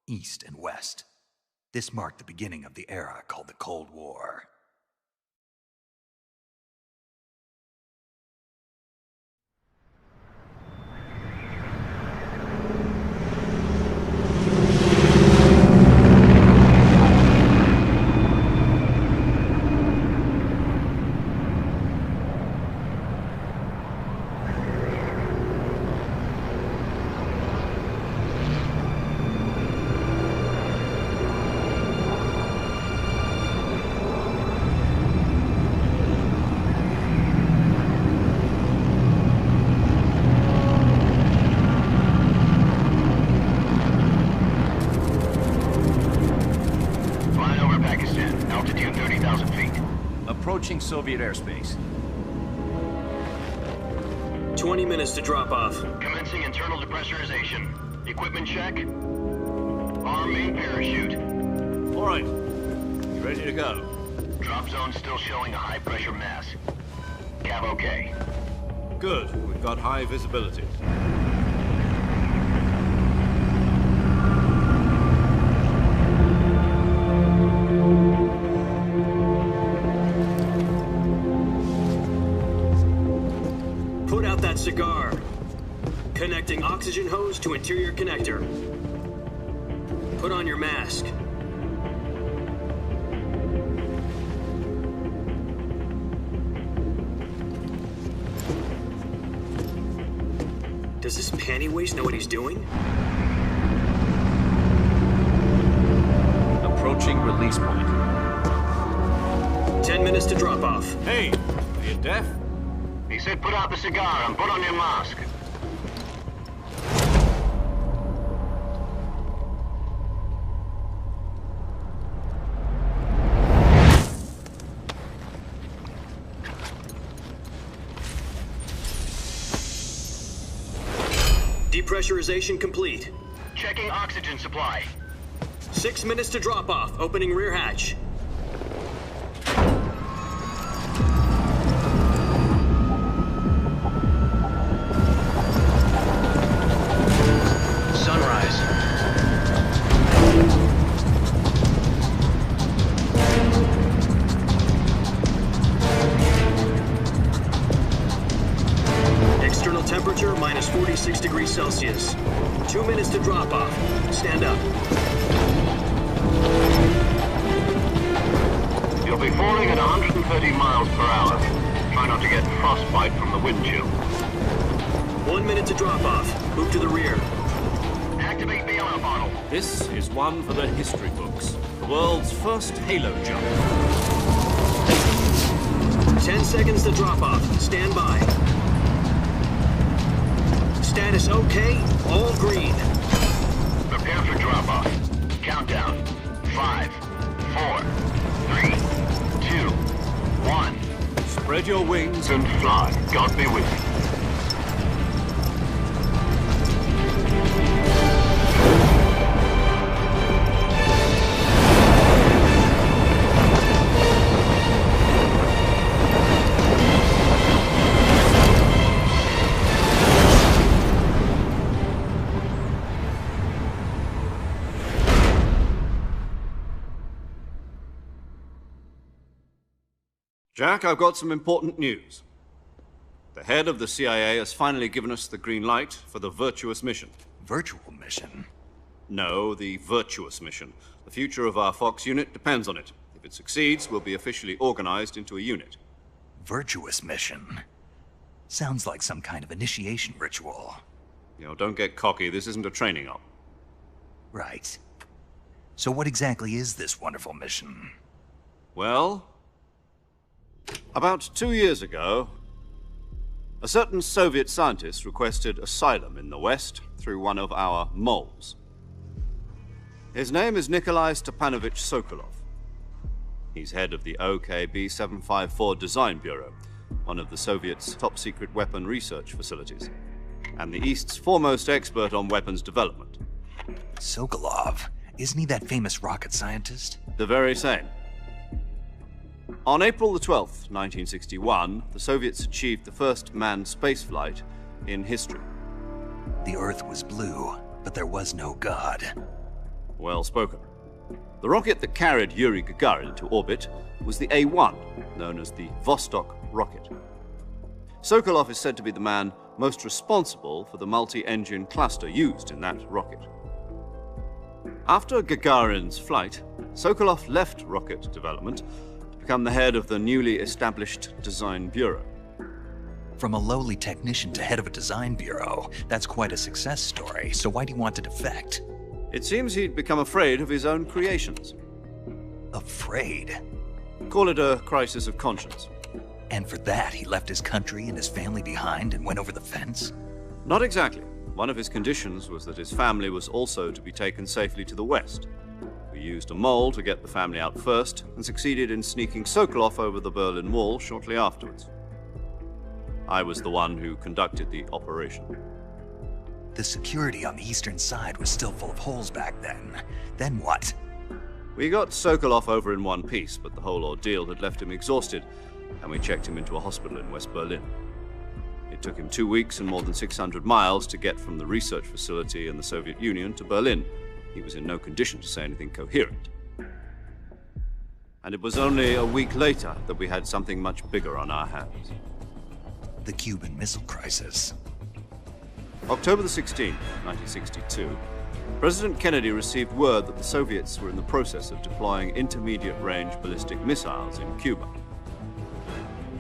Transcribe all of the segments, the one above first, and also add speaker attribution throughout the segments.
Speaker 1: East and West. This marked the beginning of the era called the Cold War.
Speaker 2: Approaching Soviet airspace.
Speaker 3: 20 minutes to drop off.
Speaker 4: Commencing internal depressurization. Equipment check. Arm main parachute.
Speaker 2: All right. You ready to go?
Speaker 4: Drop zone still showing a high pressure mass. Cav okay.
Speaker 2: Good. We've got high visibility.
Speaker 3: Put out that cigar. Connecting oxygen hose to interior connector. Put on your mask. Does this panty waste know what he's doing?
Speaker 2: Approaching release point.
Speaker 3: 10 minutes to drop off.
Speaker 2: Hey, are you deaf?
Speaker 4: He said put out the cigar and put on your mask.
Speaker 3: Depressurization complete.
Speaker 4: Checking oxygen supply.
Speaker 3: 6 minutes to drop off. Opening rear hatch.
Speaker 4: Sunrise.
Speaker 3: External temperature minus 46 degrees Celsius. 2 minutes to drop off. Stand up.
Speaker 4: You'll be falling at 130 miles per hour. Try not to get frostbite from the wind chill.
Speaker 3: 1 minute to drop off. Move to the rear.
Speaker 4: Activate the oil bottle.
Speaker 2: This is one for the history books. The world's first halo jump.
Speaker 3: 10 seconds to drop off. Stand by. Status okay. All green.
Speaker 4: Prepare for drop off. Countdown. 5, 4, 3, 2, 1.
Speaker 2: Spread your wings
Speaker 4: And fly. God be with you.
Speaker 2: Jack, I've got some important news. The head of the CIA has finally given us the green light for the virtuous mission.
Speaker 1: Virtual mission?
Speaker 2: No, the virtuous mission. The future of our Fox unit depends on it. If it succeeds, we'll be officially organized into a unit.
Speaker 1: Virtuous mission? Sounds like some kind of initiation ritual.
Speaker 2: You know, don't get cocky. This isn't a training op.
Speaker 1: Right. So what exactly is this wonderful mission?
Speaker 2: Well, about 2 years ago, a certain Soviet scientist requested asylum in the West through one of our moles. His name is Nikolai Stepanovich Sokolov. He's head of the OKB 754 Design Bureau, one of the Soviets' top-secret weapon research facilities, and the East's foremost expert on weapons development.
Speaker 1: Sokolov? Isn't he that famous rocket scientist?
Speaker 2: The very same. On April the 12th, 1961, the Soviets achieved the first manned spaceflight in history.
Speaker 1: The Earth was blue, but there was no God.
Speaker 2: Well spoken. The rocket that carried Yuri Gagarin into orbit was the A-1, known as the Vostok rocket. Sokolov is said to be the man most responsible for the multi-engine cluster used in that rocket. After Gagarin's flight, Sokolov left rocket development to become the head of the newly established Design Bureau.
Speaker 1: From a lowly technician to head of a design bureau, that's quite a success story, so why'd he want to defect?
Speaker 2: It seems he'd become afraid of his own creations.
Speaker 1: Afraid?
Speaker 2: Call it a crisis of conscience.
Speaker 1: And for that, he left his country and his family behind and went over the fence?
Speaker 2: Not exactly. One of his conditions was that his family was also to be taken safely to the west. We used a mole to get the family out first and succeeded in sneaking Sokolov over the Berlin Wall shortly afterwards. I was the one who conducted the operation.
Speaker 1: The security on the eastern side was still full of holes back then. Then what?
Speaker 2: We got Sokolov over in one piece, but the whole ordeal had left him exhausted, and we checked him into a hospital in West Berlin. It took him 2 weeks and more than 600 miles to get from the research facility in the Soviet Union to Berlin. He was in no condition to say anything coherent. And it was only a week later that we had something much bigger on our hands.
Speaker 1: The Cuban Missile Crisis.
Speaker 2: October the 16th, 1962, President Kennedy received word that the Soviets were in the process of deploying intermediate-range ballistic missiles in Cuba.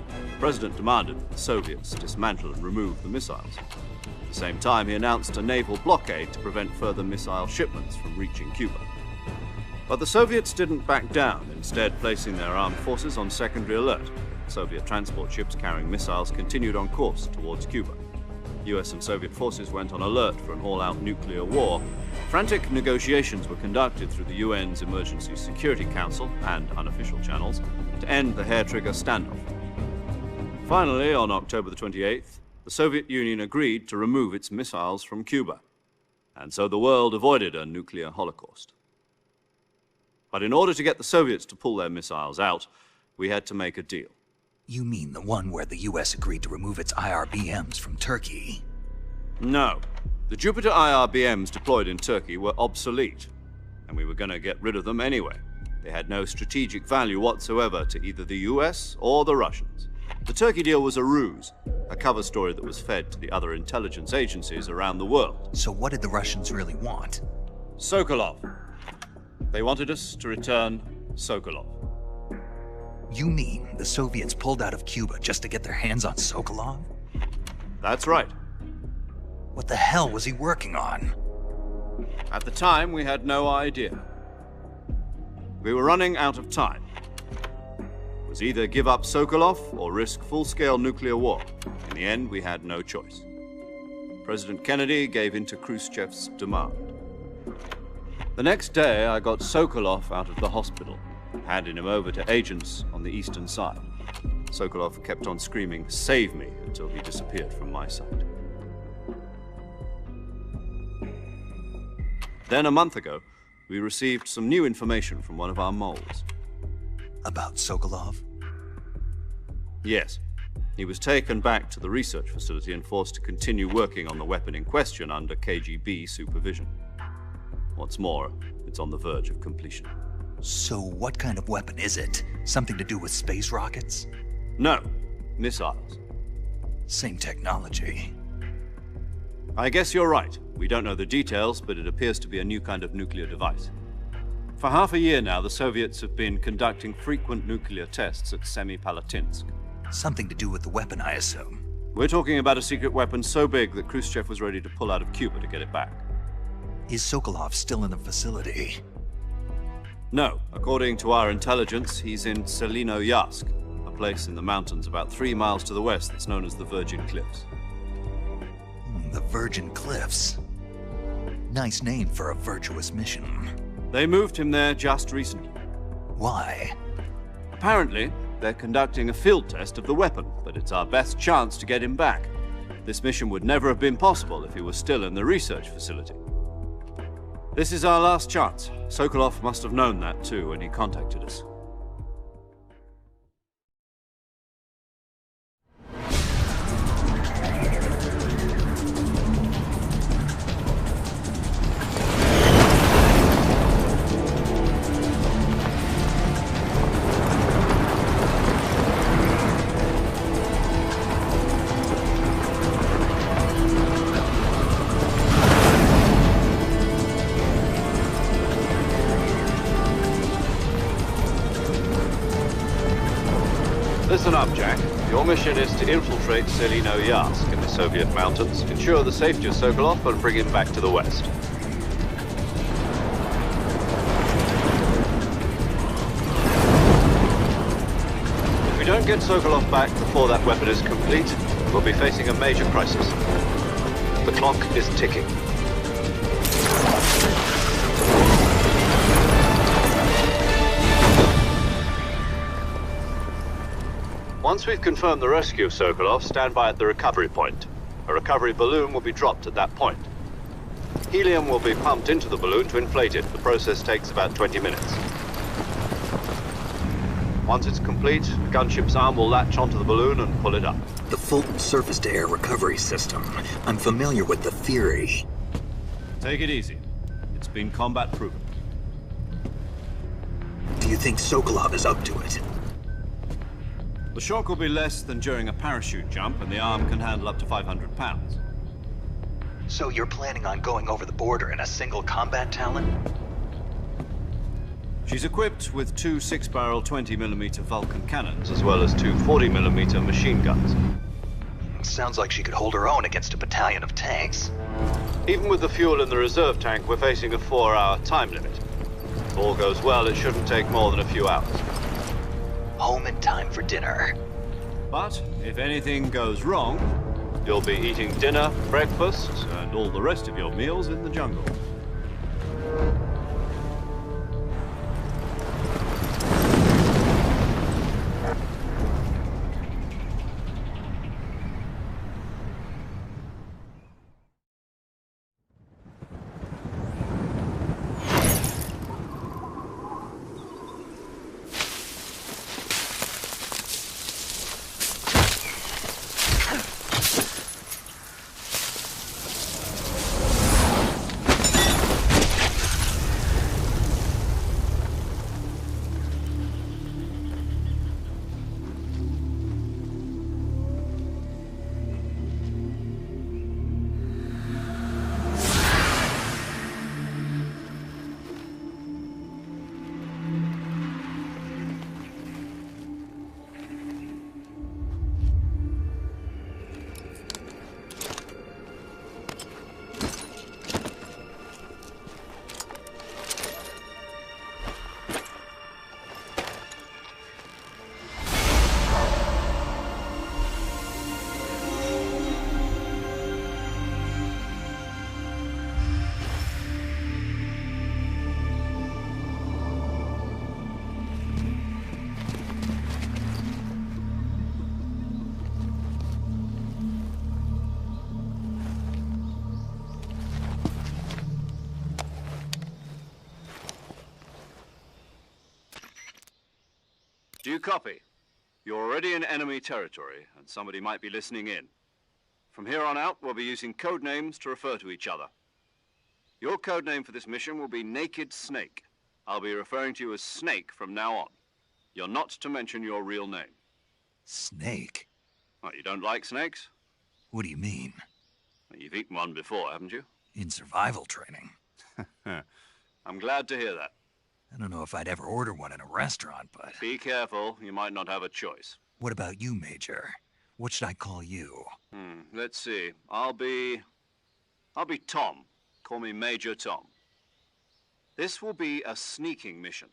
Speaker 2: The President demanded that the Soviets dismantle and remove the missiles. At the same time, he announced a naval blockade to prevent further missile shipments from reaching Cuba. But the Soviets didn't back down, instead placing their armed forces on secondary alert. Soviet transport ships carrying missiles continued on course towards Cuba. US and Soviet forces went on alert for an all-out nuclear war. Frantic negotiations were conducted through the UN's Emergency Security Council and unofficial channels to end the hair-trigger standoff. Finally, on October the 28th, the Soviet Union agreed to remove its missiles from Cuba, and so the world avoided a nuclear holocaust. But in order to get the Soviets to pull their missiles out, we had to make a deal.
Speaker 1: You mean the one where the US agreed to remove its IRBMs from Turkey?
Speaker 2: No. The Jupiter IRBMs deployed in Turkey were obsolete, and we were going to get rid of them anyway. They had no strategic value whatsoever to either the US or the Russians. The Turkey deal was a ruse, a cover story that was fed to the other intelligence agencies around the world.
Speaker 1: So what did the Russians really want?
Speaker 2: Sokolov. They wanted us to return Sokolov.
Speaker 1: You mean the Soviets pulled out of Cuba just to get their hands on Sokolov?
Speaker 2: That's right.
Speaker 1: What the hell was he working on?
Speaker 2: At the time, we had no idea. We were running out of time. It was either give up Sokolov or risk full-scale nuclear war. In the end, we had no choice. President Kennedy gave in to Khrushchev's demand. The next day, I got Sokolov out of the hospital, handing him over to agents on the eastern side. Sokolov kept on screaming, "Save me," until he disappeared from my sight. Then a month ago, we received some new information from one of our moles.
Speaker 1: About Sokolov?
Speaker 2: Yes. He was taken back to the research facility and forced to continue working on the weapon in question under KGB supervision. What's more, it's on the verge of completion.
Speaker 1: So what kind of weapon is it? Something to do with space rockets?
Speaker 2: No, missiles.
Speaker 1: Same technology.
Speaker 2: I guess you're right. We don't know the details, but it appears to be a new kind of nuclear device. For half a year now, the Soviets have been conducting frequent nuclear tests at Semipalatinsk.
Speaker 1: Something to do with the weapon, I assume.
Speaker 2: We're talking about a secret weapon so big that Khrushchev was ready to pull out of Cuba to get it back.
Speaker 1: Is Sokolov still in the facility?
Speaker 2: No. According to our intelligence, he's in Selinoyarsk, a place in the mountains about 3 miles to the west that's known as the Virgin Cliffs.
Speaker 1: The Virgin Cliffs. Nice name for a virtuous mission.
Speaker 2: They moved him there just recently.
Speaker 1: Why?
Speaker 2: Apparently, they're conducting a field test of the weapon, but it's our best chance to get him back. This mission would never have been possible if he was still in the research facility. This is our last chance. Sokolov must have known that too when he contacted us. Listen up, Jack. Your mission is to infiltrate Selino-Yarsk in the Soviet mountains, ensure the safety of Sokolov, and bring him back to the west. If we don't get Sokolov back before that weapon is complete, we'll be facing a major crisis. The clock is ticking. Once we've confirmed the rescue of Sokolov, stand by at the recovery point. A recovery balloon will be dropped at that point. Helium will be pumped into the balloon to inflate it. The process takes about 20 minutes. Once it's complete, the gunship's arm will latch onto the balloon and pull it up.
Speaker 3: The Fulton surface-to-air recovery system. I'm familiar with the theory.
Speaker 2: Take it easy. It's been combat-proven.
Speaker 3: Do you think Sokolov is up to it?
Speaker 2: The shock will be less than during a parachute jump, and the arm can handle up to 500 pounds.
Speaker 3: So you're planning on going over the border in a single combat Talon?
Speaker 2: She's equipped with two 6-barrel 20mm Vulcan cannons, as well as two 40mm machine guns.
Speaker 3: Sounds like she could hold her own against a battalion of tanks.
Speaker 2: Even with the fuel in the reserve tank, we're facing a 4-hour time limit. If all goes well, it shouldn't take more than a few hours.
Speaker 3: Home in time for dinner.
Speaker 2: But if anything goes wrong, you'll be eating dinner, breakfast, and all the rest of your meals in the jungle. Do you copy? You're already in enemy territory, and somebody might be listening in. From here on out, we'll be using code names to refer to each other. Your code name for this mission will be Naked Snake. I'll be referring to you as Snake from now on. You're not to mention your real name.
Speaker 1: Snake?
Speaker 2: What, you don't like snakes?
Speaker 1: What do you mean?
Speaker 2: Well, you've eaten one before, haven't you?
Speaker 1: In survival training.
Speaker 2: I'm glad to hear that.
Speaker 1: I don't know if I'd ever order one in a restaurant, but...
Speaker 2: Be careful, you might not have a choice.
Speaker 1: What about you, Major? What should I call you?
Speaker 2: Let's see. I'll be Tom. Call me Major Tom. This will be a sneaking mission.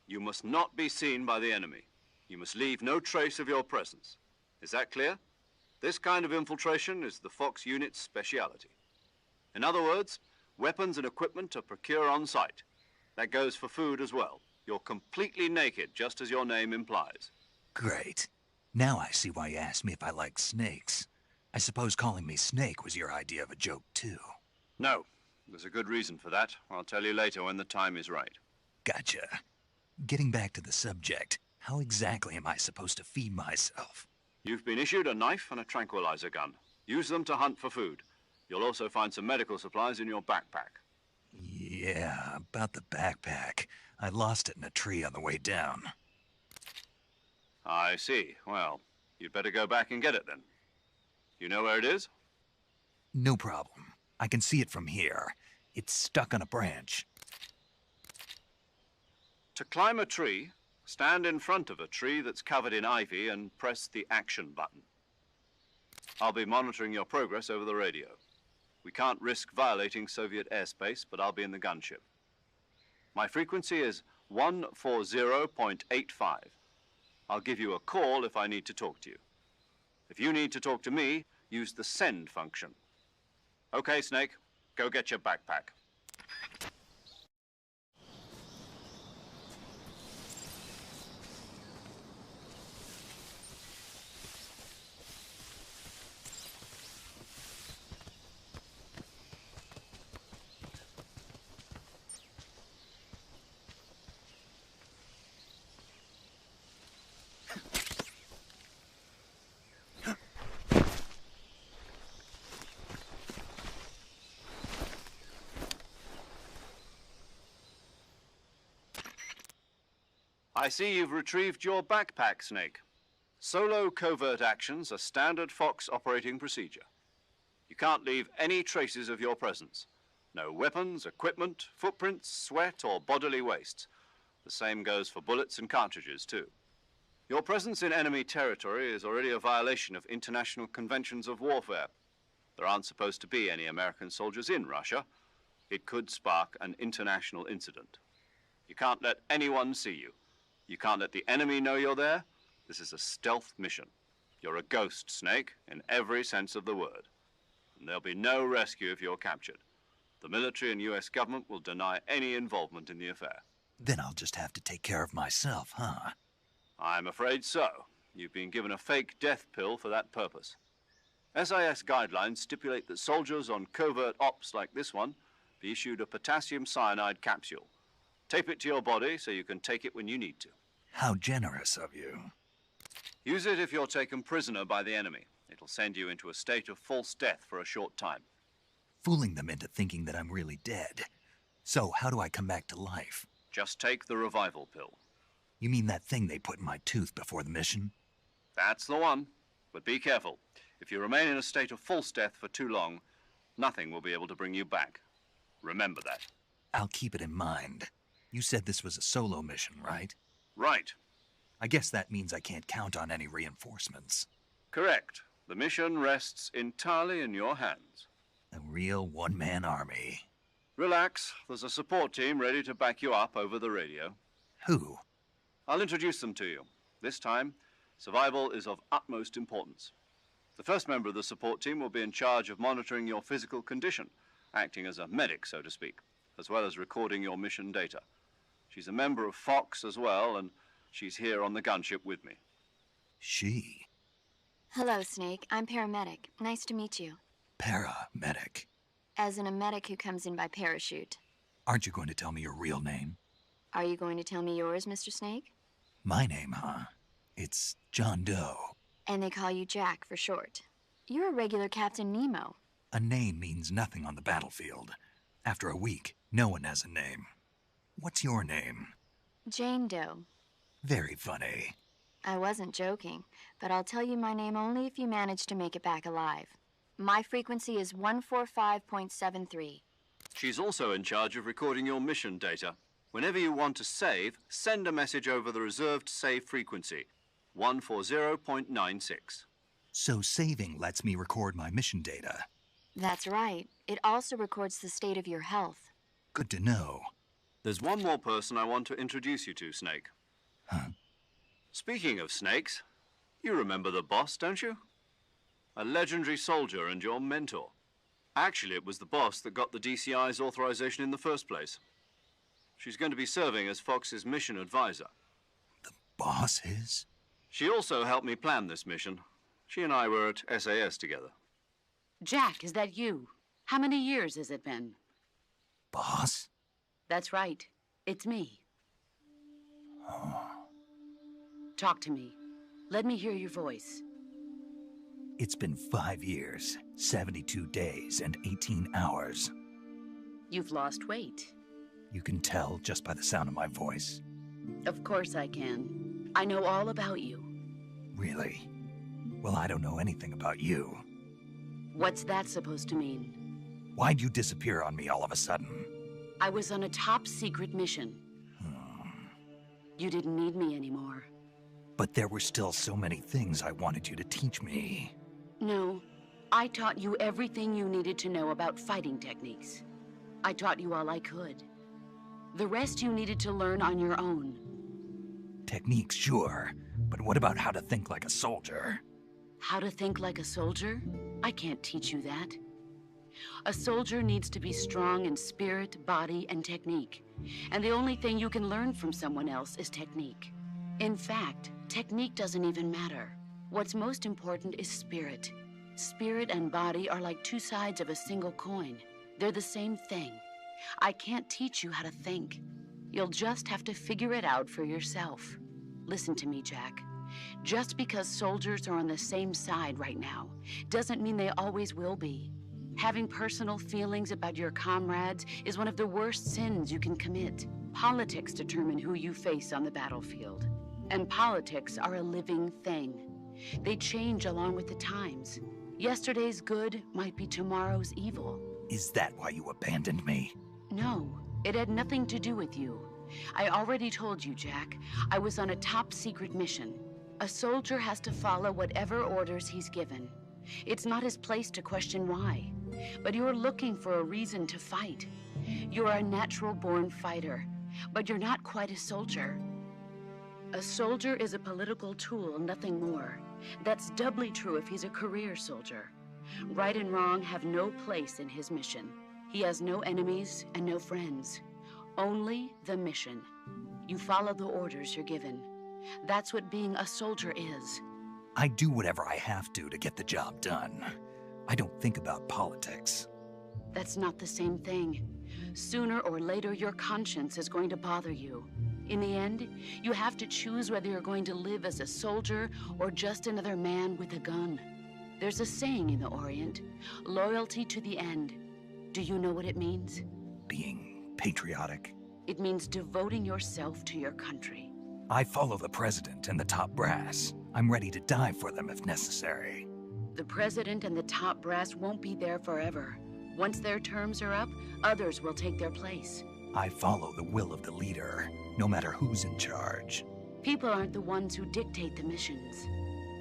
Speaker 2: You must not be seen by the enemy. You must leave no trace of your presence. Is that clear? This kind of infiltration is the Fox unit's speciality. In other words, weapons and equipment are procured on site. That goes for food as well. You're completely naked, just as your name implies.
Speaker 1: Great. Now I see why you asked me if I like snakes. I suppose calling me Snake was your idea of a joke, too.
Speaker 2: No. There's a good reason for that. I'll tell you later when the time is right.
Speaker 1: Gotcha. Getting back to the subject, how exactly am I supposed to feed myself?
Speaker 2: You've been issued a knife and a tranquilizer gun. Use them to hunt for food. You'll also find some medical supplies in your backpack.
Speaker 1: Yeah, about the backpack. I lost it in a tree on the way down.
Speaker 2: I see. Well, you'd better go back and get it then. You know where it is?
Speaker 1: No problem. I can see it from here. It's stuck on a branch.
Speaker 2: To climb a tree, Stand in front of a tree that's covered in ivy and press the action button. I'll be monitoring your progress over the radio. We can't risk violating Soviet airspace, but I'll be in the gunship. My frequency is 140.85. I'll give you a call if I need to talk to you. If you need to talk to me, use the send function. Okay, Snake, go get your backpack. I see you've retrieved your backpack, Snake. Solo covert actions are standard Fox operating procedure. You can't leave any traces of your presence. No weapons, equipment, footprints, sweat, or bodily waste. The same goes for bullets and cartridges, too. Your presence in enemy territory is already a violation of international conventions of warfare. There aren't supposed to be any American soldiers in Russia. It could spark an international incident. You can't let anyone see you. You can't let the enemy know you're there. This is a stealth mission. You're a ghost, Snake, in every sense of the word. And there'll be no rescue if you're captured. The military and US government will deny any involvement in the affair.
Speaker 1: Then I'll just have to take care of myself, huh?
Speaker 2: I'm afraid so. You've been given a fake death pill for that purpose. SIS guidelines stipulate that soldiers on covert ops like this one be issued a potassium cyanide capsule. Tape it to your body so you can take it when you need to.
Speaker 1: How generous of you.
Speaker 2: Use it if you're taken prisoner by the enemy. It'll send you into a state of false death for a short time.
Speaker 1: Fooling them into thinking that I'm really dead. So, how do I come back to life?
Speaker 2: Just take the revival pill.
Speaker 1: You mean that thing they put in my tooth before the mission?
Speaker 2: That's the one. But be careful. If you remain in a state of false death for too long, nothing will be able to bring you back. Remember that.
Speaker 1: I'll keep it in mind. You said this was a solo mission, right?
Speaker 2: Right.
Speaker 1: I guess that means I can't count on any reinforcements.
Speaker 2: Correct. The mission rests entirely in your hands.
Speaker 1: A real one-man army.
Speaker 2: Relax. There's a support team ready to back you up over the radio.
Speaker 1: Who?
Speaker 2: I'll introduce them to you. This time, survival is of utmost importance. The first member of the support team will be in charge of monitoring your physical condition, acting as a medic, so to speak, as well as recording your mission data. She's a member of Fox as well, and she's here on the gunship with me.
Speaker 1: She?
Speaker 5: Hello, Snake. I'm paramedic. Nice to meet you.
Speaker 1: Paramedic.
Speaker 5: As in a medic who comes in by parachute.
Speaker 1: Aren't you going to tell me your real name?
Speaker 5: Are you going to tell me yours, Mr. Snake?
Speaker 1: My name, huh? It's John Doe.
Speaker 5: And they call you Jack for short. You're a regular Captain Nemo.
Speaker 1: A name means nothing on the battlefield. After a week, no one has a name. What's your name?
Speaker 5: Jane Doe.
Speaker 1: Very funny.
Speaker 5: I wasn't joking, but I'll tell you my name only if you manage to make it back alive. My frequency is 145.73.
Speaker 2: She's also in charge of recording your mission data. Whenever you want to save, send a message over the reserved save frequency, 140.96.
Speaker 1: So saving lets me record my mission data.
Speaker 5: That's right. It also records the state of your health.
Speaker 1: Good to know.
Speaker 2: There's one more person I want to introduce you to, Snake.
Speaker 1: Huh?
Speaker 2: Speaking of snakes, you remember the boss, don't you? A legendary soldier and your mentor. Actually, it was the boss that got the DCI's authorization in the first place. She's going to be serving as Fox's mission advisor.
Speaker 1: The boss is?
Speaker 2: She also helped me plan this mission. She and I were at SAS together.
Speaker 6: Jack, is that you? How many years has it been?
Speaker 1: Boss?
Speaker 6: That's right. It's me.
Speaker 1: Oh.
Speaker 6: Talk to me. Let me hear your voice.
Speaker 1: It's been 5 years, 72 days, and 18 hours.
Speaker 6: You've lost weight.
Speaker 1: You can tell just by the sound of my voice.
Speaker 6: Of course I can. I know all about you.
Speaker 1: Really? Well, I don't know anything about you.
Speaker 6: What's that supposed to mean?
Speaker 1: Why'd you disappear on me all of a sudden?
Speaker 6: I was on a top-secret mission. You didn't need me anymore.
Speaker 1: But there were still so many things I wanted you to teach me.
Speaker 6: No, I taught you everything you needed to know about fighting techniques. I taught you all I could. The rest you needed to learn on your own.
Speaker 1: Techniques, sure. But what about how to think like a soldier?
Speaker 6: How to think like a soldier? I can't teach you that. A soldier needs to be strong in spirit, body, and technique. And the only thing you can learn from someone else is technique. In fact, technique doesn't even matter. What's most important is spirit. Spirit and body are like two sides of a single coin. They're the same thing. I can't teach you how to think. You'll just have to figure it out for yourself. Listen to me, Jack. Just because soldiers are on the same side right now doesn't mean they always will be. Having personal feelings about your comrades is one of the worst sins you can commit. Politics determine who you face on the battlefield. And politics are a living thing. They change along with the times. Yesterday's good might be tomorrow's evil.
Speaker 1: Is that why you abandoned me?
Speaker 6: No, it had nothing to do with you. I already told you, Jack. I was on a top-secret mission. A soldier has to follow whatever orders he's given. It's not his place to question why. But you're looking for a reason to fight. You're a natural-born fighter, but you're not quite a soldier. A soldier is a political tool, nothing more. That's doubly true if he's a career soldier. Right and wrong have no place in his mission. He has no enemies and no friends. Only the mission. You follow the orders you're given. That's what being a soldier is.
Speaker 1: I do whatever I have to get the job done. I don't think about politics.
Speaker 6: That's not the same thing. Sooner or later, your conscience is going to bother you. In the end, you have to choose whether you're going to live as a soldier or just another man with a gun. There's a saying in the Orient, loyalty to the end. Do you know what it means?
Speaker 1: Being patriotic.
Speaker 6: It means devoting yourself to your country.
Speaker 1: I follow the president and the top brass. I'm ready to die for them if necessary.
Speaker 6: The president and the top brass won't be there forever. Once their terms are up, others will take their place.
Speaker 1: I follow the will of the leader, no matter who's in charge.
Speaker 6: People aren't the ones who dictate the missions.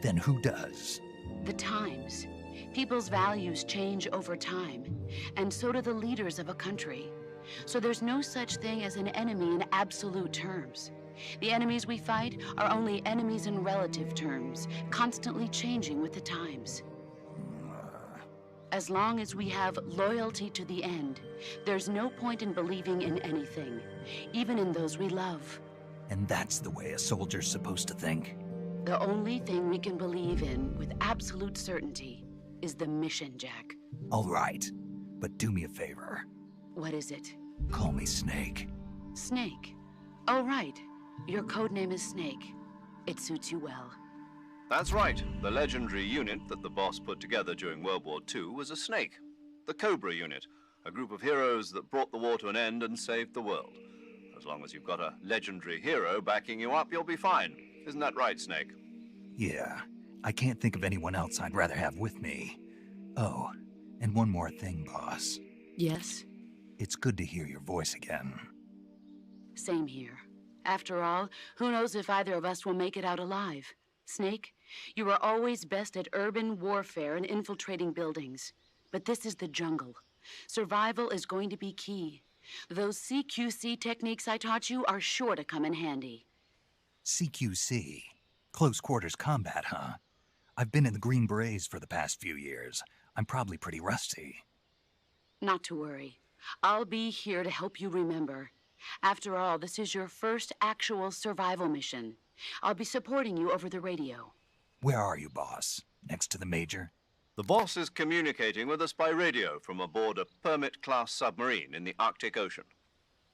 Speaker 1: Then who does?
Speaker 6: The times. People's values change over time, and so do the leaders of a country. So there's no such thing as an enemy in absolute terms. The enemies we fight are only enemies in relative terms, constantly changing with the times. As long as we have loyalty to the end, there's no point in believing in anything, even in those we love.
Speaker 1: And that's the way a soldier's supposed to think?
Speaker 6: The only thing we can believe in with absolute certainty is the mission, Jack.
Speaker 1: All right, but do me a favor.
Speaker 6: What is it?
Speaker 1: Call me Snake.
Speaker 6: Snake? Oh, right. Your codename is Snake. It suits you well.
Speaker 2: That's right. The legendary unit that the boss put together during World War II was a Snake. The Cobra unit, a group of heroes that brought the war to an end and saved the world. As long as you've got a legendary hero backing you up, you'll be fine. Isn't that right, Snake?
Speaker 1: Yeah, I can't think of anyone else I'd rather have with me. Oh, and one more thing, boss.
Speaker 6: Yes?
Speaker 1: It's good to hear your voice again.
Speaker 6: Same here. After all, who knows if either of us will make it out alive? Snake, you were always best at urban warfare and infiltrating buildings. But this is the jungle. Survival is going to be key. Those CQC techniques I taught you are sure to come in handy.
Speaker 1: CQC? Close quarters combat, huh? I've been in the Green Berets for the past few years. I'm probably pretty rusty.
Speaker 6: Not to worry. I'll be here to help you remember. After all, this is your first actual survival mission. I'll be supporting you over the radio.
Speaker 1: Where are you, boss? Next to the Major?
Speaker 2: The boss is communicating with us by radio from aboard a Permit-class submarine in the Arctic Ocean.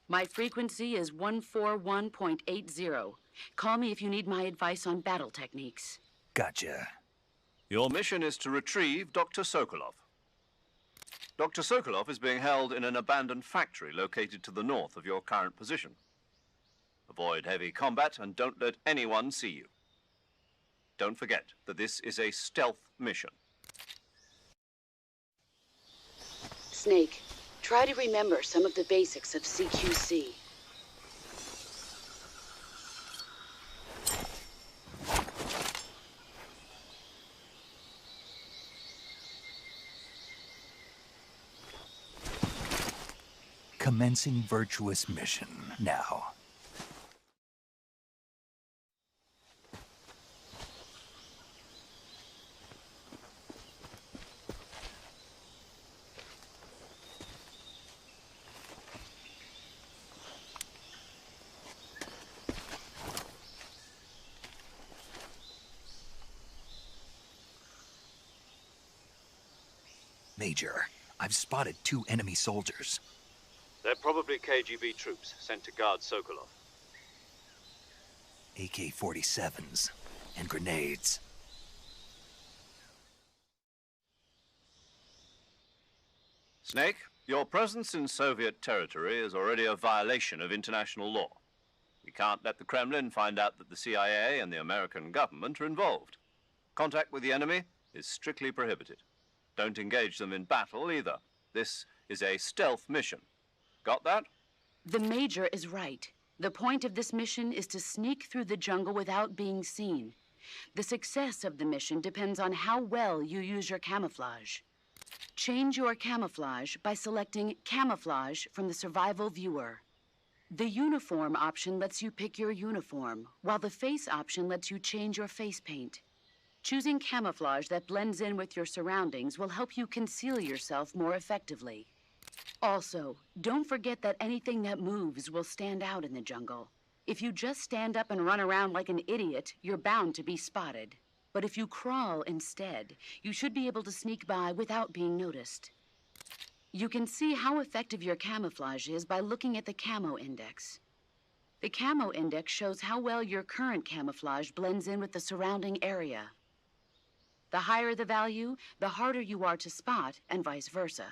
Speaker 6: My frequency is 141.80. Call me if you need my advice on battle techniques.
Speaker 1: Gotcha.
Speaker 2: Your mission is to retrieve Dr. Sokolov. Dr. Sokolov is being held in an abandoned factory located to the north of your current position. Avoid heavy combat and don't let anyone see you. Don't forget that this is a stealth mission.
Speaker 6: Snake, try to remember some of the basics of CQC.
Speaker 1: Commencing virtuous mission now. Major, I've spotted 2 enemy soldiers.
Speaker 2: They're probably KGB troops sent to guard Sokolov.
Speaker 1: AK-47s and grenades.
Speaker 2: Snake, your presence in Soviet territory is already a violation of international law. We can't let the Kremlin find out that the CIA and the American government are involved. Contact with the enemy is strictly prohibited. Don't engage them in battle either. This is a stealth mission. Got that?
Speaker 6: The Major is right. The point of this mission is to sneak through the jungle without being seen. The success of the mission depends on how well you use your camouflage. Change your camouflage by selecting Camouflage from the Survival Viewer. The Uniform option lets you pick your uniform, while the Face option lets you change your face paint. Choosing camouflage that blends in with your surroundings will help you conceal yourself more effectively. Also, don't forget that anything that moves will stand out in the jungle. If you just stand up and run around like an idiot, you're bound to be spotted. But if you crawl instead, you should be able to sneak by without being noticed. You can see how effective your camouflage is by looking at the Camo Index. The Camo Index shows how well your current camouflage blends in with the surrounding area. The higher the value, the harder you are to spot, and vice versa.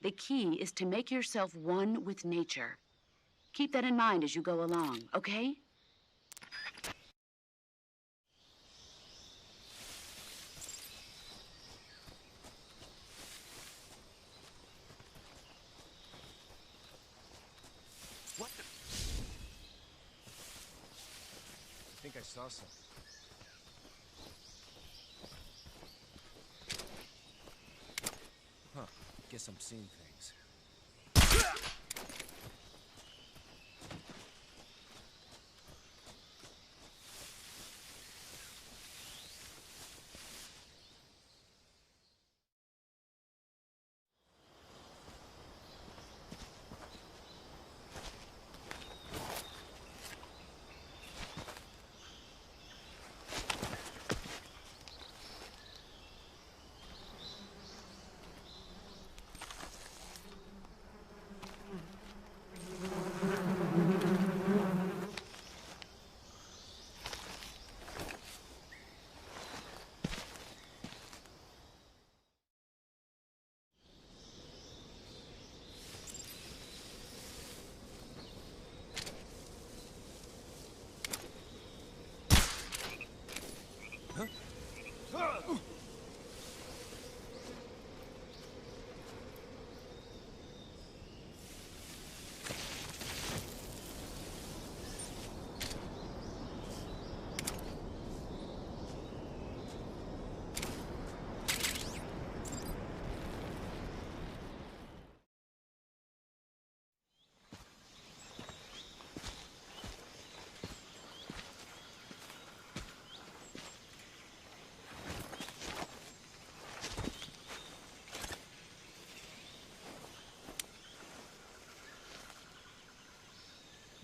Speaker 6: The key is to make yourself one with nature. Keep that in mind as you go along, okay?
Speaker 7: What the? I think I saw something. Huh. Guess I'm seeing things.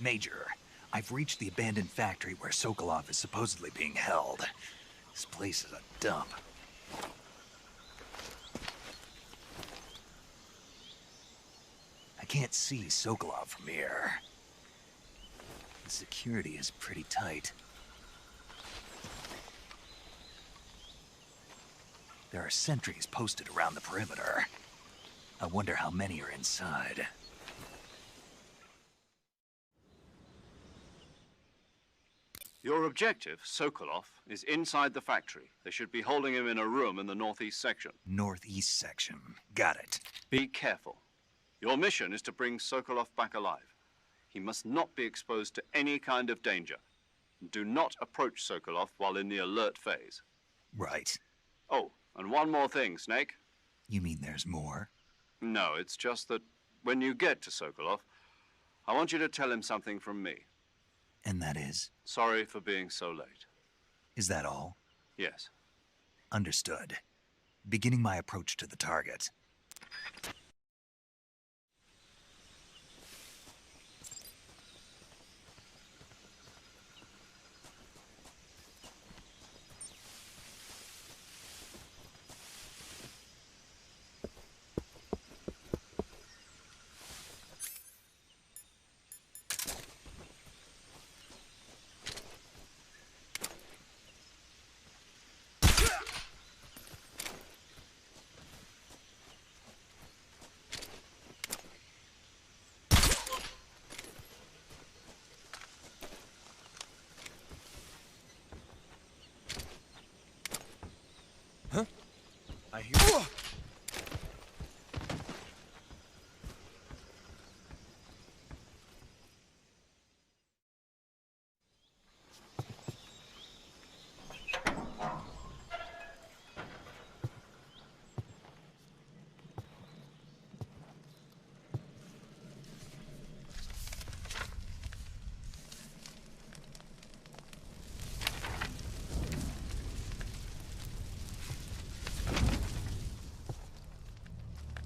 Speaker 1: Major, I've reached the abandoned factory where Sokolov is supposedly being held. This place is a dump. I can't see Sokolov from here. The security is pretty tight. There are sentries posted around the perimeter. I wonder how many are inside.
Speaker 2: Your objective, Sokolov, is inside the factory. They should be holding him in a room in the northeast section.
Speaker 1: Northeast section. Got it.
Speaker 2: Be careful. Your mission is to bring Sokolov back alive. He must not be exposed to any kind of danger. Do not approach Sokolov while in the alert phase.
Speaker 1: Right.
Speaker 2: Oh, and one more thing, Snake.
Speaker 1: You mean there's more?
Speaker 2: No, it's just that When you get to Sokolov, I want you to tell him something from me.
Speaker 1: And that is?
Speaker 2: Sorry for being so late.
Speaker 1: Is that all?
Speaker 2: Yes.
Speaker 1: Understood. Beginning my approach to the target.
Speaker 7: I hear.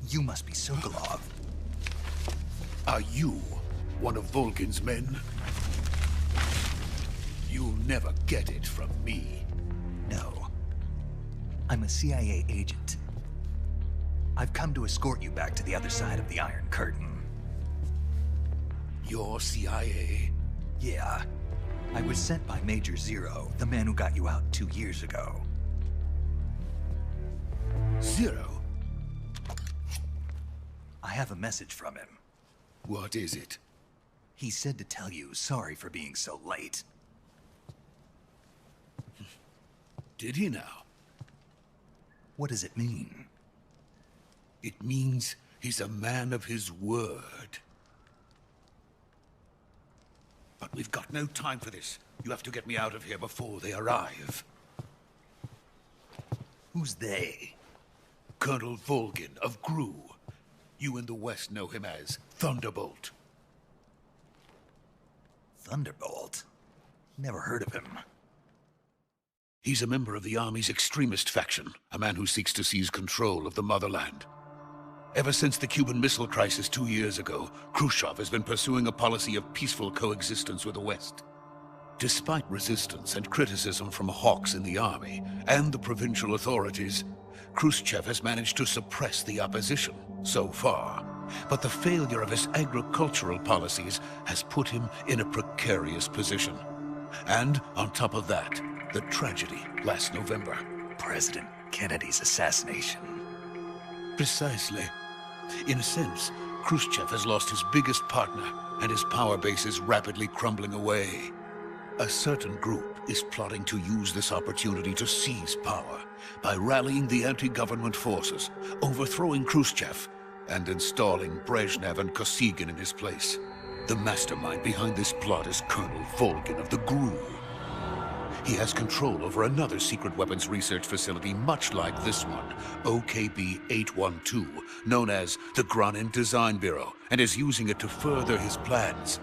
Speaker 1: You must be Sokolov.
Speaker 8: Are you one of Volgin's men? You'll never get it from me.
Speaker 1: No. I'm a CIA agent. I've come to escort you back to the other side of the Iron Curtain.
Speaker 8: You're CIA?
Speaker 1: Yeah. I was sent by Major Zero, the man who got you out 2 years ago.
Speaker 8: Zero?
Speaker 1: I have a message from him.
Speaker 8: What is it?
Speaker 1: He said to tell you sorry for being so late.
Speaker 8: Did he now?
Speaker 1: What does it mean?
Speaker 8: It means he's a man of his word. But we've got no time for this. You have to get me out of here before they arrive.
Speaker 1: Who's they?
Speaker 8: Colonel Volgin of GRU. You in the West know him as Thunderbolt.
Speaker 1: Thunderbolt? Never heard of him.
Speaker 8: He's a member of the Army's extremist faction, a man who seeks to seize control of the motherland. Ever since the Cuban Missile Crisis 2 years ago, Khrushchev has been pursuing a policy of peaceful coexistence with the West. Despite resistance and criticism from hawks in the Army and the provincial authorities, Khrushchev has managed to suppress the opposition so far. But the failure of his agricultural policies has put him in a precarious position. And on top of that, the tragedy last November.
Speaker 1: President Kennedy's assassination.
Speaker 8: Precisely. In a sense, Khrushchev has lost his biggest partner, and his power base is rapidly crumbling away. A certain group is plotting to use this opportunity to seize power by rallying the anti-government forces, overthrowing Khrushchev, and installing Brezhnev and Kosygin in his place. The mastermind behind this plot is Colonel Volgin of the GRU. He has control over another secret weapons research facility much like this one, OKB-812, known as the Granin Design Bureau, and is using it to further his plans.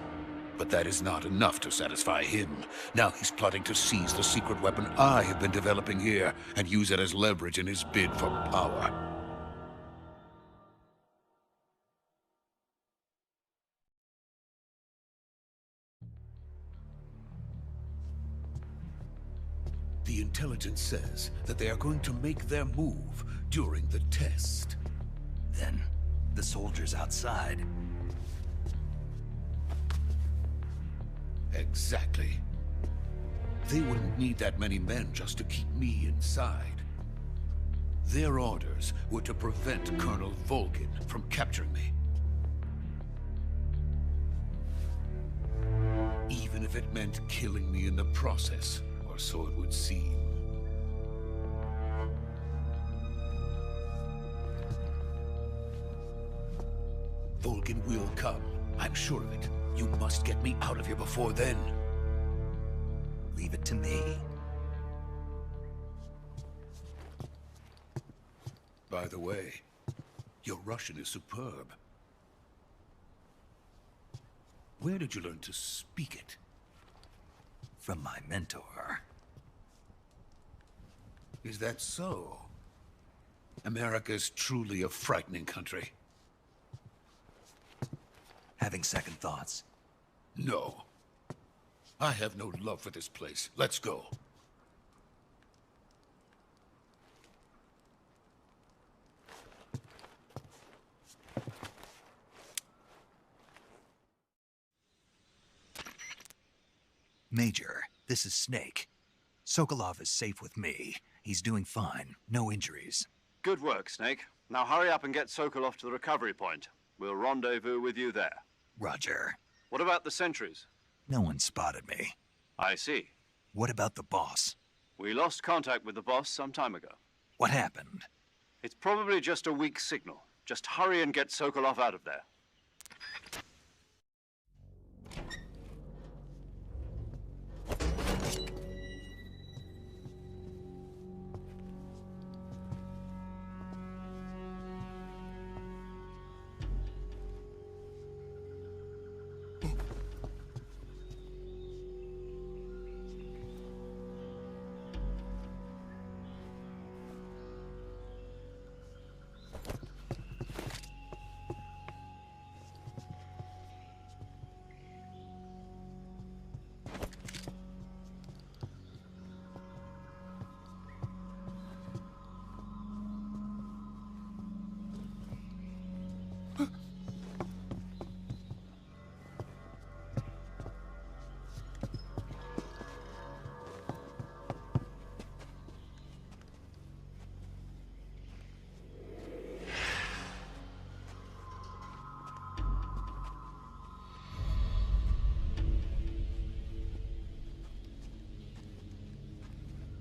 Speaker 8: But that is not enough to satisfy him. Now he's plotting to seize the secret weapon I have been developing here and use it as leverage in his bid for power. The intelligence says that they are going to make their move during the test.
Speaker 1: Then, the soldiers outside.
Speaker 8: Exactly. They wouldn't need that many men just to keep me inside. Their orders were to prevent Colonel Volgin from capturing me. Even if it meant killing me in the process. Or so it would seem. Volgin will come. I'm sure of it. You must get me out of here before then.
Speaker 1: Leave it to me.
Speaker 8: By the way, your Russian is superb. Where did you learn to speak it?
Speaker 1: From my mentor.
Speaker 8: Is that so? America's truly a frightening country.
Speaker 1: Having second thoughts?
Speaker 8: No. I have no love for this place. Let's go.
Speaker 1: Major, this is Snake. Sokolov is safe with me. He's doing fine. No injuries.
Speaker 2: Good work, Snake. Now hurry up and get Sokolov to the recovery point. We'll rendezvous with you there.
Speaker 1: Roger.
Speaker 2: What about the sentries?
Speaker 1: No one spotted me.
Speaker 2: I see.
Speaker 1: What about the boss?
Speaker 2: We lost contact with the boss some time ago.
Speaker 1: What happened?
Speaker 2: It's probably just a weak signal. Just hurry and get Sokolov out of there.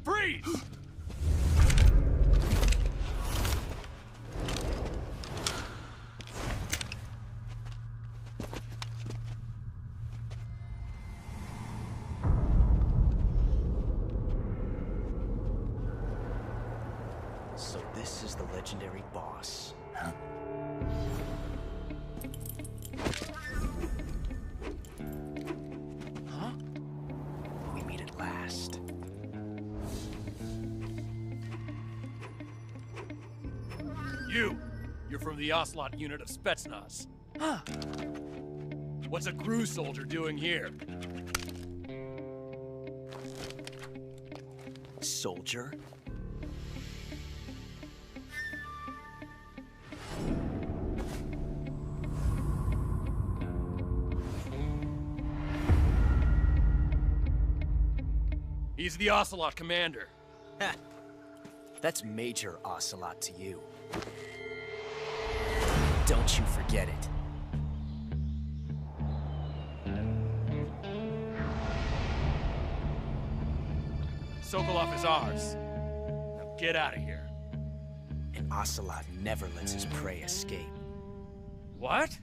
Speaker 3: Freeze!
Speaker 7: So this is the legendary boss.
Speaker 1: Huh?
Speaker 7: Huh? We meet at last.
Speaker 3: You're from the Ocelot unit of Spetsnaz.
Speaker 7: Huh.
Speaker 3: What's a GRU soldier doing here?
Speaker 7: Soldier?
Speaker 3: He's the Ocelot commander.
Speaker 7: Ha! That's Major Ocelot to you. Don't you forget it.
Speaker 3: Sokolov is ours. Now get out of here.
Speaker 7: And Ocelot never lets his prey escape.
Speaker 3: What?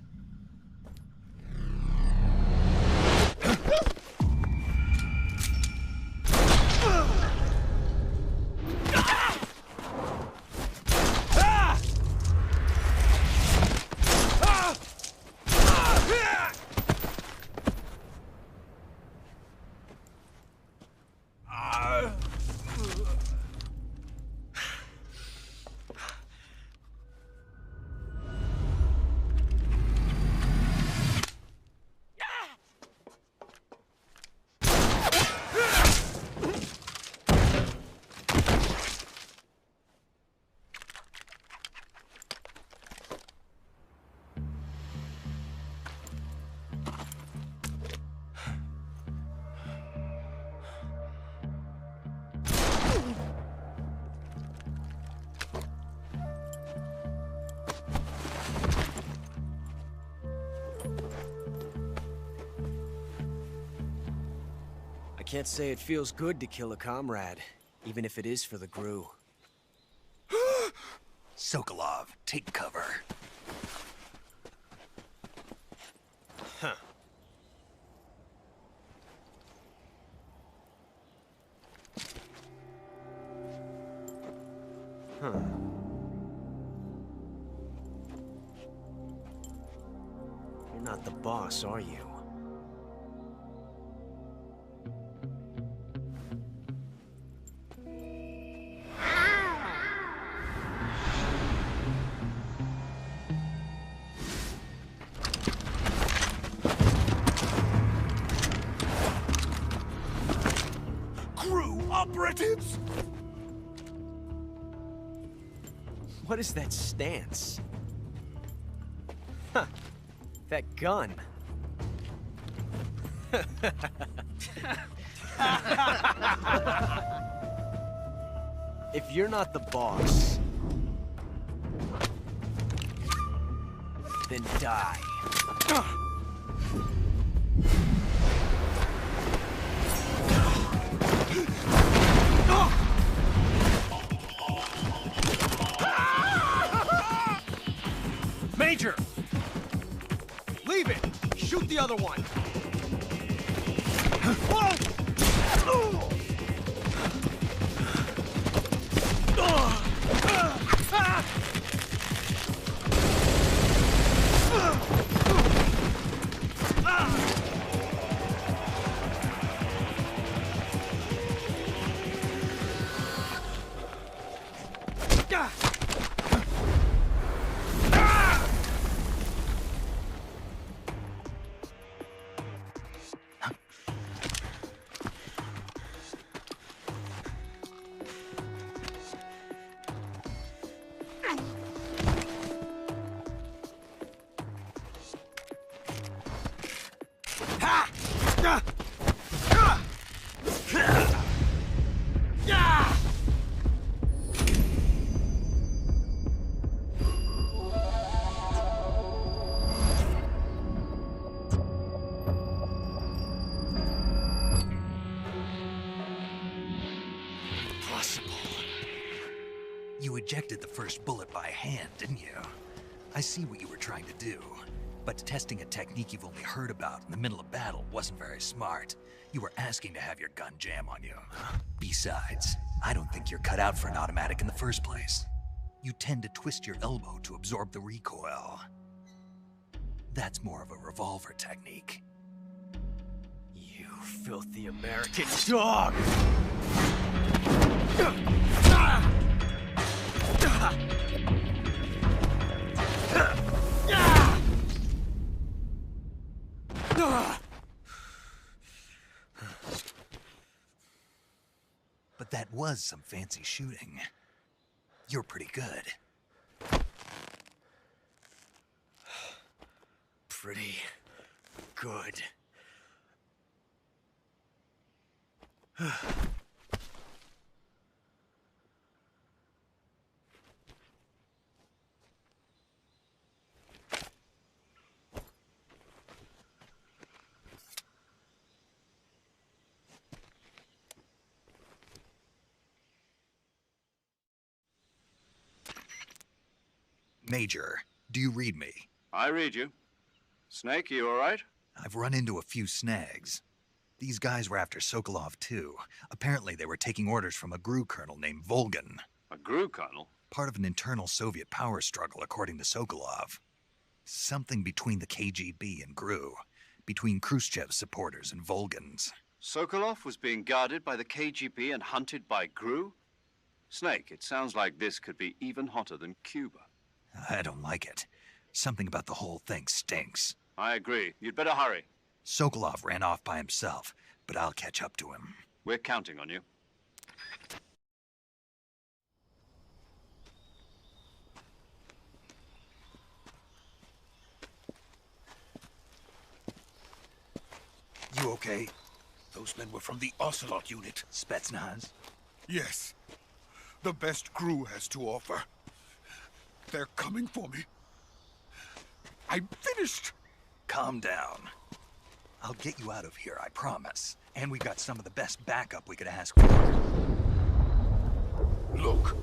Speaker 7: I can't say it feels good to kill a comrade, even if it is for the GRU.
Speaker 1: Sokolov, take cover.
Speaker 7: Huh. Huh. You're not the boss, are you?
Speaker 8: operatives!
Speaker 7: What is that stance? Huh. That gun. If you're not the boss, then die.
Speaker 9: Major! Leave it! Shoot the other one! Whoa!
Speaker 1: You ejected the first bullet by hand, didn't you? I see what you were trying to do. But testing a technique you've only heard about in the middle of battle wasn't very smart. You were asking to have your gun jam on you. Besides, I don't think you're cut out for an automatic in the first place. You tend to twist your elbow to absorb the recoil. That's more of a revolver technique.
Speaker 7: You filthy American dog!
Speaker 1: But that was some fancy shooting. You're pretty good.
Speaker 7: Pretty good.
Speaker 1: Major, do you read me?
Speaker 2: I read you. Snake, you all right?
Speaker 1: I've run into a few snags. These guys were after Sokolov too. Apparently they were taking orders from a GRU colonel named Volgan.
Speaker 2: A GRU colonel?
Speaker 1: Part of an internal Soviet power struggle, according to Sokolov. Something between the KGB and GRU. Between Khrushchev's supporters and Volgan's.
Speaker 2: Sokolov was being guarded by the KGB and hunted by GRU? Snake, it sounds like this could be even hotter than Cuba.
Speaker 1: I don't like it. Something about the whole thing stinks.
Speaker 2: I agree. You'd better hurry.
Speaker 1: Sokolov ran off by himself, but I'll catch up to him.
Speaker 2: We're counting on you.
Speaker 1: You okay?
Speaker 8: Those men were from the Ocelot unit.
Speaker 1: Spetsnaz?
Speaker 8: Yes. The best GRU has to offer. They're coming for me. I'm finished.
Speaker 1: Calm down. I'll get you out of here, I promise. And we've got some of the best backup we could ask for.
Speaker 8: Look.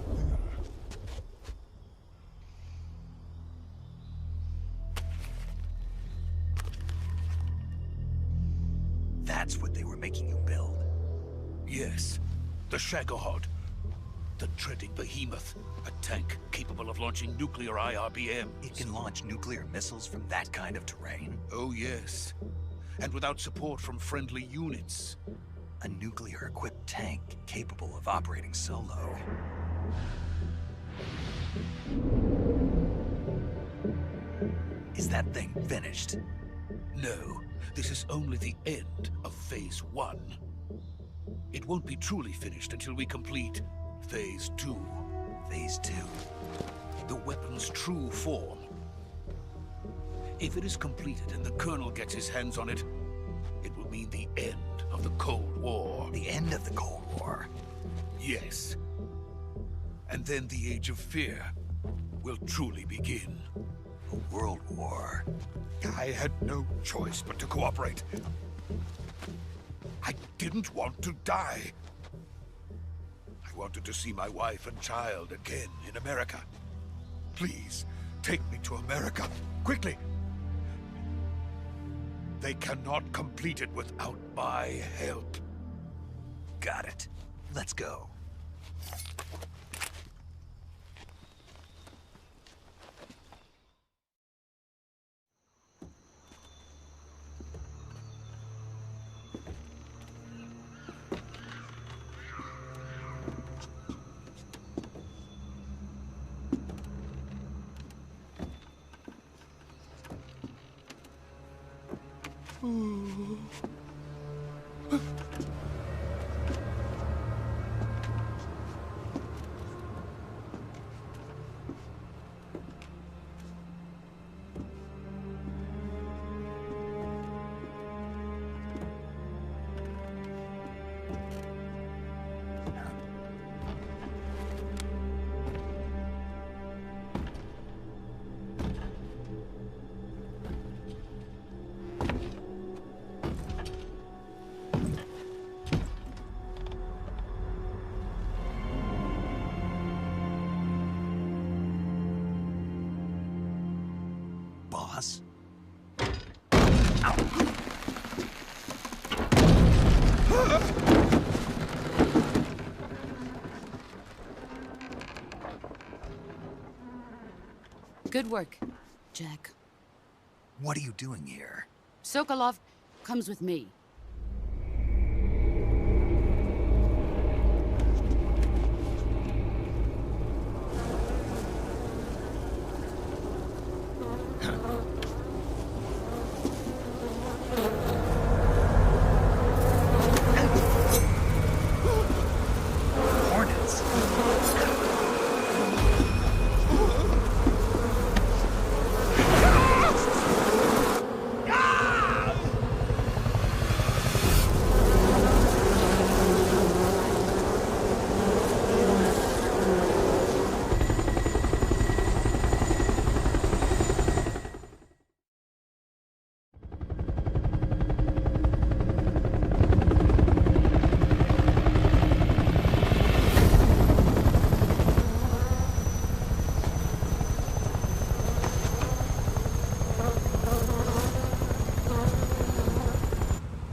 Speaker 1: That's what they were making you build?
Speaker 8: Yes. The Shagohod. The dreaded behemoth. A tank capable of launching nuclear IRBMs.
Speaker 1: It can launch nuclear missiles from that kind of terrain?
Speaker 8: Oh, yes. And without support from friendly units.
Speaker 1: A nuclear-equipped tank capable of operating solo. Is that thing finished?
Speaker 8: No. This is only the end of Phase 1. It won't be truly finished until we complete Phase 2.
Speaker 1: Phase 2.
Speaker 8: The weapon's true form. If it is completed and the Colonel gets his hands on it, it will mean the end of the Cold War.
Speaker 1: The end of the Cold War?
Speaker 8: Yes. And then the Age of Fear will truly begin.
Speaker 1: A world war.
Speaker 8: I had no choice but to cooperate. I didn't want to die. I wanted to see my wife and child again in America. Please, take me to America, quickly. They cannot complete it without my help.
Speaker 1: Got it. Let's go. Boss?
Speaker 6: Good work, Jack.
Speaker 1: What are you doing here?
Speaker 6: Sokolov comes with me.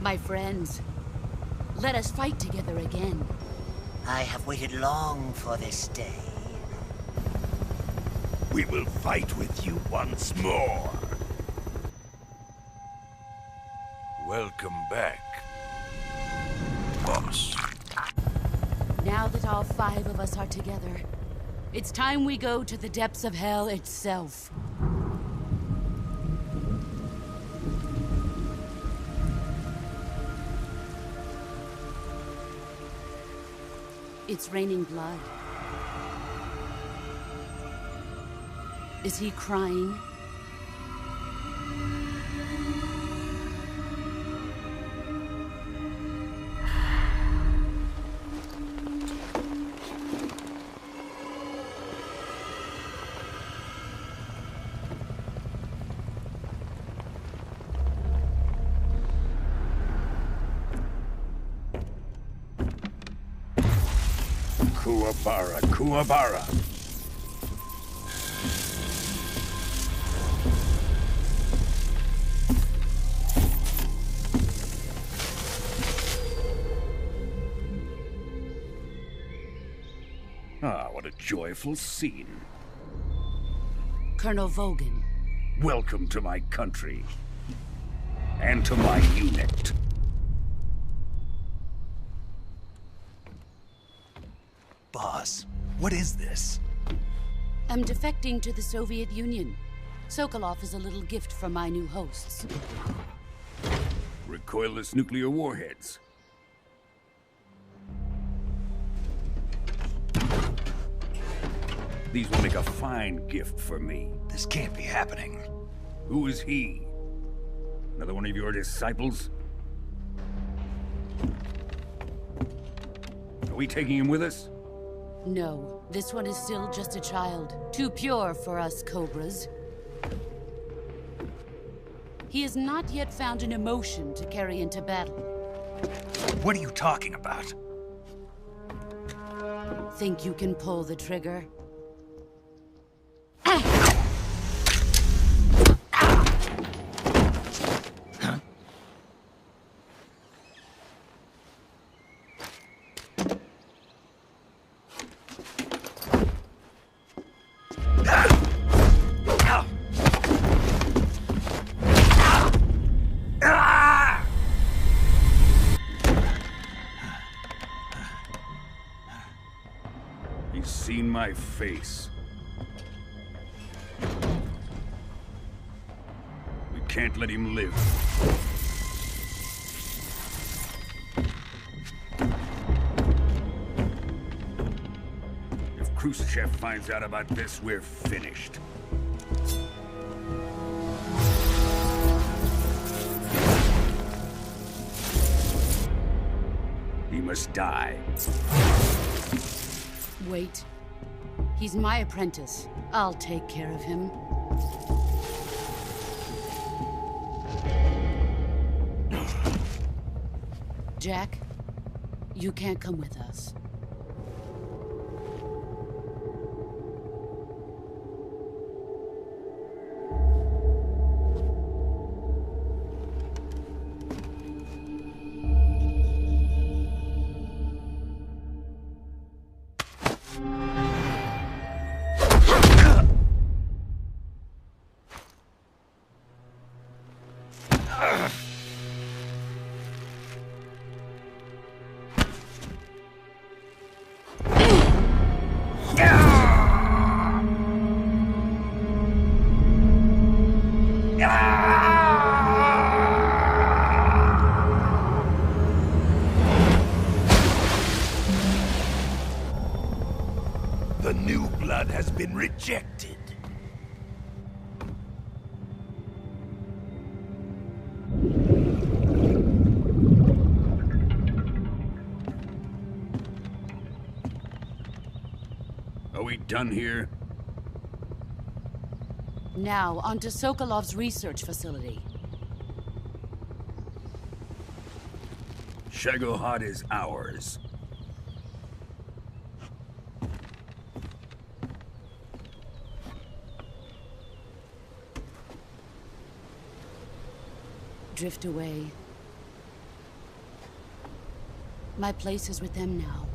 Speaker 6: My friends, let us fight together again.
Speaker 10: I have waited long for this day.
Speaker 8: We will fight with you once more. Welcome back, boss.
Speaker 6: Now that all 5 of us are together, it's time we go to the depths of hell itself. It's raining blood. Is he crying?
Speaker 8: Kuwabara, Kuwabara. Ah, what a joyful scene.
Speaker 6: Colonel Vogan.
Speaker 8: Welcome to my country. And to my unit.
Speaker 1: Boss, what is this?
Speaker 6: I'm defecting to the Soviet Union. Sokolov is a little gift from my new hosts.
Speaker 8: Recoilless nuclear warheads.
Speaker 11: These will make a fine gift for me.
Speaker 1: This can't be happening.
Speaker 11: Who is he? Another one of your disciples? Are we taking him with us?
Speaker 6: No, this one is still just a child. Too pure for us Cobras. He has not yet found an emotion to carry into battle.
Speaker 1: What are you talking about?
Speaker 6: Think you can pull the trigger?
Speaker 11: He's seen my face. We can't let him live. If Khrushchev finds out about this, we're finished. He must die.
Speaker 6: Wait. He's my apprentice. I'll take care of him. Jack, you can't come with us.
Speaker 8: The new blood has been rejected.
Speaker 11: Are we done here?
Speaker 6: Now, onto Sokolov's research facility.
Speaker 11: Shagohod is ours.
Speaker 6: Drift away. My place is with them now.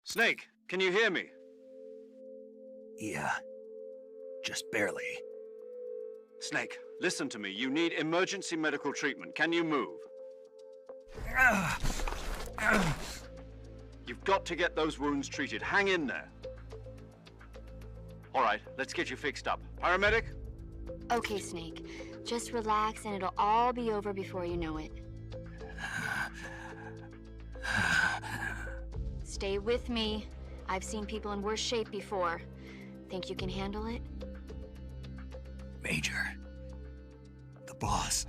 Speaker 2: Snake, can you hear me?
Speaker 1: Yeah. Just barely.
Speaker 2: Snake, listen to me. You need emergency medical treatment. Can you move? You've got to get those wounds treated. Hang in there. All right, let's get you fixed up. Paramedic?
Speaker 5: Okay, Snake. Just relax and it'll all be over before you know it. Stay with me. I've seen people in worse shape before. Think you can handle it?
Speaker 1: Major. The boss.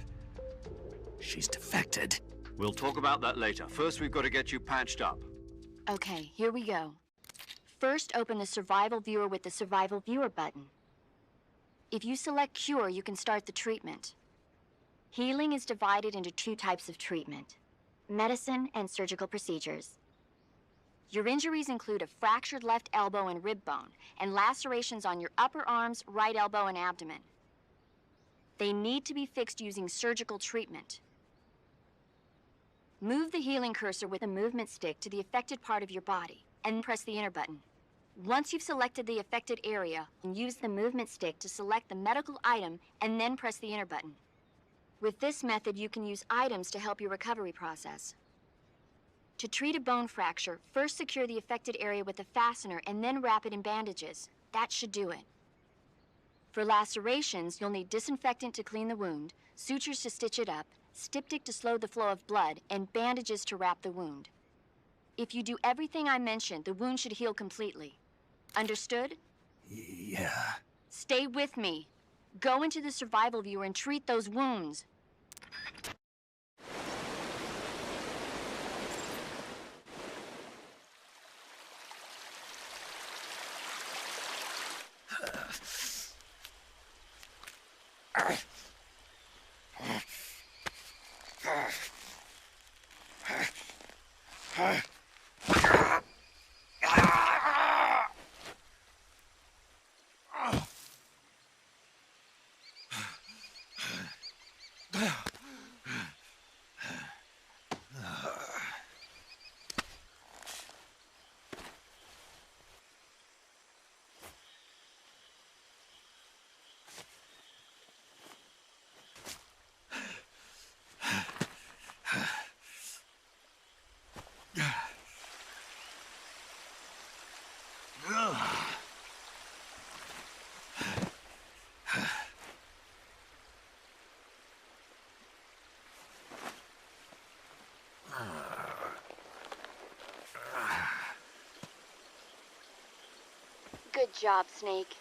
Speaker 1: She's defected.
Speaker 2: We'll talk about that later. First, we've got to get you patched up.
Speaker 5: Okay, here we go. First, open the Survival Viewer with the Survival Viewer button. If you select Cure, you can start the treatment. Healing is divided into two types of treatment: medicine and surgical procedures. Your injuries include a fractured left elbow and rib bone, and lacerations on your upper arms, right elbow, and abdomen. They need to be fixed using surgical treatment. Move the healing cursor with a movement stick to the affected part of your body, and press the enter button. Once you've selected the affected area, use the movement stick to select the medical item, and then press the enter button. With this method, you can use items to help your recovery process. To treat a bone fracture, first secure the affected area with a fastener and then wrap it in bandages. That should do it. For lacerations, you'll need disinfectant to clean the wound, sutures to stitch it up, styptic to slow the flow of blood, and bandages to wrap the wound. If you do everything I mentioned, the wound should heal completely. Understood?
Speaker 1: Yeah.
Speaker 5: Stay with me. Go into the survival viewer and treat those wounds. Good job, Snake.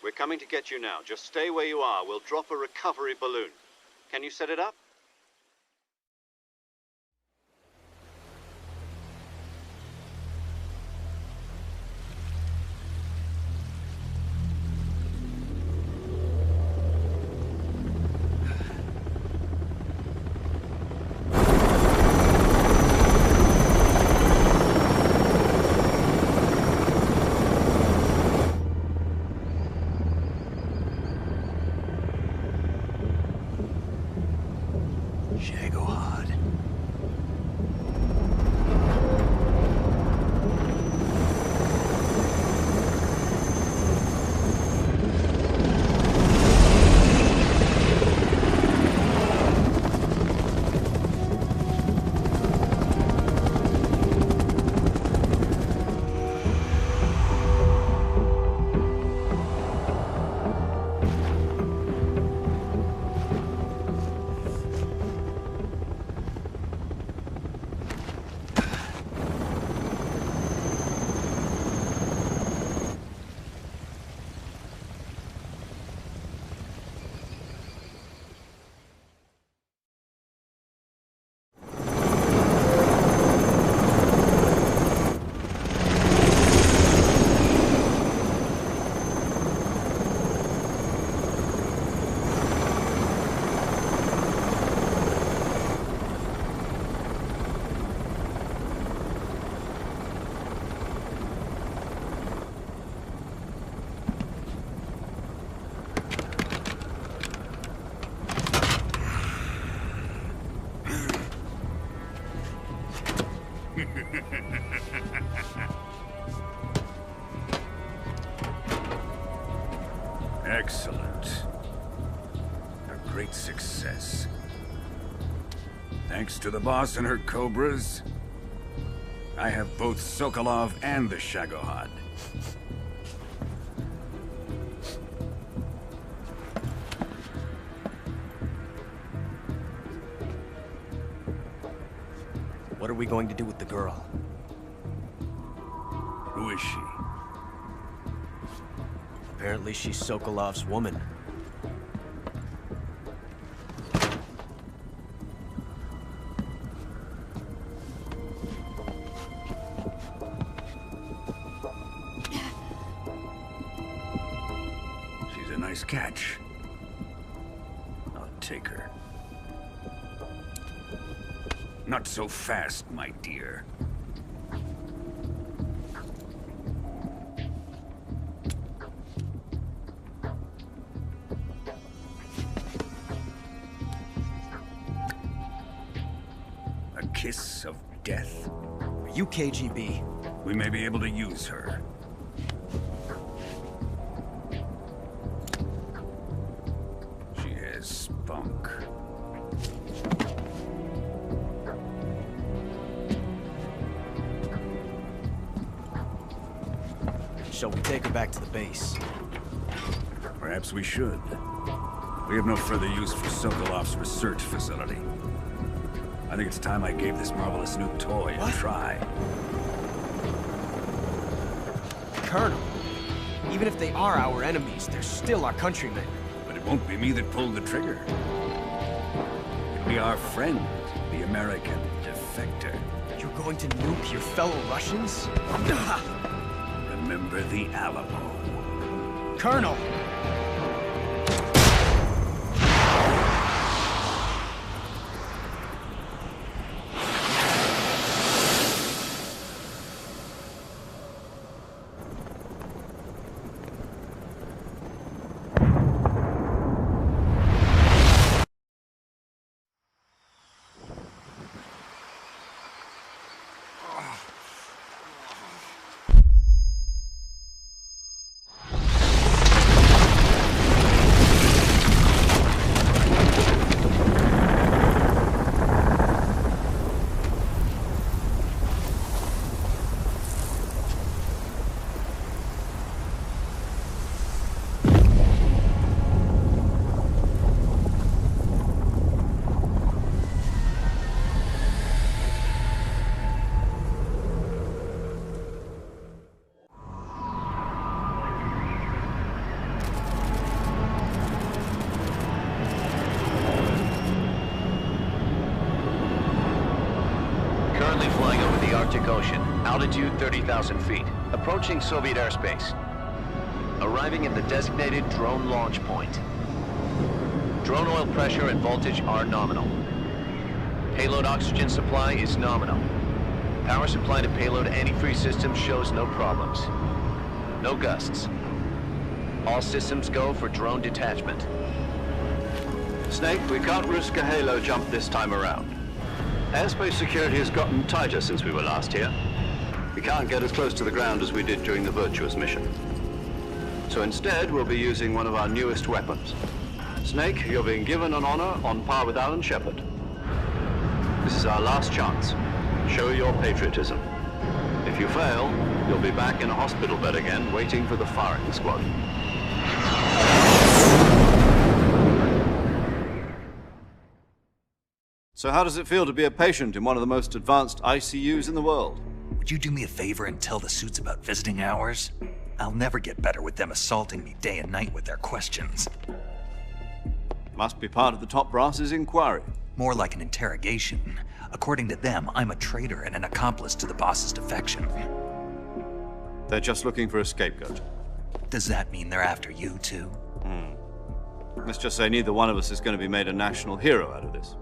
Speaker 2: We're coming to get you now. Just stay where you are. We'll drop a recovery balloon. Can you set it up?
Speaker 11: Excellent. A great success. Thanks to the boss and her cobras, I have both Sokolov and the Shagohod.
Speaker 7: What are we going to do with the girl?
Speaker 11: Who is she?
Speaker 7: Apparently she's Sokolov's woman.
Speaker 11: She's a nice catch. I'll take her. Not so fast, my dear. kiss of death?
Speaker 7: Are you KGB?
Speaker 11: We may be able to use her. She has spunk.
Speaker 7: Shall we take her back to the base?
Speaker 11: Perhaps we should. We have no further use for Sokolov's research facility. I think it's time I gave this marvelous new toy a try.
Speaker 7: Colonel, even if they are our enemies, they're still our countrymen.
Speaker 11: But it won't be me that pulled the trigger. It'll be our friend, the American defector.
Speaker 7: You're going to nuke your fellow Russians?
Speaker 11: Remember the Alamo.
Speaker 7: Colonel!
Speaker 12: Ocean, altitude 30,000 feet, approaching Soviet airspace. Arriving at the designated drone launch point. Drone oil pressure and voltage are nominal. Payload oxygen supply is nominal. Power supply to payload antifreeze system shows no problems. No gusts. All systems go for drone detachment.
Speaker 2: Snake, we can't risk a halo jump this time around. Airspace security has gotten tighter since we were last here. We can't get as close to the ground as we did during the Virtuous mission. So instead, we'll be using one of our newest weapons. Snake, you're being given an honor on par with Alan Shepard. This is our last chance. Show your patriotism. If you fail, you'll be back in a hospital bed again, waiting for the firing squad. So how does it feel to be a patient in one of the most advanced ICUs in the world?
Speaker 1: Would you do me a favor and tell the suits about visiting hours? I'll never get better with them assaulting me day and night with their questions.
Speaker 2: Must be part of the top brass's inquiry.
Speaker 1: More like an interrogation. According to them, I'm a traitor and an accomplice to the boss's defection.
Speaker 2: They're just looking for a scapegoat.
Speaker 1: Does that mean they're after you, too?
Speaker 2: Let's just say neither one of us is going to be made a national hero out of this.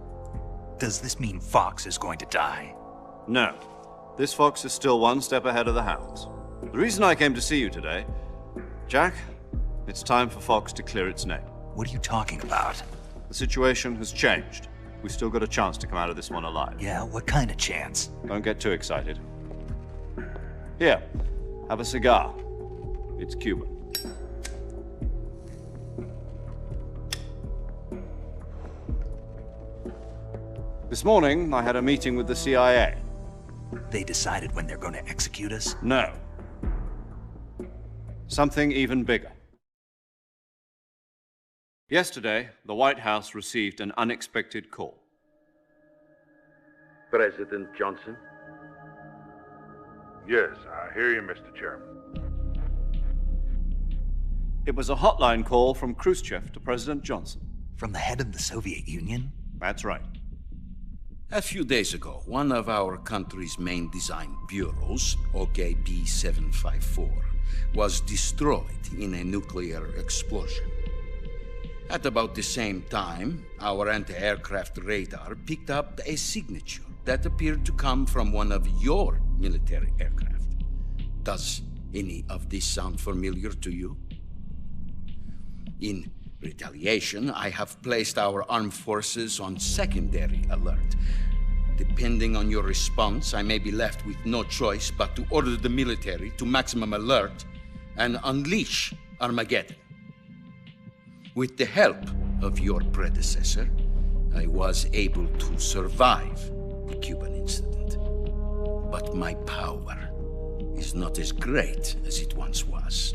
Speaker 1: Does this mean Fox is going to die?
Speaker 2: No. This fox is still one step ahead of the hounds. The reason I came to see you today, Jack, it's time for Fox to clear its name.
Speaker 1: What are you talking about?
Speaker 2: The situation has changed. We've still got a chance to come out of this one alive.
Speaker 1: Yeah, what kind of chance?
Speaker 2: Don't get too excited. Here, have a cigar. It's Cuban. This morning, I had a meeting with the CIA.
Speaker 1: They decided when they're going to execute us?
Speaker 2: No. Something even bigger. Yesterday, the White House received an unexpected call.
Speaker 13: President Johnson?
Speaker 14: Yes, I hear you, Mr. Chairman.
Speaker 2: It was a hotline call from Khrushchev to President Johnson.
Speaker 1: From the head of the Soviet Union?
Speaker 2: That's right.
Speaker 8: A few days ago, one of our country's main design bureaus, OKB 754, was destroyed in a nuclear explosion. At about the same time, our anti-aircraft radar picked up a signature that appeared to come from one of your military aircraft. Does any of this sound familiar to you? In retaliation, I have placed our armed forces on secondary alert. Depending on your response, I may be left with no choice but to order the military to maximum alert and unleash Armageddon. With the help of your predecessor, I was able to survive the Cuban incident. But my power is not as great as it once was.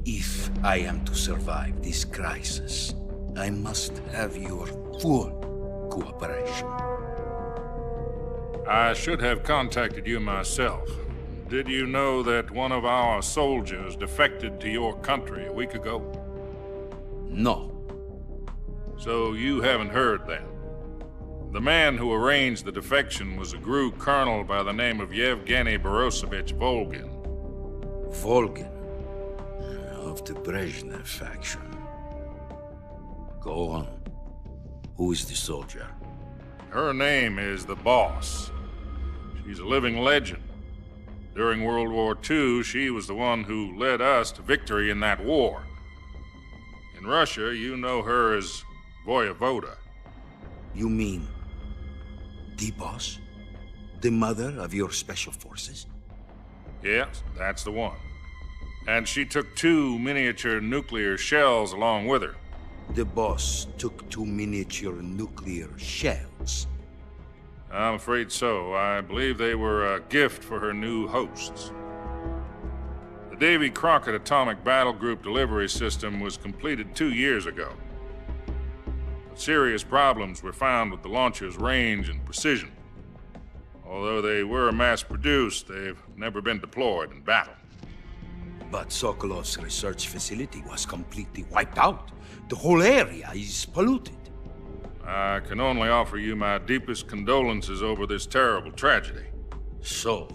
Speaker 8: If I am to survive this crisis, I must have your full cooperation.
Speaker 13: I should have contacted you myself. Did you know that one of our soldiers defected to your country a week ago?
Speaker 8: No.
Speaker 13: So you haven't heard then? The man who arranged the defection was a GRU colonel by the name of Yevgeny Borosovich Volgin.
Speaker 8: Volgin? Of the Brezhnev faction. Go on. Who is the soldier?
Speaker 13: Her name is the Boss. She's a living legend. During World War II, she was the one who led us to victory in that war. In Russia, you know her as Voyevoda.
Speaker 8: You mean the Boss? The mother of your special forces?
Speaker 13: Yes, that's the one. And she took 2 miniature nuclear shells along with her.
Speaker 8: The Boss took 2 miniature nuclear shells?
Speaker 13: I'm afraid so. I believe they were a gift for her new hosts. The Davy Crockett Atomic Battle Group delivery system was completed 2 years ago. But serious problems were found with the launcher's range and precision. Although they were mass-produced, they've never been deployed in battle.
Speaker 8: But Sokolov's research facility was completely wiped out. The whole area is polluted.
Speaker 13: I can only offer you my deepest condolences over this terrible tragedy.
Speaker 8: So,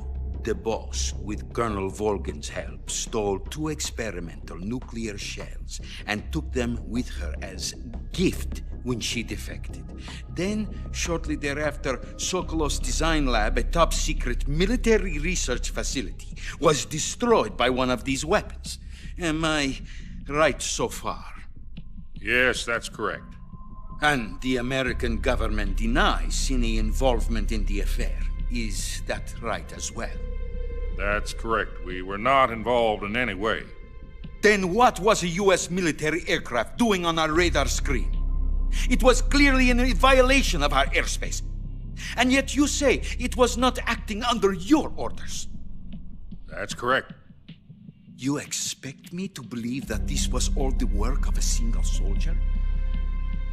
Speaker 8: the Boss, with Colonel Volgin's help, stole 2 experimental nuclear shells and took them with her as gift when she defected. Then, shortly thereafter, Sokolov's design lab, a top-secret military research facility, was destroyed by one of these weapons. Am I right so far?
Speaker 13: Yes, that's correct.
Speaker 8: And the American government denies any involvement in the affair. Is that right as well?
Speaker 13: That's correct. We were not involved in any way.
Speaker 8: Then what was a U.S. military aircraft doing on our radar screen? It was clearly in violation of our airspace. And yet you say it was not acting under your orders.
Speaker 13: That's correct.
Speaker 8: You expect me to believe that this was all the work of a single soldier?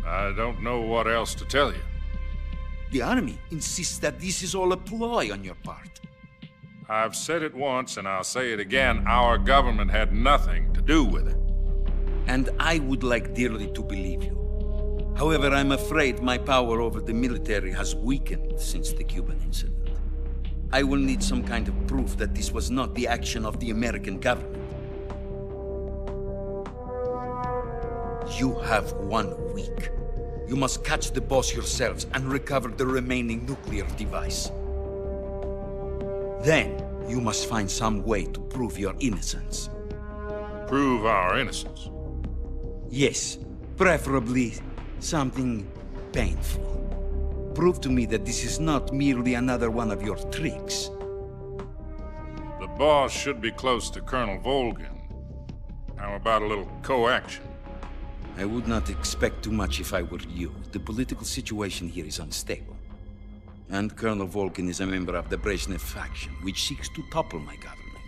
Speaker 13: I don't know what else to tell you.
Speaker 8: The army insists that this is all a ploy on your part.
Speaker 13: I've said it once, and I'll say it again. Our government had nothing to do with it.
Speaker 8: And I would like dearly to believe you. However, I'm afraid my power over the military has weakened since the Cuban incident. I will need some kind of proof that this was not the action of the American government. You have 1 week. You must catch the Boss yourselves and recover the remaining nuclear device. Then, you must find some way to prove your innocence.
Speaker 13: Prove our innocence?
Speaker 8: Yes, preferably something painful. Prove to me that this is not merely another one of your tricks.
Speaker 13: The Boss should be close to Colonel Volgin. How about a little co-action?
Speaker 8: I would not expect too much if I were you. The political situation here is unstable. And Colonel Volgin is a member of the Brezhnev faction, which seeks to topple my government.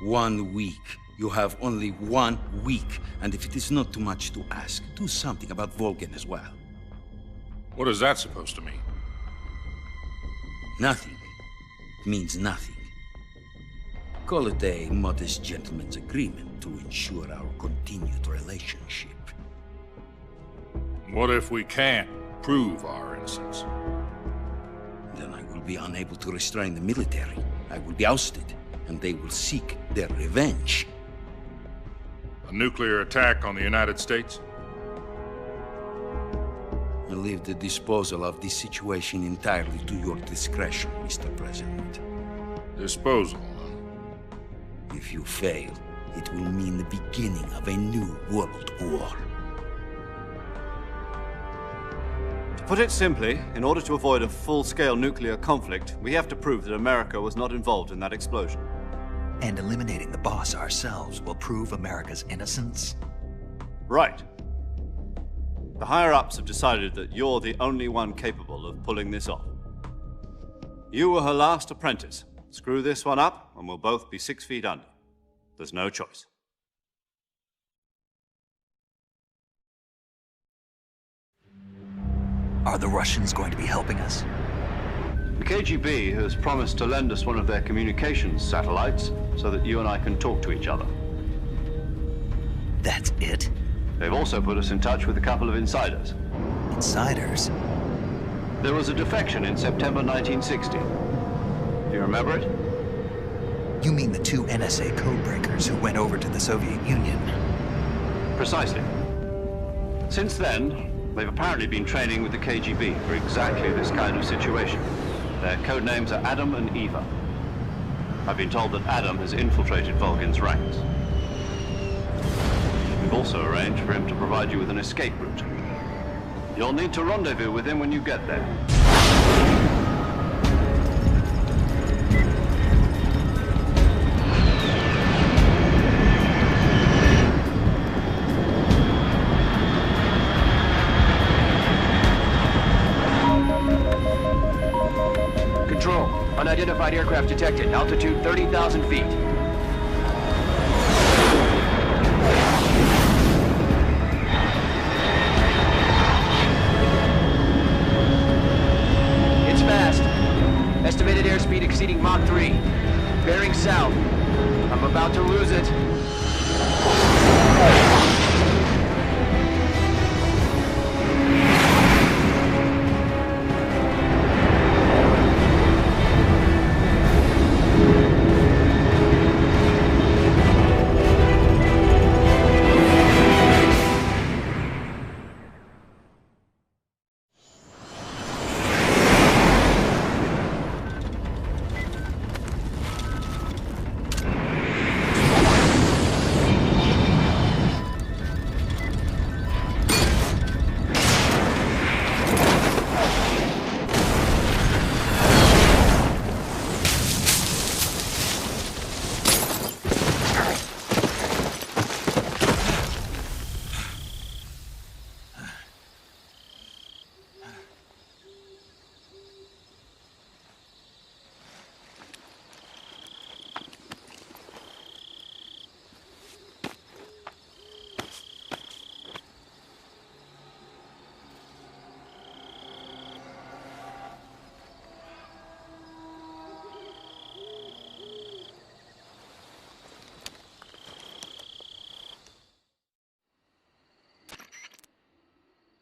Speaker 8: 1 week. You have only 1 week. And if it is not too much to ask, do something about Volgin as well.
Speaker 13: What is that supposed to mean?
Speaker 8: Nothing. It means nothing. Call it a modest gentleman's agreement to ensure our continued relationship.
Speaker 13: What if we can't prove our innocence?
Speaker 8: Then I will be unable to restrain the military. I will be ousted, and they will seek their revenge.
Speaker 13: A nuclear attack on the United States?
Speaker 8: I leave the disposal of this situation entirely to your discretion, Mr. President.
Speaker 13: Disposal?
Speaker 8: If you fail, it will mean the beginning of a new world war.
Speaker 2: To put it simply, in order to avoid a full-scale nuclear conflict, we have to prove that America was not involved in that explosion.
Speaker 1: And eliminating the boss ourselves will prove America's innocence?
Speaker 2: Right. The higher-ups have decided that you're the only one capable of pulling this off. You were her last apprentice. Screw this one up, and we'll both be 6 feet under. There's no choice.
Speaker 1: Are the Russians going to be helping us?
Speaker 2: The KGB has promised to lend us one of their communications satellites so that you and I can talk to each other.
Speaker 1: That's it?
Speaker 2: They've also put us in touch with a couple of insiders.
Speaker 1: Insiders?
Speaker 2: There was a defection in September 1960. Do you remember it?
Speaker 1: You mean the 2 NSA codebreakers who went over to the Soviet Union?
Speaker 2: Precisely. Since then, they've apparently been training with the KGB for exactly this kind of situation. Their code names are Adam and Eva. I've been told that Adam has infiltrated Volgin's ranks. We've also arranged for him to provide you with an escape route. You'll need to rendezvous with him when you get there.
Speaker 15: Control, unidentified aircraft detected, altitude 30,000 feet. It's fast. Estimated airspeed exceeding Mach 3. Bearing south. I'm about to lose it.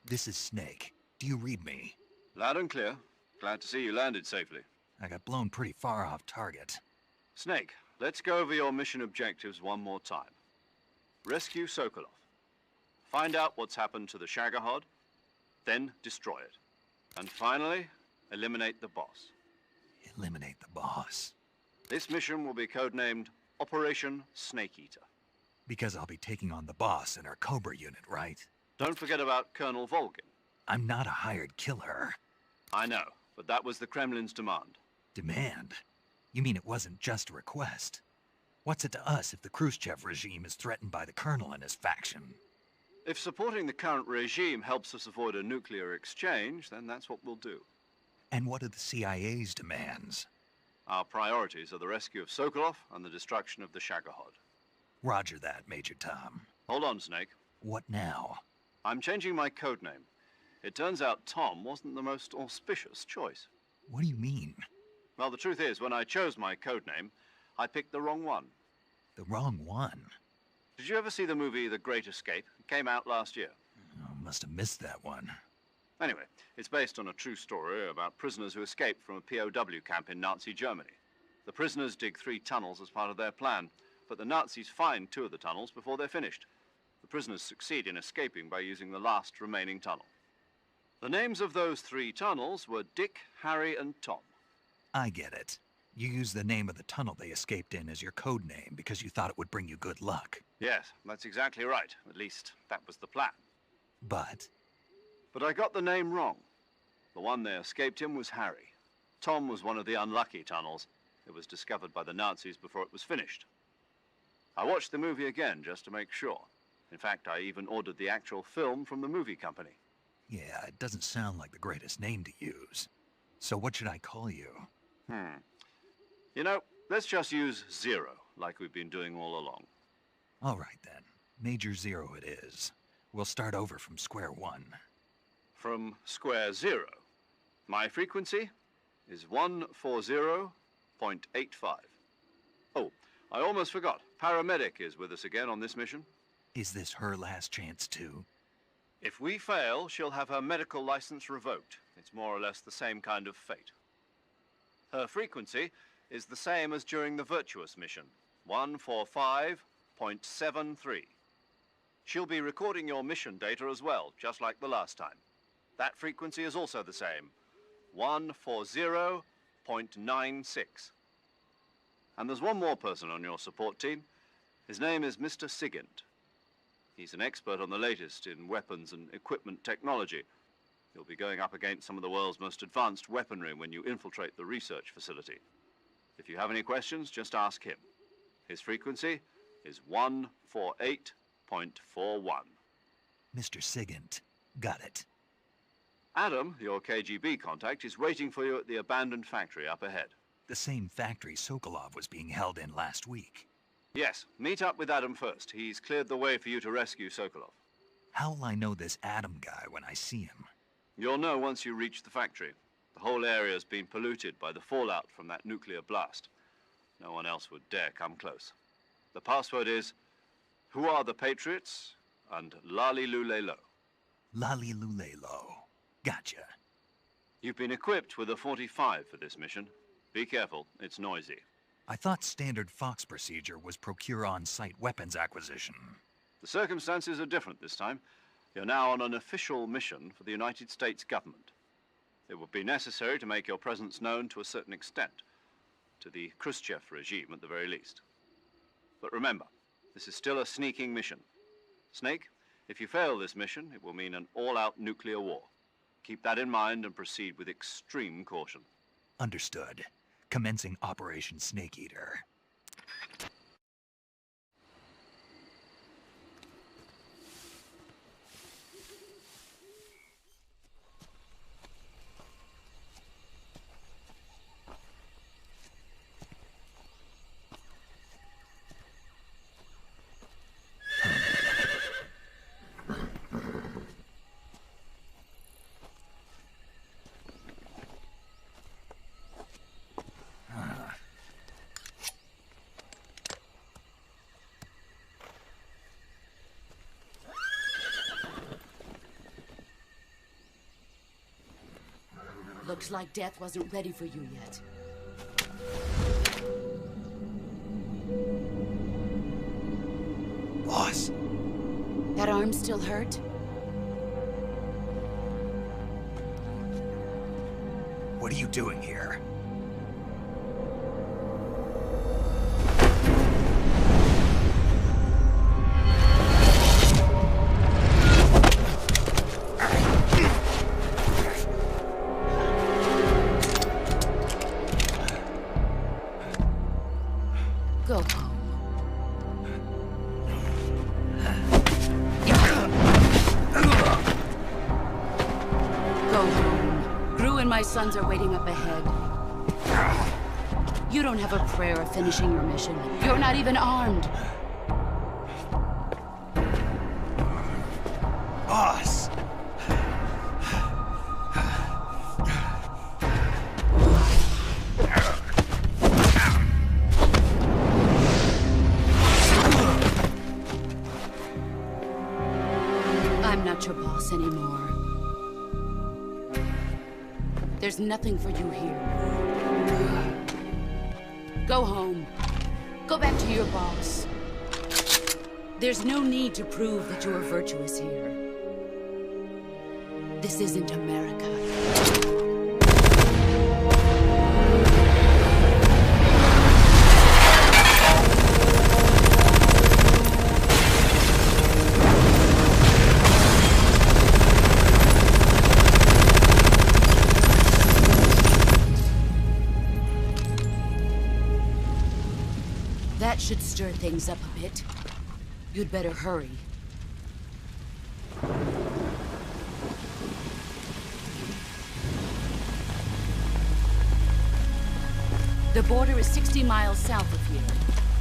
Speaker 1: This is Snake. Do you read me?
Speaker 2: Loud and clear. Glad to see you landed safely.
Speaker 1: I got blown pretty far off target.
Speaker 2: Snake, let's go over your mission objectives one more time. Rescue Sokolov. Find out what's happened to the Shagohod, then destroy it. And finally, eliminate the boss.
Speaker 1: Eliminate the boss?
Speaker 2: This mission will be codenamed Operation Snake Eater.
Speaker 1: Because I'll be taking on the boss in our Cobra unit, right?
Speaker 2: Don't forget about Colonel Volgin.
Speaker 1: I'm not a hired killer.
Speaker 2: I know, but that was the Kremlin's demand.
Speaker 1: Demand? You mean it wasn't just a request? What's it to us if the Khrushchev regime is threatened by the Colonel and his faction?
Speaker 2: If supporting the current regime helps us avoid a nuclear exchange, then that's what we'll do.
Speaker 1: And what are the CIA's demands?
Speaker 2: Our priorities are the rescue of Sokolov and the destruction of the Shagohod.
Speaker 1: Roger that, Major Tom.
Speaker 2: Hold on, Snake.
Speaker 1: What now?
Speaker 2: I'm changing my codename. It turns out Tom wasn't the most auspicious choice.
Speaker 1: What do you mean?
Speaker 2: Well, the truth is, when I chose my codename, I picked the wrong one.
Speaker 1: The wrong one?
Speaker 2: Did you ever see the movie The Great Escape? It came out last year.
Speaker 1: Oh, must have missed that one.
Speaker 2: Anyway, it's based on a true story about prisoners who escaped from a POW camp in Nazi Germany. The prisoners dig 3 tunnels as part of their plan, but the Nazis find 2 of the tunnels before they're finished. The prisoners succeed in escaping by using the last remaining tunnel. The names of those 3 tunnels were Dick, Harry, and Tom.
Speaker 1: I get it. You used the name of the tunnel they escaped in as your code name because you thought it would bring you good luck.
Speaker 2: Yes, that's exactly right. At least, that was the plan.
Speaker 1: But
Speaker 2: I got the name wrong. The one they escaped in was Harry. Tom was one of the unlucky tunnels. It was discovered by the Nazis before it was finished. I watched the movie again just to make sure. In fact, I even ordered the actual film from the movie company.
Speaker 1: Yeah, it doesn't sound like the greatest name to use. So what should I call you?
Speaker 2: You know, let's just use Zero, like we've been doing all along.
Speaker 1: All right, then. Major Zero it is. We'll start over from square one.
Speaker 2: From square zero. My frequency is 140.85. Oh, I almost forgot. Paramedic is with us again on this mission.
Speaker 1: Is this her last chance, too?
Speaker 2: If we fail, she'll have her medical license revoked. It's more or less the same kind of fate. Her frequency is the same as during the Virtuous mission, 145.73. She'll be recording your mission data as well, just like the last time. That frequency is also the same, 140.96. And there's one more person on your support team. His name is Mr. Sigint. He's an expert on the latest in weapons and equipment technology. You'll be going up against some of the world's most advanced weaponry when you infiltrate the research facility. If you have any questions, just ask him. His frequency is 148.41.
Speaker 1: Mr. Sigint. Got it.
Speaker 2: Adam, your KGB contact, is waiting for you at the abandoned factory up ahead.
Speaker 1: The same factory Sokolov was being held in last week.
Speaker 2: Yes, meet up with Adam first. He's cleared the way for you to rescue Sokolov.
Speaker 1: How will I know this Adam guy when I see him?
Speaker 2: You'll know once you reach the factory. The whole area's been polluted by the fallout from that nuclear blast. No one else would dare come close. The password is, "Who are the Patriots?" and "Lali Lule Lo."
Speaker 1: Lali Lule Lo. Gotcha.
Speaker 2: You've been equipped with a 45 for this mission. Be careful, it's noisy.
Speaker 1: I thought standard Fox procedure was procure on-site weapons acquisition.
Speaker 2: The circumstances are different this time. You're now on an official mission for the United States government. It would be necessary to make your presence known to a certain extent, to the Khrushchev regime at the very least. But remember, this is still a sneaking mission. Snake, if you fail this mission, it will mean an all-out nuclear war. Keep that in mind and proceed with extreme caution.
Speaker 1: Understood. Commencing Operation Snake Eater.
Speaker 6: Looks like death wasn't ready for you yet.
Speaker 1: Boss!
Speaker 6: That arm still hurt?
Speaker 1: What are you doing here?
Speaker 6: Go home. Go home. Gru and my sons are waiting up ahead. You don't have a prayer of finishing your mission. You're not even armed.
Speaker 1: Boss!
Speaker 6: I'm not your boss anymore. There's nothing for you here. Go home. Go back to your boss. There's no need to prove that you are virtuous here. This isn't America. That should stir things up a bit. You'd better hurry. The border is 60 miles south of here.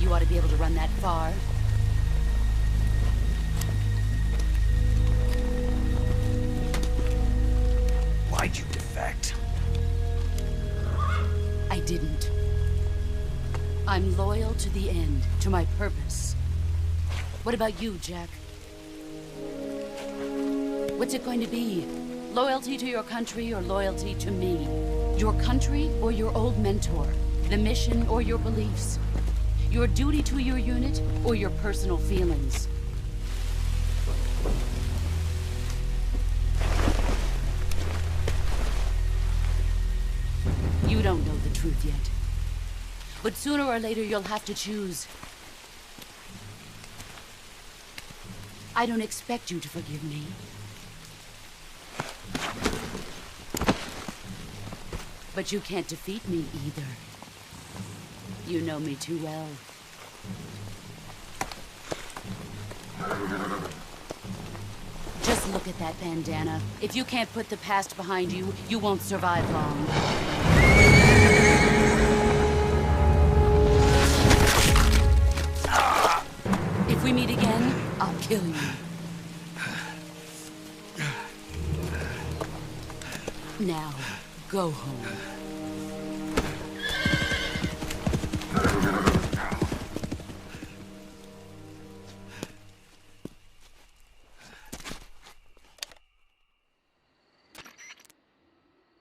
Speaker 6: You ought to be able to run that far.
Speaker 1: Why'd you defect?
Speaker 6: I didn't. I'm loyal to the end, to my purpose. What about you, Jack? What's it going to be? Loyalty to your country or loyalty to me? Your country or your old mentor? The mission or your beliefs? Your duty to your unit or your personal feelings? You don't know the truth yet. But sooner or later you'll have to choose. I don't expect you to forgive me. But you can't defeat me either. You know me too well. Just look at that bandana. If you can't put the past behind you, you won't survive long. If we meet again, I'll kill you. Now, go home.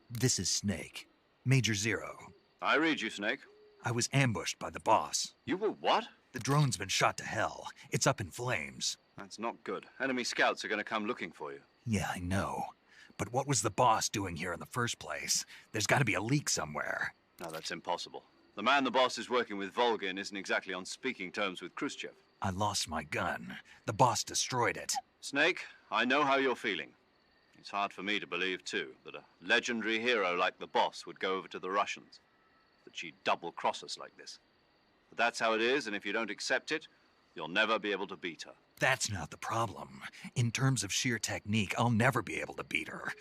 Speaker 1: This is Snake. Major Zero.
Speaker 2: I read you, Snake.
Speaker 1: I was ambushed by the boss.
Speaker 2: You were what?
Speaker 1: The drone's been shot to hell. It's up in flames.
Speaker 2: That's not good. Enemy scouts are going to come looking for you.
Speaker 1: Yeah, I know. But what was the boss doing here in the first place? There's got to be a leak somewhere.
Speaker 2: No, that's impossible. The man the boss is working with, Volgin, isn't exactly on speaking terms with Khrushchev.
Speaker 1: I lost my gun. The boss destroyed it.
Speaker 2: Snake, I know how you're feeling. It's hard for me to believe, too, that a legendary hero like the boss would go over to the Russians. That she'd double-cross us like this. But that's how it is, and if you don't accept it, you'll never be able to beat her.
Speaker 1: That's not the problem. In terms of sheer technique, I'll never be able to beat her.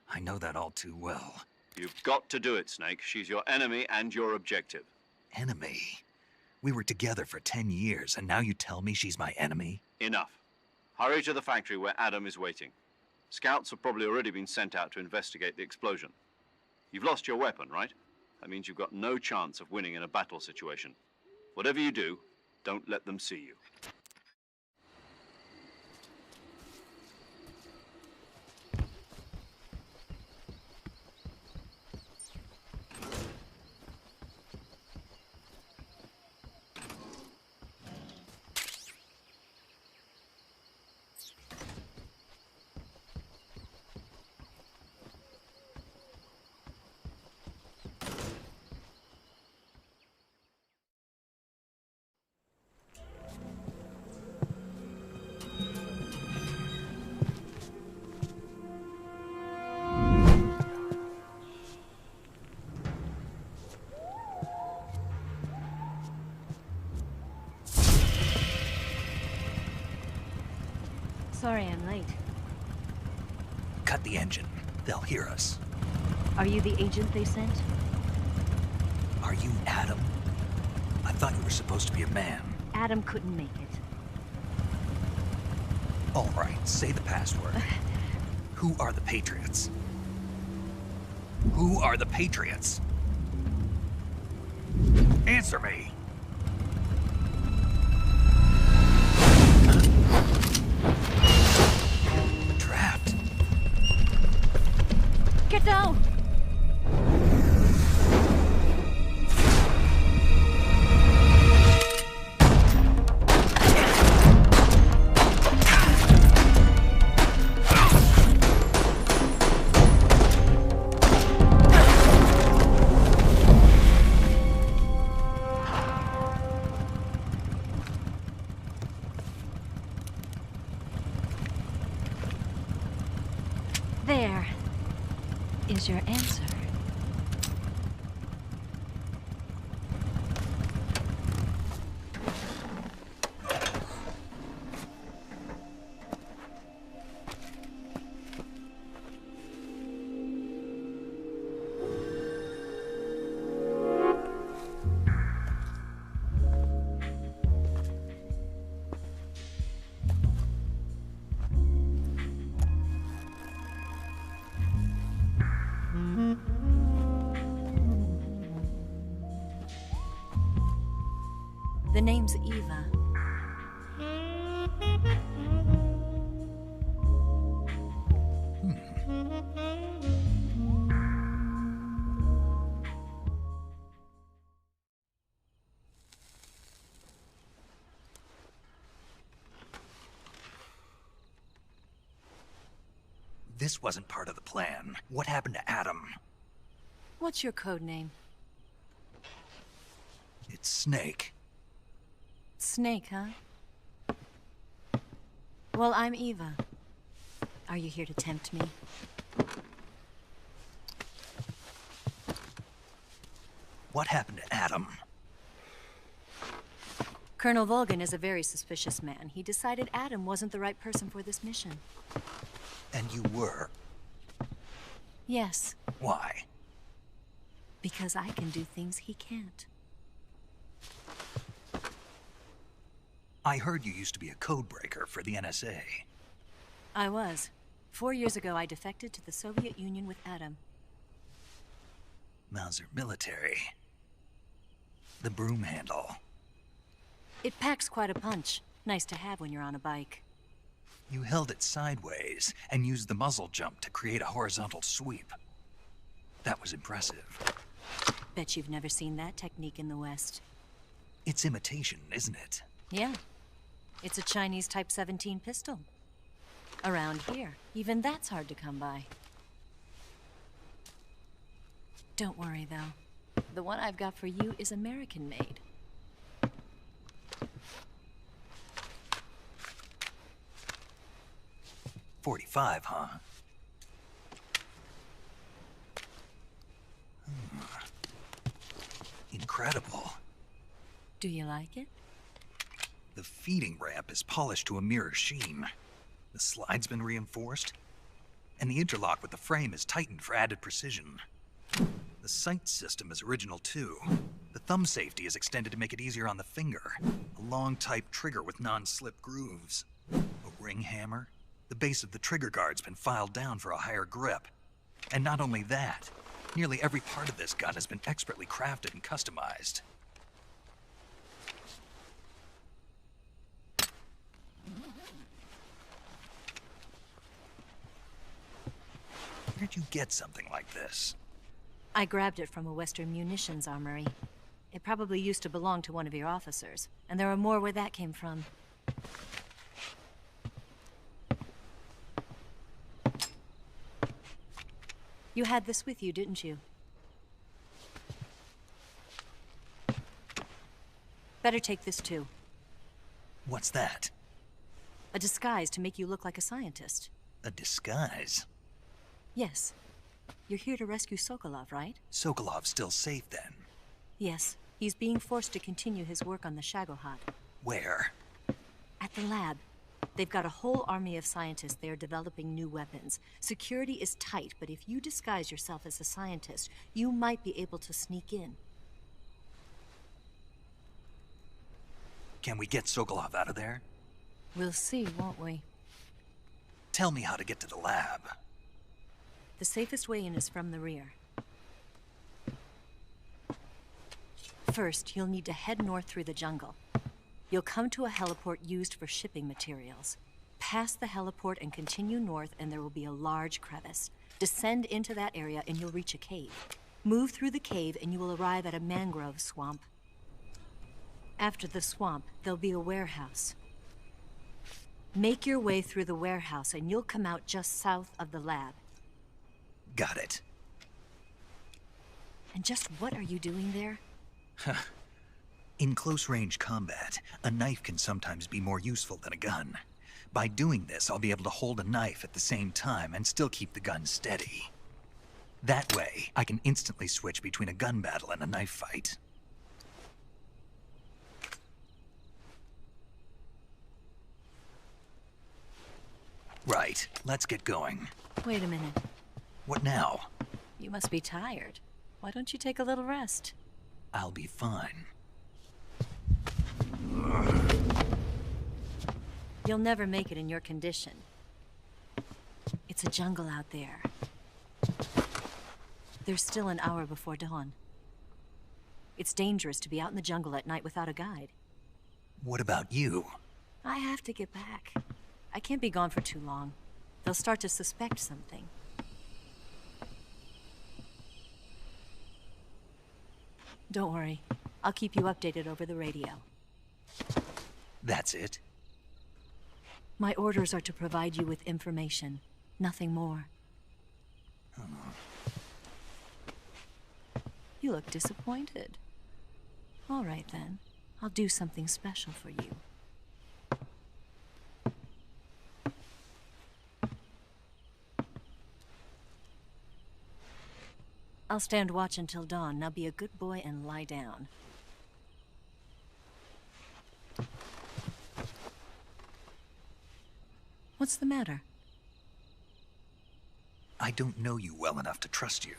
Speaker 1: I know that all too well.
Speaker 2: You've got to do it, Snake. She's your enemy and your objective.
Speaker 1: Enemy? We were together for 10 years, and now you tell me she's my enemy?
Speaker 2: Enough. Hurry to the factory where Adam is waiting. Scouts have probably already been sent out to investigate the explosion. You've lost your weapon, right? That means you've got no chance of winning in a battle situation. Whatever you do, don't let them see you.
Speaker 16: Sorry I'm late.
Speaker 1: Cut the engine. They'll hear us.
Speaker 16: Are you the agent they sent?
Speaker 1: Are you Adam? I thought you were supposed to be a man.
Speaker 16: Adam couldn't make it.
Speaker 1: All right, say the password. Who are the Patriots? Who are the Patriots? Answer me! Trapped.
Speaker 16: Get down! There is your answer. The name's Eva.
Speaker 1: This wasn't part of the plan. What happened to Adam?
Speaker 16: What's your code name?
Speaker 1: It's Snake.
Speaker 16: Snake, huh? Well, I'm Eva. Are you here to tempt me?
Speaker 1: What happened to Adam?
Speaker 16: Colonel Volgan is a very suspicious man. He decided Adam wasn't the right person for this mission.
Speaker 1: And you were?
Speaker 16: Yes.
Speaker 1: Why?
Speaker 16: Because I can do things he can't.
Speaker 1: I heard you used to be a codebreaker for the NSA.
Speaker 16: I was. 4 years ago, I defected to the Soviet Union with Adam.
Speaker 1: Mauser military. The broom handle.
Speaker 16: It packs quite a punch. Nice to have when you're on a bike.
Speaker 1: You held it sideways and used the muzzle jump to create a horizontal sweep. That was impressive.
Speaker 16: Bet you've never seen that technique in the West.
Speaker 1: It's imitation, isn't it?
Speaker 16: Yeah. It's a Chinese Type 17 pistol. Around here, even that's hard to come by. Don't worry, though. The one I've got for you is American-made.
Speaker 1: .45, huh? Incredible.
Speaker 16: Do you like it?
Speaker 1: The feeding ramp is polished to a mirror sheen. The slide's been reinforced, and the interlock with the frame is tightened for added precision. The sight system is original too. The thumb safety is extended to make it easier on the finger. A long type trigger with non-slip grooves. A ring hammer. The base of the trigger guard's been filed down for a higher grip. And not only that, nearly every part of this gun has been expertly crafted and customized. Where'd you get something like this?
Speaker 16: I grabbed it from a Western munitions armory. It probably used to belong to one of your officers, and there are more where that came from. You had this with you, didn't you? Better take this too.
Speaker 1: What's that?
Speaker 16: A disguise to make you look like a scientist.
Speaker 1: A disguise?
Speaker 16: Yes. You're here to rescue Sokolov, right?
Speaker 1: Sokolov's still safe then?
Speaker 16: Yes. He's being forced to continue his work on the Shagohod.
Speaker 1: Where?
Speaker 16: At the lab. They've got a whole army of scientists there developing new weapons. Security is tight, but if you disguise yourself as a scientist, you might be able to sneak in.
Speaker 1: Can we get Sokolov out of there?
Speaker 16: We'll see, won't we?
Speaker 1: Tell me how to get to the lab.
Speaker 16: The safest way in is from the rear. First, you'll need to head north through the jungle. You'll come to a heliport used for shipping materials. Pass the heliport and continue north, and there will be a large crevice. Descend into that area and you'll reach a cave. Move through the cave and you will arrive at a mangrove swamp. After the swamp, there'll be a warehouse. Make your way through the warehouse and you'll come out just south of the lab.
Speaker 1: Got it.
Speaker 16: And just what are you doing there?
Speaker 1: In close-range combat, a knife can sometimes be more useful than a gun. By doing this, I'll be able to hold a knife at the same time and still keep the gun steady. That way, I can instantly switch between a gun battle and a knife fight. Right, let's get going.
Speaker 16: Wait a minute.
Speaker 1: What now?
Speaker 16: You must be tired. Why don't you take a little rest?
Speaker 1: I'll be fine.
Speaker 16: You'll never make it in your condition. It's a jungle out there. There's still an hour before dawn. It's dangerous to be out in the jungle at night without a guide.
Speaker 1: What about you?
Speaker 16: I have to get back. I can't be gone for too long. They'll start to suspect something. Don't worry. I'll keep you updated over the radio.
Speaker 1: That's it?
Speaker 16: My orders are to provide you with information. Nothing more. You look disappointed. All right, then. I'll do something special for you. I'll stand watch until dawn. Now be a good boy and lie down. What's the matter?
Speaker 1: I don't know you well enough to trust you.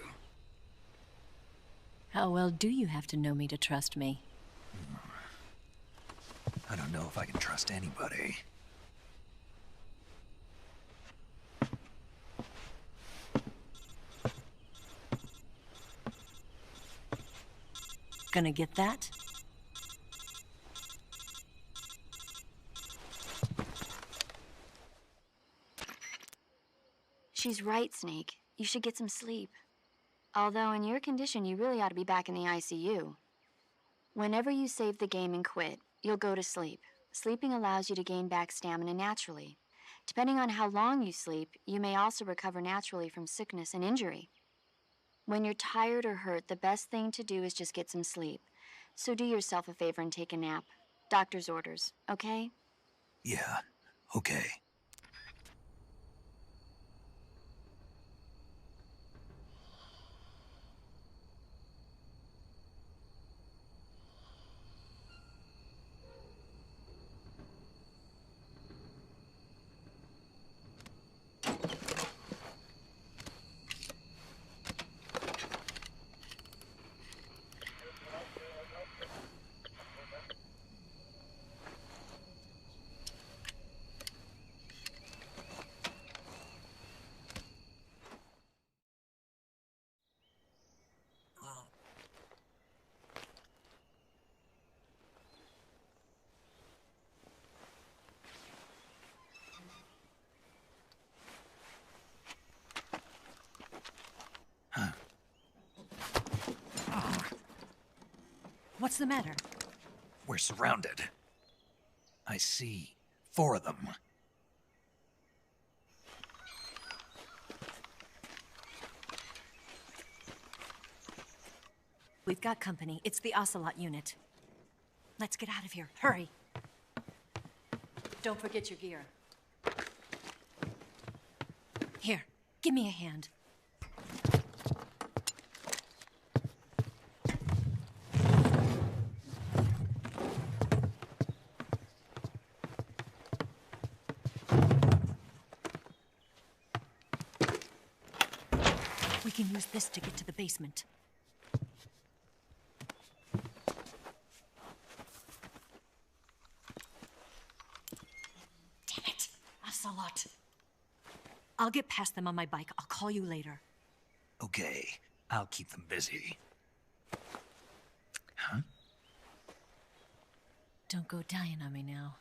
Speaker 16: How well do you have to know me to trust me?
Speaker 1: I don't know if I can trust anybody.
Speaker 16: Gonna get that?
Speaker 5: She's right, Snake. You should get some sleep. Although in your condition, you really ought to be back in the ICU. Whenever you save the game and quit, you'll go to sleep. Sleeping allows you to gain back stamina naturally. Depending on how long you sleep, you may also recover naturally from sickness and injury. When you're tired or hurt, the best thing to do is just get some sleep. So do yourself a favor and take a nap. Doctor's orders, okay?
Speaker 1: Yeah, okay.
Speaker 16: What's the matter?
Speaker 1: We're surrounded. I see 4 of them.
Speaker 16: We've got company. It's the Ocelot unit. Let's get out of here. Hurry. Don't forget your gear. Here, give me a hand. We can use this to get to the basement. Damn it, Ocelot. I'll get past them on my bike. I'll call you later.
Speaker 1: Okay, I'll keep them busy. Huh?
Speaker 16: Don't go dying on me now.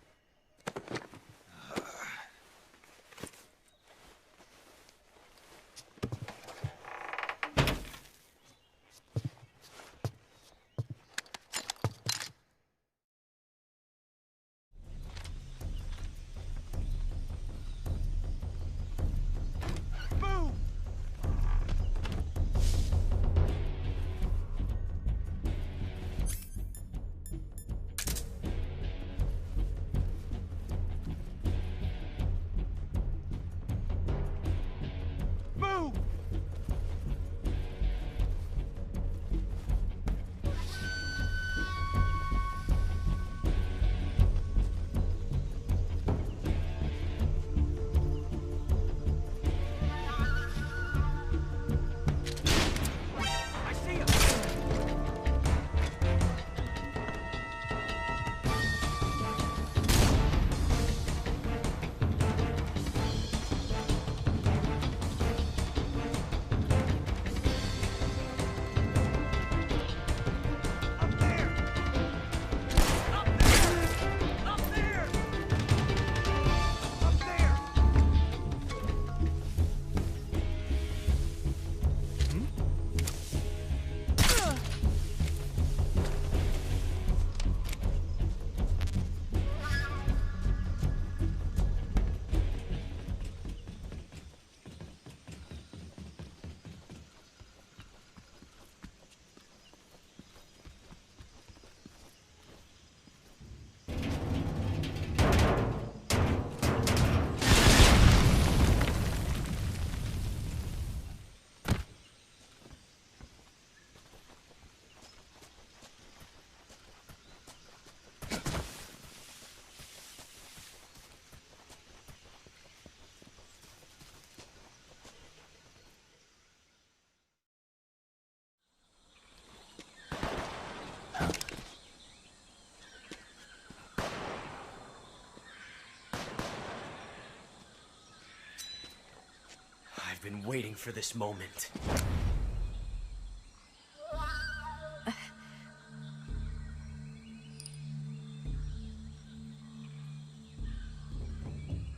Speaker 7: I've been waiting for this moment.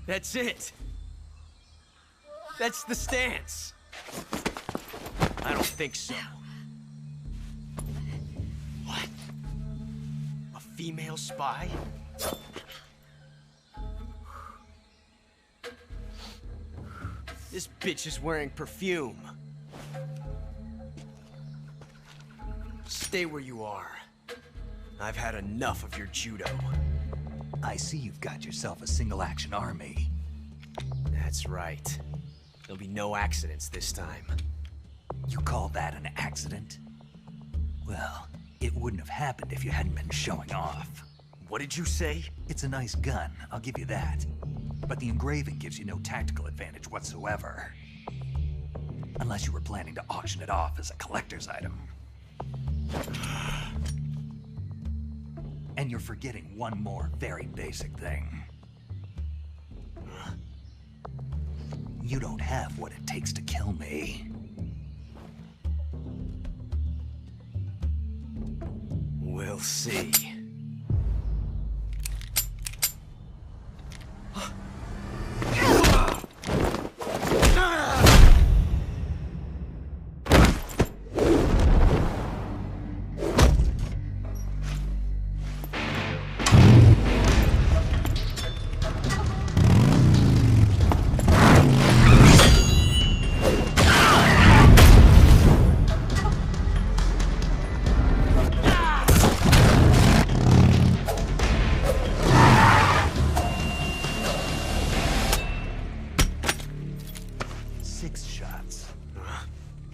Speaker 7: That's it. That's the stance. I don't think so. What? A female spy? This bitch is wearing perfume. Stay where you are. I've had enough of your judo.
Speaker 1: I see you've got yourself a single-action army.
Speaker 7: That's right. There'll be no accidents this time.
Speaker 1: You call that an accident? Well, it wouldn't have happened if you hadn't been showing off.
Speaker 7: What did you say?
Speaker 1: It's a nice gun, I'll give you that. But the engraving gives you no tactical advantage whatsoever. Unless you were planning to auction it off as a collector's item. And you're forgetting one more very basic thing. You don't have what it takes to kill me.
Speaker 7: We'll see.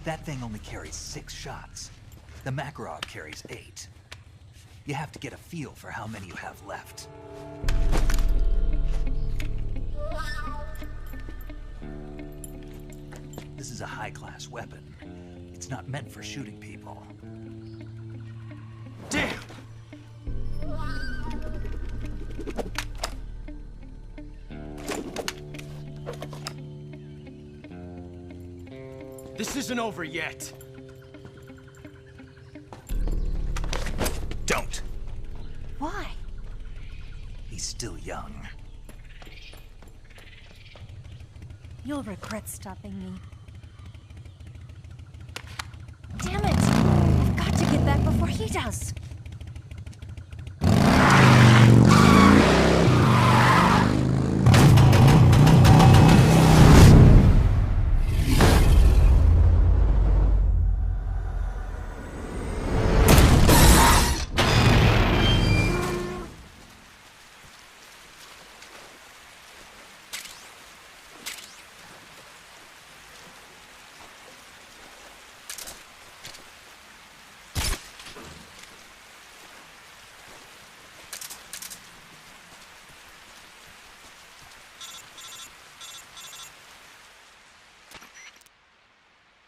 Speaker 1: That thing only carries 6 shots. The Makarov carries 8. You have to get a feel for how many you have left. This is a high-class weapon. It's not meant for shooting people.
Speaker 7: Damn! This isn't over yet.
Speaker 1: Don't.
Speaker 16: Why?
Speaker 1: He's still young.
Speaker 16: You'll regret stopping me. Damn it! I've got to get back before he does.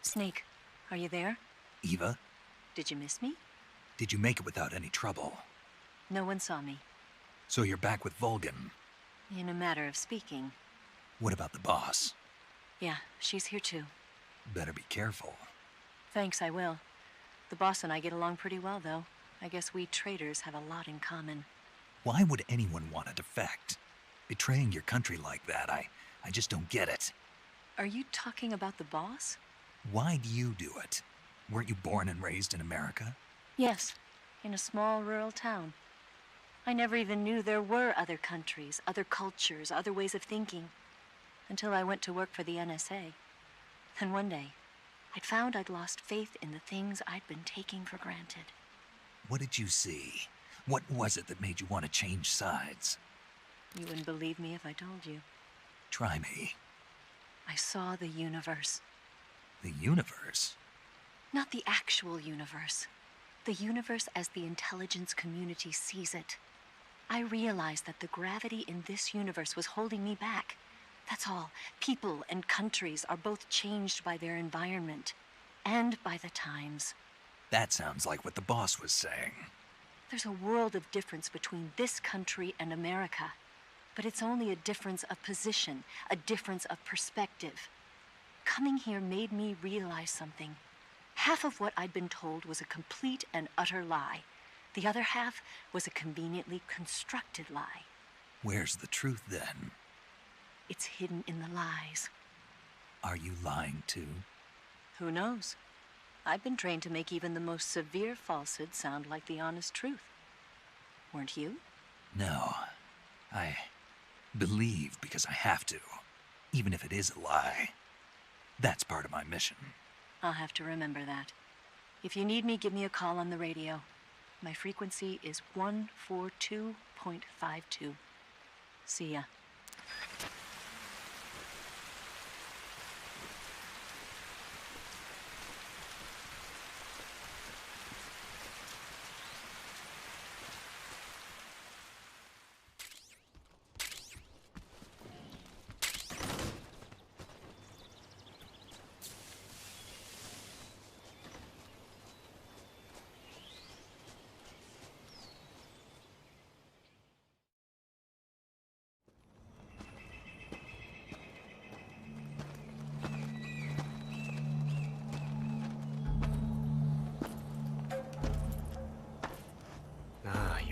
Speaker 16: Snake, are you there?
Speaker 1: Eva?
Speaker 16: Did you miss me?
Speaker 1: Did you make it without any trouble?
Speaker 16: No one saw me.
Speaker 1: So you're back with Vulcan?
Speaker 16: In a matter of speaking.
Speaker 1: What about the boss?
Speaker 16: Yeah, she's here too.
Speaker 1: Better be careful.
Speaker 16: Thanks, I will. The boss and I get along pretty well, though. I guess we traitors have a lot in common.
Speaker 1: Why would anyone want to defect? Betraying your country like that, I just don't get it.
Speaker 16: Are you talking about the boss?
Speaker 1: Why do you do it? Weren't you born and raised in America?
Speaker 16: Yes, in a small rural town. I never even knew there were other countries, other cultures, other ways of thinking. Until I went to work for the NSA. Then one day, I'd found I'd lost faith in the things I'd been taking for granted.
Speaker 1: What did you see? What was it that made you want to change sides?
Speaker 16: You wouldn't believe me if I told you.
Speaker 1: Try me.
Speaker 16: I saw the universe.
Speaker 1: The universe?
Speaker 16: Not the actual universe. The universe as the intelligence community sees it. I realized that the gravity in this universe was holding me back. That's all. People and countries are both changed by their environment and by the times.
Speaker 1: That sounds like what the boss was saying.
Speaker 16: There's a world of difference between this country and America. But it's only a difference of position, a difference of perspective. Coming here made me realize something. Half of what I'd been told was a complete and utter lie. The other half was a conveniently constructed lie.
Speaker 1: Where's the truth, then?
Speaker 16: It's hidden in the lies.
Speaker 1: Are you lying, too?
Speaker 16: Who knows? I've been trained to make even the most severe falsehood sound like the honest truth. Weren't you?
Speaker 1: No. I believe because I have to, even if it is a lie. That's part of my mission.
Speaker 16: I'll have to remember that. If you need me, give me a call on the radio. My frequency is 142.52. See ya.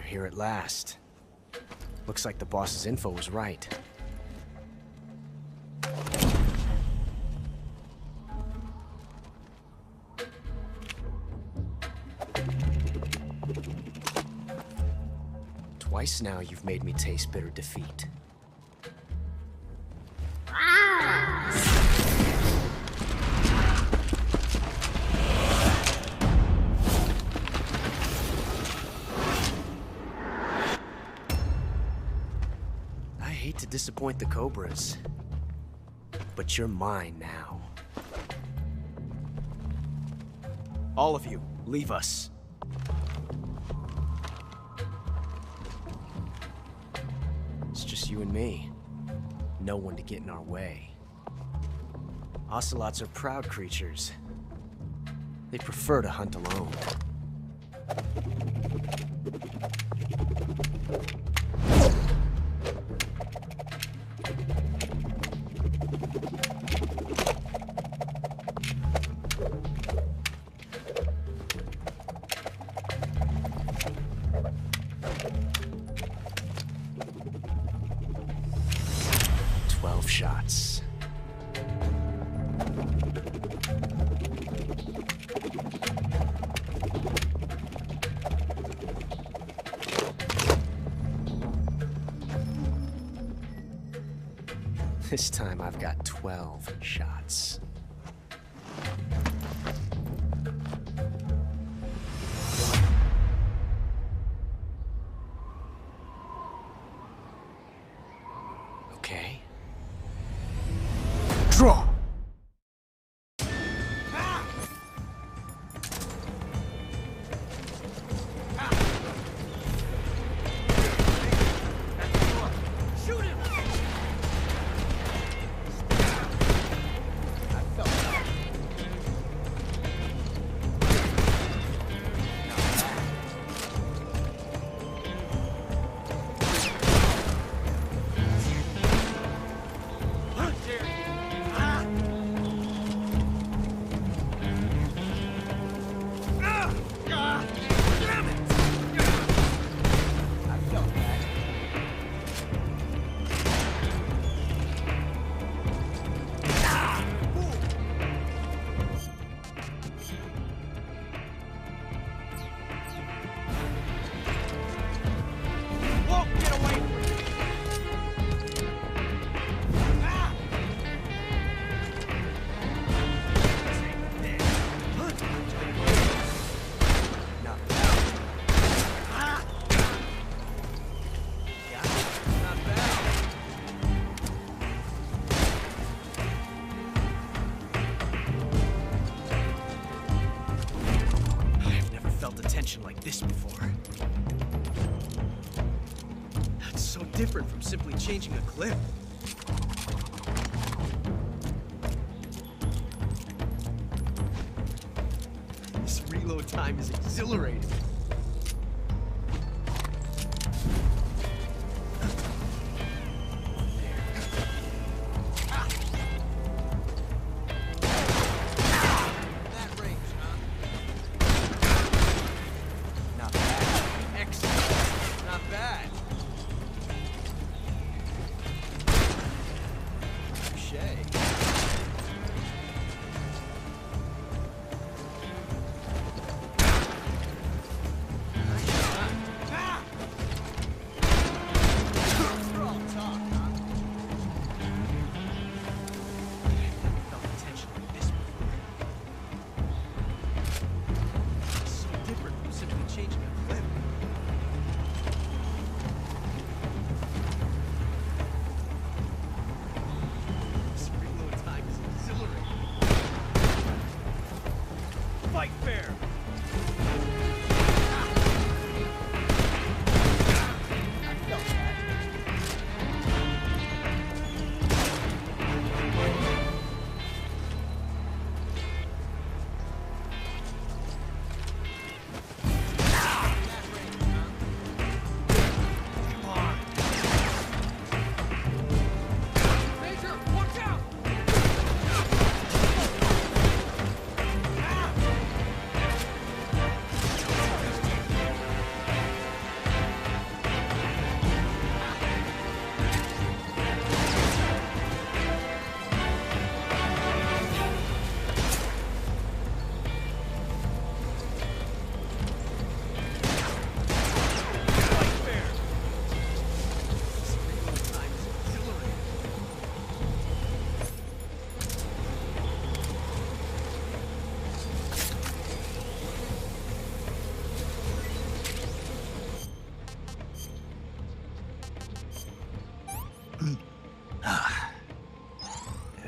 Speaker 7: Here at last. Looks like the boss's info was right. Twice now you've made me taste bitter defeat. To disappoint the Cobras, but you're mine now. All of you, leave us. It's just you and me. No one to get in our way. Ocelots are proud creatures. They prefer to hunt alone. Shots. This time I've got 12 shots. Okay. Draw! Like this before. That's so different from simply changing a clip. This reload time is exhilarating.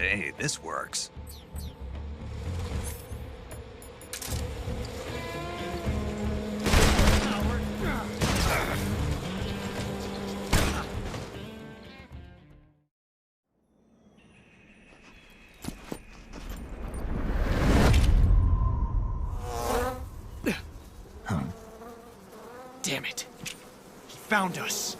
Speaker 1: Hey, this works.
Speaker 9: Damn it. He found us.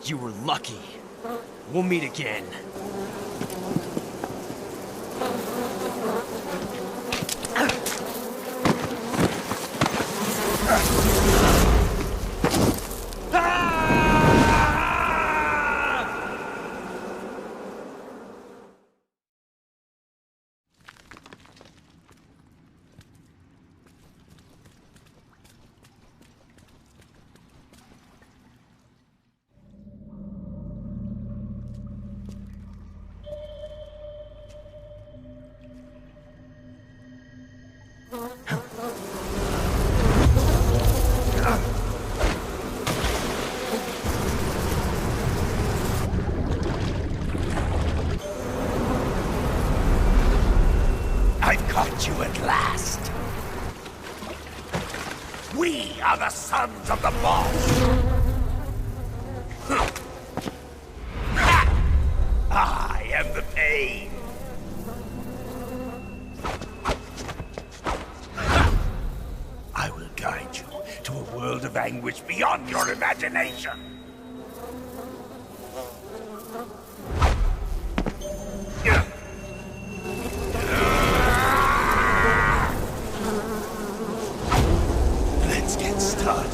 Speaker 9: You were lucky. We'll meet again.
Speaker 17: I've caught you at last. We are the sons of the boss. I am the pain. I will guide you to a world of anguish beyond your imagination. Let's get started.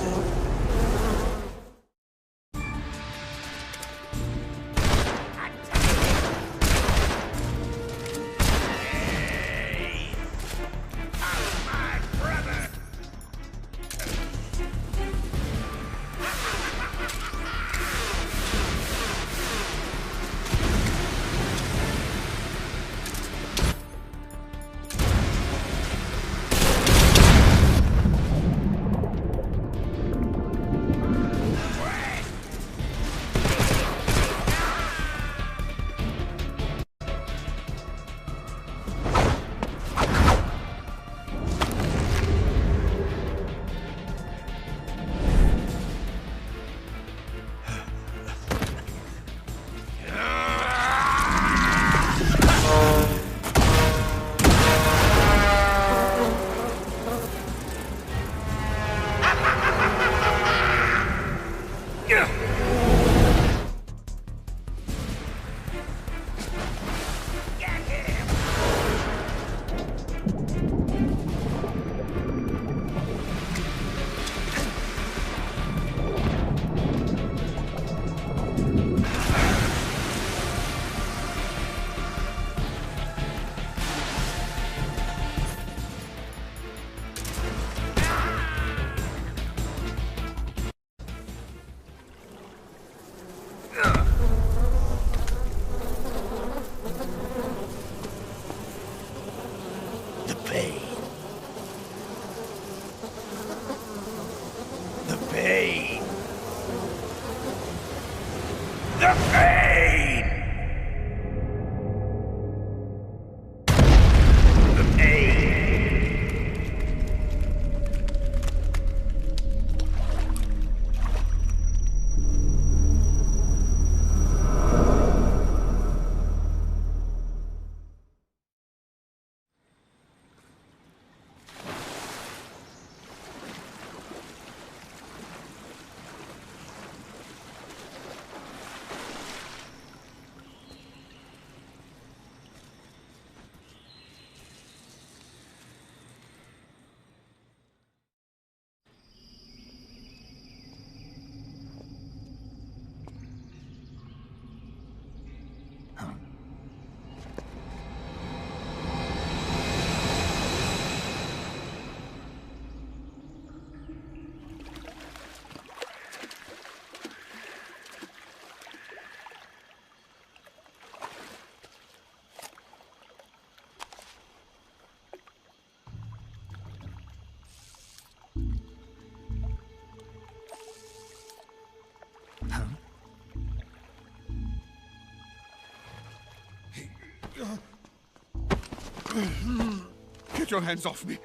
Speaker 8: Get your hands off me.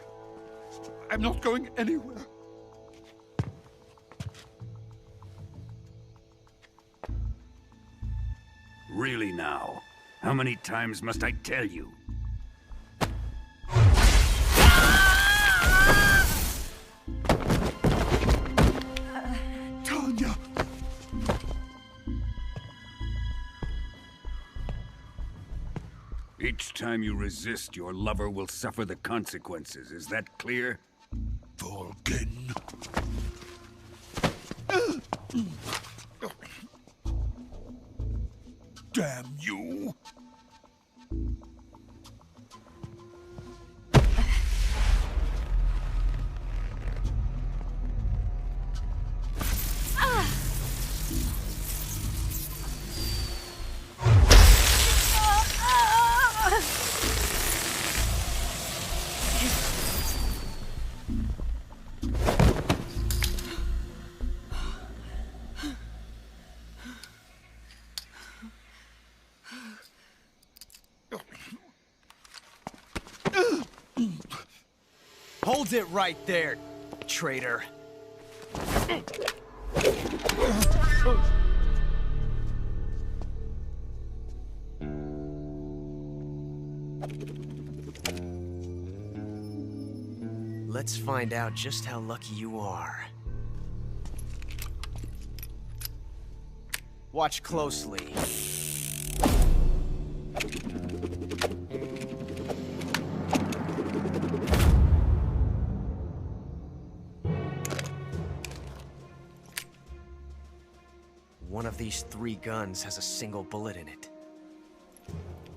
Speaker 8: I'm not going anywhere.
Speaker 11: Really now? How many times must I tell you?
Speaker 8: Tanya!
Speaker 11: Each time you resist, your lover will suffer the consequences. Is that clear?
Speaker 8: Volgin. Damn you!
Speaker 9: Hold it right there, traitor. Let's find out just how lucky you are. Watch closely. One of these 3 guns has a single bullet in it.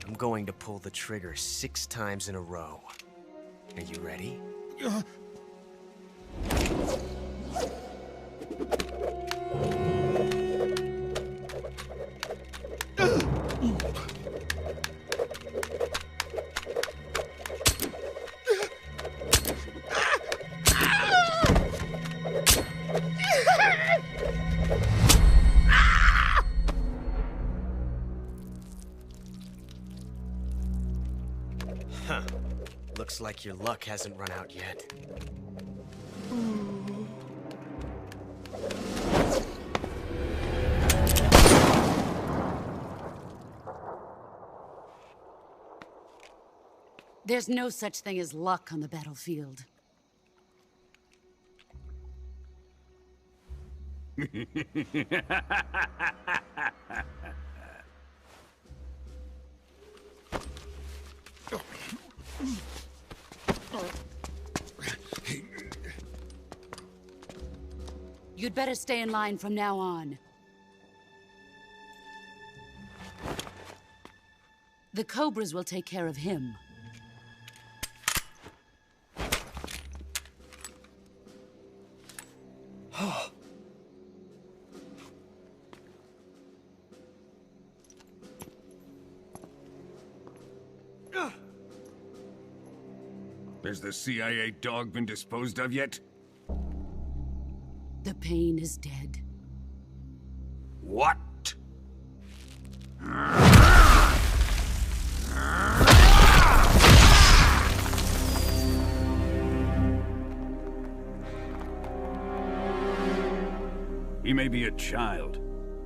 Speaker 9: I'm going to pull the trigger 6 times in a row. Are you ready? Huh. Looks like your luck hasn't run out yet.
Speaker 6: There's no such thing as luck on the battlefield. You'd better stay in line from now on. The Cobras will take care of him.
Speaker 11: Has the CIA dog been disposed of yet?
Speaker 6: The pain is dead.
Speaker 11: What? He may be a child,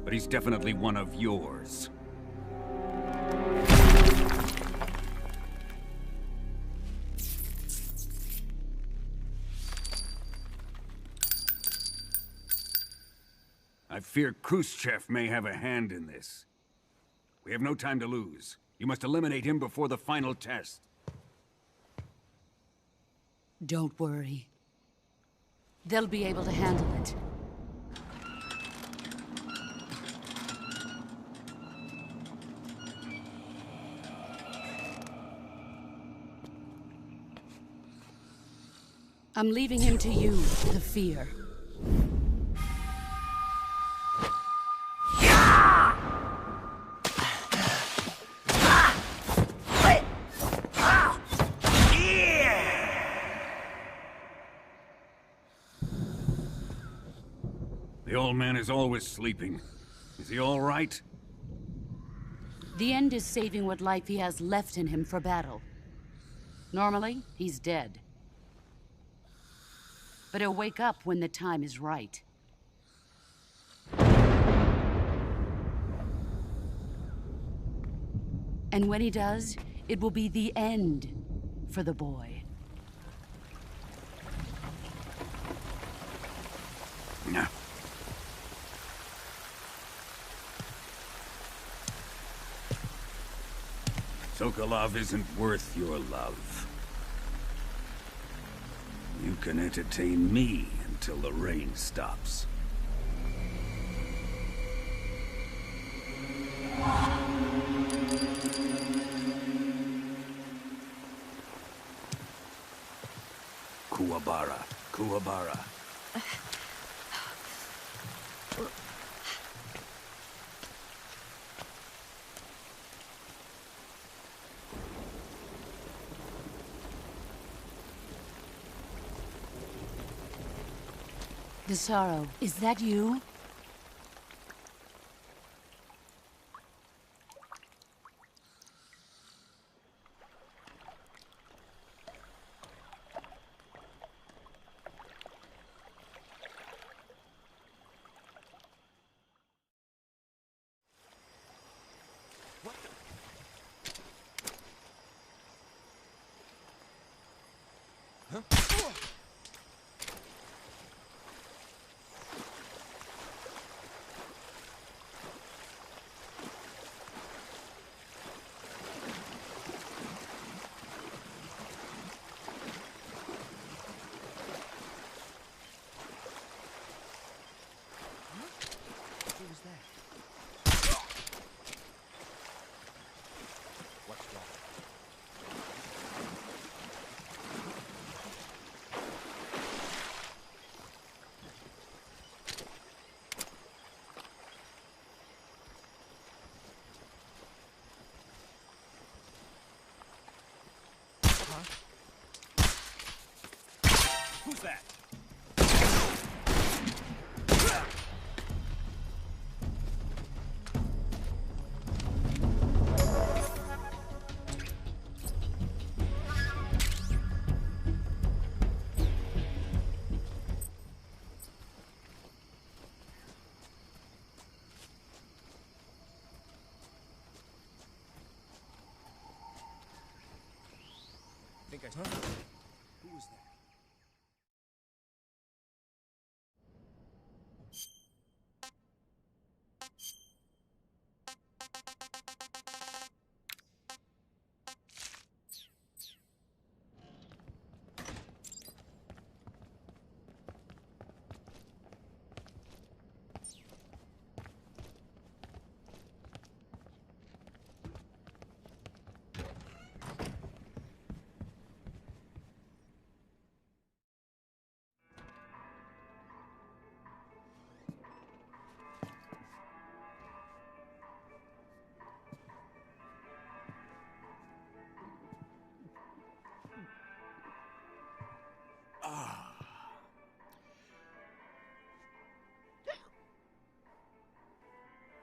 Speaker 11: but he's definitely one of yours. I fear Khrushchev may have a hand in this. We have no time to lose. You must eliminate him before the final test.
Speaker 6: Don't worry. They'll be able to handle it. I'm leaving him to you, the fear.
Speaker 11: The old man is always sleeping. Is he all right?
Speaker 6: The end is saving what life he has left in him for battle. Normally, he's dead. But he'll wake up when the time is right. And when he does, it will be the end for the boy.
Speaker 11: No. Sokolov isn't worth your love. You can entertain me until the rain stops. Kuwabara, Kuwabara.
Speaker 6: Desaro, is that you?
Speaker 17: Who's that? Think I told you. Who was that?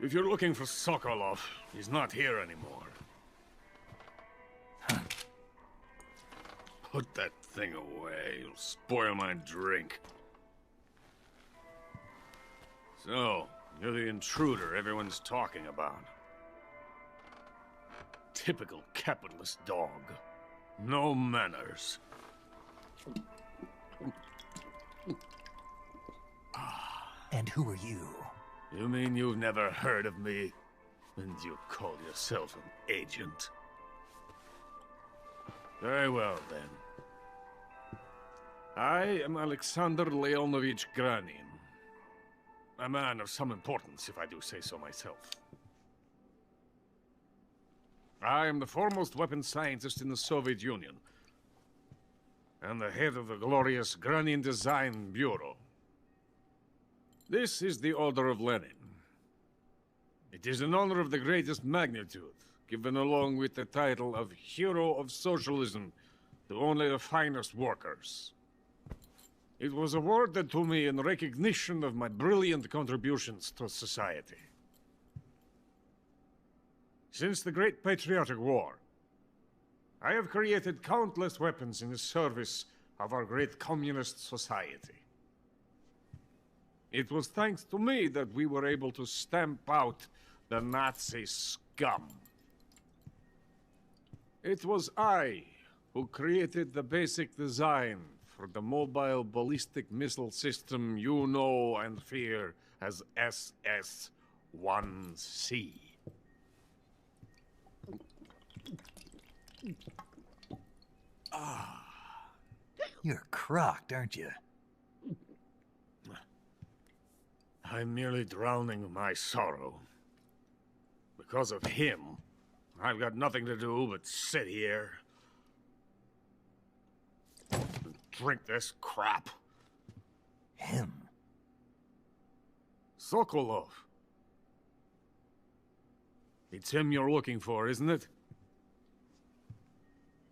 Speaker 11: If you're looking for Sokolov, he's not here anymore. Put that thing away. You'll spoil my drink. So, you're the intruder everyone's talking about. Typical capitalist dog. No manners.
Speaker 1: And who are you?
Speaker 11: You mean you've never heard of me? And you call yourself an agent? Very well, then. I am Alexander Leonovich Granin. A man of some importance, if I do say so myself. I am the foremost weapons scientist in the Soviet Union, and the head of the glorious Granin Design Bureau. This is the Order of Lenin. It is an honor of the greatest magnitude, given along with the title of Hero of Socialism to only the finest workers. It was awarded to me in recognition of my brilliant contributions to society. Since the Great Patriotic War, I have created countless weapons in the service of our great communist society. It was thanks to me that we were able to stamp out the Nazi scum. It was I who created the basic design for the mobile ballistic missile system you know and fear as SS-1C.
Speaker 1: You're crocked, aren't you?
Speaker 11: I'm merely drowning my sorrow. Because of him, I've got nothing to do but sit here and drink this crap.
Speaker 1: Him?
Speaker 11: Sokolov. It's him you're looking for, isn't it?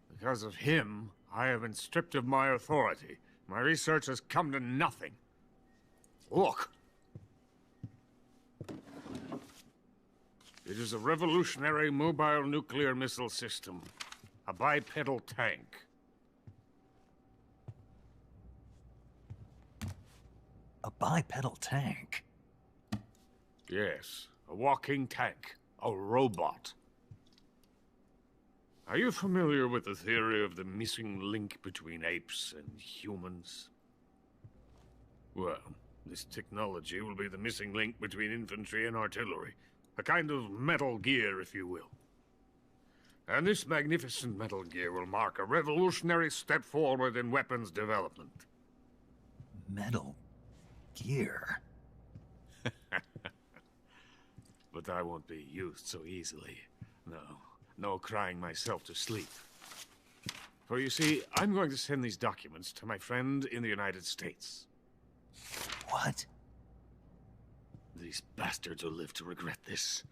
Speaker 11: Because of him, I have been stripped of my authority. My research has come to nothing. Look. It is a revolutionary mobile nuclear missile system. A bipedal tank.
Speaker 1: A bipedal tank?
Speaker 11: Yes, a walking tank. A robot. Are you familiar with the theory of the missing link between apes and humans? Well, this technology will be the missing link between infantry and artillery. A kind of Metal Gear, if you will. And this magnificent Metal Gear will mark a revolutionary step forward in weapons development.
Speaker 1: Metal Gear?
Speaker 11: But I won't be used so easily. No crying myself to sleep. For you see, I'm going to send these documents to my friend in the United States.
Speaker 1: What?
Speaker 11: These bastards will live to regret this.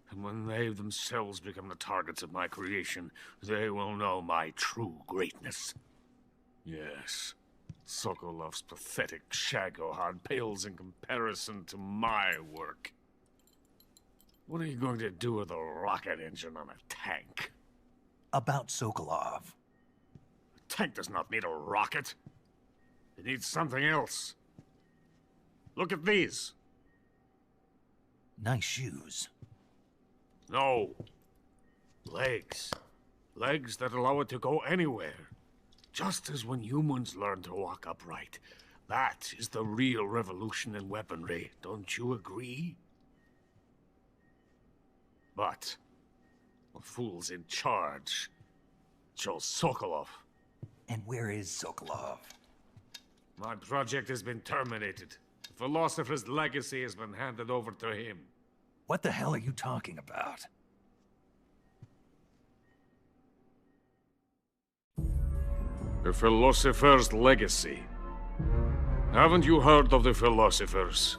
Speaker 11: And when they themselves become the targets of my creation, they will know my true greatness. Yes, Sokolov's pathetic Shagohod pales in comparison to my work. What are you going to do with a rocket engine on a tank?
Speaker 1: About Sokolov.
Speaker 11: A tank does not need a rocket. It needs something else. Look at these.
Speaker 1: Nice shoes.
Speaker 11: No. Legs. Legs that allow it to go anywhere. Just as when humans learn to walk upright. That is the real revolution in weaponry. Don't you agree? But the fool's in charge. Joe Sokolov.
Speaker 1: And where is Sokolov?
Speaker 11: My project has been terminated. The philosopher's legacy has been handed over to him.
Speaker 1: What the hell are you talking about?
Speaker 11: The philosopher's legacy. Haven't you heard of the philosophers?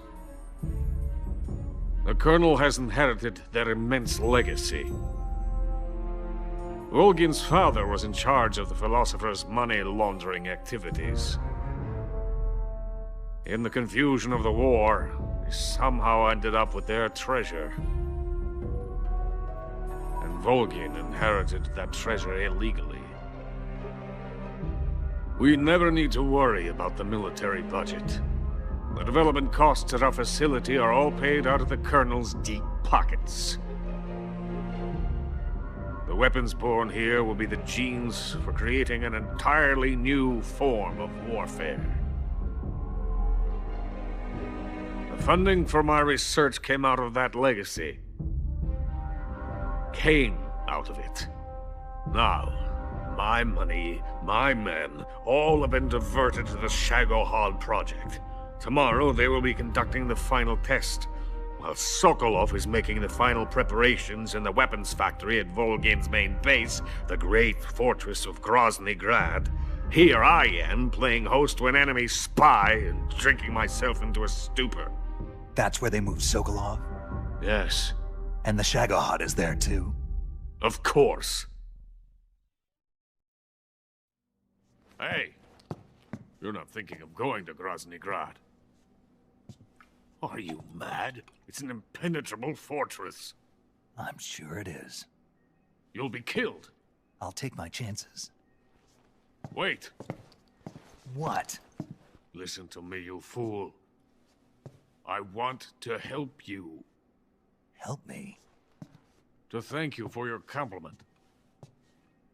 Speaker 11: The Colonel has inherited their immense legacy. Volgin's father was in charge of the philosophers' money laundering activities. In the confusion of the war, they somehow ended up with their treasure. And Volgin inherited that treasure illegally. We never need to worry about the military budget. The development costs at our facility are all paid out of the Colonel's deep pockets. The weapons born here will be the genes for creating an entirely new form of warfare. The funding for my research came out of that legacy. Came out of it. Now, my money, my men, all have been diverted to the Shagohod project. Tomorrow, they will be conducting the final test, while Sokolov is making the final preparations in the weapons factory at Volgin's main base, the great fortress of Grozny Grad. Here I am, playing host to an enemy spy and drinking myself into a stupor.
Speaker 1: That's where they moved Sokolov?
Speaker 11: Yes.
Speaker 1: And the Shagohod is there, too?
Speaker 11: Of course. Hey, you're not thinking of going to Grozny Grad. Are you mad? It's an impenetrable fortress.
Speaker 1: I'm sure it is.
Speaker 11: You'll be killed.
Speaker 1: I'll take my chances.
Speaker 11: Wait!
Speaker 1: What?
Speaker 11: Listen to me, you fool. I want to help you.
Speaker 1: Help me?
Speaker 11: To thank you for your compliment.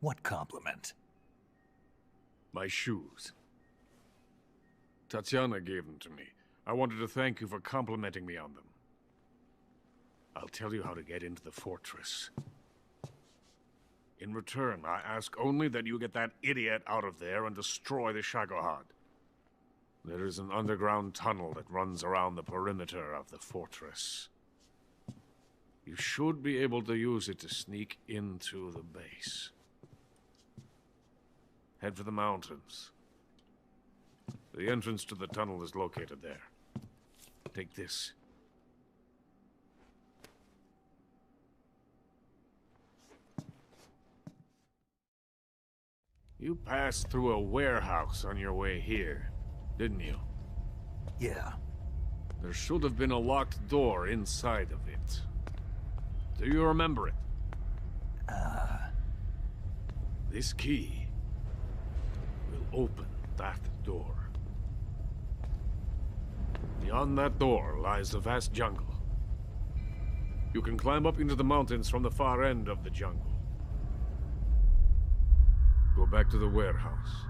Speaker 1: What compliment?
Speaker 11: My shoes. Tatiana gave them to me. I wanted to thank you for complimenting me on them. I'll tell you how to get into the fortress. In return, I ask only that you get that idiot out of there and destroy the Shagohod. There is an underground tunnel that runs around the perimeter of the fortress. You should be able to use it to sneak into the base. Head for the mountains. The entrance to the tunnel is located there. Take this. You passed through a warehouse on your way here, didn't you?
Speaker 1: Yeah.
Speaker 11: There should have been a locked door inside of it. Do you remember it? This key will open that door. Beyond that door lies a vast jungle. You can climb up into the mountains from the far end of the jungle. Go back to the warehouse.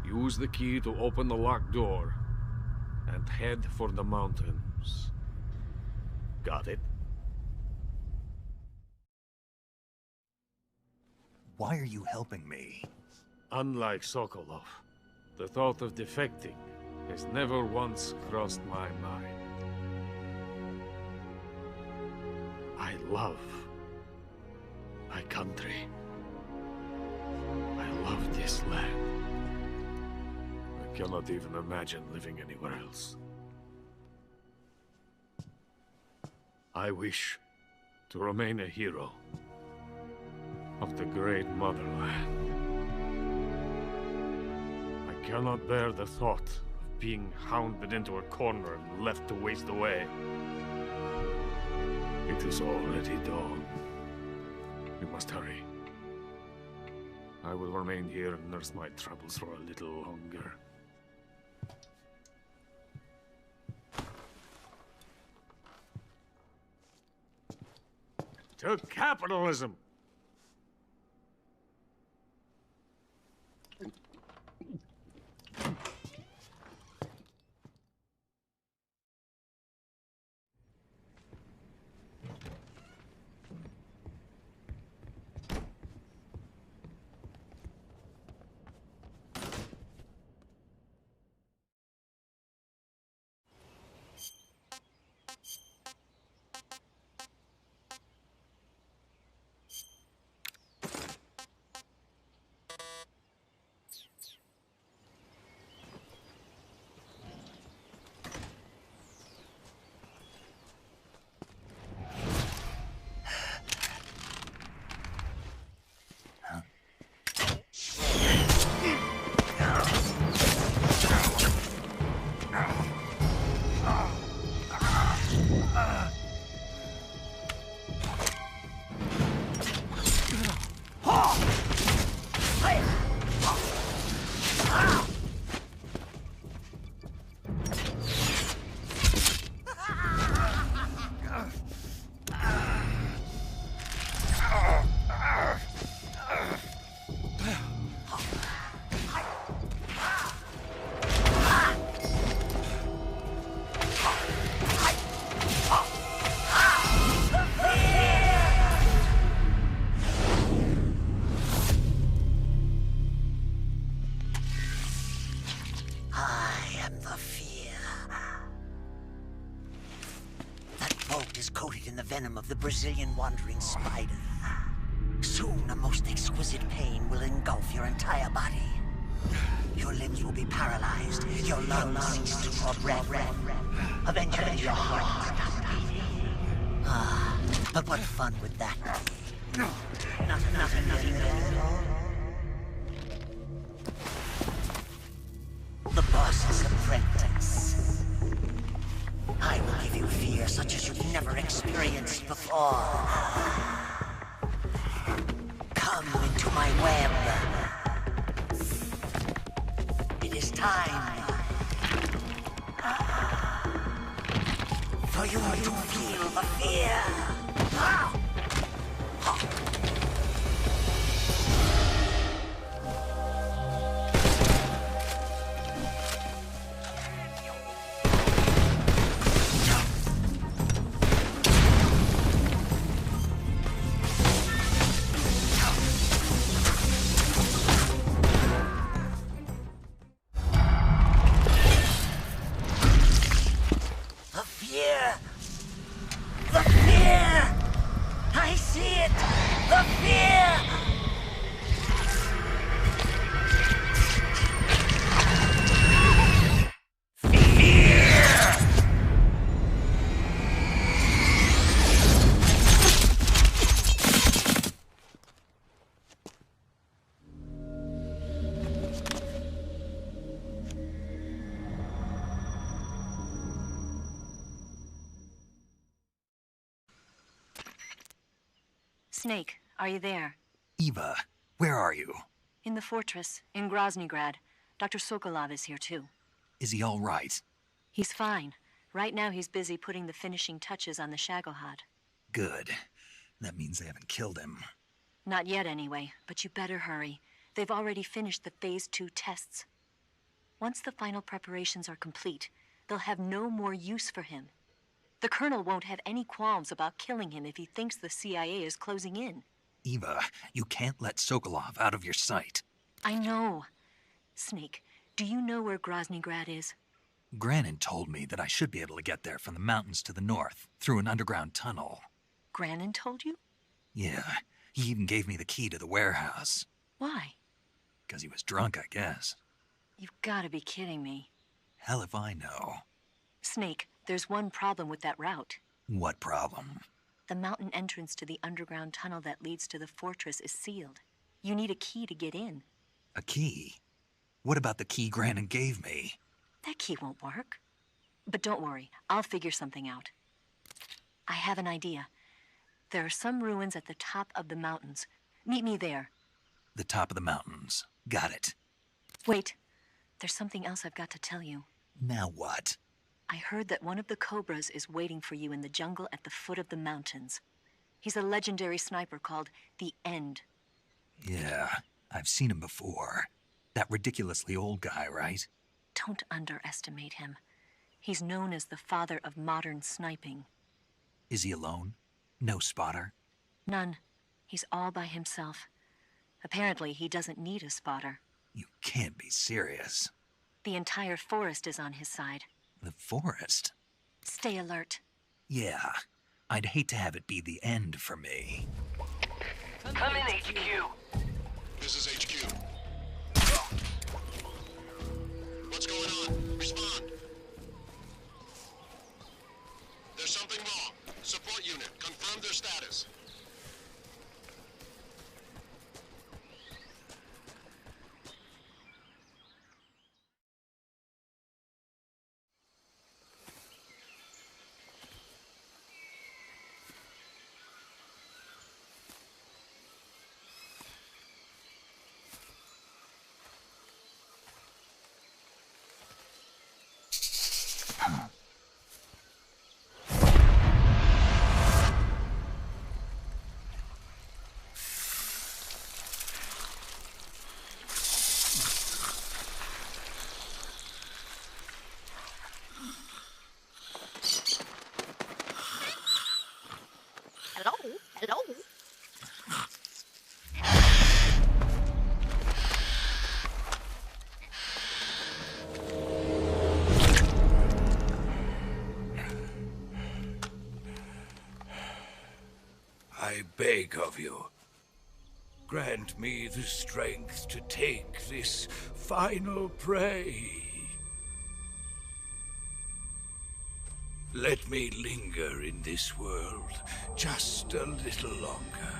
Speaker 11: Use the key to open the locked door, and head for the mountains. Got it?
Speaker 1: Why are you helping me?
Speaker 11: Unlike Sokolov, the thought of defecting has never once crossed my mind. I love my country. I love this land. I cannot even imagine living anywhere else. I wish to remain a hero of the great motherland. I cannot bear the thought of being hounded into a corner and left to waste away. It is already dawn. We must hurry. I will remain here and nurse my troubles for a little longer. To capitalism!
Speaker 10: Coated in the venom of the Brazilian wandering spider. Soon a most exquisite pain will engulf your entire body. Your limbs will be paralyzed, your lungs cease to draw breath. Eventually your heart will stop beating. Ah, but what fun would that be? Nothing at all. The boss's apprentice. I will give you fear such as you've never experienced before. Come for you to feel the fear.
Speaker 16: Snake, are you there?
Speaker 1: Eva, where are you?
Speaker 16: In the fortress, in Groznygrad. Dr. Sokolov is here too.
Speaker 1: Is he all right?
Speaker 16: He's fine. Right now he's busy putting the finishing touches on the Shagohod.
Speaker 1: Good. That means they haven't killed him.
Speaker 16: Not yet anyway, but you better hurry. They've already finished the Phase 2 tests. Once the final preparations are complete, they'll have no more use for him. The Colonel won't have any qualms about killing him if he thinks the CIA is closing in.
Speaker 1: Eva, you can't let Sokolov out of your sight.
Speaker 16: I know. Snake, do you know where Groznygrad is?
Speaker 1: Granin told me that I should be able to get there from the mountains to the north, through an underground tunnel.
Speaker 16: Granin told you?
Speaker 1: Yeah, he even gave me the key to the warehouse.
Speaker 16: Why?
Speaker 1: Because he was drunk, I guess.
Speaker 16: You've got to be kidding me.
Speaker 1: Hell if I know.
Speaker 16: Snake, there's one problem with that route.
Speaker 1: What problem?
Speaker 16: The mountain entrance to the underground tunnel that leads to the fortress is sealed. You need a key to get in.
Speaker 1: A key? What about the key Granin gave me?
Speaker 16: That key won't work. But don't worry, I'll figure something out. I have an idea. There are some ruins at the top of the mountains. Meet me there.
Speaker 1: The top of the mountains. Got it.
Speaker 16: Wait, there's something else I've got to tell you.
Speaker 1: Now what?
Speaker 16: I heard that one of the Cobras is waiting for you in the jungle at the foot of the mountains. He's a legendary sniper called the End.
Speaker 1: Yeah, I've seen him before. That ridiculously old guy, right?
Speaker 16: Don't underestimate him. He's known as the father of modern sniping.
Speaker 1: Is he alone? No spotter?
Speaker 16: None. He's all by himself. Apparently, he doesn't need a spotter.
Speaker 1: You can't be serious.
Speaker 16: The entire forest is on his side.
Speaker 1: The forest?
Speaker 16: Stay alert.
Speaker 1: Yeah. I'd hate to have it be the end for me.
Speaker 15: Come in, HQ.
Speaker 18: This is HQ. What's going on? Respond. There's something wrong. Support unit, confirm their status.
Speaker 5: Hello?
Speaker 17: I beg of you, grant me the strength to take this final prey. Let me linger in this world just a little longer.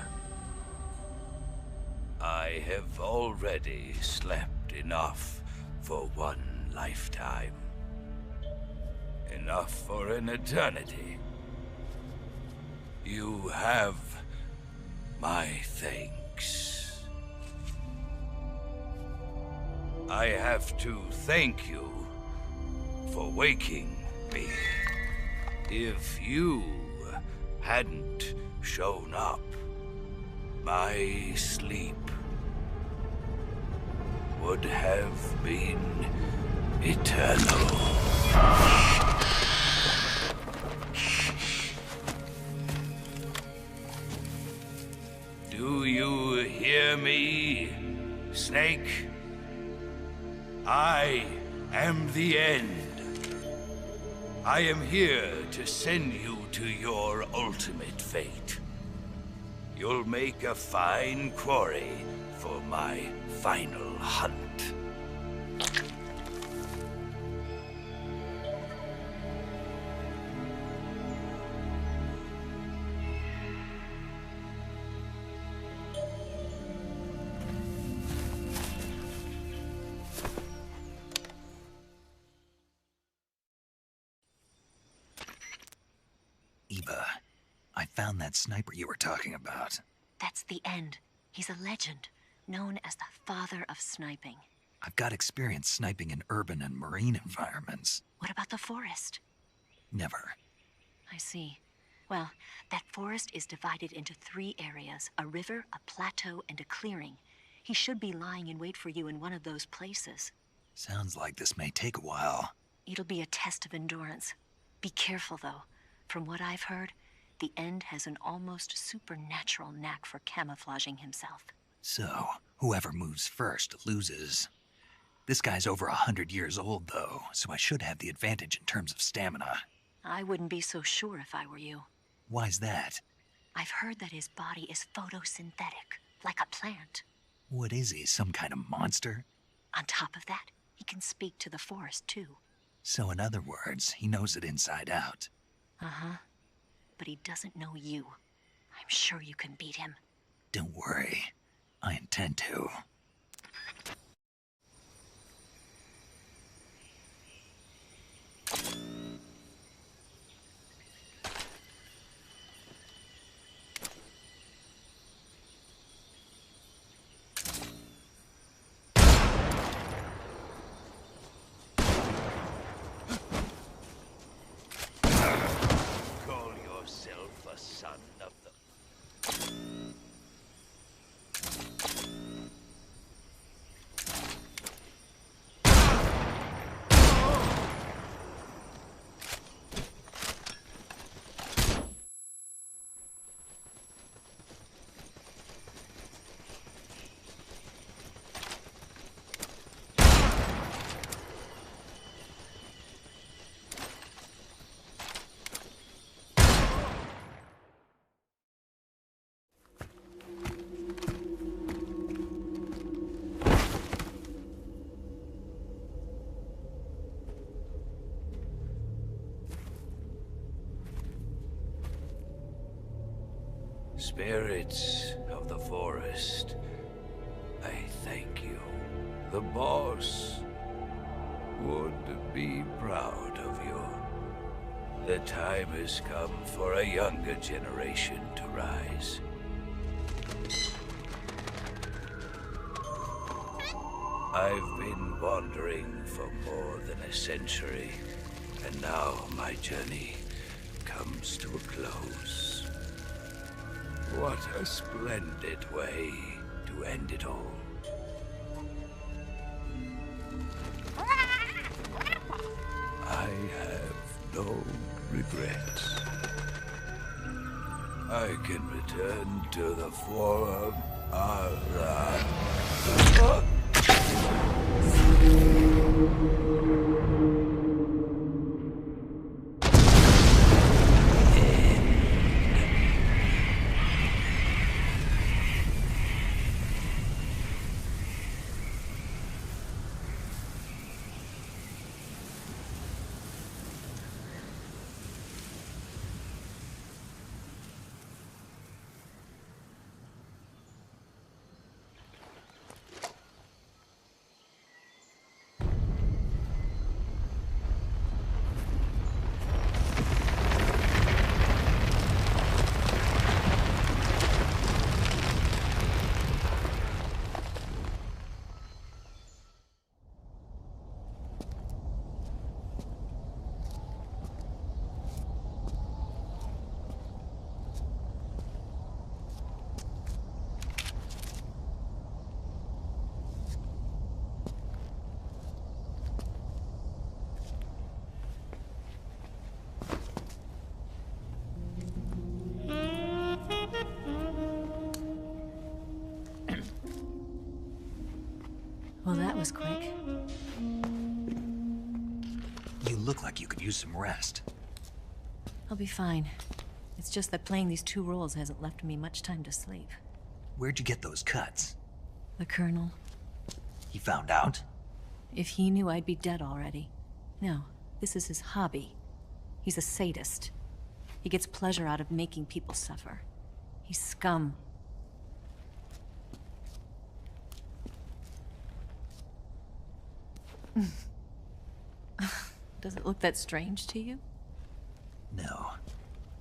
Speaker 17: I have already slept enough for one lifetime. Enough for an eternity. You have my thanks. I have to thank you for waking me. If you hadn't shown up, my sleep would have been eternal. Do you hear me, Snake? I am the end. I am here to send you to your ultimate fate. You'll make a fine quarry for my final hunt.
Speaker 1: Eva, I found that sniper you were talking about.
Speaker 16: That's the end. He's a legend, known as the father of sniping.
Speaker 1: I've got experience sniping in urban and marine environments.
Speaker 16: What about the forest?
Speaker 1: Never.
Speaker 16: I see. Well, that forest is divided into 3 areas, a river, a plateau, and a clearing. He should be lying in wait for you in one of those places.
Speaker 1: Sounds like this may take a while.
Speaker 16: It'll be a test of endurance. Be careful, though. From what I've heard, the End has an almost supernatural knack for camouflaging himself.
Speaker 1: So, whoever moves first loses. This guy's over 100 years old, though, so I should have the advantage in terms of stamina.
Speaker 16: I wouldn't be so sure if I were you.
Speaker 1: Why's that?
Speaker 16: I've heard that his body is photosynthetic, like a plant.
Speaker 1: What is he, some kind of monster?
Speaker 16: On top of that, he can speak to the forest, too.
Speaker 1: So in other words, he knows it inside out.
Speaker 16: Uh-huh. But he doesn't know you. I'm sure you can beat him.
Speaker 1: Don't worry. I intend to.
Speaker 17: Spirits of the forest, I thank you. The boss would be proud of you. The time has come for a younger generation to rise. I've been wandering for more than a century, and now my journey comes to a close. What a splendid way to end it all. I have no regrets. I can return to the Forum.
Speaker 16: was quick.
Speaker 1: You look like you could use some rest.
Speaker 16: I'll be fine. It's just that playing these two roles hasn't left me much time to sleep.
Speaker 1: Where'd you get those cuts?
Speaker 16: The Colonel.
Speaker 1: He found out?
Speaker 16: If he knew, I'd be dead already. No, this is his hobby. He's a sadist. He gets pleasure out of making people suffer. He's scum. Does it look that strange to you?
Speaker 1: No.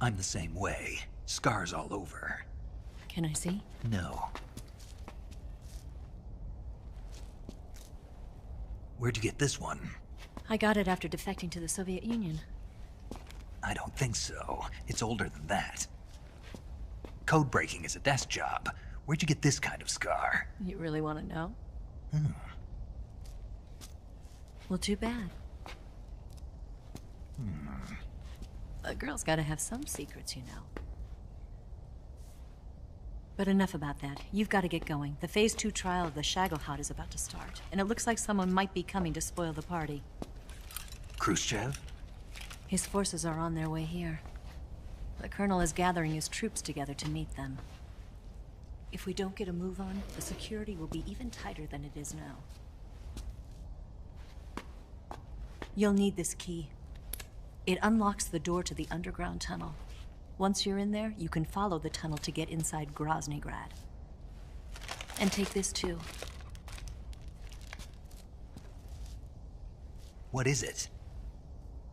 Speaker 1: I'm the same way. Scars all over.
Speaker 16: Can I see?
Speaker 1: No. Where'd you get this one?
Speaker 16: I got it after defecting to the Soviet Union.
Speaker 1: I don't think so. It's older than that. Code breaking is a desk job. Where'd you get this kind of scar?
Speaker 16: You really want to know?
Speaker 1: Hmm.
Speaker 16: Well, too bad. A girl's gotta have some secrets, you know. But enough about that. You've got to get going. The Phase 2 trial of the Shagohod is about to start, and it looks like someone might be coming to spoil the party.
Speaker 1: Khrushchev?
Speaker 16: His forces are on their way here. The Colonel is gathering his troops together to meet them. If we don't get a move on, the security will be even tighter than it is now. You'll need this key. It unlocks the door to the underground tunnel. Once you're in there, you can follow the tunnel to get inside Groznygrad. And take this too.
Speaker 1: What is it?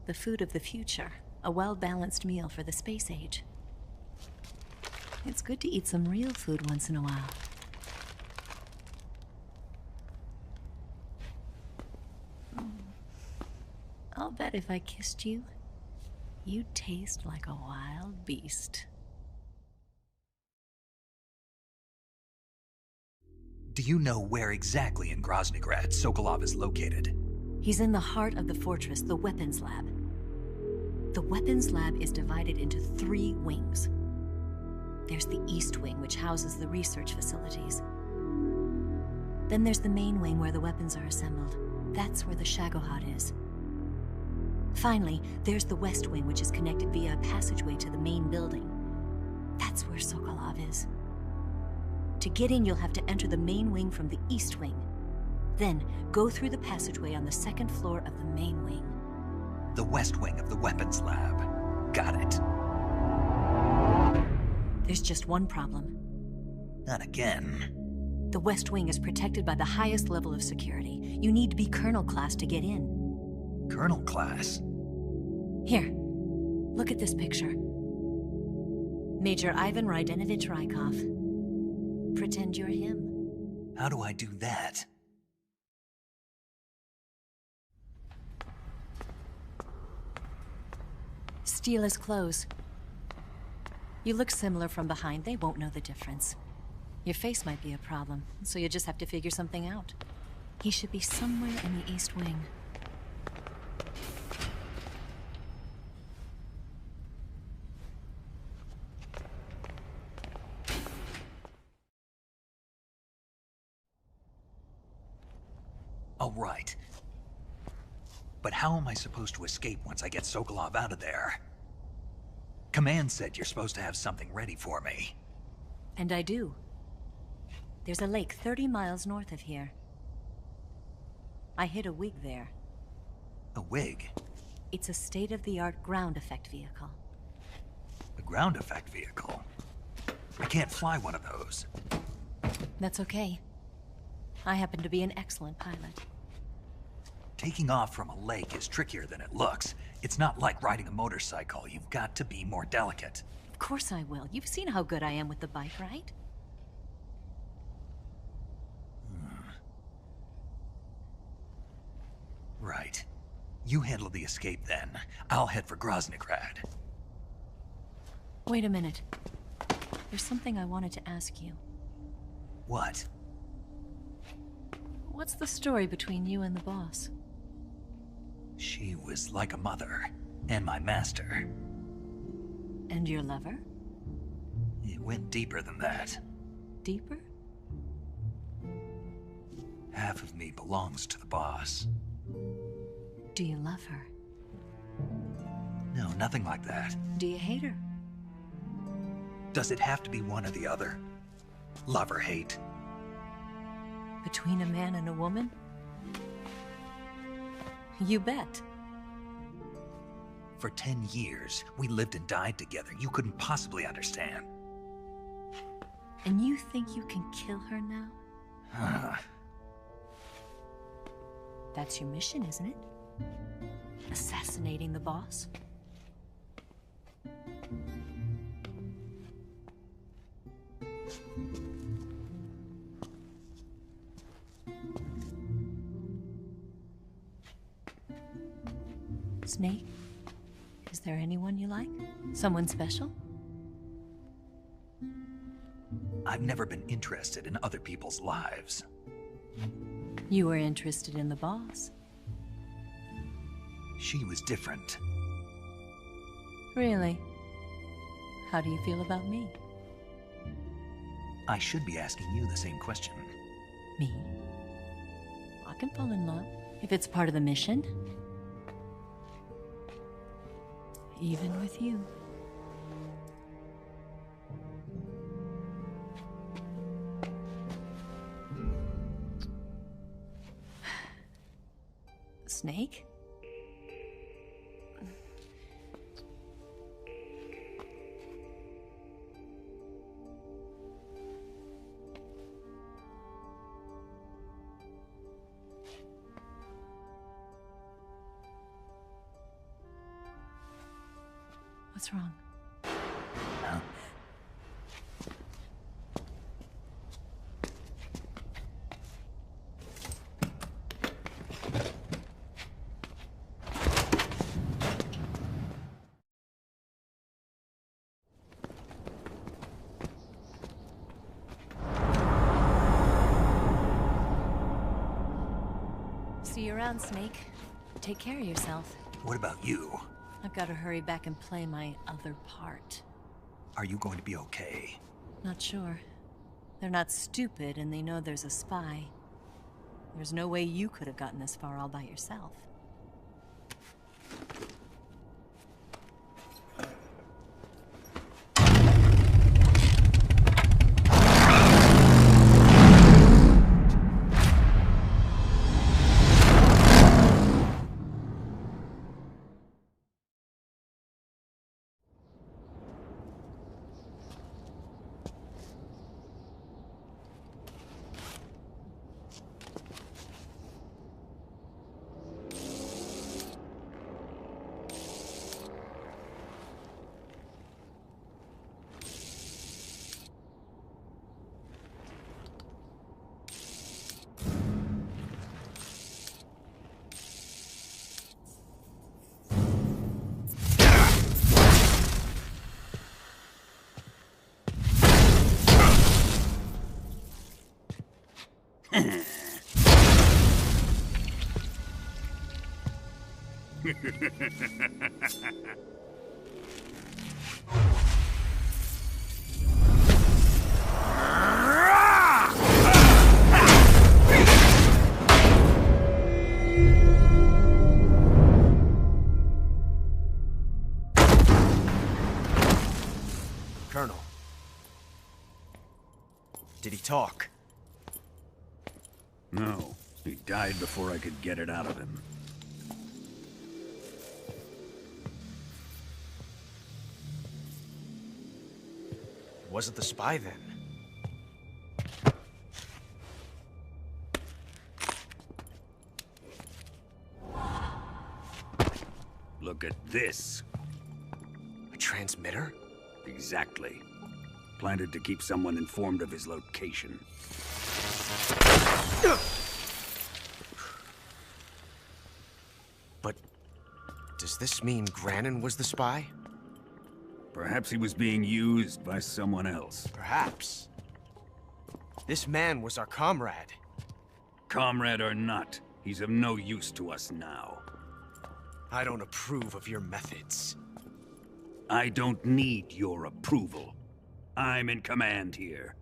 Speaker 16: The food of the future. A well-balanced meal for the space age. It's good to eat some real food once in a while. I'll bet if I kissed you, you'd taste like a wild beast.
Speaker 1: Do you know where exactly in Groznygrad Sokolov is located?
Speaker 16: He's in the heart of the fortress, the weapons lab. The weapons lab is divided into 3 wings. There's the East Wing, which houses the research facilities. Then there's the main wing where the weapons are assembled. That's where the Shagohod is. Finally, there's the West Wing, which is connected via a passageway to the main building. That's where Sokolov is. To get in, you'll have to enter the main wing from the East Wing. Then, go through the passageway on the 2nd floor of the main wing.
Speaker 1: The West Wing of the weapons lab. Got it.
Speaker 16: There's just one problem.
Speaker 1: Not again.
Speaker 16: The West Wing is protected by the highest level of security. You need to be Colonel class to get in.
Speaker 1: Colonel class?
Speaker 16: Here, look at this picture. Major Ivan Rydenovich Rykov. Pretend you're him.
Speaker 1: How do I do that?
Speaker 16: Steal his clothes. You look similar from behind. They won't know the difference. Your face might be a problem, so you just have to figure something out. He should be somewhere in the East Wing.
Speaker 1: All right. But how am I supposed to escape once I get Sokolov out of there? Command said you're supposed to have something ready for me.
Speaker 16: And I do. There's a lake 30 miles north of here. I hid a wig there.
Speaker 1: A wig?
Speaker 16: It's a state-of-the-art ground effect vehicle.
Speaker 1: A ground effect vehicle? I can't fly one of those.
Speaker 16: That's okay. I happen to be an excellent pilot.
Speaker 1: Taking off from a lake is trickier than it looks. It's not like riding a motorcycle. You've got to be more delicate.
Speaker 16: Of course I will. You've seen how good I am with the bike, right?
Speaker 1: Right. You handle the escape then. I'll head for Groznygrad.
Speaker 16: Wait a minute. There's something I wanted to ask you.
Speaker 1: What?
Speaker 16: What's the story between you and the boss?
Speaker 1: She was like a mother, and my master.
Speaker 16: And your lover?
Speaker 1: It went deeper than that.
Speaker 16: Deeper?
Speaker 1: Half of me belongs to the boss.
Speaker 16: Do you love her?
Speaker 1: No, nothing like that.
Speaker 16: Do you hate her?
Speaker 1: Does it have to be one or the other? Love or hate?
Speaker 16: Between a man and a woman? You bet.
Speaker 1: For 10 years, we lived and died together. You couldn't possibly understand.
Speaker 16: And you think you can kill her now? That's your mission, isn't it? Assassinating the boss? Snake, is there anyone you like? Someone special?
Speaker 1: I've never been interested in other people's lives.
Speaker 16: You were interested in the boss.
Speaker 1: She was different.
Speaker 16: Really? How do you feel about me?
Speaker 1: I should be asking you the same question.
Speaker 16: Me? I can fall in love if it's part of the mission. Even with you. Snake? What's wrong?
Speaker 1: Huh?
Speaker 16: See you around, Snake. Take care of yourself.
Speaker 1: What about you?
Speaker 16: I've got to hurry back and play my other part.
Speaker 1: Are you going to be okay?
Speaker 16: Not sure. They're not stupid, and they know there's a spy. There's no way you could have gotten this far all by yourself.
Speaker 9: Colonel. Did he talk?
Speaker 19: No. He died before I could get it out of him.
Speaker 9: Wasn't the spy then?
Speaker 19: Look at this.
Speaker 9: A transmitter?
Speaker 19: Exactly. Planted to keep someone informed of his location.
Speaker 9: But does this mean Granin was the spy?
Speaker 19: Perhaps he was being used by someone else.
Speaker 9: Perhaps. This man was our comrade.
Speaker 19: Comrade or not, he's of no use to us now.
Speaker 9: I don't approve of your methods.
Speaker 19: I don't need your approval. I'm in command here.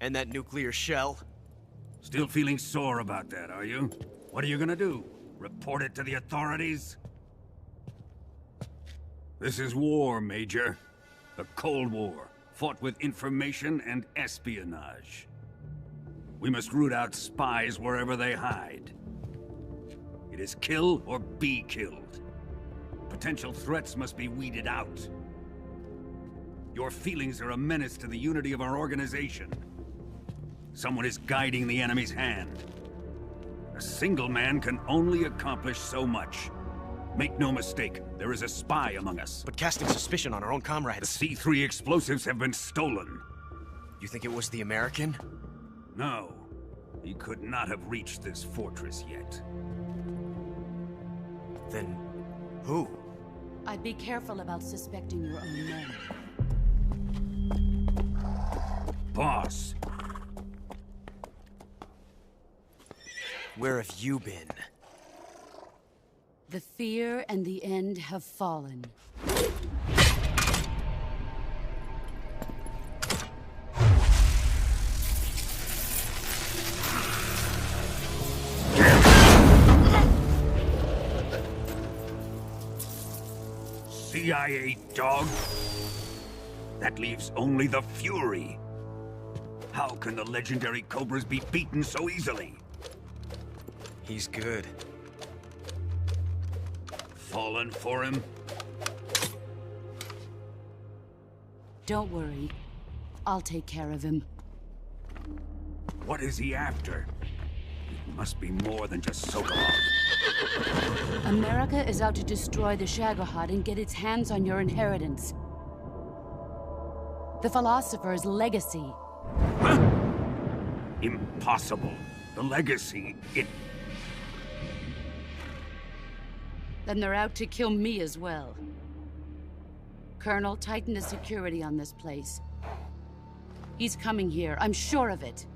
Speaker 9: And that nuclear shell?
Speaker 19: Still feeling sore about that, are you? What are you gonna do? Report it to the authorities? This is war, Major. The Cold War, fought with information and espionage. We must root out spies wherever they hide. It is kill or be killed. Potential threats must be weeded out. Your feelings are a menace to the unity of our organization. Someone is guiding the enemy's hand. A single man can only accomplish so much. Make no mistake, there is a spy among us.
Speaker 9: But casting suspicion on our own comrades...
Speaker 19: The C3 explosives have been stolen.
Speaker 9: You think it was the American?
Speaker 19: No. He could not have reached this fortress yet.
Speaker 9: Then... who?
Speaker 6: I'd be careful about suspecting your own men.
Speaker 19: Boss!
Speaker 9: Where have you been?
Speaker 6: The fear and the end have fallen.
Speaker 19: CIA dog? That leaves only the Fury. How can the legendary Cobras be beaten so easily?
Speaker 9: He's good.
Speaker 19: Fallen for him?
Speaker 6: Don't worry. I'll take care of him.
Speaker 19: What is he after? It must be more than just Sokolov.
Speaker 6: America is out to destroy the Shagohod and get its hands on your inheritance. The Philosopher's legacy.
Speaker 19: Huh? Impossible. The legacy, it...
Speaker 6: Then they're out to kill me as well. Colonel, tighten the security on this place. He's coming here, I'm sure of it.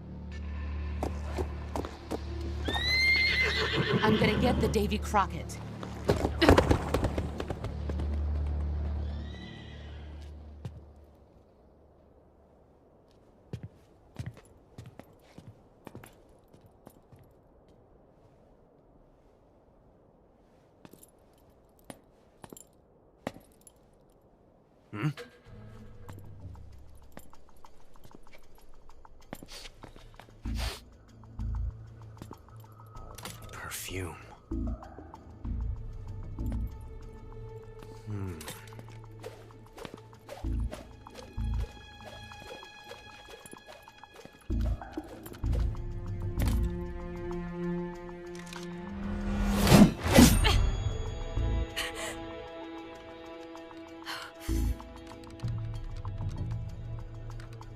Speaker 6: I'm gonna get the Davy Crockett.
Speaker 9: Perfume.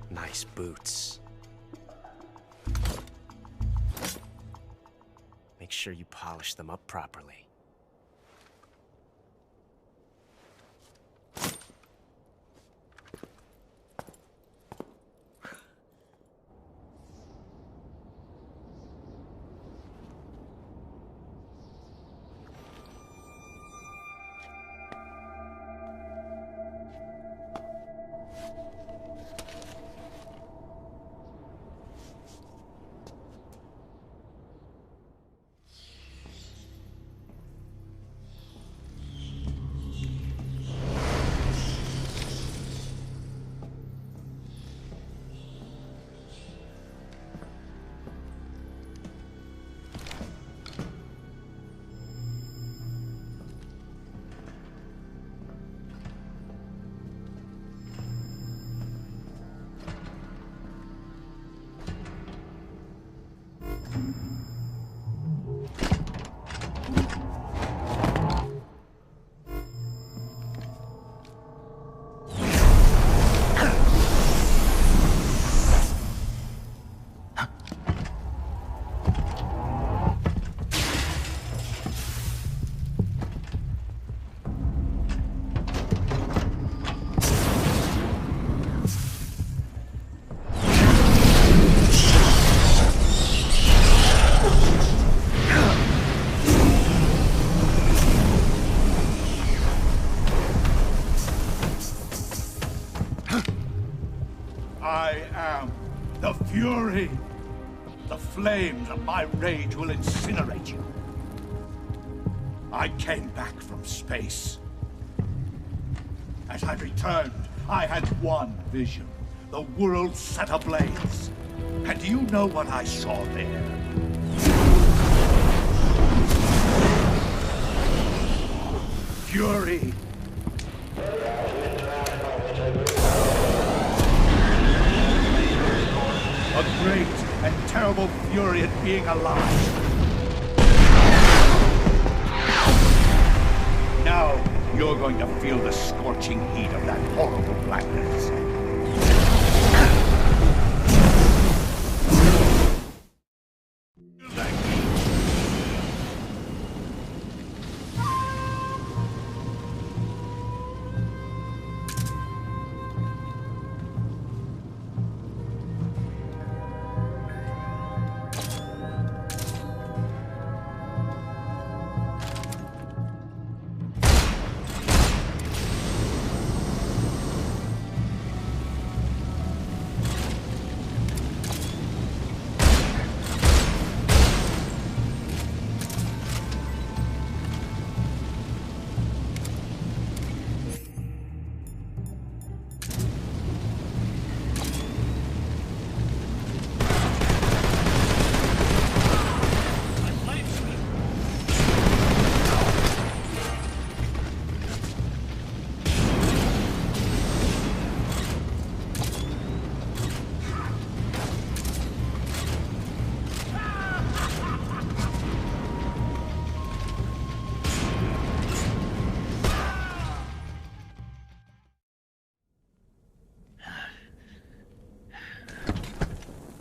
Speaker 9: Nice boots. Make sure you polish them up properly.
Speaker 8: Fury! The flames of my rage will incinerate you. I came back from space. As I returned, I had one vision. The world set ablaze. And do you know what I saw there? Fury! A great and terrible fury at being alive. Now, you're going to feel the scorching heat of that horrible blackness.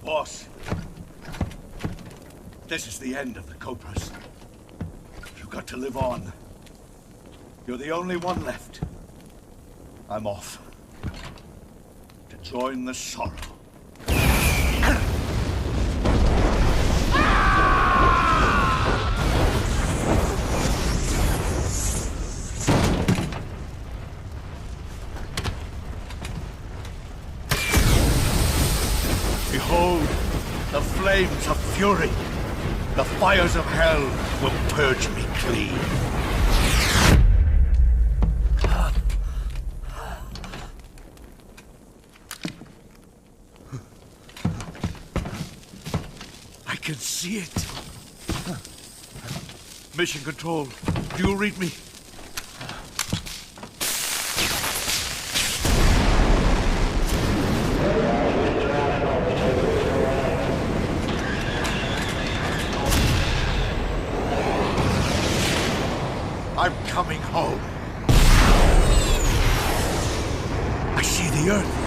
Speaker 8: Boss, this is the end of the Cobras. You've got to live on. You're the only one left. I'm off. To join the sorrow. Behold, the flames of fury. The fires of hell will purge me clean. I can see it. Mission Control, do you read me? I'm coming home. I see the Earth.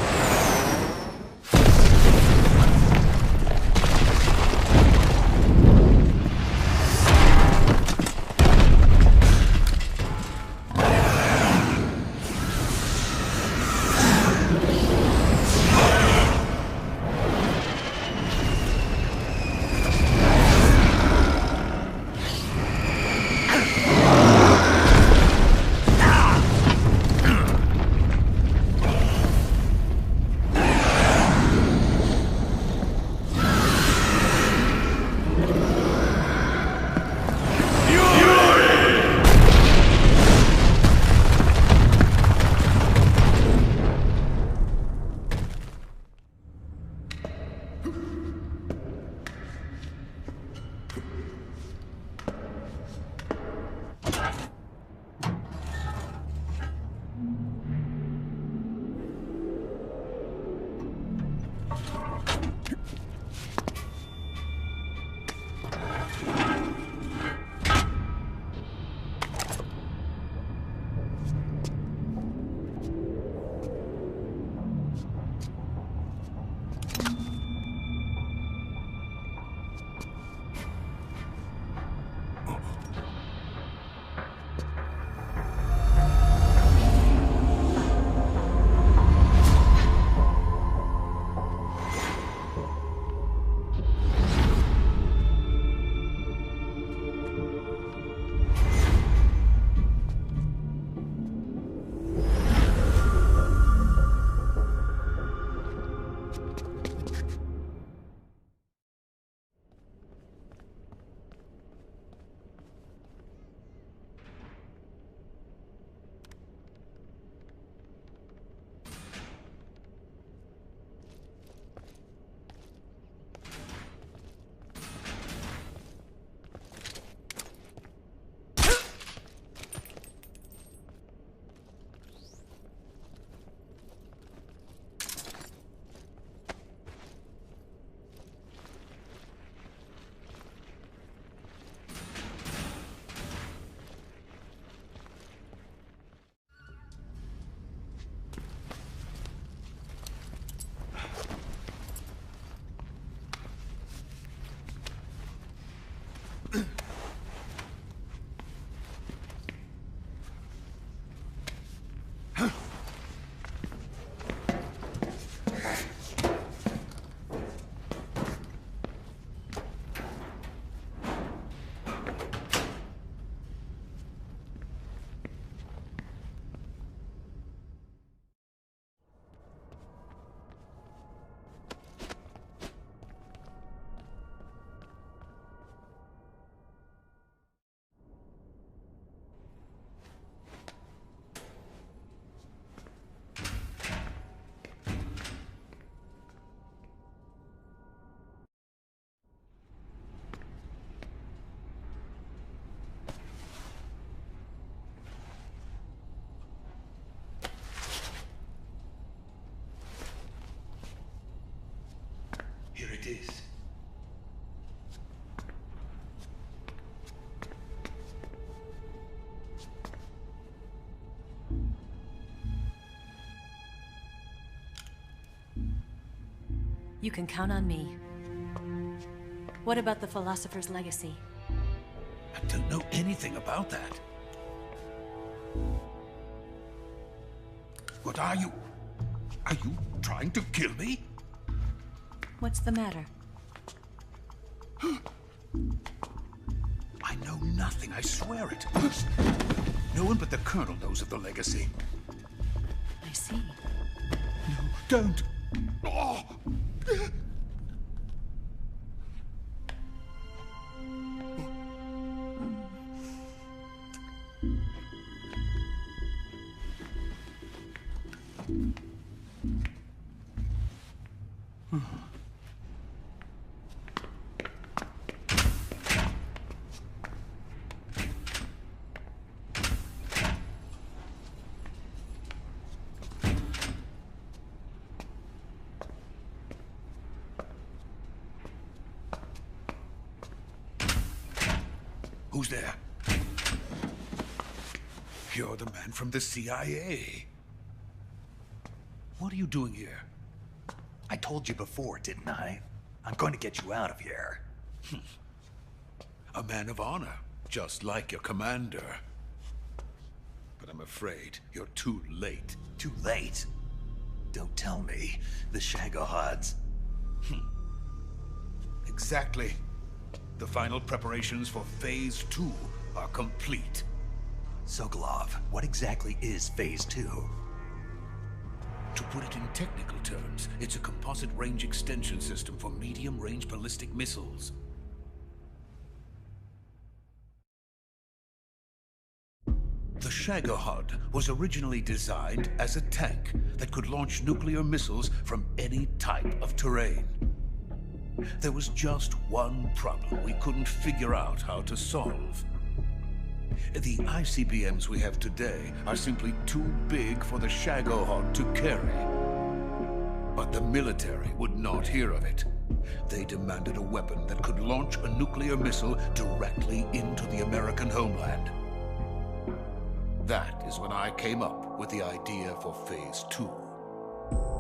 Speaker 16: You can count on me. What about the Philosopher's Legacy?
Speaker 8: I don't know anything about that. What are you? Are you trying to kill me?
Speaker 16: What's the matter?
Speaker 8: I know nothing, I swear it. No one but the Colonel knows of the legacy.
Speaker 16: I see.
Speaker 8: No, don't. Oh. Who's there? You're the man from the CIA. What are you doing here?
Speaker 1: I told you before, didn't I? I'm going to get you out of here.
Speaker 8: A man of honor, just like your commander. But I'm afraid you're too late.
Speaker 1: Too late? Don't tell me. The Shagohods.
Speaker 8: Exactly. The final preparations for Phase 2 are complete.
Speaker 1: Sokolov, what exactly is Phase 2?
Speaker 8: To put it in technical terms, it's a composite range extension system for medium-range ballistic missiles. The Shagohod was originally designed as a tank that could launch nuclear missiles from any type of terrain. There was just one problem we couldn't figure out how to solve. The ICBMs we have today are simply too big for the Shagohod to carry. But the military would not hear of it. They demanded a weapon that could launch a nuclear missile directly into the American homeland. That is when I came up with the idea for Phase 2.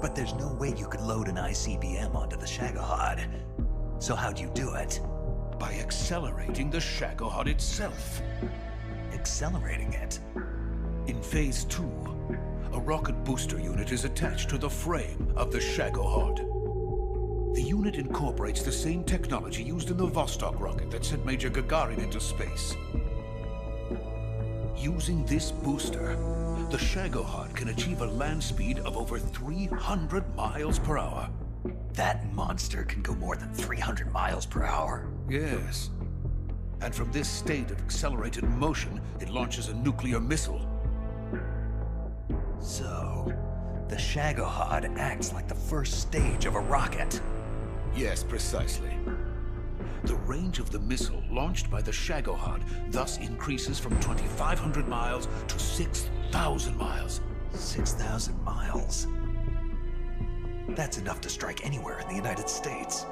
Speaker 1: But there's no way you could load an ICBM onto the Shagohod. So how'd you do it?
Speaker 8: By accelerating the Shagohod itself.
Speaker 1: Accelerating it?
Speaker 8: In Phase 2, a rocket booster unit is attached to the frame of the Shagohod. The unit incorporates the same technology used in the Vostok rocket that sent Major Gagarin into space. Using this booster, the Shagohod can achieve a land speed of over 300 miles per hour.
Speaker 1: That monster can go more than 300 miles per hour?
Speaker 8: Yes. And from this state of accelerated motion, it launches a nuclear missile.
Speaker 1: So, the Shagohod acts like the first stage of a rocket?
Speaker 8: Yes, precisely. The range of the missile launched by the Shagohod thus increases from 2,500 miles to 6,000 miles.
Speaker 1: 6,000 miles? That's enough to strike anywhere in the United States.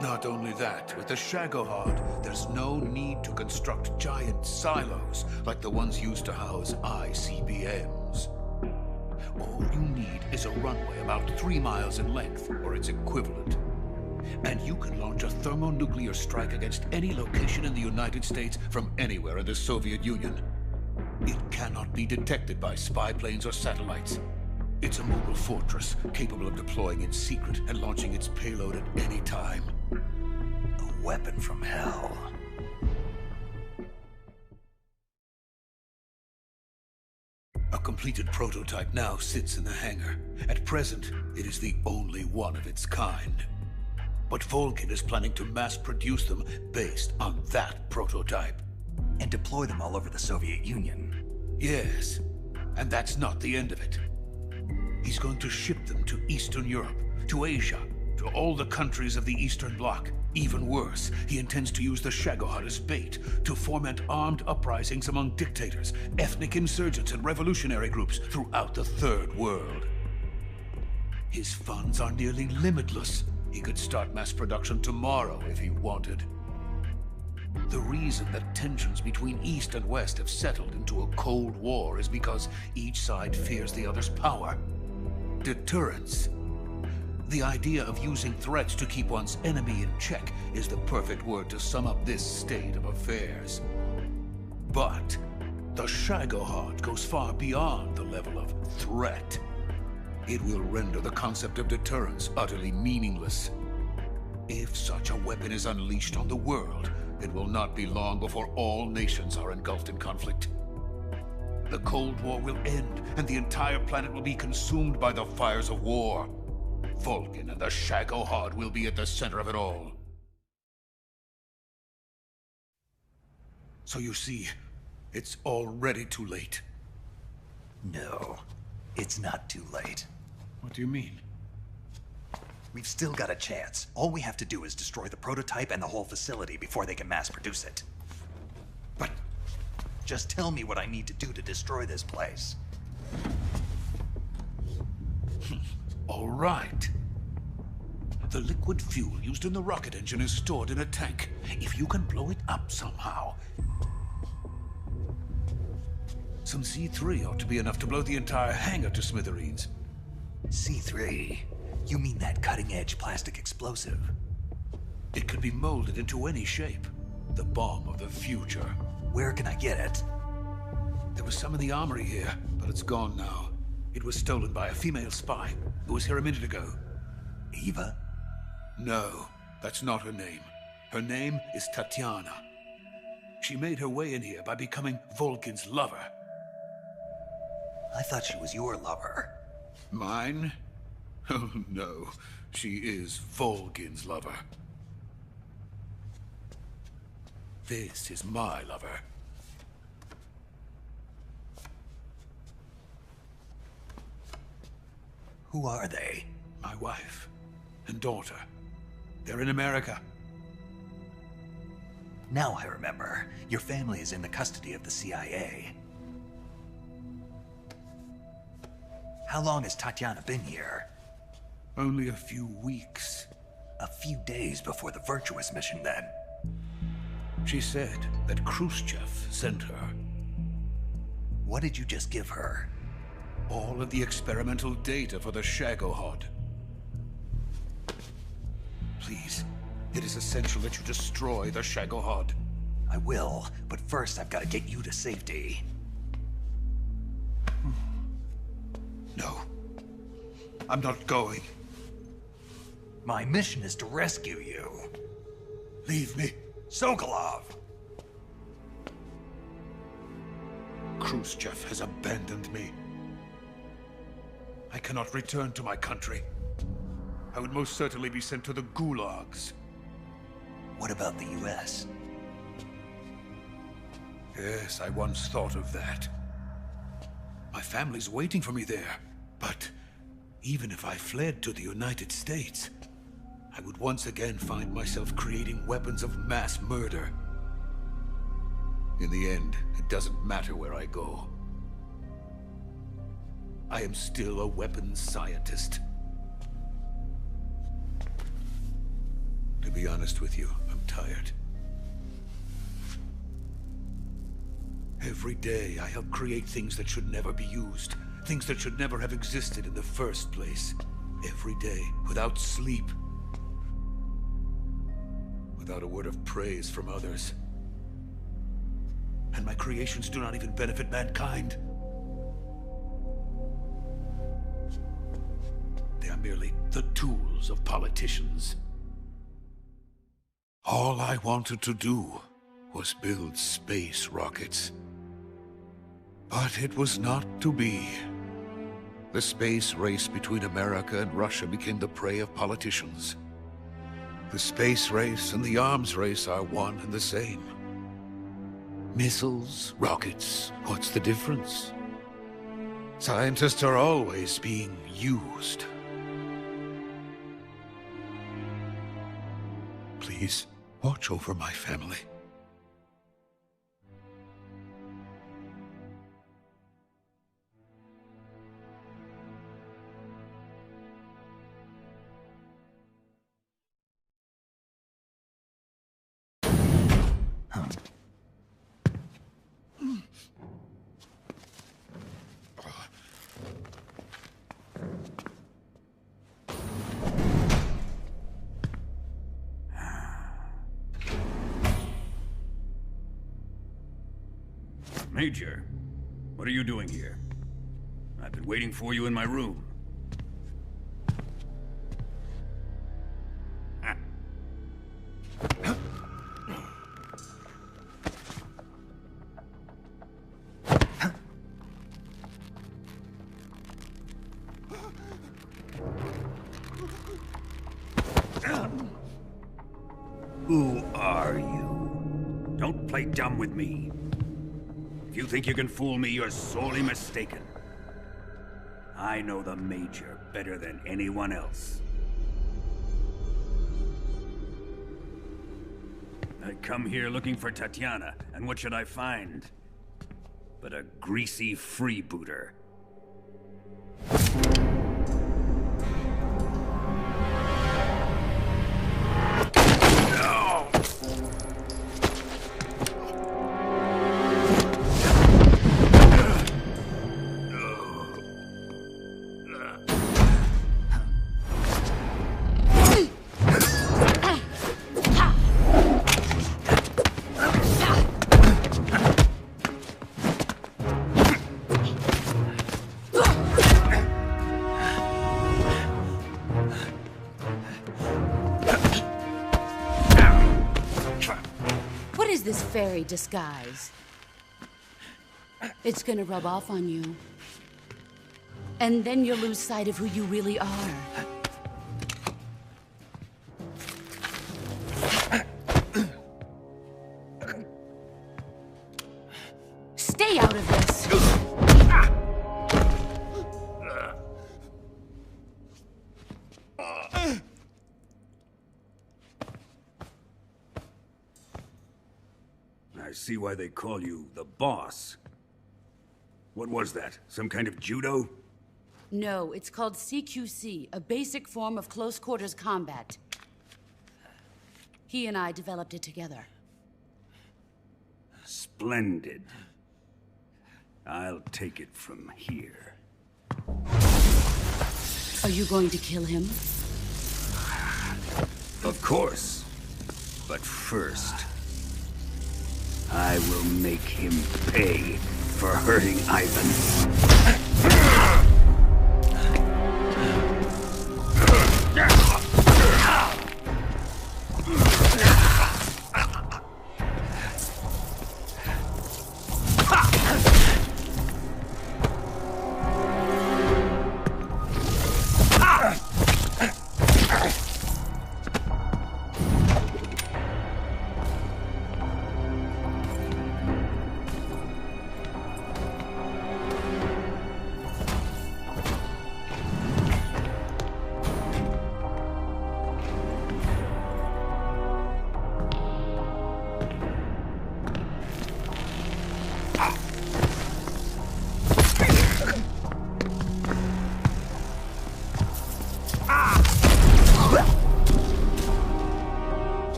Speaker 8: Not only that, with the Shagohod, there's no need to construct giant silos like the ones used to house ICBMs. All you need is a runway about 3 miles in length, or its equivalent. And you can launch a thermonuclear strike against any location in the United States from anywhere in the Soviet Union. It cannot be detected by spy planes or satellites. It's a mobile fortress, capable of deploying in secret and launching its payload at any time.
Speaker 1: A weapon from hell.
Speaker 8: A completed prototype now sits in the hangar. At present, it is the only one of its kind. But Volgin is planning to mass-produce them based on that prototype.
Speaker 1: And deploy them all over the Soviet Union.
Speaker 8: Yes, and that's not the end of it. He's going to ship them to Eastern Europe, to Asia, to all the countries of the Eastern Bloc. Even worse, he intends to use the Shagohod as bait to foment armed uprisings among dictators, ethnic insurgents, and revolutionary groups throughout the Third World. His funds are nearly limitless. He could start mass production tomorrow if he wanted. The reason that tensions between East and West have settled into a Cold War is because each side fears the other's power. Deterrence. The idea of using threats to keep one's enemy in check is the perfect word to sum up this state of affairs. But the Shagohod goes far beyond the level of threat. It will render the concept of deterrence utterly meaningless. If such a weapon is unleashed on the world, it will not be long before all nations are engulfed in conflict. The Cold War will end, and the entire planet will be consumed by the fires of war. Vulcan and the Shagohod will be at the center of it all. So you see, it's already too late.
Speaker 1: No, it's not too late.
Speaker 8: What do you mean?
Speaker 1: We've still got a chance. All we have to do is destroy the prototype and the whole facility before they can mass produce it. But just tell me what I need to do to destroy this place.
Speaker 8: All right. The liquid fuel used in the rocket engine is stored in a tank. If you can blow it up somehow. Some C3 ought to be enough to blow the entire hangar to smithereens.
Speaker 1: C3? You mean that cutting-edge plastic explosive?
Speaker 8: It could be molded into any shape. The bomb of the future.
Speaker 1: Where can I get it?
Speaker 8: There was some in the armory here, but it's gone now. It was stolen by a female spy who was here a minute ago.
Speaker 1: Eva?
Speaker 8: No, that's not her name. Her name is Tatiana. She made her way in here by becoming Vulcan's lover.
Speaker 1: I thought she was your lover.
Speaker 8: Mine? Oh no, she is Vulcan's lover. This is my lover.
Speaker 1: Who are they?
Speaker 8: My wife and daughter. They're in America.
Speaker 1: Now I remember. Your family is in the custody of the CIA. How long has Tatiana been here?
Speaker 8: Only a few weeks.
Speaker 1: A few days before the Virtuous mission, then.
Speaker 8: She said that Khrushchev sent her.
Speaker 1: What did you just give her?
Speaker 8: All of the experimental data for the Shagohod. Please, it is essential that you destroy the Shagohod.
Speaker 1: I will, but first I've got to get you to safety.
Speaker 8: No. I'm not going.
Speaker 1: My mission is to rescue you.
Speaker 8: Leave me.
Speaker 1: Sokolov!
Speaker 8: Khrushchev has abandoned me. I cannot return to my country. I would most certainly be sent to the gulags.
Speaker 1: What about the US?
Speaker 8: Yes, I once thought of that. My family's waiting for me there. But even if I fled to the United States, I would once again find myself creating weapons of mass murder. In the end, it doesn't matter where I go. I am still a weapons scientist. To be honest with you, I'm tired. Every day, I help create things that should never be used. Things that should never have existed in the first place. Every day, without sleep. Without a word of praise from others. And my creations do not even benefit mankind. They are merely the tools of politicians. All I wanted to do was build space rockets. But it was not to be. The space race between America and Russia became the prey of politicians. The space race and the arms race are one and the same. Missiles, rockets, what's the difference? Scientists are always being used. Please, watch over my family.
Speaker 19: Major, what are you doing here? I've been waiting for you in my room. Who are you? Don't play dumb with me. If you think you can fool me, you're sorely mistaken. I know the Major better than anyone else. I come here looking for Tatiana, and what should I find? But a greasy freebooter.
Speaker 6: Fairy disguise. It's gonna rub off on you. And then you'll lose sight of who you really are. Stay out of this!
Speaker 19: I see why they call you the boss. What was that? Some kind of judo?
Speaker 6: No, it's called CQC, a basic form of close quarters combat. He and I developed it together.
Speaker 19: Splendid. I'll take it from here.
Speaker 6: Are you going to kill him?
Speaker 19: Of course. But first, I will make him pay for hurting Ivan.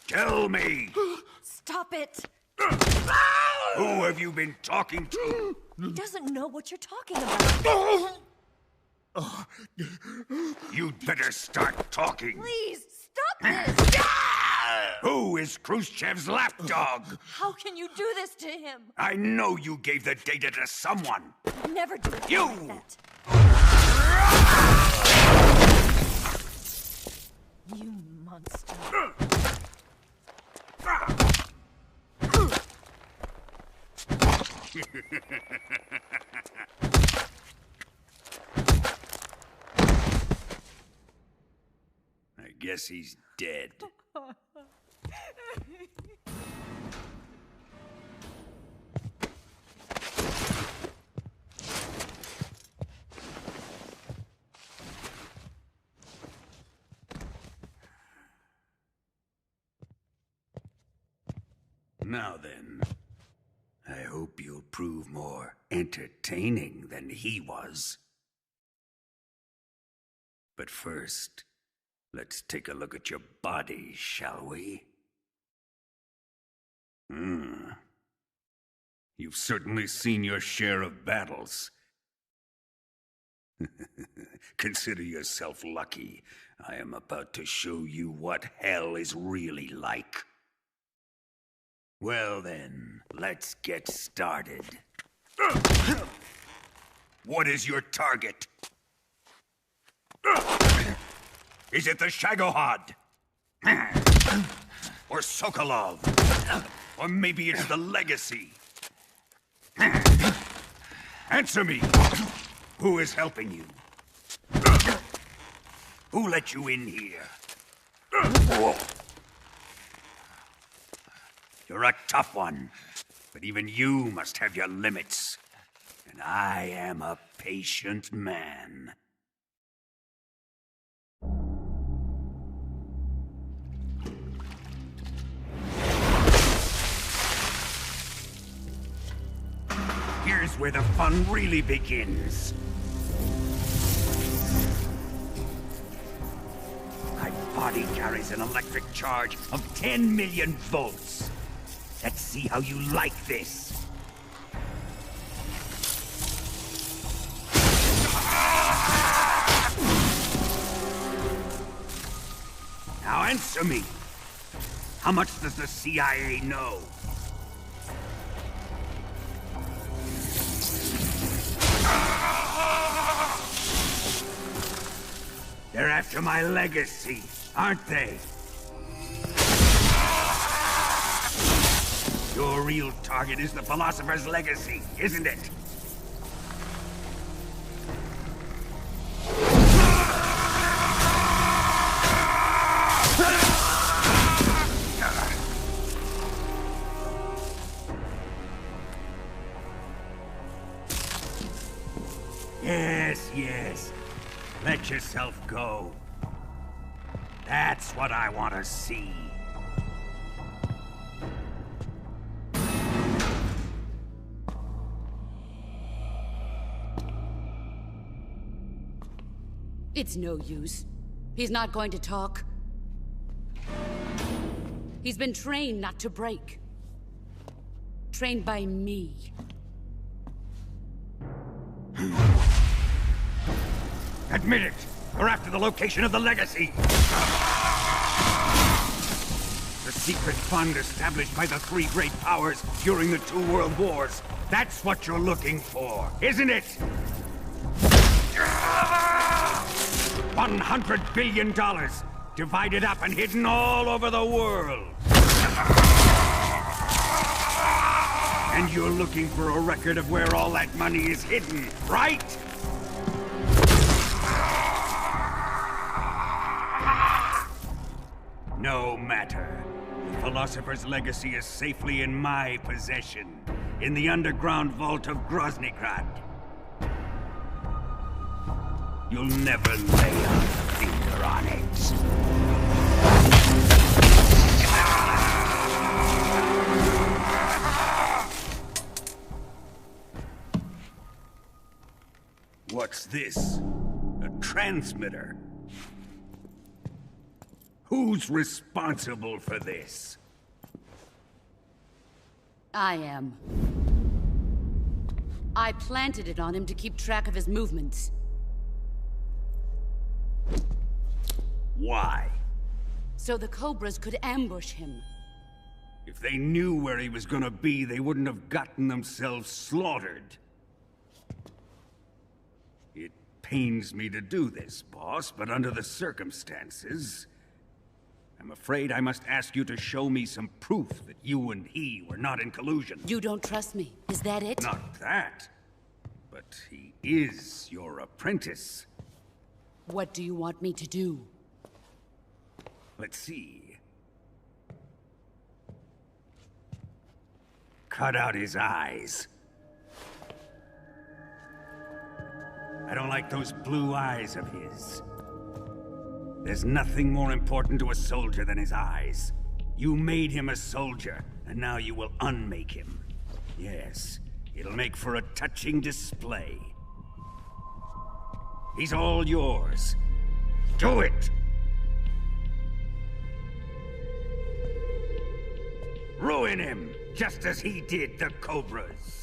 Speaker 19: Tell me!
Speaker 16: Stop it!
Speaker 19: Who have you been talking to?
Speaker 16: He doesn't know what you're talking about.
Speaker 19: You'd better start talking.
Speaker 16: Please, stop this!
Speaker 19: Who is Khrushchev's lapdog?
Speaker 16: How can you do this to him?
Speaker 19: I know you gave the data to someone.
Speaker 16: Never do it
Speaker 19: You!
Speaker 16: like that. You monster.
Speaker 19: I guess he's dead. Now then, I hope you'll prove more entertaining than he was. But first, let's take a look at your body, shall we? You've certainly seen your share of battles. Consider yourself lucky. I am about to show you what hell is really like. Well then, let's get started. What is your target? Is it the Shagohod? Or Sokolov? Or maybe it's the Legacy? Answer me! Who is helping you? Who let you in here? You're a tough one, but even you must have your limits. And I am a patient man. Here's where the fun really begins. My body carries an electric charge of 10 million volts. Let's see how you like this. Now answer me. How much does the CIA know? They're after my legacy, aren't they? Your real target is the Philosopher's Legacy, isn't it? Yes. Let yourself go. That's what I want to see.
Speaker 6: It's no use. He's not going to talk. He's been trained not to break. Trained by me.
Speaker 19: Admit it! We're after the location of the Legacy! The secret fund established by the three great powers during the 2 world wars. That's what you're looking for, isn't it? $100 billion, divided up and hidden all over the world. And you're looking for a record of where all that money is hidden, right? No matter. The Philosopher's Legacy is safely in my possession, in the underground vault of Groznygrad. You'll never lay a finger on it. What's this? A transmitter? Who's responsible for this?
Speaker 6: I am. I planted it on him to keep track of his movements.
Speaker 19: Why?
Speaker 6: So the Cobras could ambush him.
Speaker 19: If they knew where he was gonna be, they wouldn't have gotten themselves slaughtered. It pains me to do this, boss, but under the circumstances, I'm afraid I must ask you to show me some proof that you and he were not in collusion.
Speaker 6: You don't trust me, is that it?
Speaker 19: Not that. But he is your apprentice.
Speaker 6: What do you want me to do?
Speaker 19: Let's see. Cut out his eyes. I don't like those blue eyes of his. There's nothing more important to a soldier than his eyes. You made him a soldier, and now you will unmake him. Yes, it'll make for a touching display. He's all yours. Do it! Ruin him, just as he did the Cobras.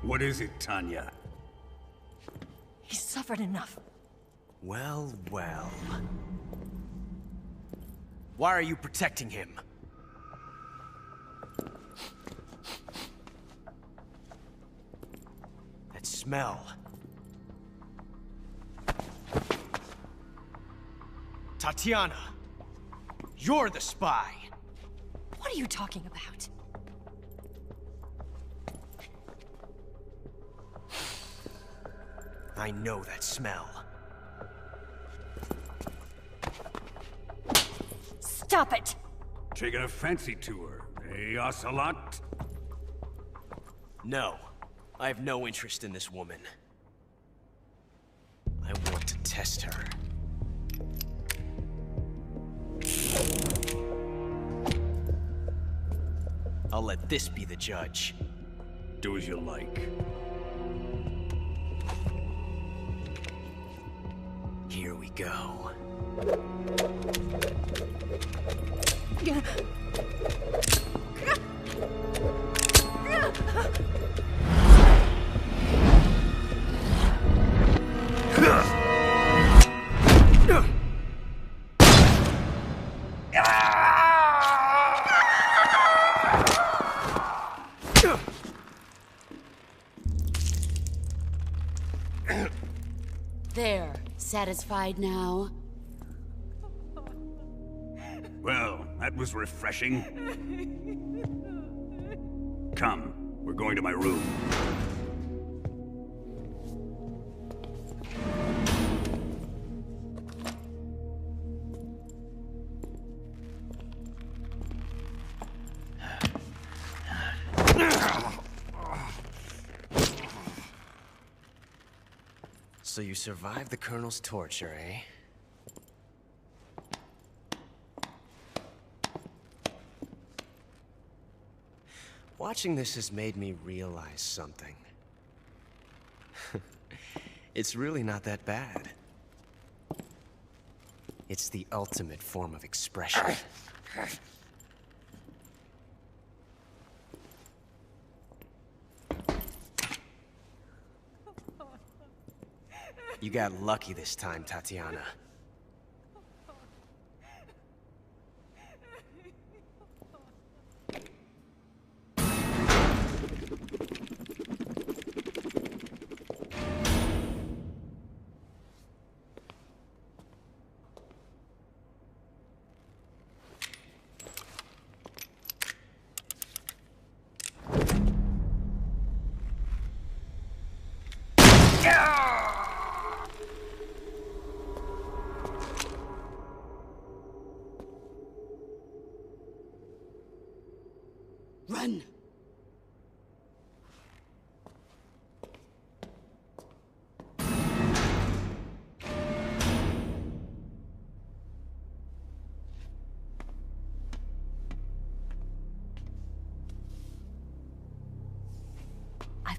Speaker 19: What is it, Tanya?
Speaker 16: He's suffered enough.
Speaker 9: Well, well. Why are you protecting him? That smell. Tatiana! You're the spy!
Speaker 16: What are you talking about?
Speaker 9: I know that smell.
Speaker 16: Stop it!
Speaker 19: Taking a fancy to her, eh, Ocelot?
Speaker 9: No. I have no interest in this woman. I want to test her. I'll let this be the judge.
Speaker 19: Do as you like.
Speaker 9: Here we go.
Speaker 6: There. Satisfied now?
Speaker 19: Well, that was refreshing. Come, we're going to my room.
Speaker 9: So you survived the Colonel's torture, eh? Watching this has made me realize something. It's really not that bad. It's the ultimate form of expression. You got lucky this time, Tatiana.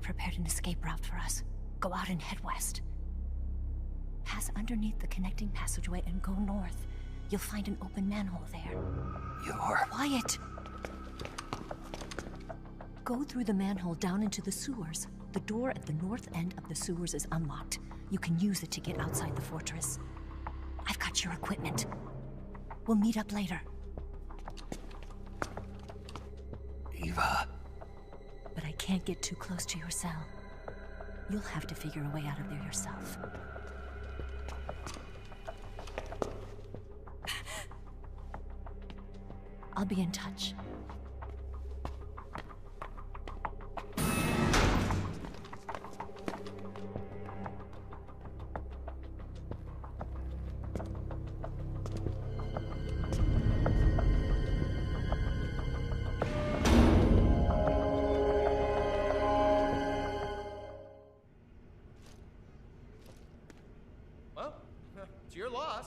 Speaker 16: prepared an escape route for us. Go out and head west. Pass underneath the connecting passageway and go north. You'll find an open manhole there.
Speaker 1: You're...
Speaker 16: Quiet! Go through the manhole down into the sewers. The door at the north end of the sewers is unlocked. You can use it to get outside the fortress. I've got your equipment. We'll meet up later.
Speaker 1: Eva.
Speaker 16: But I can't get too close to your cell. You'll have to figure a way out of there yourself. I'll be in touch.
Speaker 15: Well, it's your loss.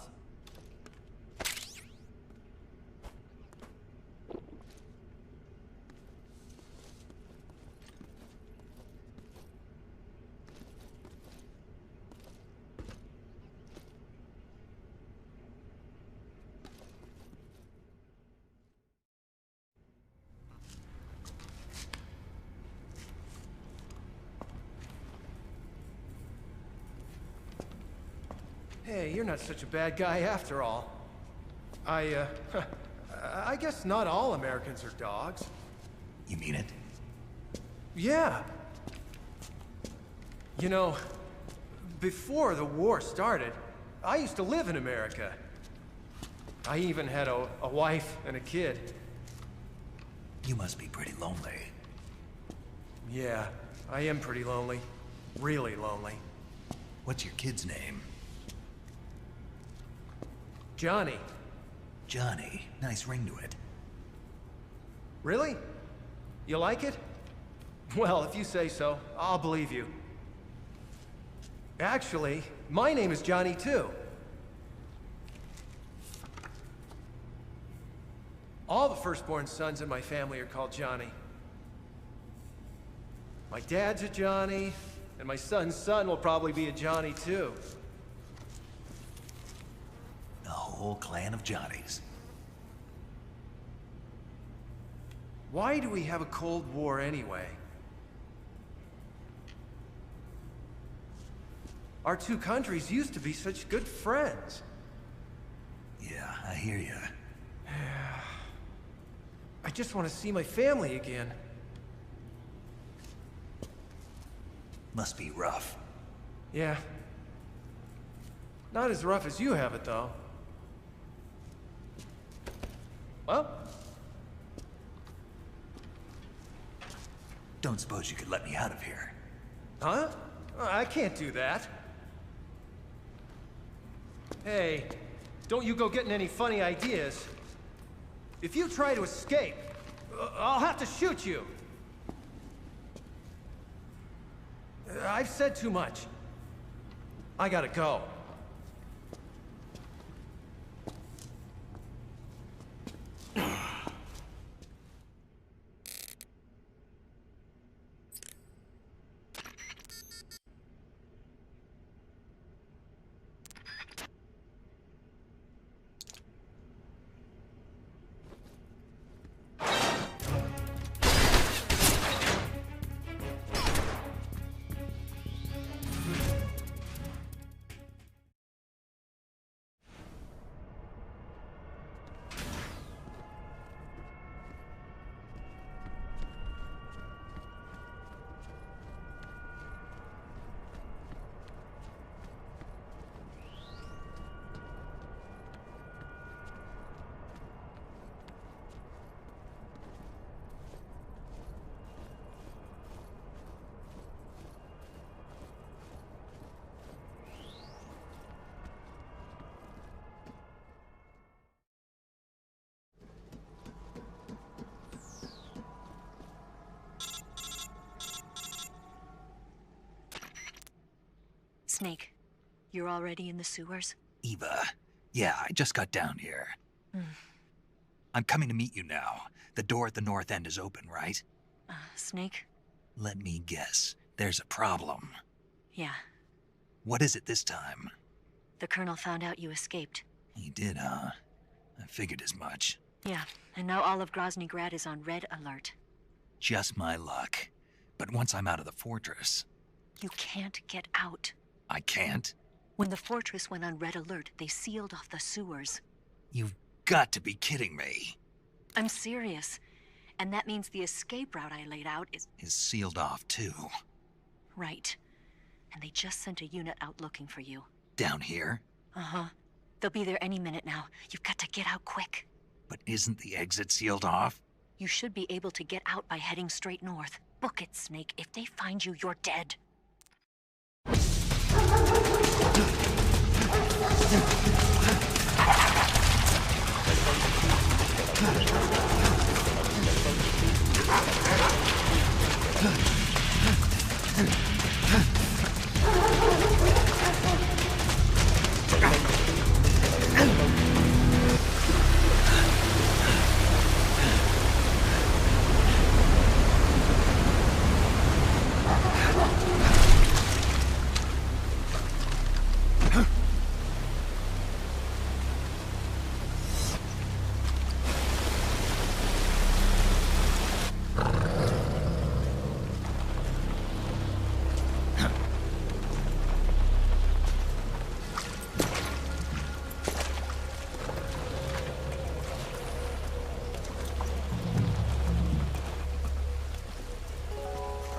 Speaker 15: Hey, you're not such a bad guy after all. I guess not all Americans are dogs.
Speaker 1: You mean it?
Speaker 15: Yeah. You know, before the war started, I used to live in America. I even had a wife and a kid.
Speaker 1: You must be pretty lonely.
Speaker 15: Yeah, I am pretty lonely. Really lonely.
Speaker 1: What's your kid's name?
Speaker 15: Johnny.
Speaker 1: Johnny. Nice ring to it.
Speaker 15: Really? You like it? Well, if you say so, I'll believe you. Actually, my name is Johnny too. All the firstborn sons in my family are called Johnny. My dad's a Johnny, and my son's son will probably be a Johnny too.
Speaker 1: A whole clan of Johnnies.
Speaker 15: Why do we have a Cold War anyway? Our two countries used to be such good friends.
Speaker 1: Yeah, I hear you.
Speaker 15: I just want to see my family again.
Speaker 1: Must be rough.
Speaker 15: Yeah. Not as rough as you have it, though. Well?
Speaker 1: Don't suppose you could let me out of here?
Speaker 15: Huh? I can't do that. Hey, don't you go getting any funny ideas. If you try to escape, I'll have to shoot you. I've said too much. I gotta go.
Speaker 16: Snake, you're already in the sewers?
Speaker 1: Eva. Yeah, I just got down here. I'm coming to meet you now. The door at the north end is open, right?
Speaker 16: Snake?
Speaker 1: Let me guess. There's a problem.
Speaker 16: Yeah.
Speaker 1: What is it this time?
Speaker 16: The Colonel found out you escaped.
Speaker 1: He did, huh? I figured as much.
Speaker 16: Yeah, and now all of Grozny Grad is on red alert.
Speaker 1: Just my luck. But once I'm out of the fortress...
Speaker 16: You can't get out.
Speaker 1: I can't?
Speaker 16: When the fortress went on red alert, they sealed off the sewers.
Speaker 1: You've got to be kidding me.
Speaker 16: I'm serious. And that means the escape route I laid out is
Speaker 1: sealed off, too.
Speaker 16: Right. And they just sent a unit out looking for you.
Speaker 1: Down here?
Speaker 16: Uh-huh. They'll be there any minute now. You've got to get out quick.
Speaker 1: But isn't the exit sealed off?
Speaker 16: You should be able to get out by heading straight north. Book it, Snake. If they find you, you're dead.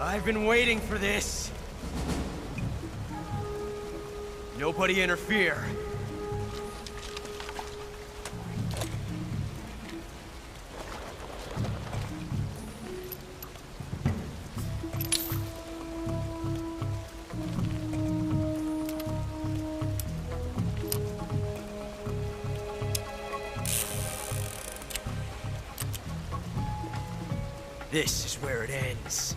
Speaker 9: I've been waiting for this. Nobody interfere. This is where it ends.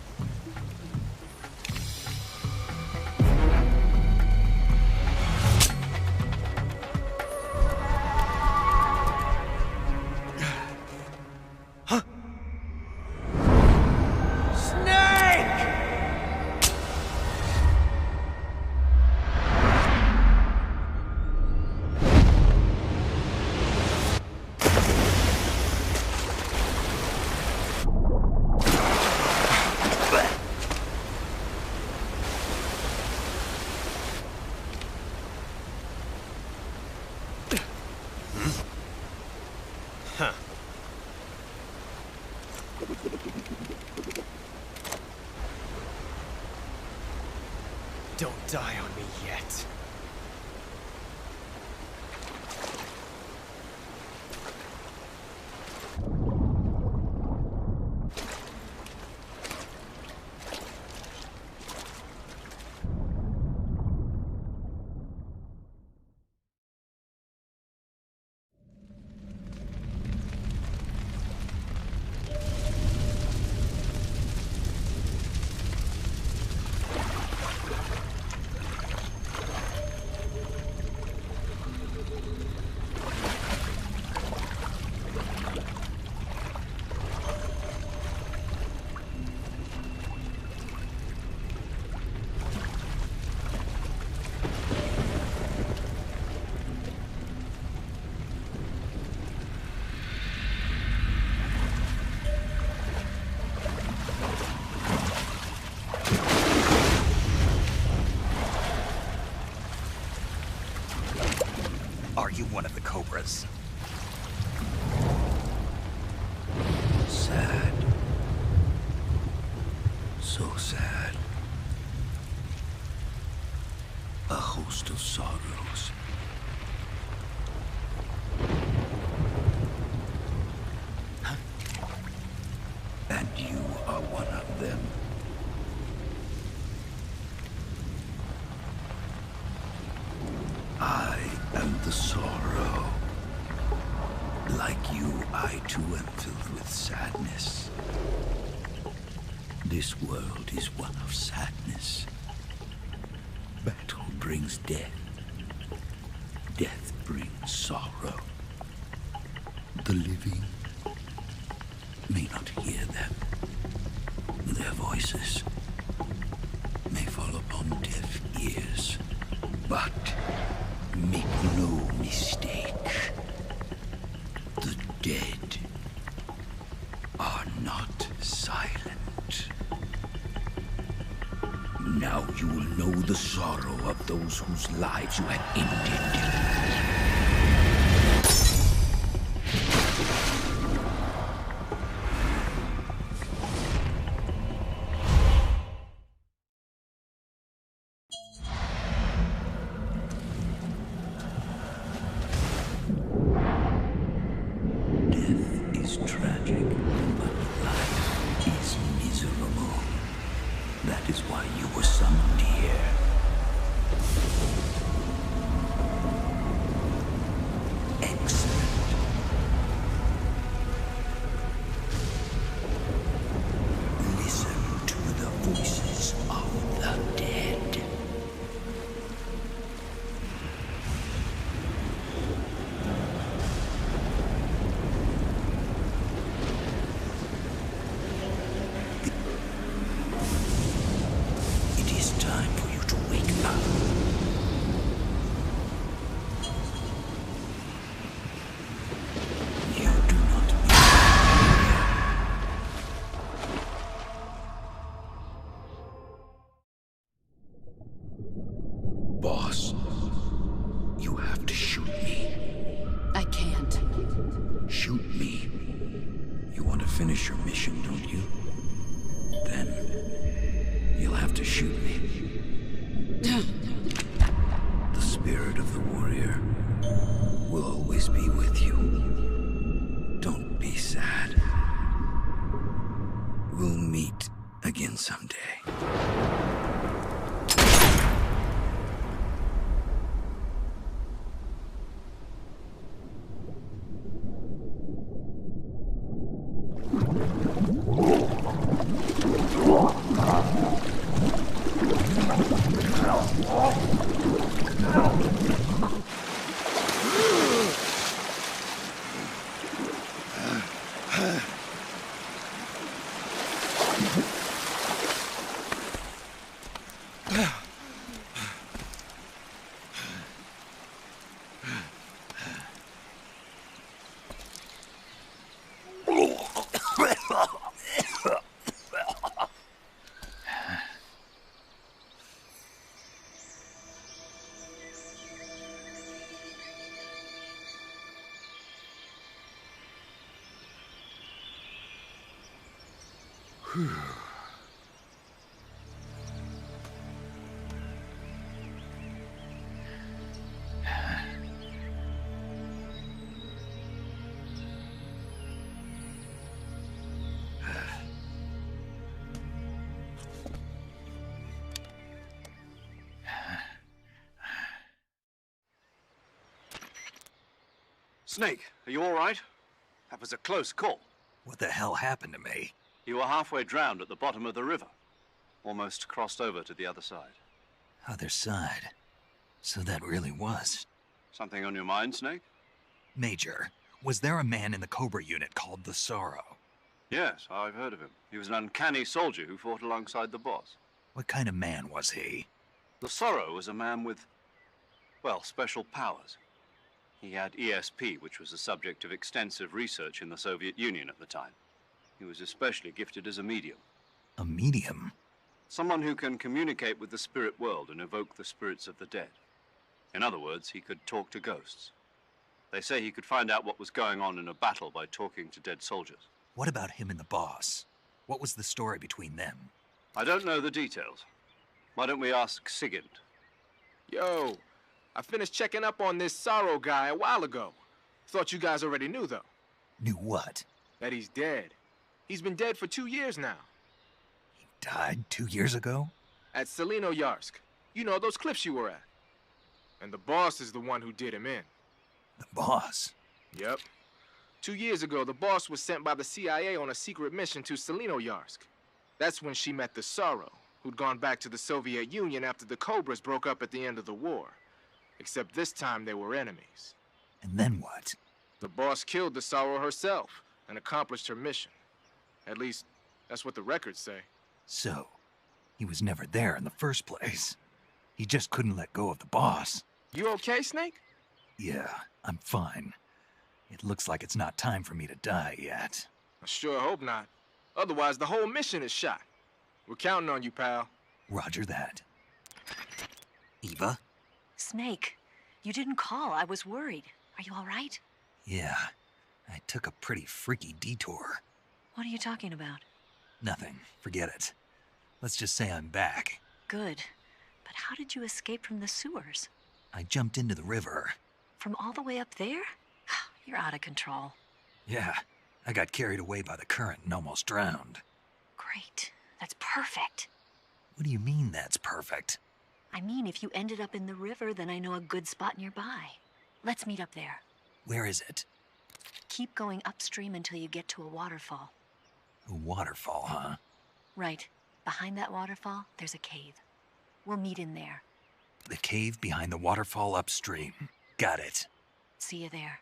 Speaker 9: Don't die on me yet.
Speaker 1: Are you one of the Cobras?
Speaker 17: Sad. So sad. A host of sorrows. And you are one of them. I am the sorrow. Like you, I too am filled with sadness. This world is one of sadness. Battle brings death. Death brings sorrow. The living may not hear them, their voices. Now you will know the sorrow of those whose lives you have ended. Boss, you have to shoot me.
Speaker 6: I can't.
Speaker 17: Shoot me. You want to finish your mission, don't you? Then you'll have to shoot me. The spirit of the warrior will always be with you. Don't be sad. We'll meet again someday.
Speaker 2: Snake, are you all right? That was a close call.
Speaker 1: What the hell happened to me?
Speaker 2: You were halfway drowned at the bottom of the river. Almost crossed over to the other side.
Speaker 1: Other side? So that really was.
Speaker 2: Something on your mind, Snake?
Speaker 1: Major, was there a man in the Cobra unit called the Sorrow?
Speaker 2: Yes, I've heard of him. He was an uncanny soldier who fought alongside the boss.
Speaker 1: What kind of man was he?
Speaker 2: The Sorrow was a man with, well, special powers. He had ESP, which was the subject of extensive research in the Soviet Union at the time. He was especially gifted as a medium.
Speaker 1: A medium?
Speaker 2: Someone who can communicate with the spirit world and evoke the spirits of the dead. In other words, he could talk to ghosts. They say he could find out what was going on in a battle by talking to dead soldiers.
Speaker 1: What about him and the boss? What was the story between them?
Speaker 2: I don't know the details. Why don't we ask Sigint?
Speaker 20: Yo, I finished checking up on this Sorrow guy a while ago. Thought you guys already knew, though.
Speaker 1: Knew what?
Speaker 20: That he's dead. He's been dead for 2 years now.
Speaker 1: He died 2 years ago?
Speaker 20: At Selino-Yarsk. You know, those cliffs you were at. And the boss is the one who did him in.
Speaker 1: The boss?
Speaker 20: Yep. 2 years ago, the boss was sent by the CIA on a secret mission to Selino-Yarsk. That's when she met the Sorrow, who'd gone back to the Soviet Union after the Cobras broke up at the end of the war. Except this time they were enemies.
Speaker 1: And then what?
Speaker 20: The boss killed the Sorrow herself and accomplished her mission. At least, that's what the records say.
Speaker 1: So, he was never there in the first place. He just couldn't let go of the boss.
Speaker 20: You okay, Snake?
Speaker 1: Yeah, I'm fine. It looks like it's not time for me to die yet.
Speaker 20: I sure hope not. Otherwise, the whole mission is shot. We're counting on you, pal.
Speaker 1: Roger that. Eva?
Speaker 16: Snake, you didn't call. I was worried. Are you all right?
Speaker 1: Yeah, I took a pretty freaky detour.
Speaker 16: What are you talking about?
Speaker 1: Nothing. Forget it. Let's just say I'm back.
Speaker 16: Good. But how did you escape from the sewers?
Speaker 1: I jumped into the river.
Speaker 16: From all the way up there? You're out of control.
Speaker 1: Yeah, I got carried away by the current and almost drowned.
Speaker 16: Great. That's perfect.
Speaker 1: What do you mean that's perfect?
Speaker 16: I mean, if you ended up in the river, then I know a good spot nearby. Let's meet up there.
Speaker 1: Where is it?
Speaker 16: Keep going upstream until you get to a waterfall.
Speaker 1: A waterfall, huh?
Speaker 16: Right. Behind that waterfall, there's a cave. We'll meet in there.
Speaker 1: The cave behind the waterfall upstream. Got it.
Speaker 16: See you there.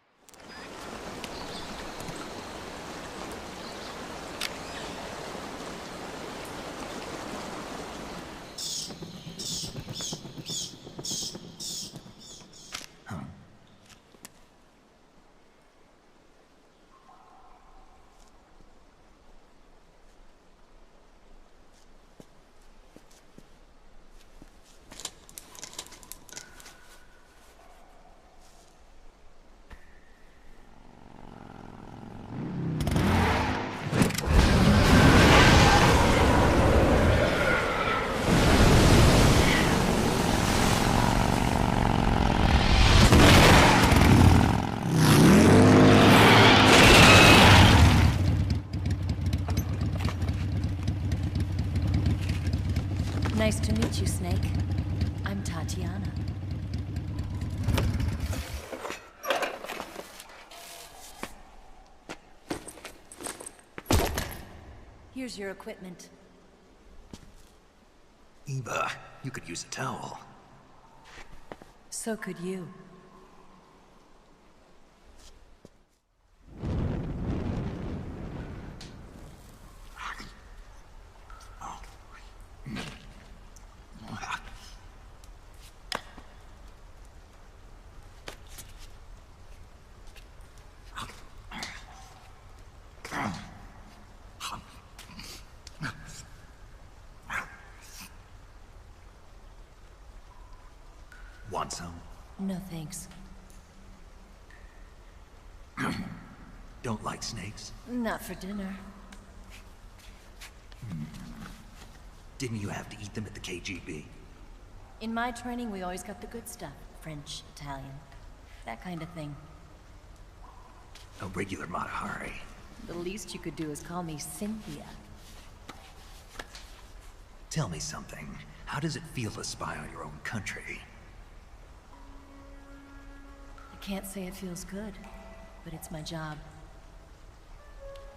Speaker 16: Nice to meet you, Snake. I'm Tatiana. Here's your equipment.
Speaker 1: Eva, you could use a towel.
Speaker 16: So could you.
Speaker 1: Want some?
Speaker 16: No, thanks.
Speaker 1: Don't like snakes?
Speaker 16: Not for dinner.
Speaker 1: Didn't you have to eat them at the KGB?
Speaker 16: In my training, we always got the good stuff. French, Italian, that kind of thing.
Speaker 1: A regular Matahari.
Speaker 16: The least you could do is call me Cynthia.
Speaker 1: Tell me something. How does it feel to spy on your own country?
Speaker 16: I can't say it feels good, but it's my job.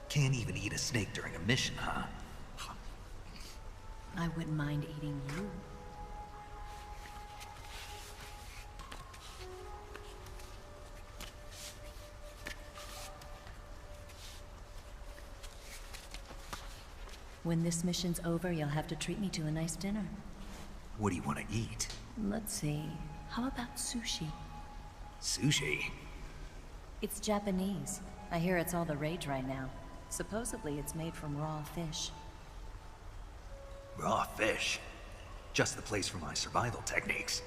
Speaker 1: Can't even eat a snake during a mission, huh?
Speaker 16: I wouldn't mind eating you. When this mission's over, you'll have to treat me to a nice dinner.
Speaker 1: What do you want to eat?
Speaker 16: Let's see. How about sushi?
Speaker 1: Sushi?
Speaker 16: It's Japanese. I hear it's all the rage right now. Supposedly it's made from raw fish.
Speaker 1: Raw fish? Just the place for my survival techniques.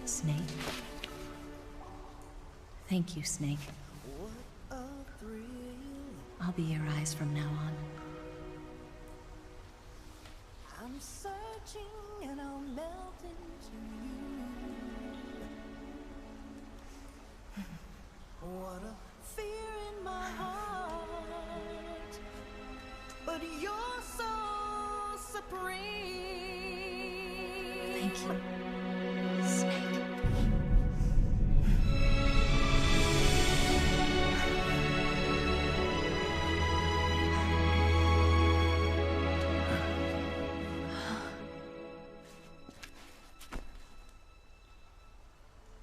Speaker 16: Snake. Thank you, Snake. I'll be your eyes from now on.
Speaker 21: I'm searching and I'll melt into you. What a fear in my heart, but you're so supreme.
Speaker 16: Thank you, Snake.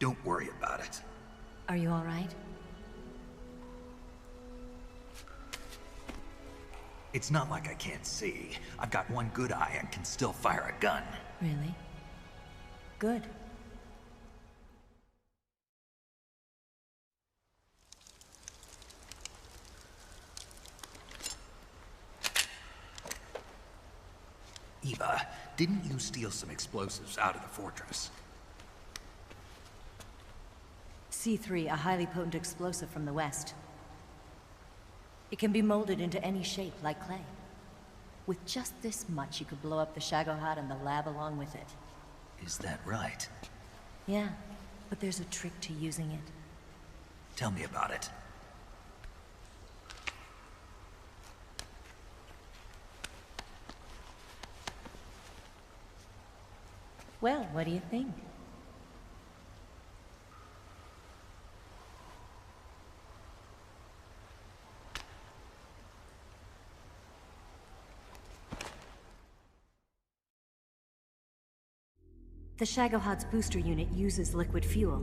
Speaker 1: Don't worry about it.
Speaker 16: Are you all right?
Speaker 1: It's not like I can't see. I've got one good eye and can still fire a gun.
Speaker 16: Really? Good.
Speaker 1: Eva, didn't you steal some explosives out of the fortress?
Speaker 16: C3, a highly potent explosive from the west. It can be molded into any shape, like clay. With just this much, you could blow up the Shagohod and the lab along with it.
Speaker 1: Is that right?
Speaker 16: Yeah, but there's a trick to using it.
Speaker 1: Tell me about it.
Speaker 16: Well, what do you think? The Shagohod's booster unit uses liquid fuel.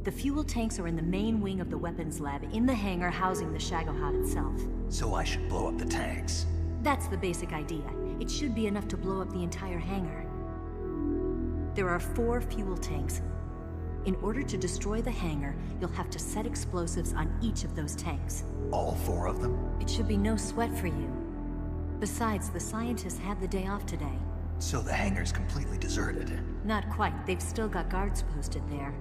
Speaker 16: The fuel tanks are in the main wing of the weapons lab in the hangar housing the Shagohod itself.
Speaker 1: So I should blow up the tanks.
Speaker 16: That's the basic idea. It should be enough to blow up the entire hangar. There are 4 fuel tanks. In order to destroy the hangar, you'll have to set explosives on each of those tanks.
Speaker 1: All 4 of them?
Speaker 16: It should be no sweat for you. Besides, the scientists had the day off today.
Speaker 1: So the hangar's completely deserted.
Speaker 16: Not quite. They've still got guards posted there.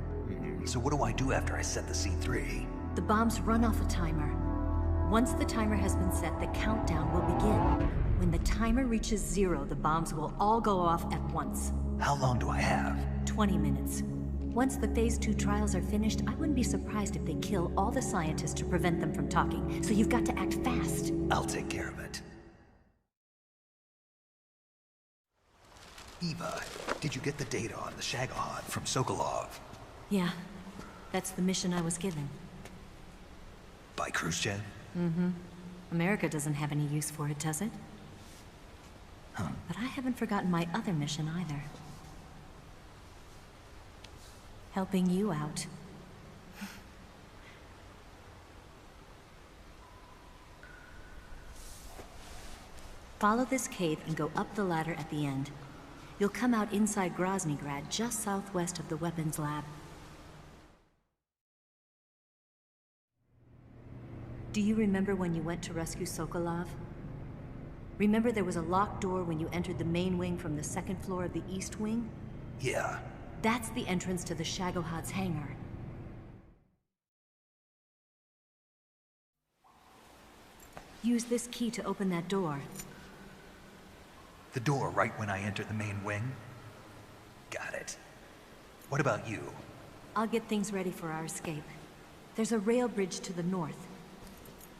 Speaker 1: So what do I do after I set the C3?
Speaker 16: The bombs run off a timer. Once the timer has been set, the countdown will begin. When the timer reaches 0, the bombs will all go off at once.
Speaker 1: How long do I have?
Speaker 16: 20 minutes. Once the Phase 2 trials are finished, I wouldn't be surprised if they kill all the scientists to prevent them from talking. So you've got to act fast.
Speaker 1: I'll take care of it. Eva, did you get the data on the Shagohod from Sokolov?
Speaker 16: Yeah, that's the mission I was given.
Speaker 1: By Khrushchev?
Speaker 16: Mm-hmm. America doesn't have any use for it, does it?
Speaker 1: Huh.
Speaker 16: But I haven't forgotten my other mission either. Helping you out. Follow this cave and go up the ladder at the end. You'll come out inside Groznygrad, just southwest of the weapons lab. Do you remember when you went to rescue Sokolov? Remember there was a locked door when you entered the main wing from the 2nd floor of the east wing?
Speaker 1: Yeah.
Speaker 16: That's the entrance to the Shagohod's hangar. Use this key to open that door.
Speaker 1: The door right when I enter the main wing? Got it. What about you?
Speaker 16: I'll get things ready for our escape. There's a rail bridge to the north.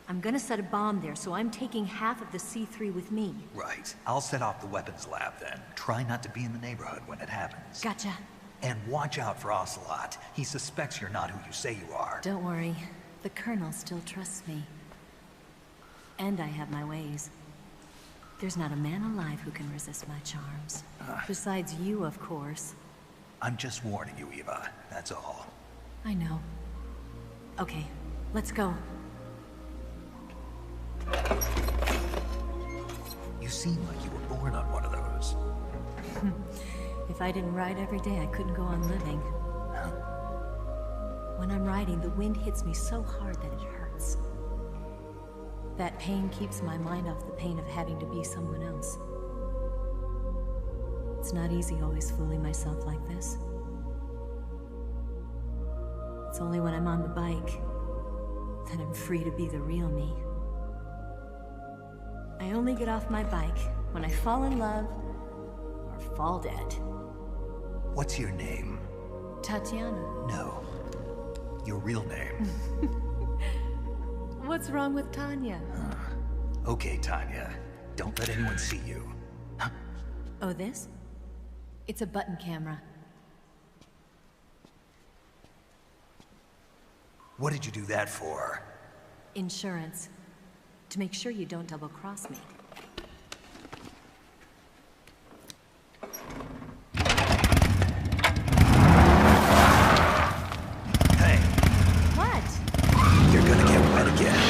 Speaker 16: I'm gonna set a bomb there, so I'm taking half of the C3 with me.
Speaker 1: Right. I'll set off the weapons lab then. Try not to be in the neighborhood when it happens.
Speaker 16: Gotcha.
Speaker 1: And watch out for Ocelot. He suspects you're not who you say you are.
Speaker 16: Don't worry. The Colonel still trusts me. And I have my ways. There's not a man alive who can resist my charms. Besides you, of course.
Speaker 1: I'm just warning you, Eva. That's all.
Speaker 16: I know. Okay, let's go.
Speaker 1: You seem like you were born on one of those.
Speaker 16: If I didn't ride every day, I couldn't go on living. When I'm riding, the wind hits me so hard that it hurts. That pain keeps my mind off the pain of having to be someone else. It's not easy always fooling myself like this. It's only when I'm on the bike that I'm free to be the real me. I only get off my bike when I fall in love or fall dead.
Speaker 1: What's your name?
Speaker 16: Tatiana.
Speaker 1: No. Your real name.
Speaker 16: What's wrong with Tanya?
Speaker 1: Okay, Tanya. Don't let anyone see you.
Speaker 16: Oh, this? It's a button camera.
Speaker 1: What did you do that for?
Speaker 16: Insurance. To make sure you don't double-cross me.
Speaker 1: Hey.
Speaker 16: What?
Speaker 1: You're gonna get wet again.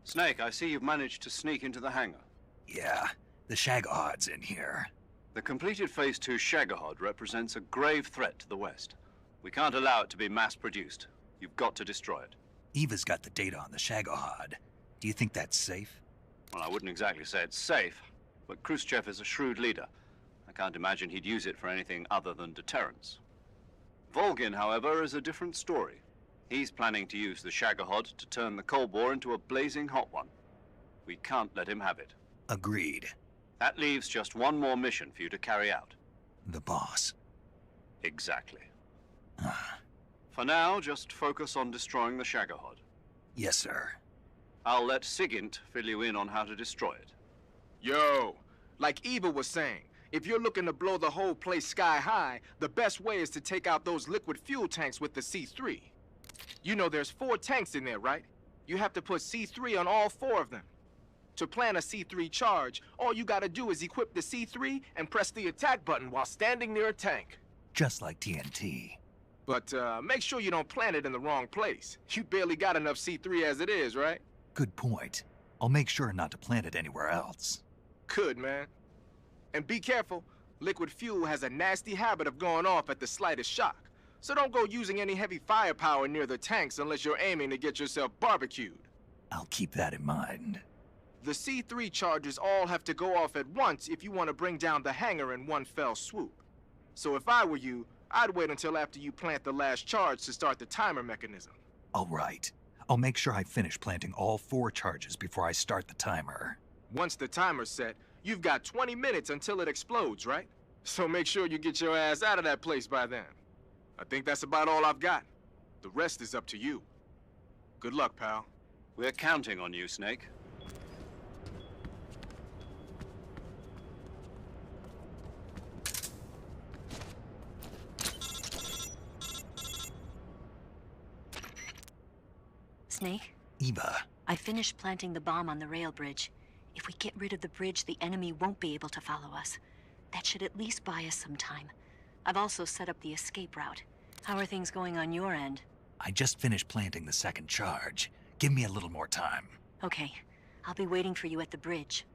Speaker 2: Snake, I see you've managed to sneak into the hangar.
Speaker 1: Yeah, the Shagohod's in here.
Speaker 2: The completed Phase 2 Shagohod represents a grave threat to the West. We can't allow it to be mass-produced. You've got to destroy it.
Speaker 1: Eva's got the data on the Shagohod. Do you think that's safe?
Speaker 2: Well, I wouldn't exactly say it's safe, but Khrushchev is a shrewd leader. I can't imagine he'd use it for anything other than deterrence. Volgin, however, is a different story. He's planning to use the Shagohod to turn the Cold War into a blazing hot one. We can't let him have it.
Speaker 1: Agreed.
Speaker 2: That leaves just one more mission for you to carry out.
Speaker 1: The boss.
Speaker 2: Exactly. For now, just focus on destroying the Shagohod.
Speaker 1: Yes, sir.
Speaker 2: I'll let Sigint fill you in on how to destroy it.
Speaker 20: Yo, like Eva was saying, if you're looking to blow the whole place sky high, the best way is to take out those liquid fuel tanks with the C3. You know there's 4 tanks in there, right? You have to put C3 on all 4 of them. To plan a C3 charge, all you gotta do is equip the C3 and press the attack button while standing near a tank.
Speaker 1: Just like TNT.
Speaker 20: But make sure you don't plant it in the wrong place. You barely got enough C3 as it is, right?
Speaker 1: Good point. I'll make sure not to plant it anywhere else.
Speaker 20: Good, man. And be careful. Liquid fuel has a nasty habit of going off at the slightest shock. So don't go using any heavy firepower near the tanks unless you're aiming to get yourself barbecued.
Speaker 1: I'll keep that in mind.
Speaker 20: The C3 charges all have to go off at once if you want to bring down the hangar in one fell swoop. So if I were you, I'd wait until after you plant the last charge to start the timer mechanism.
Speaker 1: All right. I'll make sure I finish planting all 4 charges before I start the timer.
Speaker 20: Once the timer's set, you've got 20 minutes until it explodes, right? So make sure you get your ass out of that place by then. I think that's about all I've got. The rest is up to you. Good luck, pal.
Speaker 2: We're counting on you, Snake.
Speaker 16: Snake?
Speaker 1: Eva.
Speaker 16: I finished planting the bomb on the rail bridge. If we get rid of the bridge, the enemy won't be able to follow us. That should at least buy us some time. I've also set up the escape route. How are things going on your end?
Speaker 1: I just finished planting the 2nd charge. Give me a little more time.
Speaker 16: Okay. I'll be waiting for you at the bridge.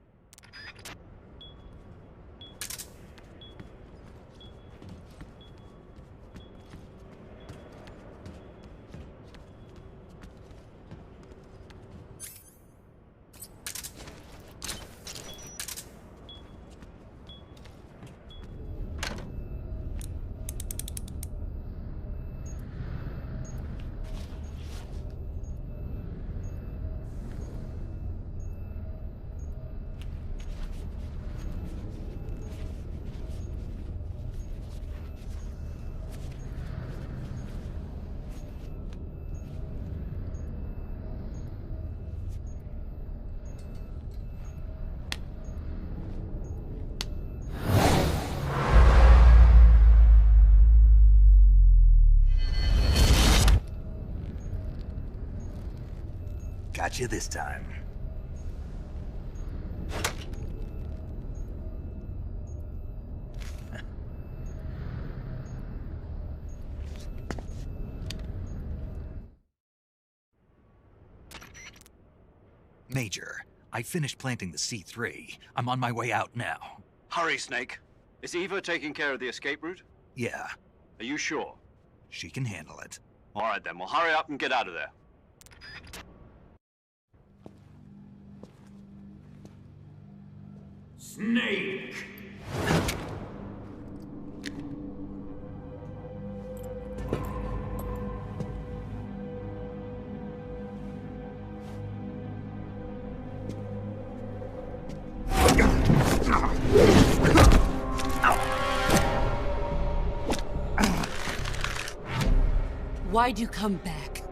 Speaker 1: Got you this time. Major, I finished planting the C3. I'm on my way out now.
Speaker 2: Hurry, Snake. Is Eva taking care of the escape route?
Speaker 1: Yeah.
Speaker 2: Are you sure?
Speaker 1: She can handle it.
Speaker 2: All right, then. Well, hurry up and get out of there.
Speaker 19: Snake!
Speaker 6: Why'd you come back?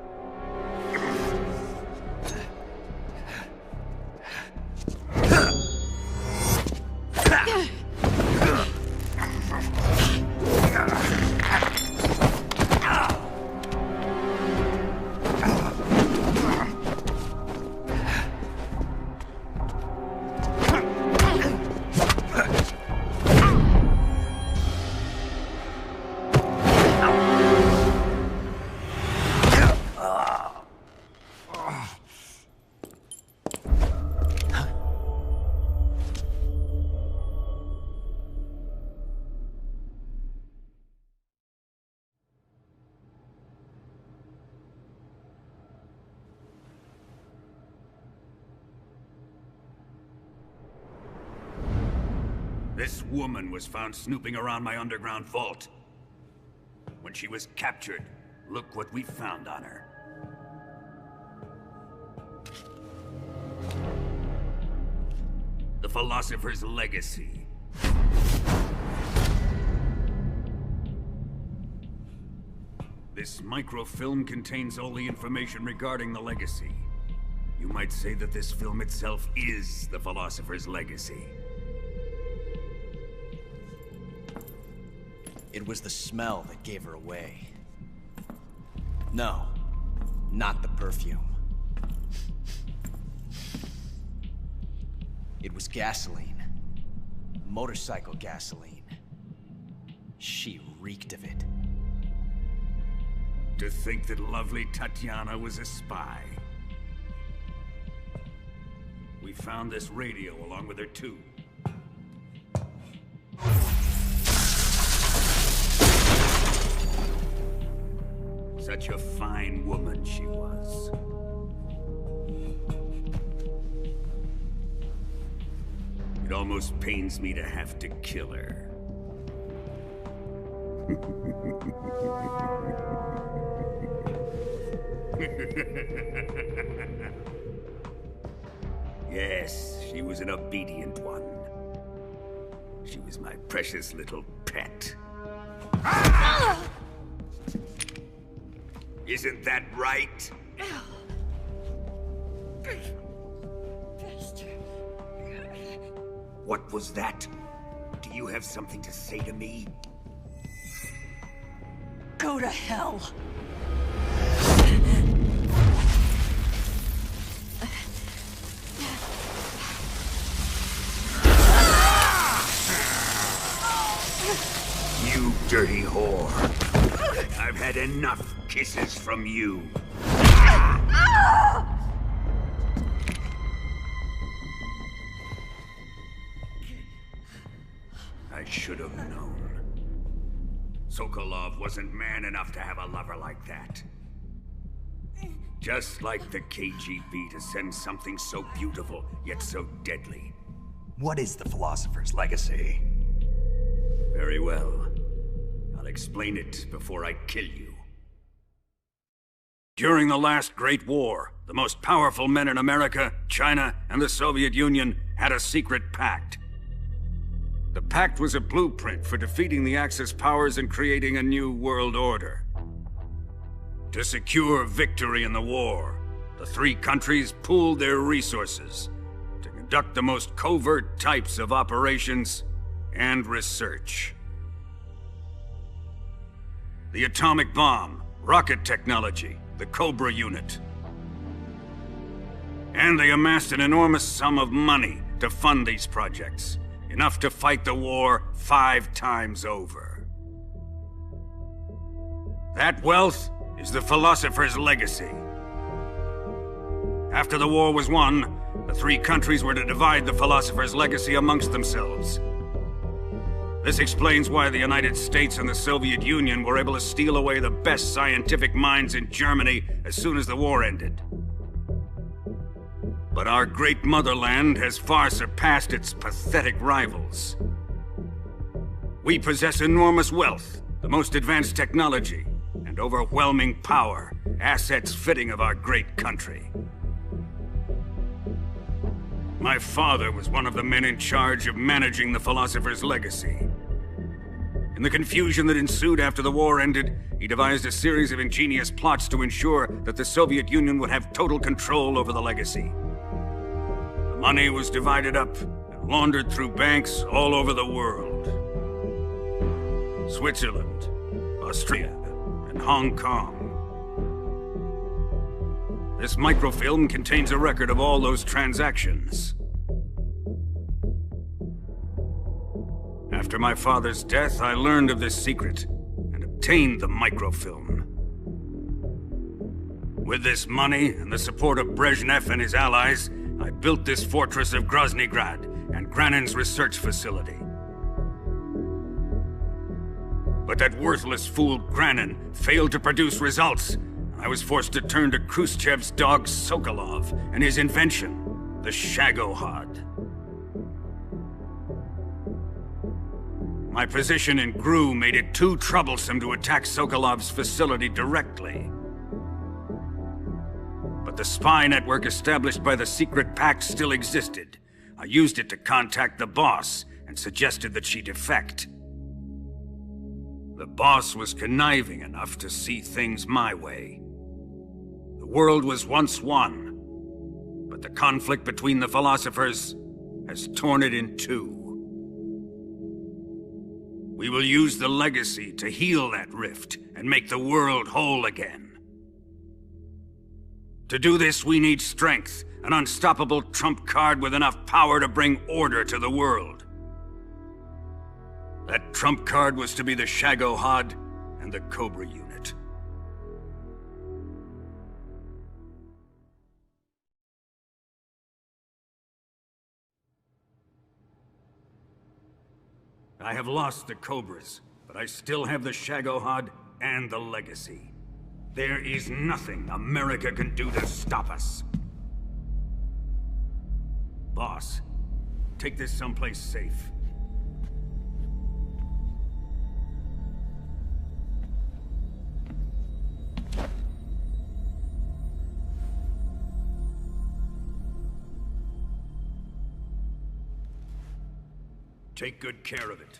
Speaker 19: This woman was found snooping around my underground vault. When she was captured, look what we found on her. The Philosopher's Legacy. This microfilm contains all the information regarding the legacy. You might say that this film itself is the Philosopher's Legacy.
Speaker 9: It was the smell that gave her away. No, not the perfume. It was gasoline. Motorcycle gasoline. She reeked of it.
Speaker 19: To think that lovely Tatiana was a spy. We found this radio along with her too. Such a fine woman she was. It almost pains me to have to kill her. Yes, she was an obedient one. She was my precious little pet. Isn't that right? What was that? Do you have something to say to me?
Speaker 21: Go to hell.
Speaker 19: You dirty whore. I've had enough kisses from you. I should have known. Sokolov wasn't man enough to have a lover like that. Just like the KGB to send something so beautiful, yet so deadly.
Speaker 1: What is the Philosopher's Legacy?
Speaker 19: Very well. I'll explain it before I kill you. During the last Great War, the most powerful men in America, China, and the Soviet Union had a secret pact. The pact was a blueprint for defeating the Axis powers and creating a new world order. To secure victory in the war, the three countries pooled their resources to conduct the most covert types of operations and research. The atomic bomb, rocket technology, the Cobra unit. And they amassed an enormous sum of money to fund these projects, enough to fight the war 5 times over. That wealth is the Philosopher's Legacy. After the war was won, the three countries were to divide the Philosopher's Legacy amongst themselves. This explains why the United States and the Soviet Union were able to steal away the best scientific minds in Germany as soon as the war ended. But our great motherland has far surpassed its pathetic rivals. We possess enormous wealth, the most advanced technology, and overwhelming power, assets fitting of our great country. My father was one of the men in charge of managing the Philosopher's Legacy. In the confusion that ensued after the war ended, he devised a series of ingenious plots to ensure that the Soviet Union would have total control over the legacy. The money was divided up and laundered through banks all over the world. Switzerland, Austria, and Hong Kong. This microfilm contains a record of all those transactions. After my father's death, I learned of this secret and obtained the microfilm. With this money and the support of Brezhnev and his allies, I built this fortress of Groznygrad and Granin's research facility. But that worthless fool Granin failed to produce results. I was forced to turn to Khrushchev's dog Sokolov and his invention, the Shagohod. My position in GRU made it too troublesome to attack Sokolov's facility directly. But the spy network established by the secret pact still existed. I used it to contact the boss and suggested that she defect. The boss was conniving enough to see things my way. The world was once one, but the conflict between the philosophers has torn it in two. We will use the legacy to heal that rift and make the world whole again. To do this, we need strength, an unstoppable trump card with enough power to bring order to the world. That trump card was to be the Shagohod and the Cobra unit. I have lost the Cobras, but I still have the Shagohod and the legacy. There is nothing America can do to stop us. Boss, take this someplace safe. Take good care of it.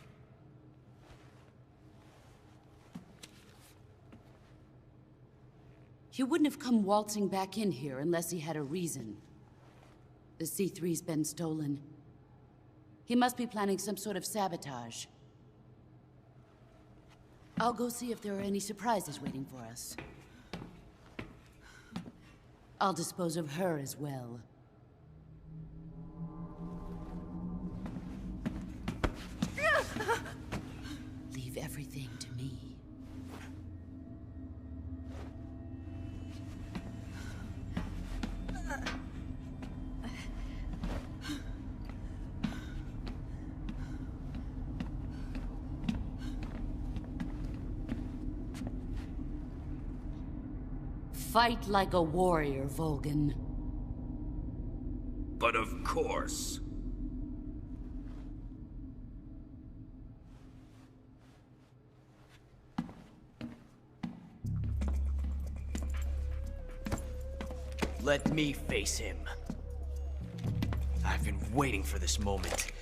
Speaker 6: He wouldn't have come waltzing back in here unless he had a reason. The C3's been stolen. He must be planning some sort of sabotage. I'll go see if there are any surprises waiting for us. I'll dispose of her as well. Leave everything to me. Fight like a warrior, Volgan.
Speaker 19: But of course.
Speaker 9: Let me face him. I've been waiting for this moment.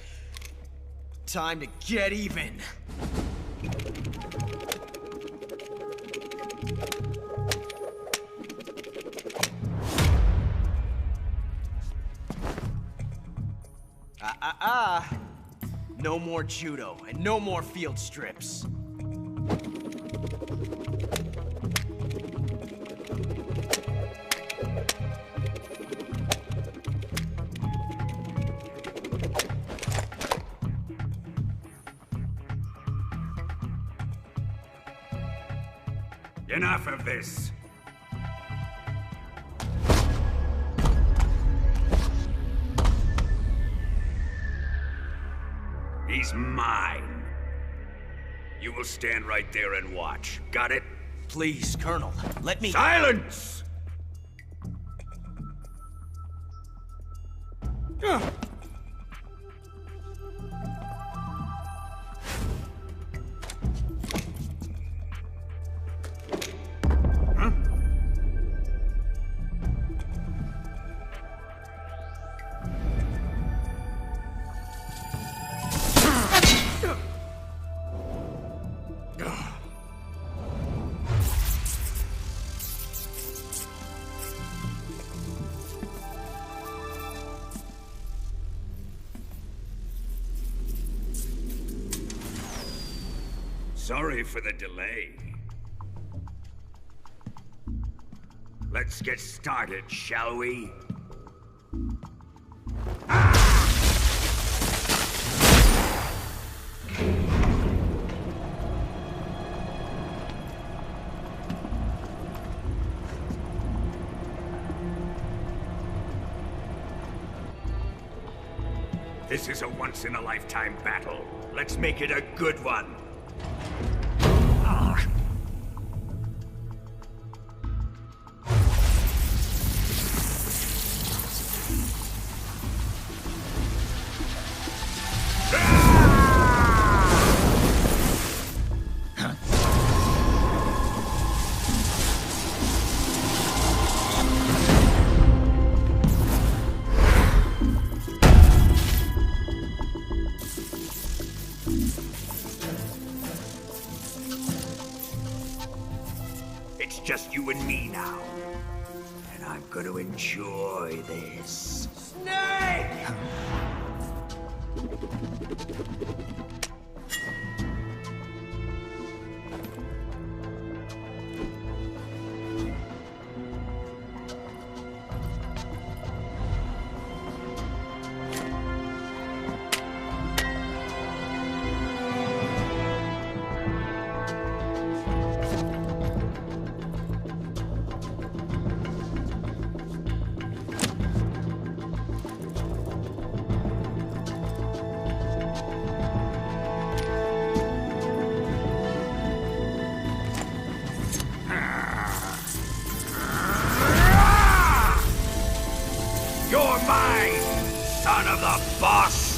Speaker 9: Time to get even. No more judo, and no more field strips.
Speaker 19: Enough of this. He's mine. You will stand right there and watch. Got it?
Speaker 9: Please, Colonel, let me—
Speaker 19: Silence! Sorry for the delay. Let's get started, shall we? This is a once-in-a-lifetime battle. Let's make it a good one. just you and me now. And I'm gonna enjoy this.
Speaker 10: Snake!
Speaker 19: You're mine, son of the boss!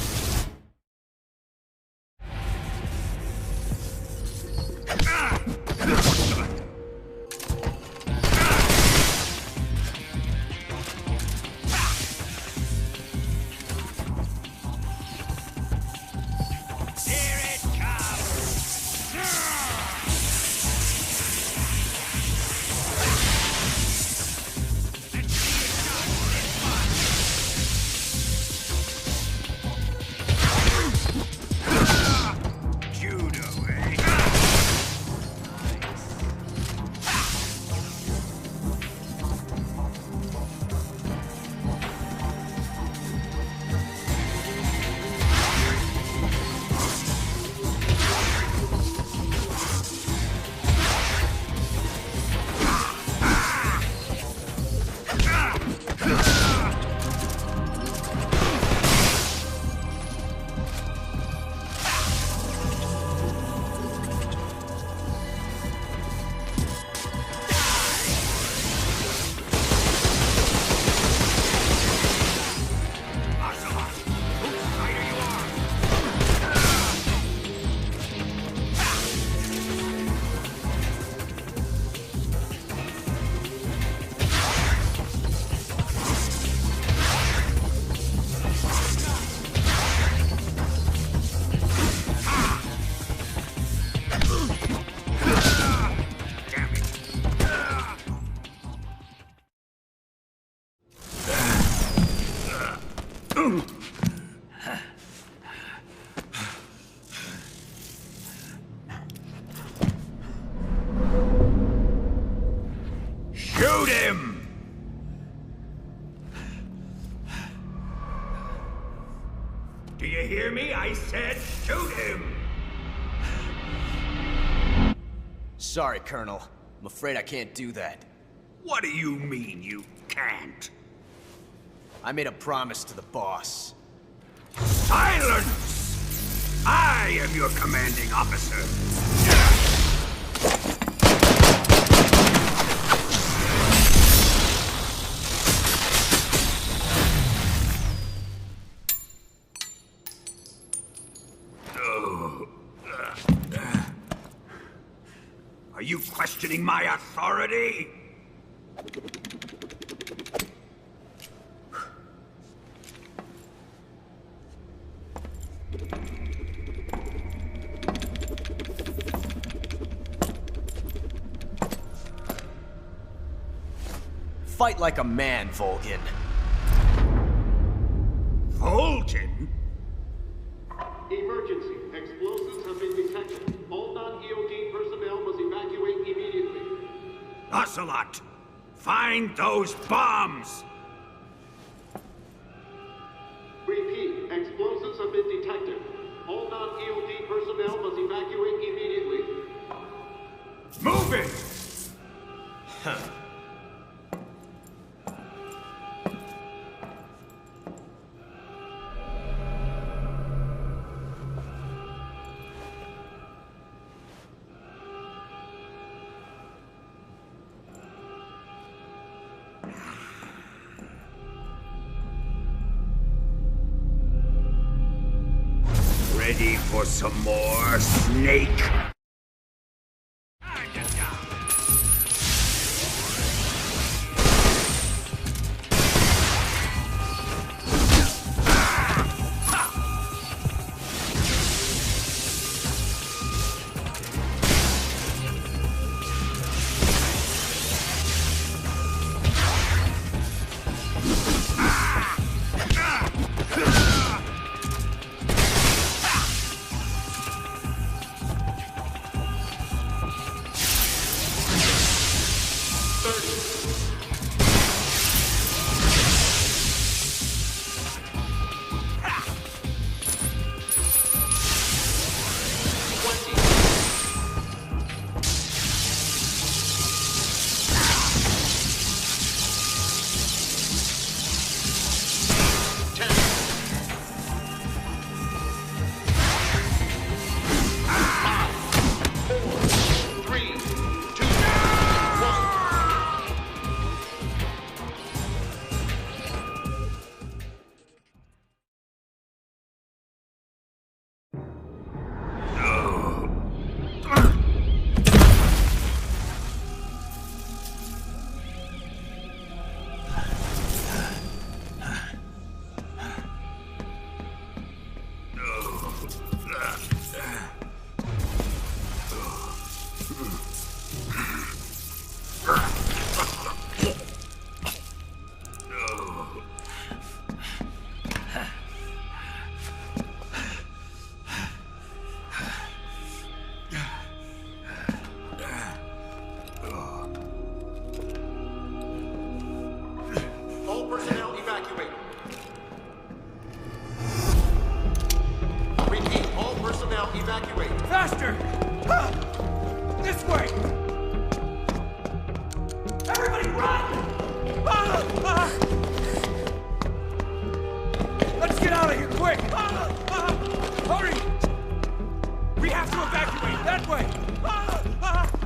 Speaker 19: Shoot him! Do you hear me? I said shoot him!
Speaker 9: Sorry, Colonel. I'm afraid I can't do that.
Speaker 19: What do you mean you can't?
Speaker 9: I made a promise to the boss.
Speaker 19: Silence! I am your commanding officer. Are you questioning my authority?
Speaker 9: Fight like a man, Volgin.
Speaker 19: Volgin?
Speaker 18: Emergency. Explosives have been detected. All non-EOD personnel must evacuate immediately.
Speaker 19: Ocelot! Find those bombs!
Speaker 18: Repeat. Explosives have been detected. All non-EOD personnel must evacuate immediately.
Speaker 19: Move it!
Speaker 9: Huh.
Speaker 19: Ready for some more, Snake?
Speaker 11: out of here, quick! Hurry! We have to evacuate, that way!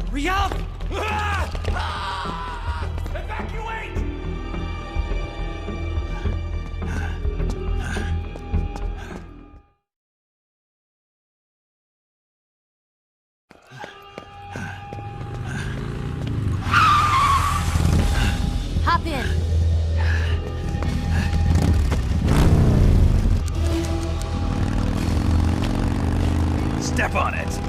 Speaker 15: Hurry up!
Speaker 11: Evacuate!
Speaker 16: Hop in.
Speaker 1: Step on it.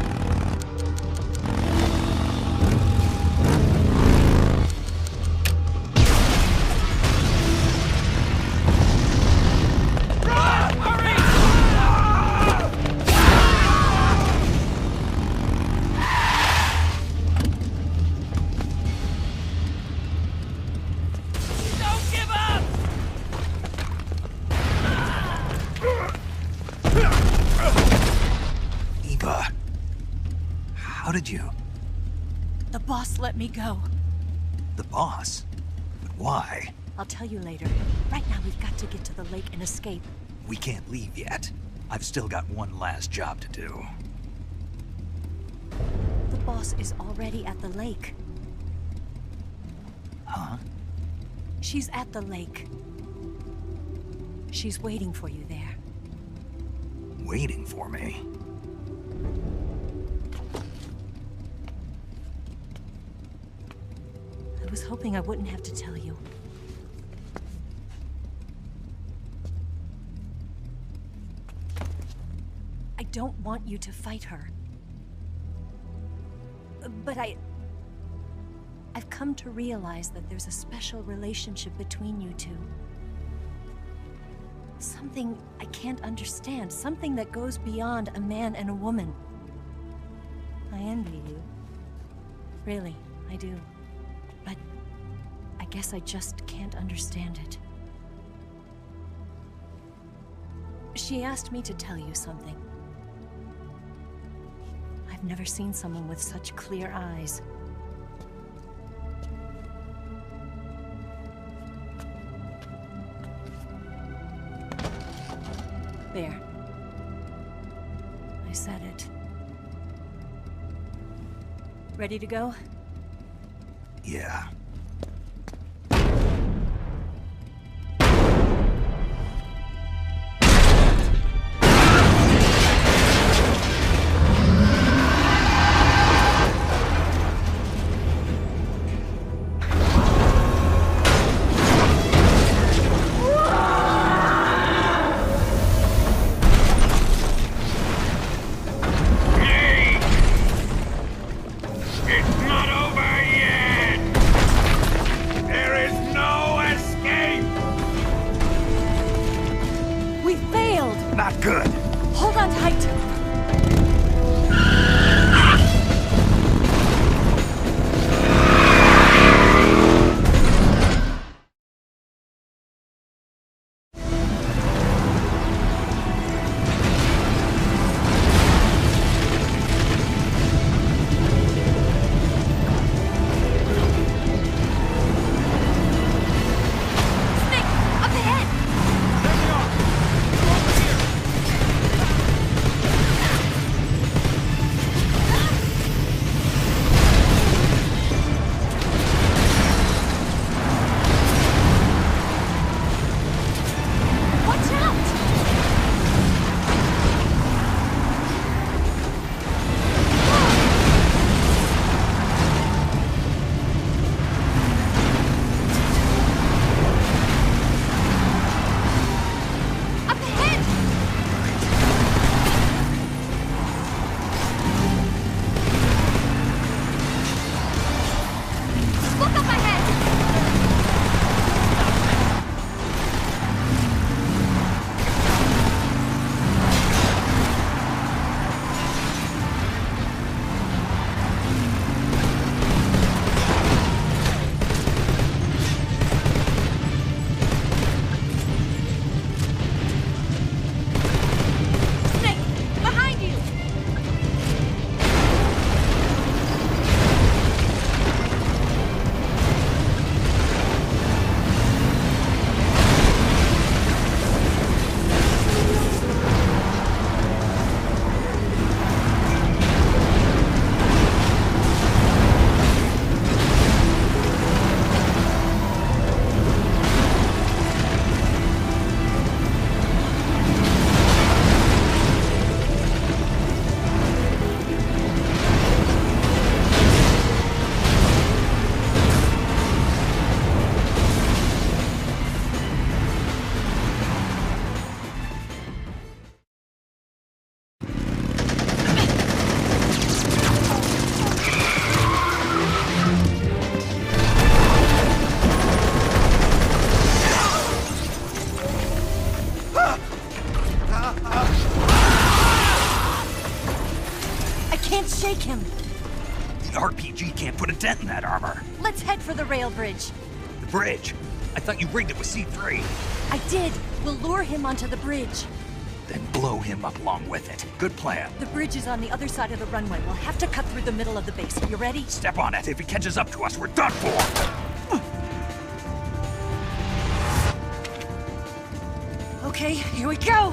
Speaker 1: How did you?
Speaker 16: The boss let me go.
Speaker 1: The boss? But why?
Speaker 16: I'll tell you later. Right now, we've got to get to the lake and escape.
Speaker 1: We can't leave yet. I've still got one last job to do.
Speaker 16: The boss is already at the lake.
Speaker 1: Huh?
Speaker 16: She's at the lake. She's waiting for you there.
Speaker 1: Waiting for me?
Speaker 16: I was hoping I wouldn't have to tell you. I don't want you to fight her. But I've come to realize that there's a special relationship between you two. Something I can't understand. Something that goes beyond a man and a woman. I envy you. Really, I do. But I guess I just can't understand it. She asked me to tell you something. I've never seen someone with such clear eyes. There. I said it. Ready to go?
Speaker 1: Yeah. Not good.
Speaker 16: Hold on tight.
Speaker 11: There we are! Over here!
Speaker 16: shake him.
Speaker 1: The RPG can't put a dent in that armor.
Speaker 16: Let's head for the rail bridge.
Speaker 1: The bridge? I thought you rigged it with C3.
Speaker 16: I did. We'll lure him onto the bridge.
Speaker 1: Then blow him up along with it. Good plan.
Speaker 16: The bridge is on the other side of the runway. We'll have to cut through the middle of the base. You ready?
Speaker 1: Step on it. If he catches up to us, we're done for.
Speaker 16: Okay, here we go!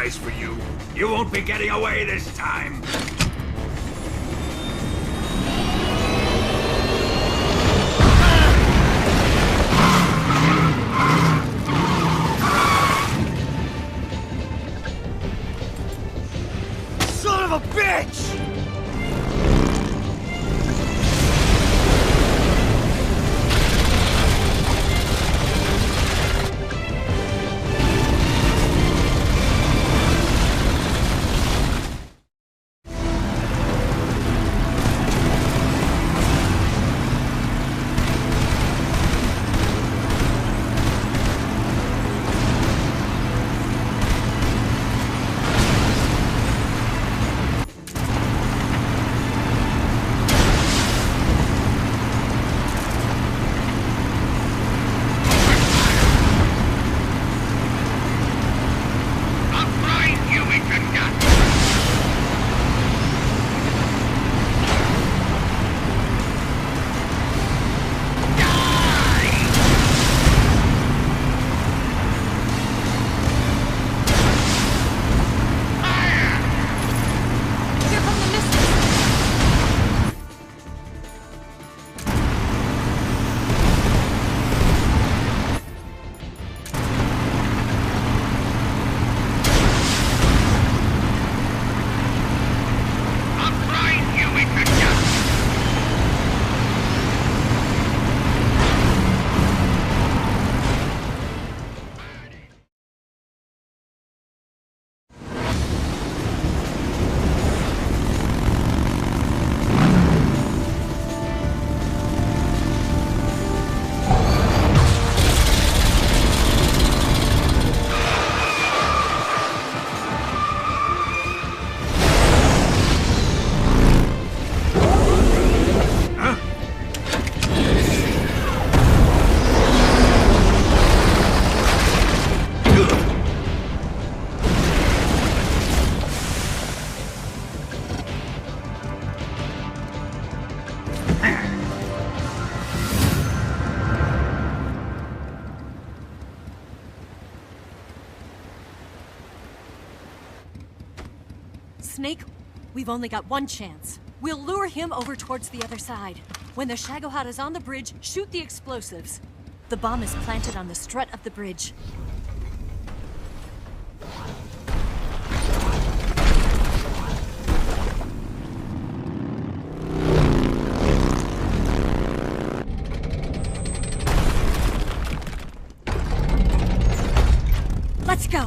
Speaker 19: price for you. You won't be getting away this time.
Speaker 9: Son of a bitch!
Speaker 16: Snake, we've only got one chance. We'll lure him over towards the other side. When the Shagohod is on the bridge, shoot the explosives. The bomb is planted on the strut of the bridge. Let's go!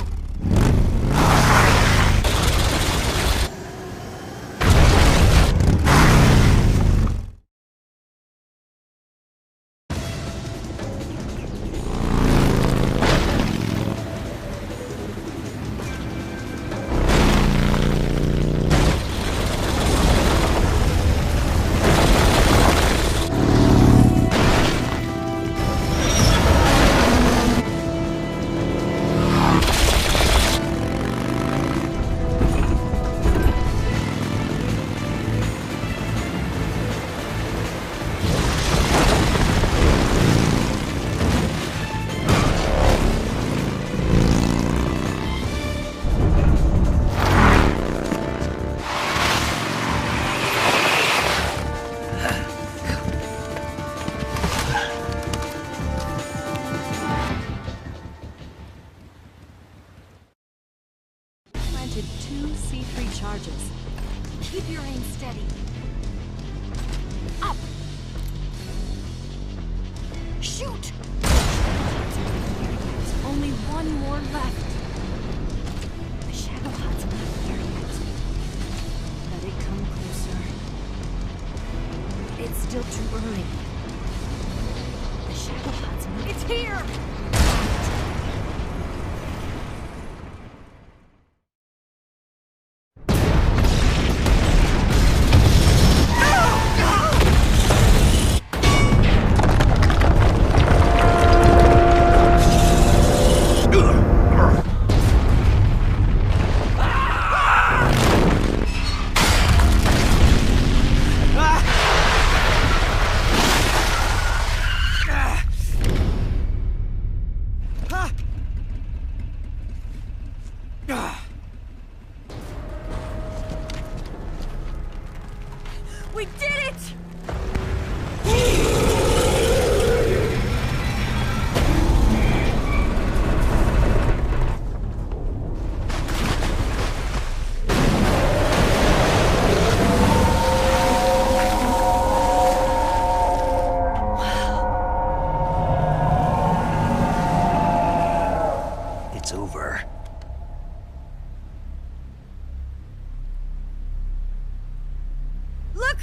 Speaker 16: Two C3 charges. Keep your aim steady. Up! Shoot! There's only one more left. The Shagohod's not there yet. Let it come closer. It's still too early. The Shagohod's moving. It's here!
Speaker 21: We did it!
Speaker 1: It's over.
Speaker 21: Look!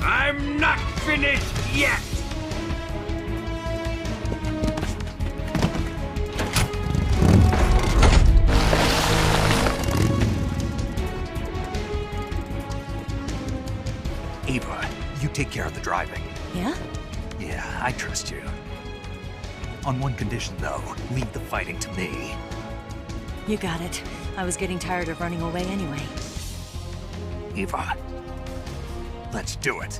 Speaker 19: I'm not finished yet!
Speaker 1: Ava, you take care of the driving.
Speaker 16: Yeah?
Speaker 1: Yeah, I trust you. On one condition, though, leave the fighting to me.
Speaker 16: You got it. I was getting tired of running away anyway.
Speaker 1: Ava, let's do it.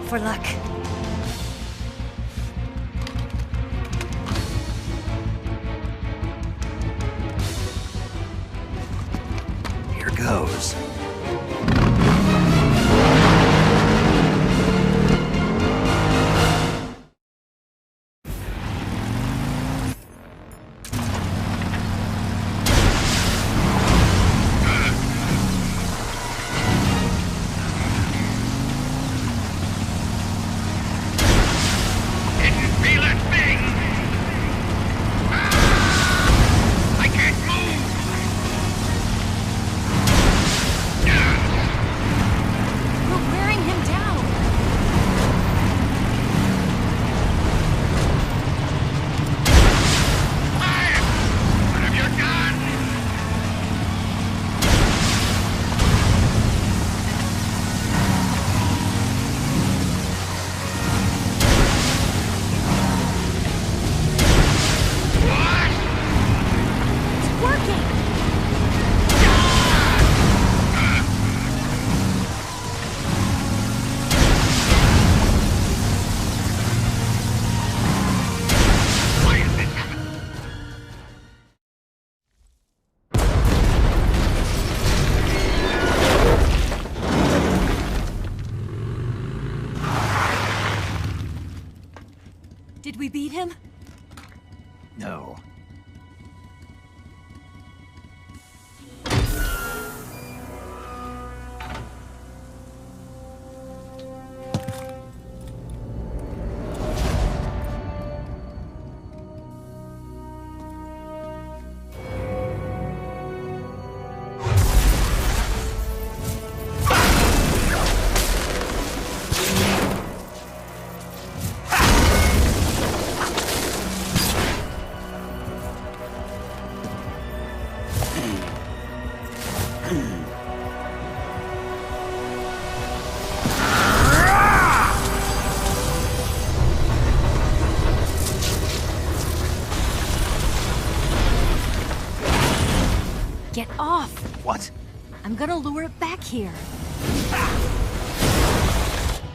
Speaker 16: For luck.
Speaker 1: Here goes.
Speaker 21: We're wearing him down! It's working!
Speaker 16: Did we beat him?
Speaker 1: No.
Speaker 16: Get off!
Speaker 1: What?
Speaker 16: I'm gonna lure it back here.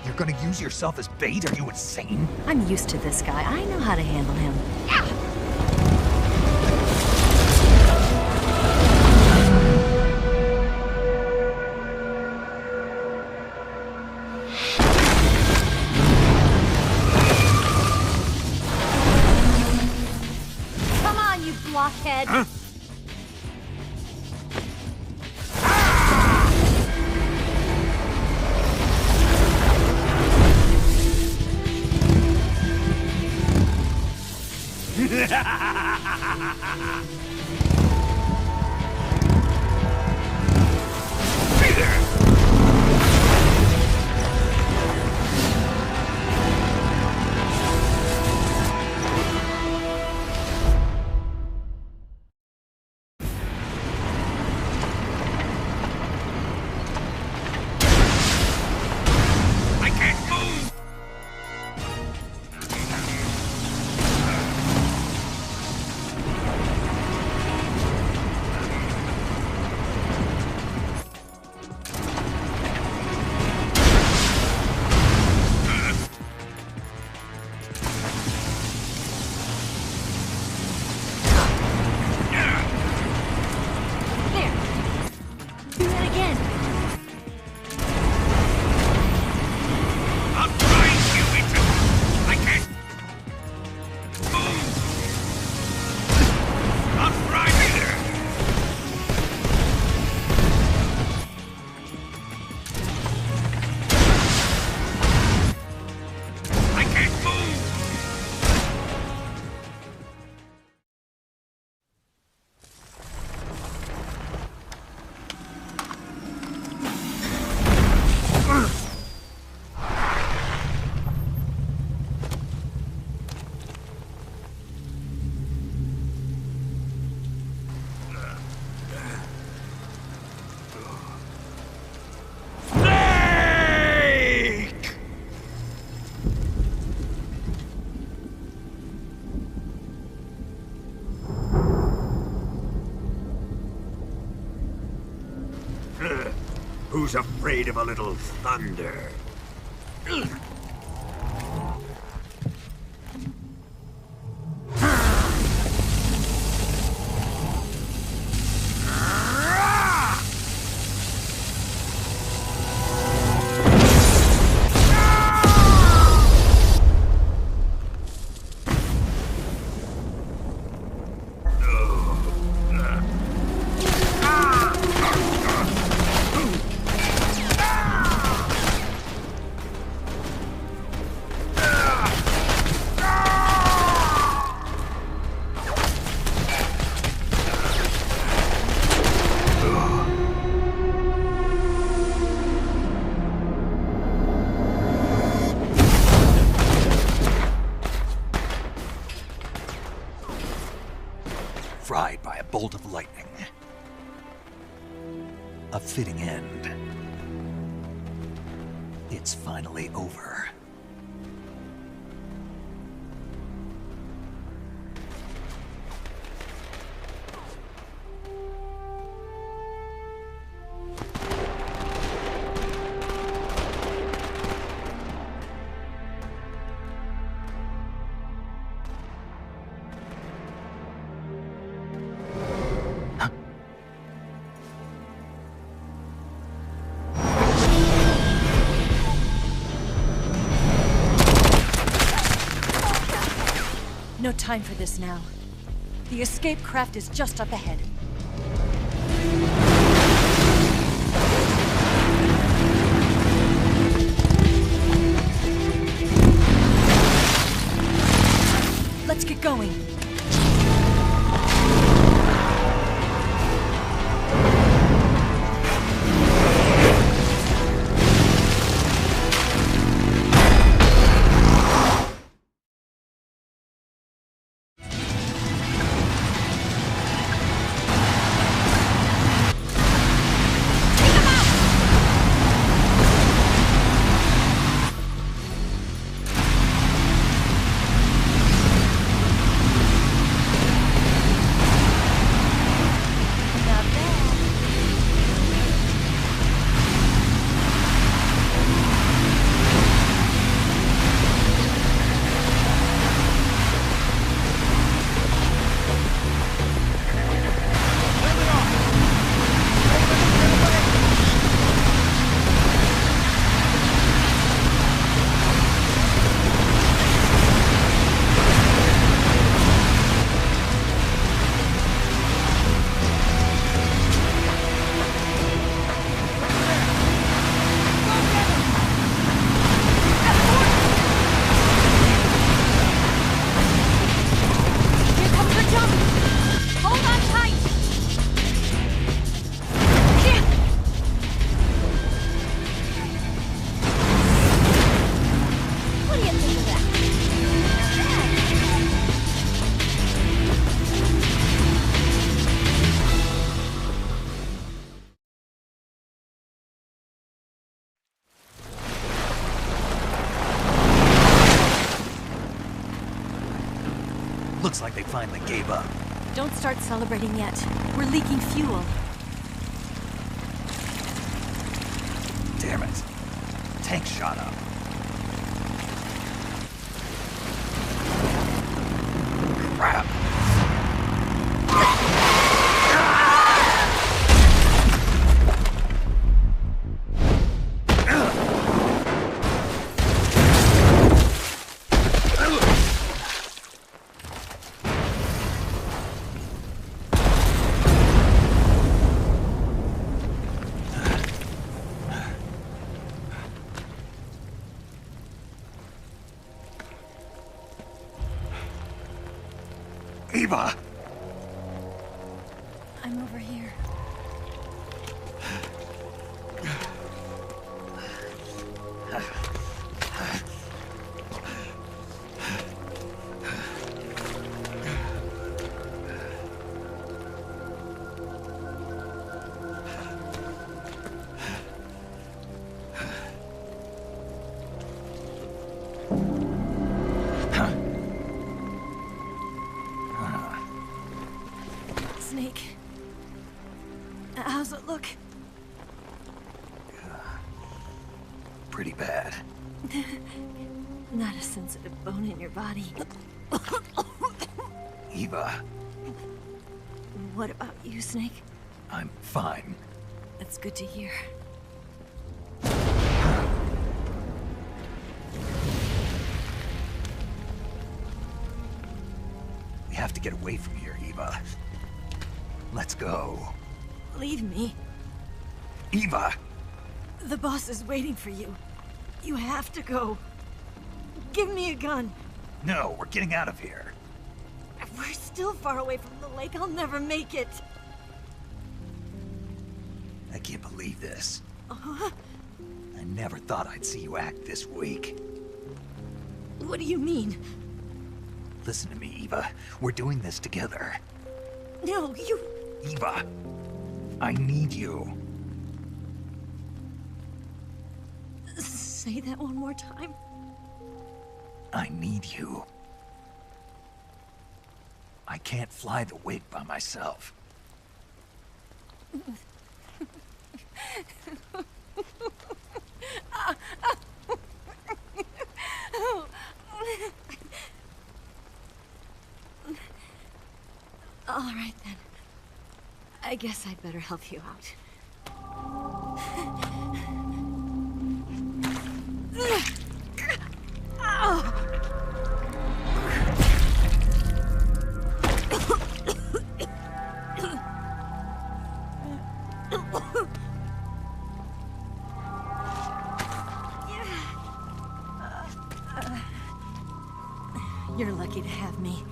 Speaker 1: You're gonna use yourself as bait? Are you insane?
Speaker 16: I'm used to this guy. I know how to handle him.
Speaker 21: Come on, you blockhead!
Speaker 19: Huh?
Speaker 17: I can't move!
Speaker 4: Who's afraid of a little thunder?
Speaker 1: Fried by a bolt of lightning. A fitting end. It's finally over.
Speaker 16: No time for this now. The escape craft is just up ahead. Let's get going.
Speaker 1: Looks like they finally gave up.
Speaker 16: Don't start celebrating yet. We're leaking fuel.
Speaker 1: Damn it. Tank shot up. Crap. Eva!
Speaker 16: I'm over here. Snake. How's it look?
Speaker 1: pretty bad.
Speaker 16: Not a sensitive bone in your body.
Speaker 1: Eva,
Speaker 16: What about you, Snake?
Speaker 1: I'm fine.
Speaker 16: That's good to hear.
Speaker 1: We have to get away from here, Eva. Let's go.
Speaker 16: Leave me.
Speaker 1: Eva!
Speaker 16: The boss is waiting for you. You have to go. Give me a gun.
Speaker 1: No, we're getting out of here.
Speaker 16: We're still far away from the lake. I'll never make it.
Speaker 1: I can't believe this.
Speaker 16: Uh-huh.
Speaker 1: I never thought I'd see you act this weak.
Speaker 16: What do you mean?
Speaker 1: Listen to me, Eva. We're doing this together.
Speaker 16: No, you...
Speaker 1: Eva, I need you.
Speaker 16: Say that one more time.
Speaker 1: I need you. I can't fly the wig by myself.
Speaker 16: All right, then. I guess I'd better help you out. You're lucky to have me.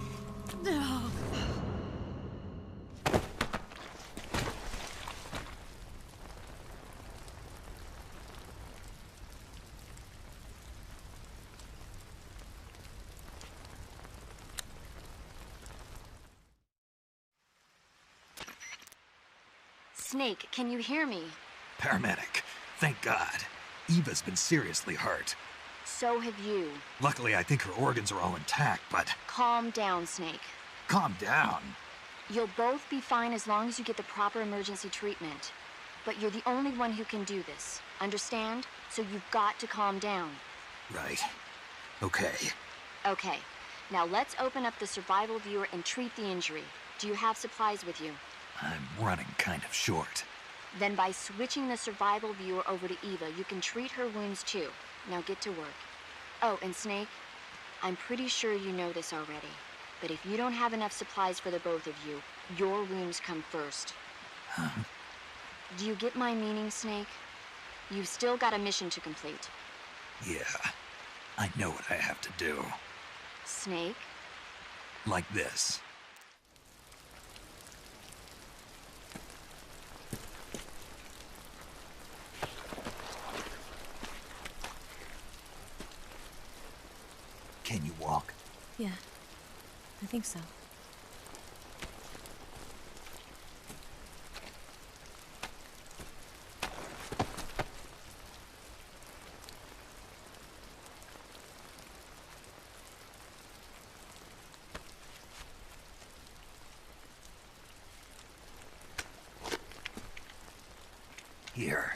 Speaker 5: Snake, can you hear me?
Speaker 1: Paramedic, thank God. Eva's been seriously hurt.
Speaker 5: So have you.
Speaker 1: Luckily, I think her organs are all intact, but...
Speaker 5: Calm down, Snake.
Speaker 1: Calm down.
Speaker 5: You'll both be fine as long as you get the proper emergency treatment. But you're the only one who can do this. Understand? So you've got to calm down.
Speaker 1: Right. Okay.
Speaker 5: Okay. Now let's open up the survival viewer and treat the injury. Do you have supplies with you?
Speaker 1: I'm running kind of short.
Speaker 5: Then by switching the survival viewer over to Eva, you can treat her wounds too. Now get to work. Oh, and Snake, I'm pretty sure you know this already, but if you don't have enough supplies for the both of you, your wounds come first.
Speaker 1: Huh?
Speaker 5: Do you get my meaning, Snake? You've still got a mission to complete.
Speaker 1: Yeah, I know what I have to do.
Speaker 5: Snake?
Speaker 1: Like this. Can you walk?
Speaker 16: Yeah, I think so.
Speaker 1: Here.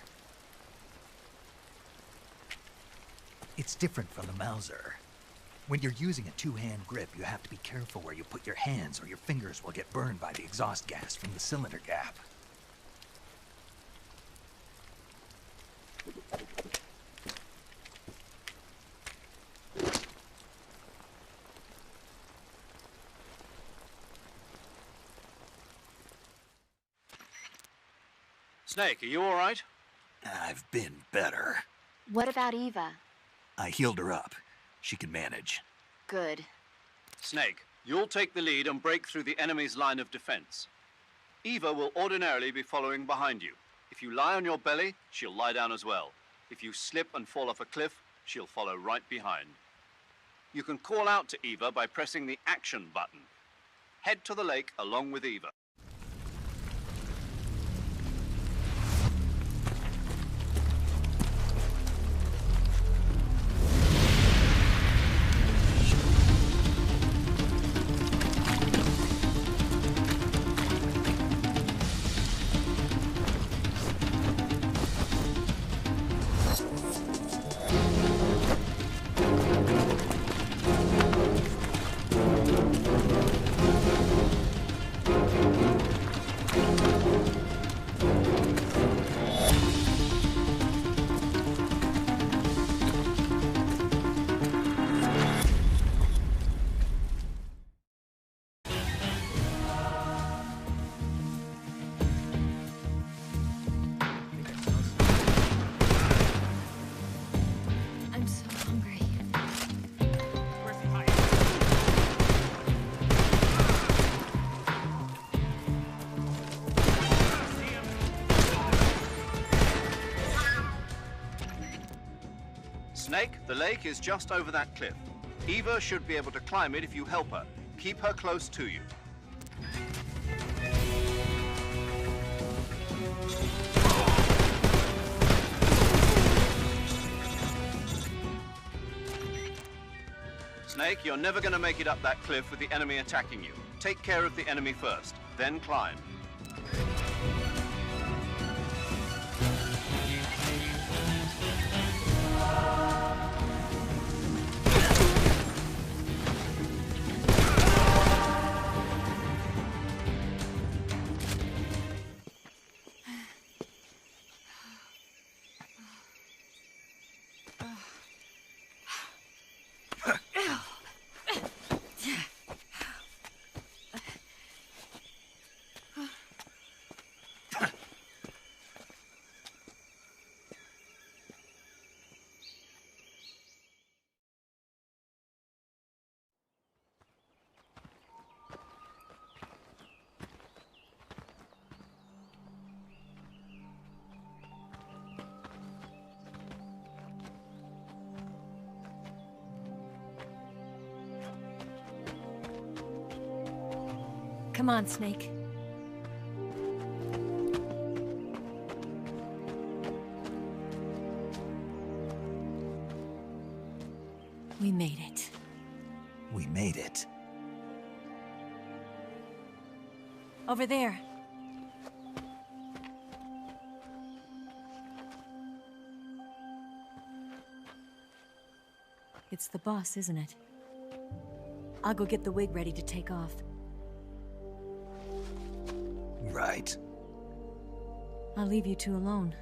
Speaker 1: It's different from the Mauser. When you're using a two-hand grip, you have to be careful where you put your hands or your fingers will get burned by the exhaust gas from the cylinder gap.
Speaker 2: Snake, are you all right?
Speaker 1: I've been better.
Speaker 5: What about Eva?
Speaker 1: I healed her up. She can manage.
Speaker 5: Good.
Speaker 2: Snake, you'll take the lead and break through the enemy's line of defense. Eva will ordinarily be following behind you. If you lie on your belly, she'll lie down as well. If you slip and fall off a cliff, she'll follow right behind. You can call out to Eva by pressing the action button. Head to the lake along with Eva. Snake, the lake is just over that cliff. Eva should be able to climb it if you help her. Keep her close to you. Snake, you're never going to make it up that cliff with the enemy attacking you. Take care of the enemy first, then climb.
Speaker 16: Come on, Snake. We made it.
Speaker 1: We made it.
Speaker 16: Over there. It's the boss, isn't it? I'll go get the wig ready to take off.
Speaker 1: Right.
Speaker 16: I'll leave you two alone.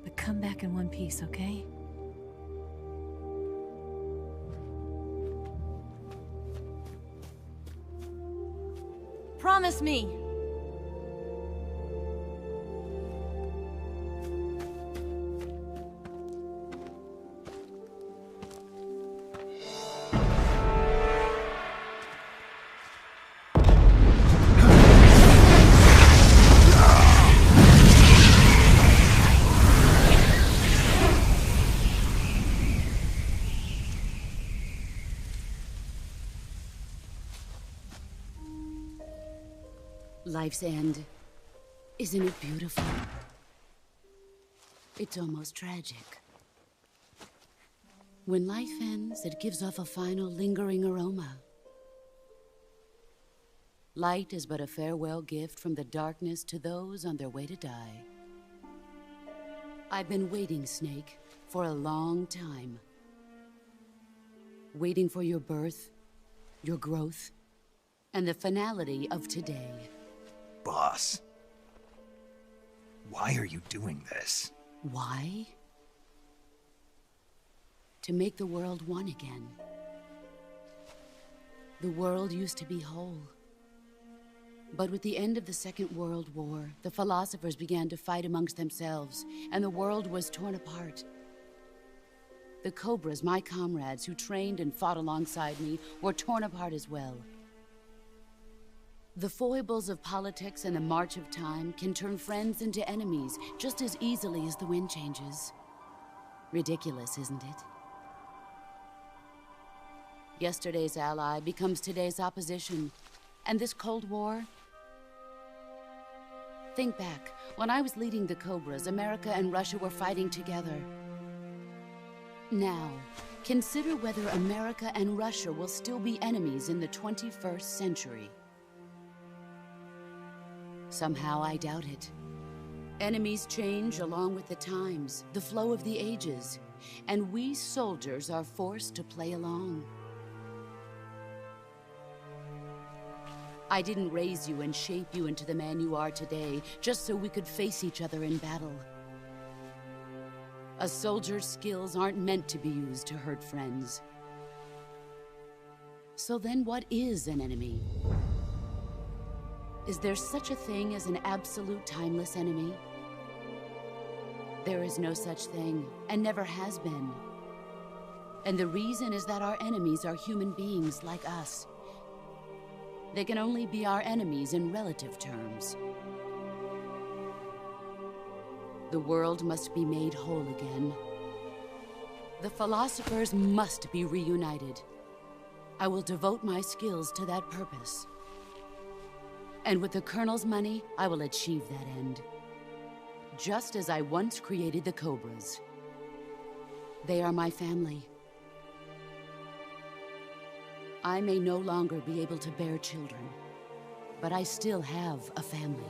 Speaker 16: But come back in one piece, okay? Promise me!
Speaker 6: Life's end. Isn't it beautiful? It's almost tragic. When life ends, it gives off a final lingering aroma. Light is but a farewell gift from the darkness to those on their way to die. I've been waiting, Snake, for a long time. Waiting for your birth, your growth, and the finality of today.
Speaker 1: Boss. Why are you doing this?
Speaker 6: Why? To make the world one again. The world used to be whole. But with the end of the Second World War, the philosophers began to fight amongst themselves, and the world was torn apart. The Cobras, my comrades who trained and fought alongside me, were torn apart as well. The foibles of politics and the march of time can turn friends into enemies just as easily as the wind changes. Ridiculous, isn't it? Yesterday's ally becomes today's opposition. And this Cold War? Think back. When I was leading the Cobras, America and Russia were fighting together. Now, consider whether America and Russia will still be enemies in the 21st century. Somehow I doubt it. Enemies change along with the times, the flow of the ages, and we soldiers are forced to play along. I didn't raise you and shape you into the man you are today just so we could face each other in battle. A soldier's skills aren't meant to be used to hurt friends. So then what is an enemy? Is there such a thing as an absolute timeless enemy? There is no such thing, and never has been. And the reason is that our enemies are human beings like us. They can only be our enemies in relative terms. The world must be made whole again. The philosophers must be reunited. I will devote my skills to that purpose. And with the Colonel's money, I will achieve that end. Just as I once created the Cobras. They are my family. I may no longer be able to bear children, but I still have a family.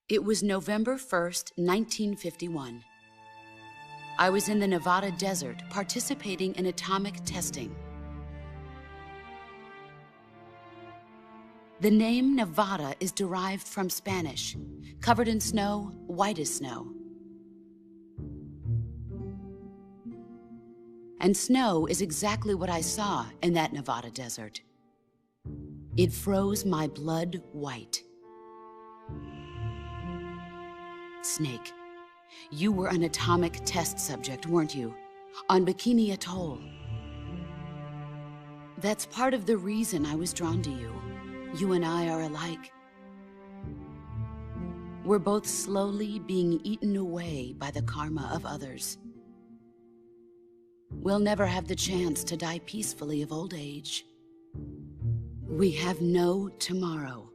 Speaker 6: It was November 1st, 1951. I was in the Nevada desert participating in atomic testing. The name Nevada is derived from Spanish, covered in snow, white as snow. And snow is exactly what I saw in that Nevada desert. It froze my blood white. Snake, you were an atomic test subject, weren't you? On Bikini Atoll. That's part of the reason I was drawn to you. You and I are alike. We're both slowly being eaten away by the karma of others. We'll never have the chance to die peacefully of old age. We have no tomorrow.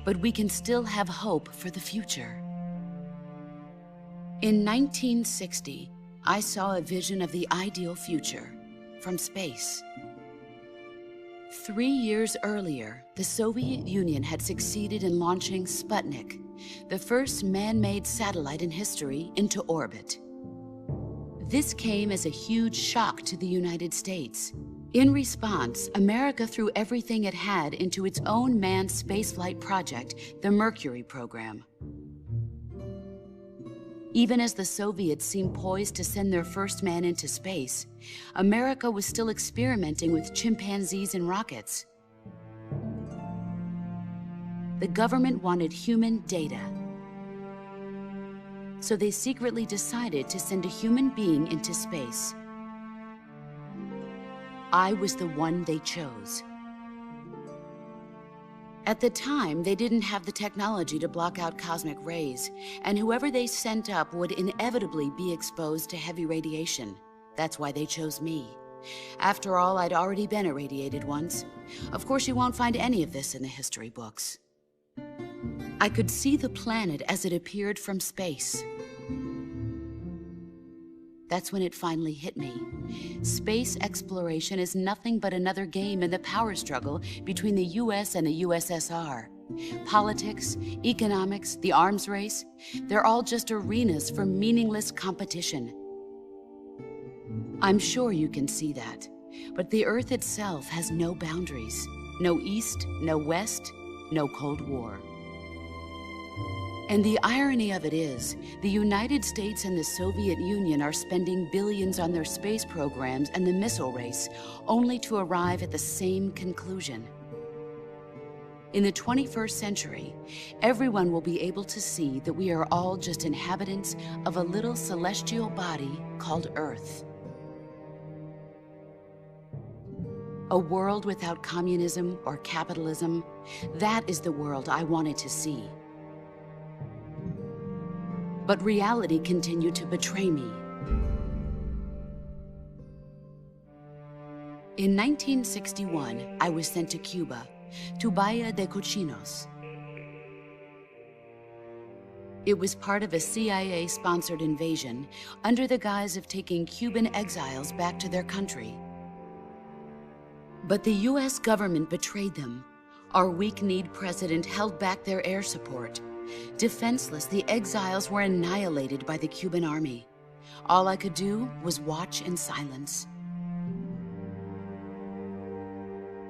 Speaker 6: But we can still have hope for the future. In 1960, I saw a vision of the ideal future from space. 3 years earlier, the Soviet Union had succeeded in launching Sputnik, the first man-made satellite in history, into orbit. This came as a huge shock to the United States. In response, America threw everything it had into its own manned spaceflight project, the Mercury program. Even as the Soviets seemed poised to send their first man into space, America was still experimenting with chimpanzees and rockets. The government wanted human data. So they secretly decided to send a human being into space. I was the one they chose. At the time, they didn't have the technology to block out cosmic rays, and whoever they sent up would inevitably be exposed to heavy radiation. That's why they chose me. After all, I'd already been irradiated once. Of course, you won't find any of this in the history books. I could see the planet as it appeared from space. That's when it finally hit me. Space exploration is nothing but another game in the power struggle between the US and the USSR. Politics, economics, the arms race, they're all just arenas for meaningless competition. I'm sure you can see that, but the Earth itself has no boundaries. No East, no West, no Cold War. And the irony of it is, the United States and the Soviet Union are spending billions on their space programs and the missile race, only to arrive at the same conclusion. In the 21st century, everyone will be able to see that we are all just inhabitants of a little celestial body called Earth. A world without communism or capitalism, that is the world I wanted to see. But reality continued to betray me. In 1961, I was sent to Cuba, to Bahia de Cochinos. It was part of a CIA-sponsored invasion under the guise of taking Cuban exiles back to their country. But the US government betrayed them. Our weak-kneed president held back their air support. Defenseless, the exiles were annihilated by the Cuban army. All I could do was watch in silence.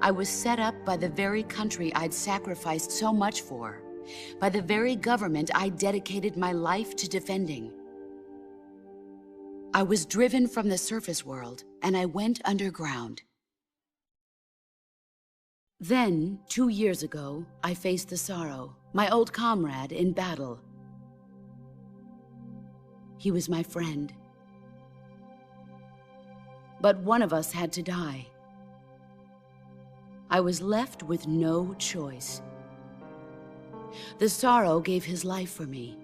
Speaker 6: I was set up by the very country I'd sacrificed so much for, by the very government I dedicated my life to defending. I was driven from the surface world, and I went underground. Then, 2 years ago, I faced the sorrow, my old comrade in battle. He was my friend. But one of us had to die. I was left with no choice. The sorrow gave his life for me.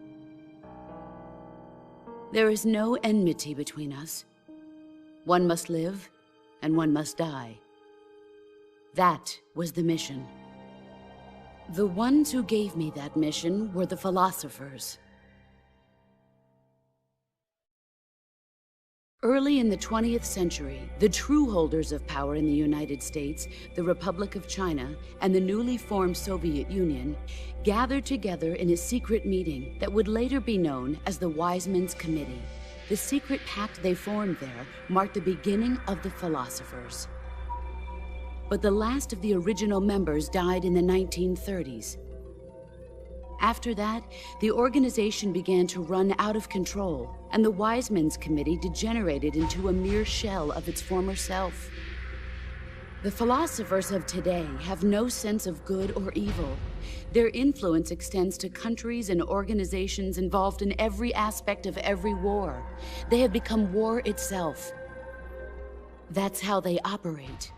Speaker 6: There is no enmity between us. One must live, and one must die. That was the mission. The ones who gave me that mission were the philosophers. Early in the 20th century, the true holders of power in the United States, the Republic of China, and the newly formed Soviet Union gathered together in a secret meeting that would later be known as the Wise Men's Committee. The secret pact they formed there marked the beginning of the philosophers. But the last of the original members died in the 1930s. After that, the organization began to run out of control, and the Wise Men's Committee degenerated into a mere shell of its former self. The philosophers of today have no sense of good or evil. Their influence extends to countries and organizations involved in every aspect of every war. They have become war itself. That's how they operate.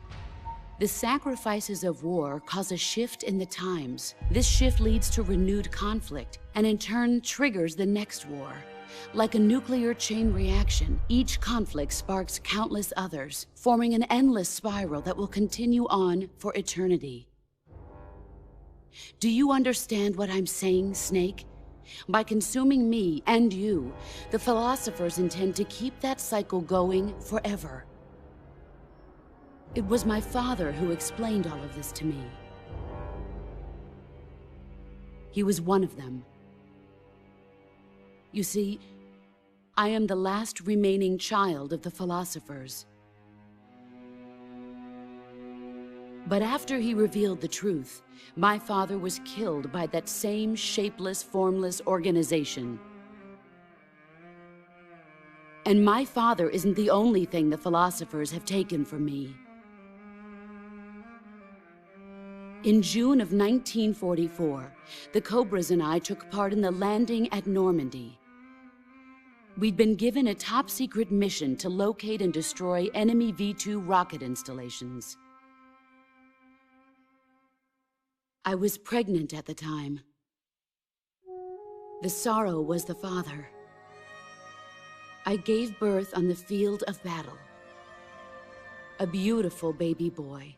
Speaker 6: The sacrifices of war cause a shift in the times. This shift leads to renewed conflict, and in turn triggers the next war. Like a nuclear chain reaction, each conflict sparks countless others, forming an endless spiral that will continue on for eternity. Do you understand what I'm saying, Snake? By consuming me and you, the philosophers intend to keep that cycle going forever. It was my father who explained all of this to me. He was one of them. You see, I am the last remaining child of the philosophers. But after he revealed the truth, my father was killed by that same shapeless, formless organization. And my father isn't the only thing the philosophers have taken from me. In June of 1944, the Cobras and I took part in the landing at Normandy. We'd been given a top-secret mission to locate and destroy enemy V-2 rocket installations. I was pregnant at the time. The sorrow was the father. I gave birth on the field of battle. A beautiful baby boy.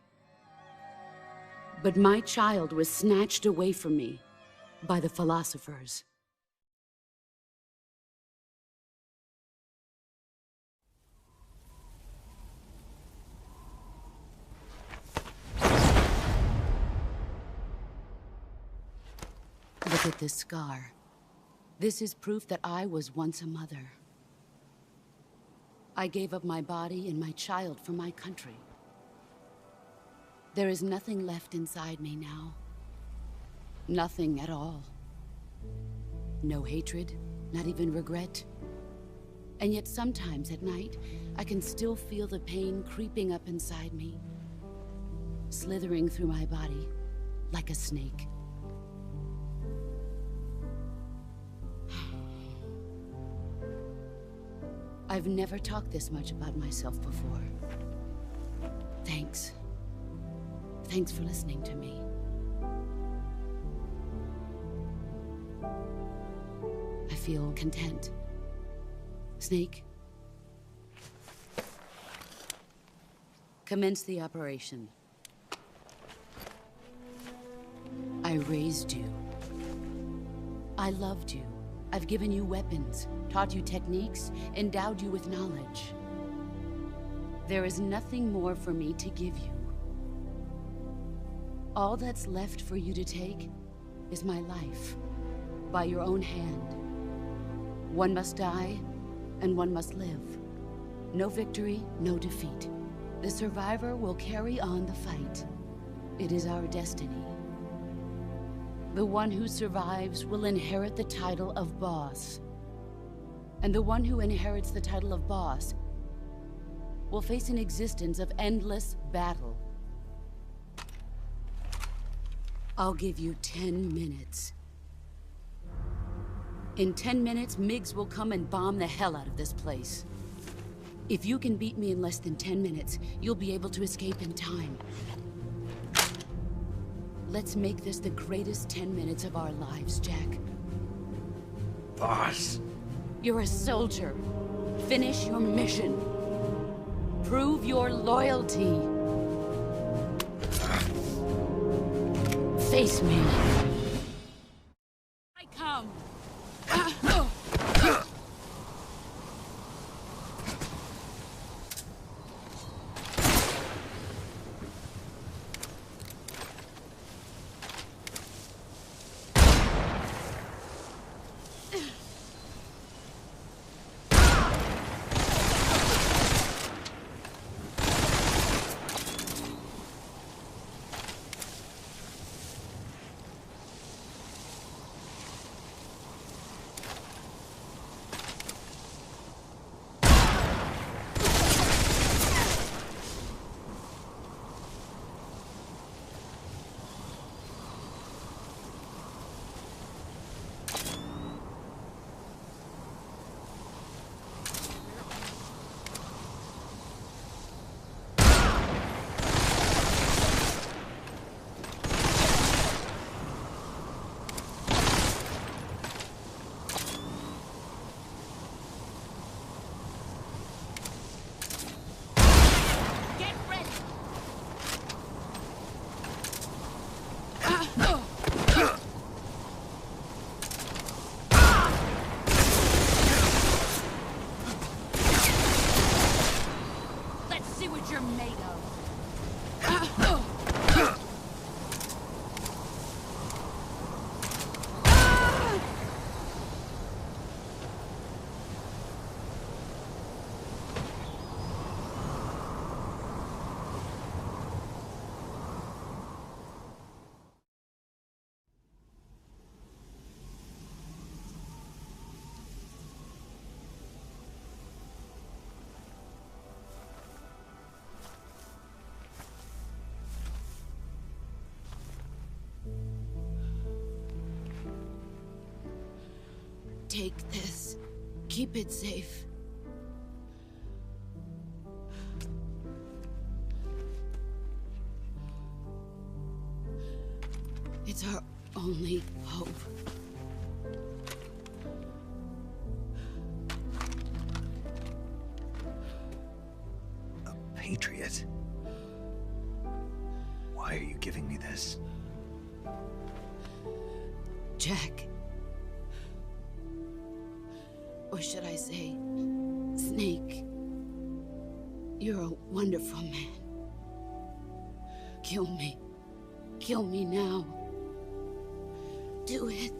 Speaker 6: But my child was snatched away from me by the philosophers. Look at this scar. This is proof that I was once a mother. I gave up my body and my child for my country. There is nothing left inside me now. Nothing at all. No hatred, not even regret. And yet sometimes at night, I can still feel the pain creeping up inside me, slithering through my body like a snake. I've never talked this much about myself before. Thanks. Thanks for listening to me. I feel content. Snake, commence the operation. I raised you. I loved you. I've given you weapons, taught you techniques, endowed you with knowledge. There is nothing more for me to give you. All that's left for you to take is my life, by your own hand. One must die, and one must live. No victory, no defeat. The survivor will carry on the fight. It is our destiny. The one who survives will inherit the title of boss. And the one who inherits the title of boss will face an existence of endless battle. I'll give you 10 minutes. In 10 minutes, MiGs will come and bomb the hell out of this place. If you can beat me in less than 10 minutes, you'll be able to escape in time. Let's make this the greatest 10 minutes of our lives, Jack.
Speaker 4: Boss,
Speaker 6: You're a soldier. Finish your mission. Prove your loyalty. Face me. I come. Take this. Keep it safe. It's our only hope.
Speaker 1: A patriot? Why are you giving me this?
Speaker 6: Jack. Or should I say, Snake? You're a wonderful man. Kill me. Kill me now. Do it.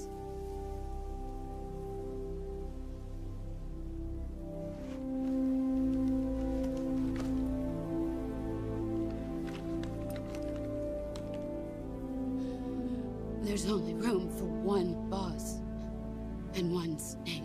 Speaker 6: There's only room for one boss and one Snake.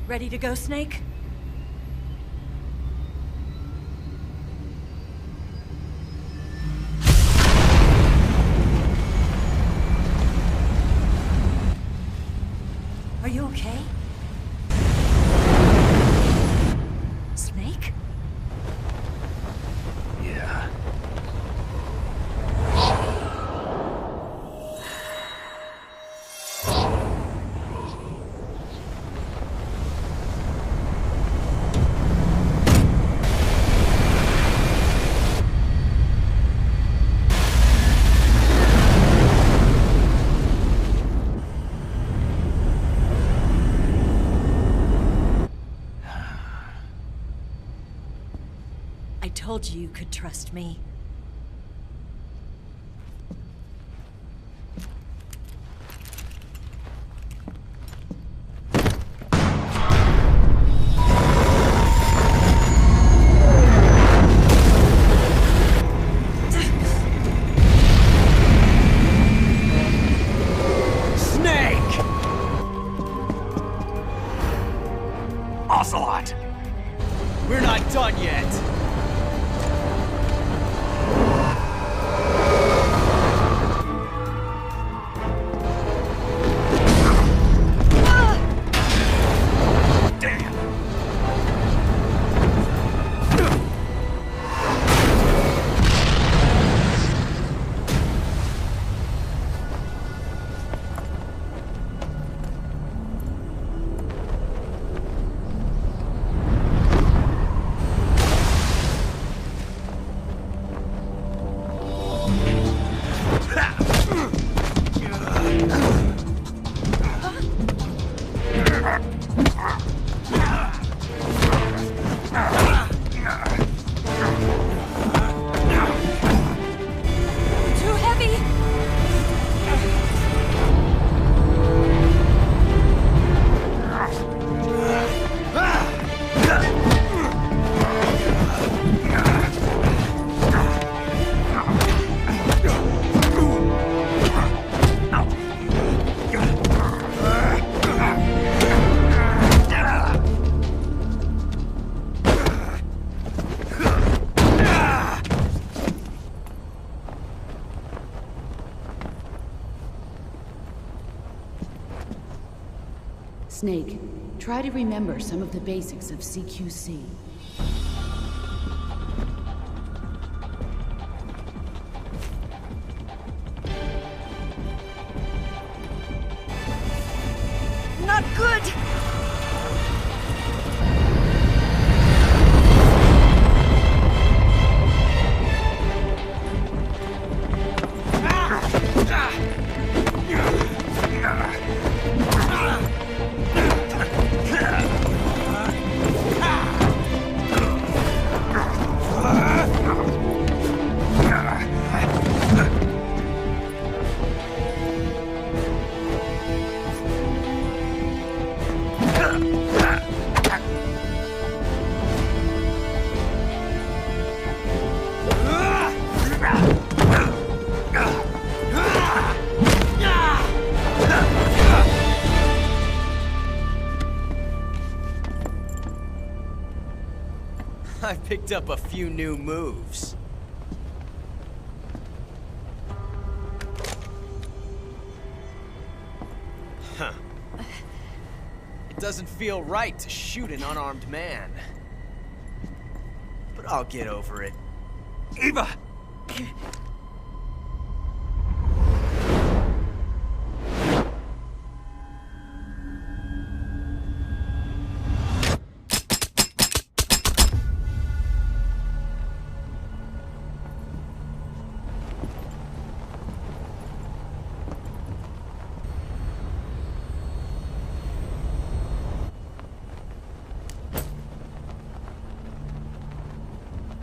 Speaker 16: Ready to go, Snake? Are you okay? Snake?
Speaker 17: Yeah.
Speaker 16: I told you you could trust me.
Speaker 9: Snake!
Speaker 17: Ocelot!
Speaker 9: We're not done yet.
Speaker 16: Too heavy!
Speaker 6: Snake, try to remember some of the basics of CQC.
Speaker 16: Not good!
Speaker 9: I picked up a few new moves. Huh. It doesn't feel right to shoot an unarmed man. But I'll get over it.
Speaker 17: Eva!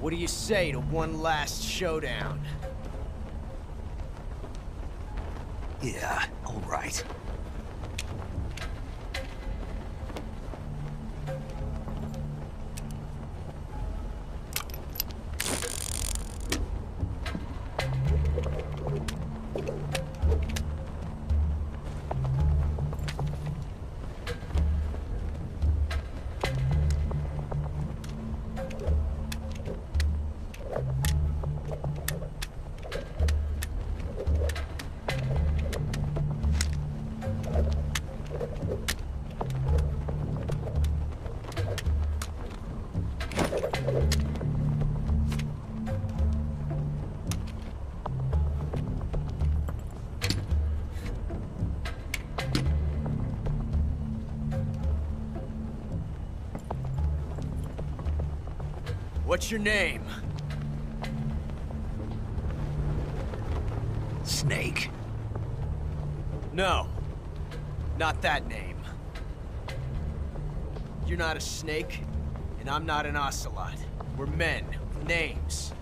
Speaker 9: What do you say to one last showdown?
Speaker 1: Yeah, all right.
Speaker 9: What's your name?
Speaker 1: Snake.
Speaker 9: No. Not that name. You're not a snake, and I'm not an ocelot. We're men with names.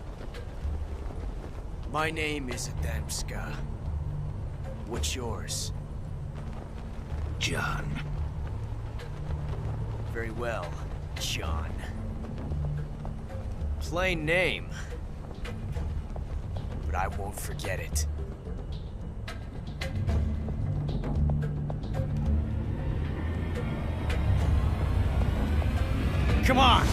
Speaker 9: My name is Adamska. What's yours?
Speaker 1: John.
Speaker 9: Very well, John. Plain name. But I won't forget it. Come on!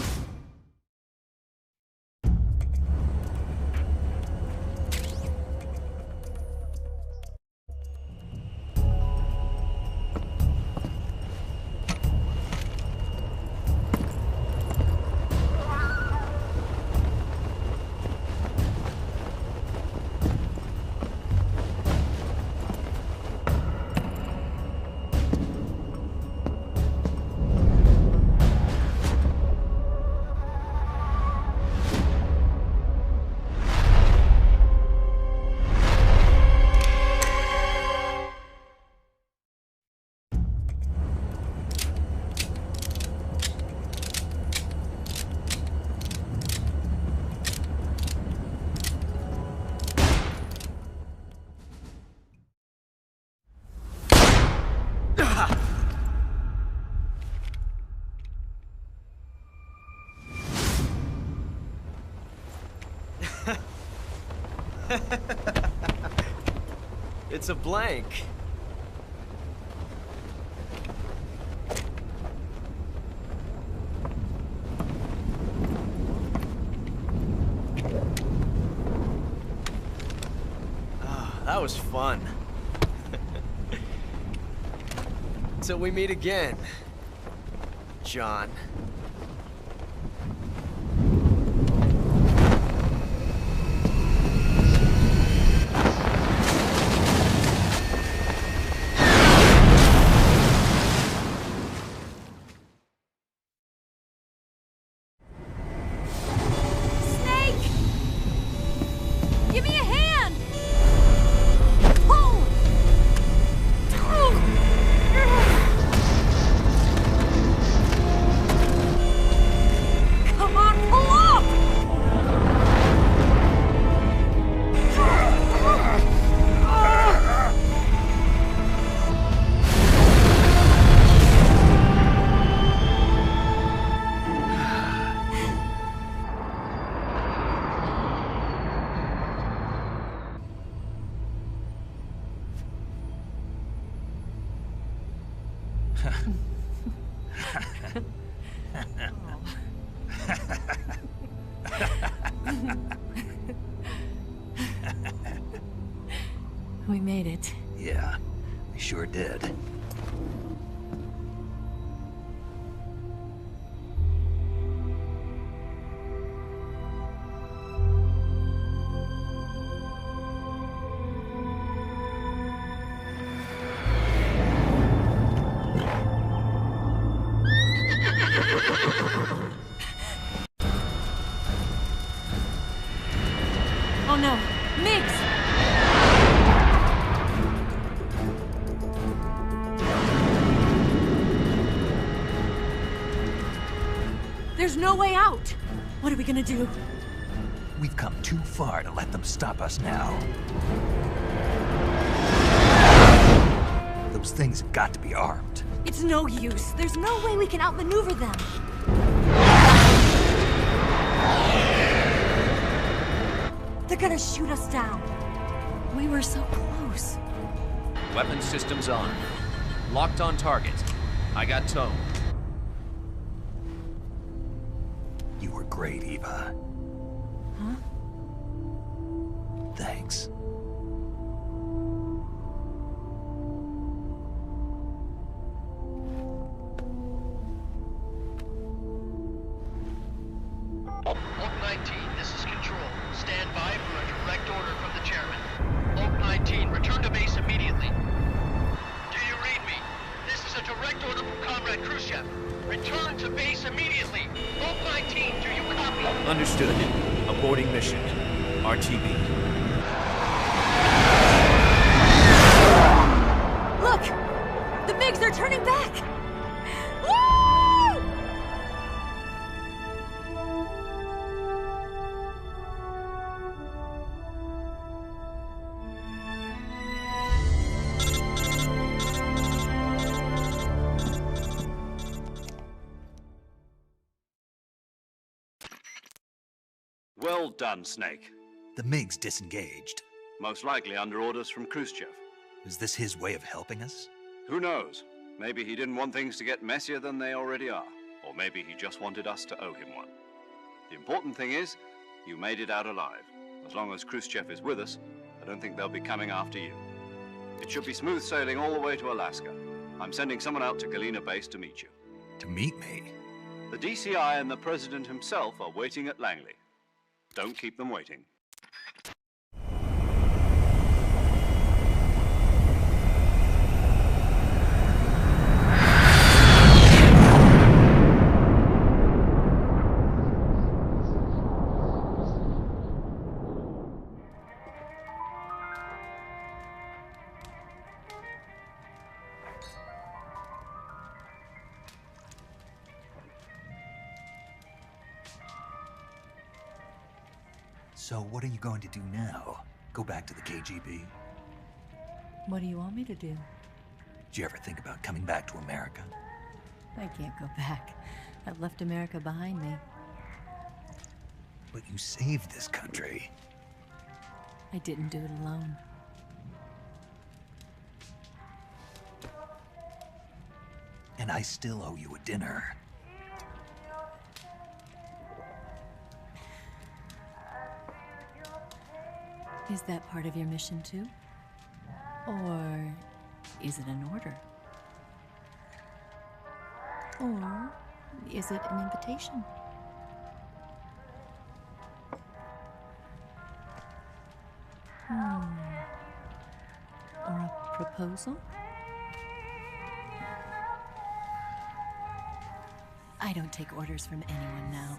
Speaker 9: It's a blank. Oh, that was fun. Till we meet again, John.
Speaker 16: We made it.
Speaker 1: Yeah, we sure did.
Speaker 16: Oh no, Miggs! There's no way out! What are we gonna do?
Speaker 1: We've come too far to let them stop us now. Those things have got to be armed.
Speaker 16: It's no use. There's no way we can outmaneuver them. They're gonna shoot us down. We were so close.
Speaker 12: Weapon systems on. Locked on target. I got tone.
Speaker 1: You were great, Eva.
Speaker 16: Huh?
Speaker 1: Thanks.
Speaker 3: Oak 19, this is Control. Stand by for a direct order from the chairman. Oak 19, return to base immediately. Do you read me? This is a direct order from Comrade Khrushchev. Return to base immediately. Oak 19, do you copy?
Speaker 7: Understood. Aborting mission. RTB.
Speaker 16: Look! The MiGs are turning back! Woo!
Speaker 2: Well done, Snake.
Speaker 1: The MiGs disengaged.
Speaker 2: Most likely under orders from Khrushchev.
Speaker 1: Is this his way of helping us?
Speaker 2: Who knows? Maybe he didn't want things to get messier than they already are. Or maybe he just wanted us to owe him one. The important thing is, you made it out alive. As long as Khrushchev is with us, I don't think they'll be coming after you. It should be smooth sailing all the way to Alaska. I'm sending someone out to Galena Base to meet you.
Speaker 1: To meet me?
Speaker 2: The DCI and the President himself are waiting at Langley. Don't keep them waiting.
Speaker 1: So what are you going to do now? Go back to the KGB?
Speaker 16: What do you want me to do?
Speaker 1: Did you ever think about coming back to America?
Speaker 16: I can't go back. I've left America behind me.
Speaker 1: But you saved this country.
Speaker 16: I didn't do it alone.
Speaker 1: And I still owe you a dinner.
Speaker 16: Is that part of your mission too? Or is it an order? Or is it an invitation? Or a proposal? I don't take orders from anyone now.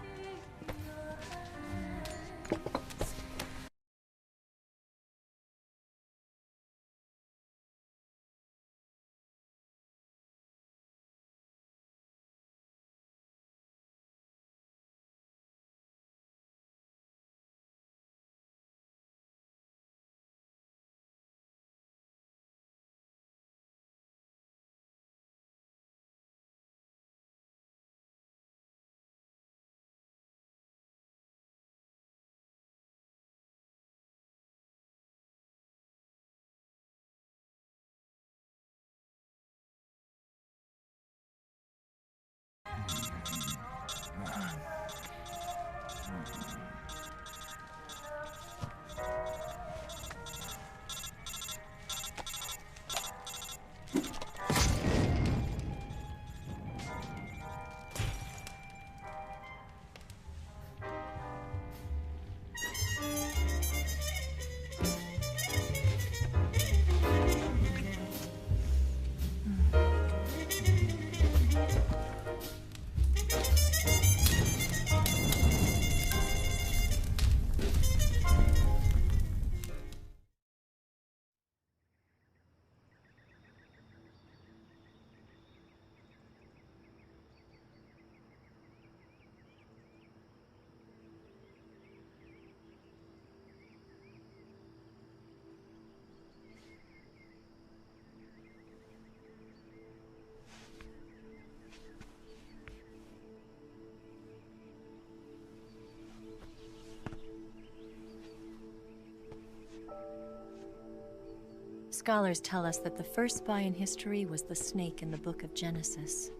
Speaker 16: Scholars tell us that the first spy in history was the snake in the book of Genesis.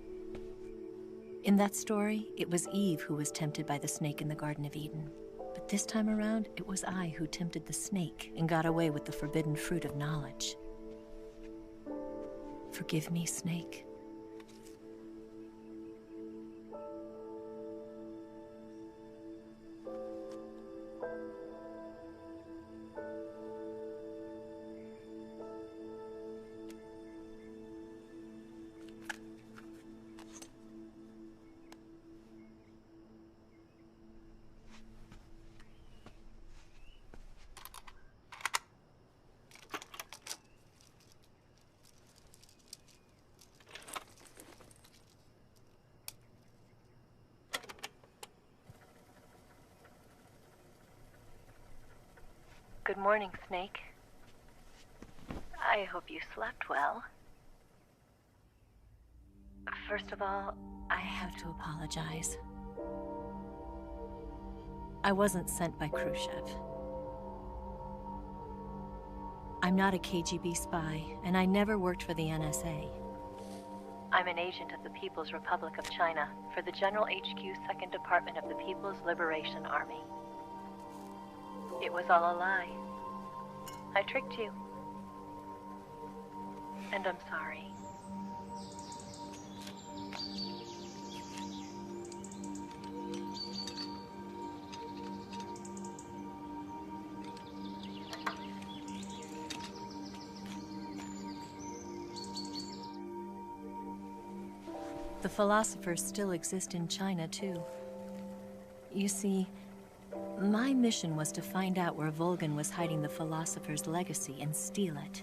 Speaker 16: In that story, it was Eve who was tempted by the snake in the Garden of Eden. But this time around, it was I who tempted the snake and got away with the forbidden fruit of knowledge. Forgive me, Snake. Good morning, Snake. I hope you slept well. First of all, I have to apologize. I wasn't sent by Khrushchev. I'm not a KGB spy, and I never worked for the NSA. I'm an agent of the People's Republic of China for the General HQ 2nd Department of the People's Liberation Army. It was all a lie. I tricked you. And I'm sorry. The philosophers still exist in China, too. You see, my mission was to find out where Volgin was hiding the philosopher's legacy and steal it.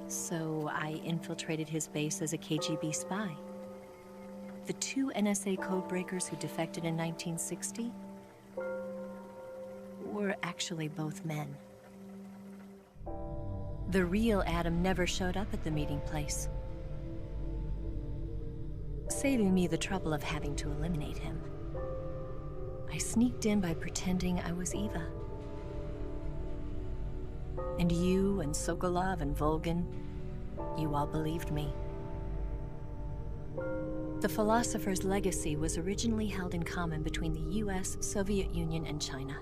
Speaker 16: So I infiltrated his base as a KGB spy. The 2 NSA codebreakers who defected in 1960 were actually both men. The real Adam never showed up at the meeting place, saving me the trouble of having to eliminate him. I sneaked in by pretending I was Eva. And you and Sokolov and Volgin, you all believed me. The philosopher's legacy was originally held in common between the US, Soviet Union, and China.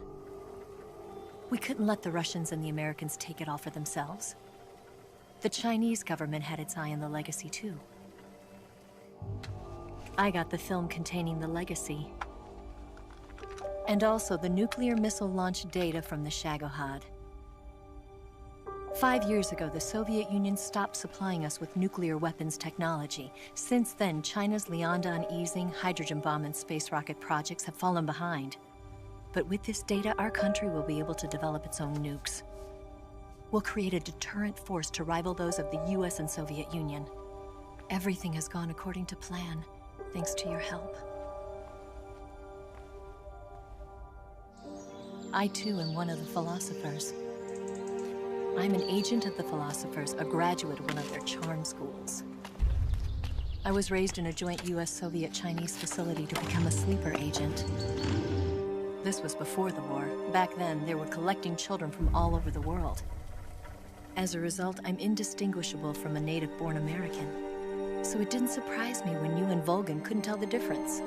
Speaker 16: We couldn't let the Russians and the Americans take it all for themselves. The Chinese government had its eye on the legacy, too. I got the film containing the legacy, and also the nuclear missile launch data from the Shagohod. 5 years ago, the Soviet Union stopped supplying us with nuclear weapons technology. Since then, China's Liaodong easing, hydrogen bomb, and space rocket projects have fallen behind. But with this data, our country will be able to develop its own nukes. We'll create a deterrent force to rival those of the US and Soviet Union. Everything has gone according to plan, thanks to your help. I, too, am one of the philosophers. I'm an agent of the philosophers, a graduate of one of their charm schools. I was raised in a joint US-Soviet-Chinese facility to become a sleeper agent. This was before the war. Back then, they were collecting children from all over the world. As a result, I'm indistinguishable from a native-born American. So it didn't surprise me when you and Volgin couldn't tell the difference.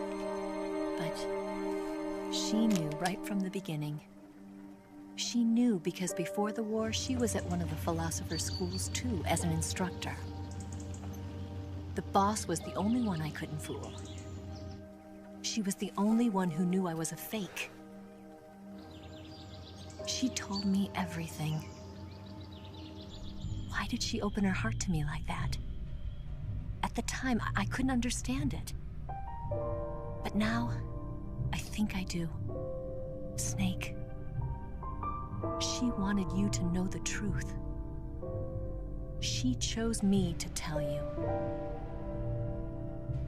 Speaker 16: But she knew right from the beginning. She knew because before the war, she was at one of the philosopher's schools too, as an instructor. The boss was the only one I couldn't fool. She was the only one who knew I was a fake. She told me everything. Why did she open her heart to me like that? At the time, I couldn't understand it. But now, I think I do. Snake. She wanted you to know the truth. She chose me to tell you.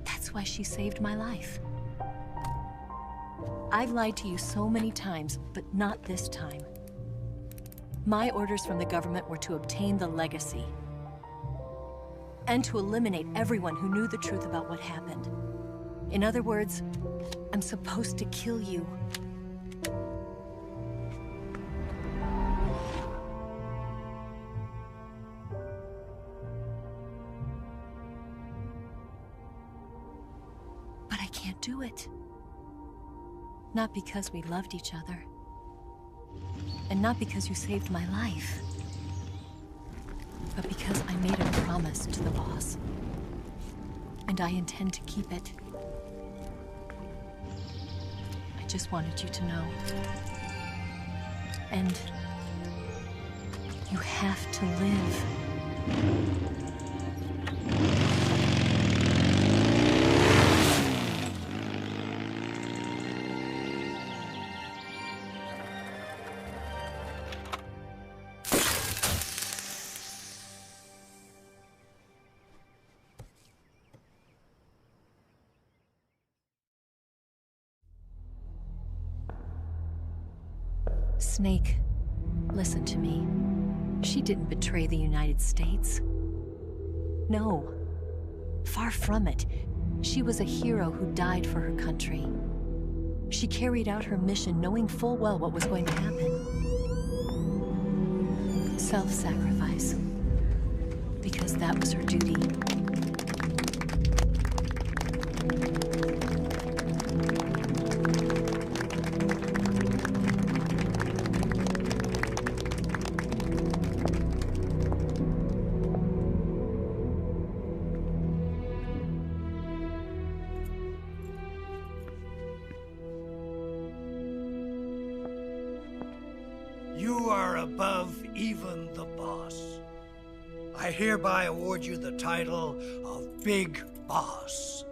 Speaker 16: That's why she saved my life. I've lied to you so many times, but not this time. My orders from the government were to obtain the legacy and to eliminate everyone who knew the truth about what happened. In other words, I'm supposed to kill you. But I can't do it. Not because we loved each other. And not because you saved my life. But because I made a promise to the boss. And I intend to keep it. I just wanted you to know. And you have to live. Snake, Listen to me. She didn't betray the United States. No. Far from it. She was a hero who died for her country. She carried out her mission knowing full well what was going to happen. Self-sacrifice. Because that was her duty.
Speaker 4: You are above even the boss. I hereby award you the title of Big Boss.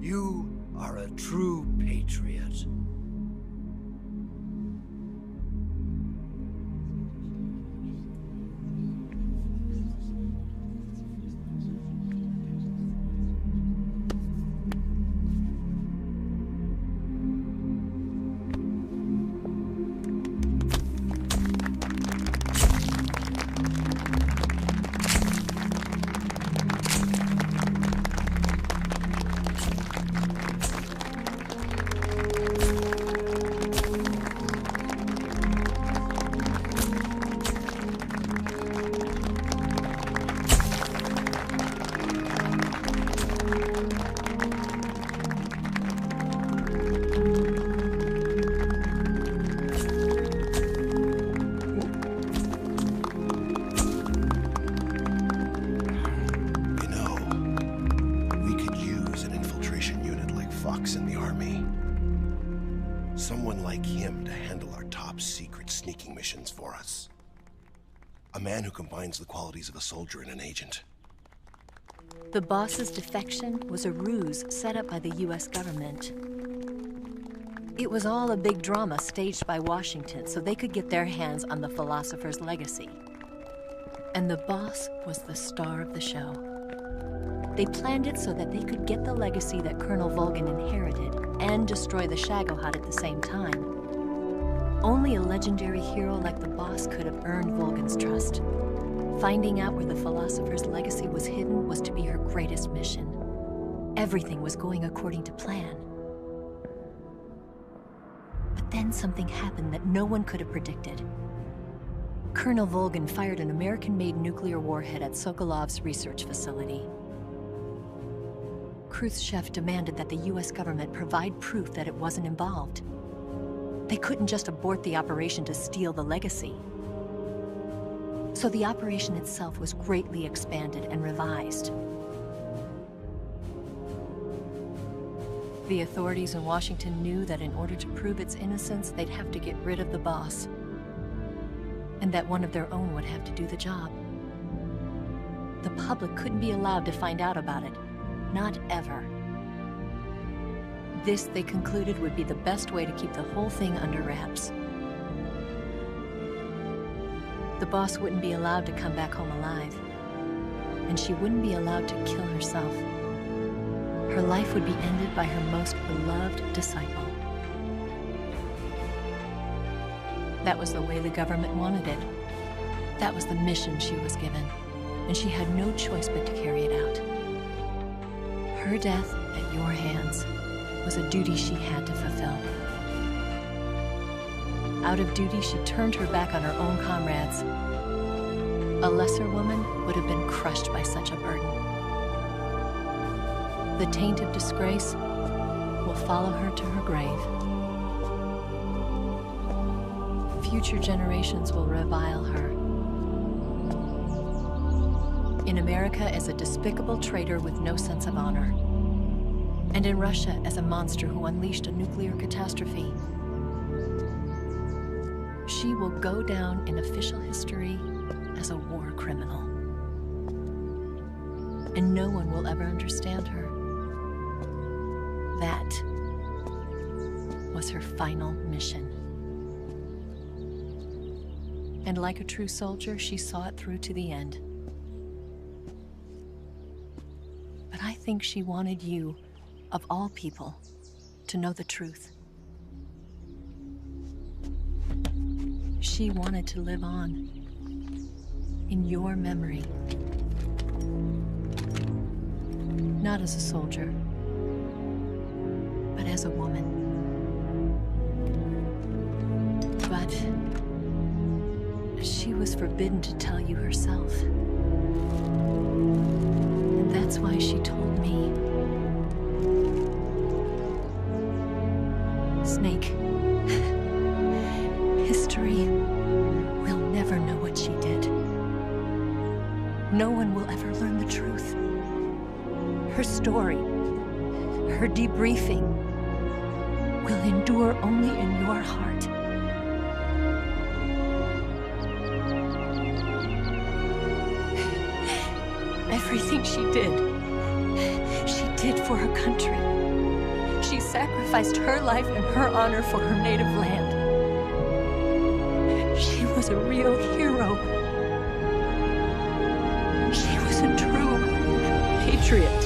Speaker 4: You are a true patriot.
Speaker 14: Someone like him to handle our top secret sneaking missions for us. A man who combines the qualities of a soldier and an agent.
Speaker 16: The boss's defection was a ruse set up by the US government. It was all a big drama staged by Washington so they could get their hands on the philosopher's legacy. And the boss was the star of the show. They planned it so that they could get the legacy that Colonel Volgin inherited and destroy the Shagohod at the same time. Only a legendary hero like the boss could have earned Volgin's trust. Finding out where the philosopher's legacy was hidden was to be her greatest mission. Everything was going according to plan. But then something happened that no one could have predicted. Colonel Volgin fired an American-made nuclear warhead at Sokolov's research facility. Khrushchev demanded that the US government provide proof that it wasn't involved. They couldn't just abort the operation to steal the legacy. So the operation itself was greatly expanded and revised. The authorities in Washington knew that in order to prove its innocence, they'd have to get rid of the boss. And that one of their own would have to do the job. The public couldn't be allowed to find out about it. Not ever. This, they concluded, would be the best way to keep the whole thing under wraps. The boss wouldn't be allowed to come back home alive. And she wouldn't be allowed to kill herself. Her life would be ended by her most beloved disciple. That was the way the government wanted it. That was the mission she was given. And she had no choice but to carry it out. Her death at your hands was a duty she had to fulfill. Out of duty, she turned her back on her own comrades. A lesser woman would have been crushed by such a burden. The taint of disgrace will follow her to her grave. Future generations will revile her. In America as a despicable traitor with no sense of honor. And in Russia as a monster who unleashed a nuclear catastrophe. She will go down in official history as a war criminal. And no one will ever understand her. That was her final mission. And like a true soldier, she saw it through to the end. But I think she wanted you of all people, to know the truth. She wanted to live on, in your memory. Not as a soldier, but as a woman. But she was forbidden to tell you herself. And that's why she told me. Snake, history will never know what she did. No one will ever learn the truth. Her story, her debriefing, will endure only in your heart. Everything she did for her country. She sacrificed her life and her honor for her native land. She was a real hero. She was a true patriot.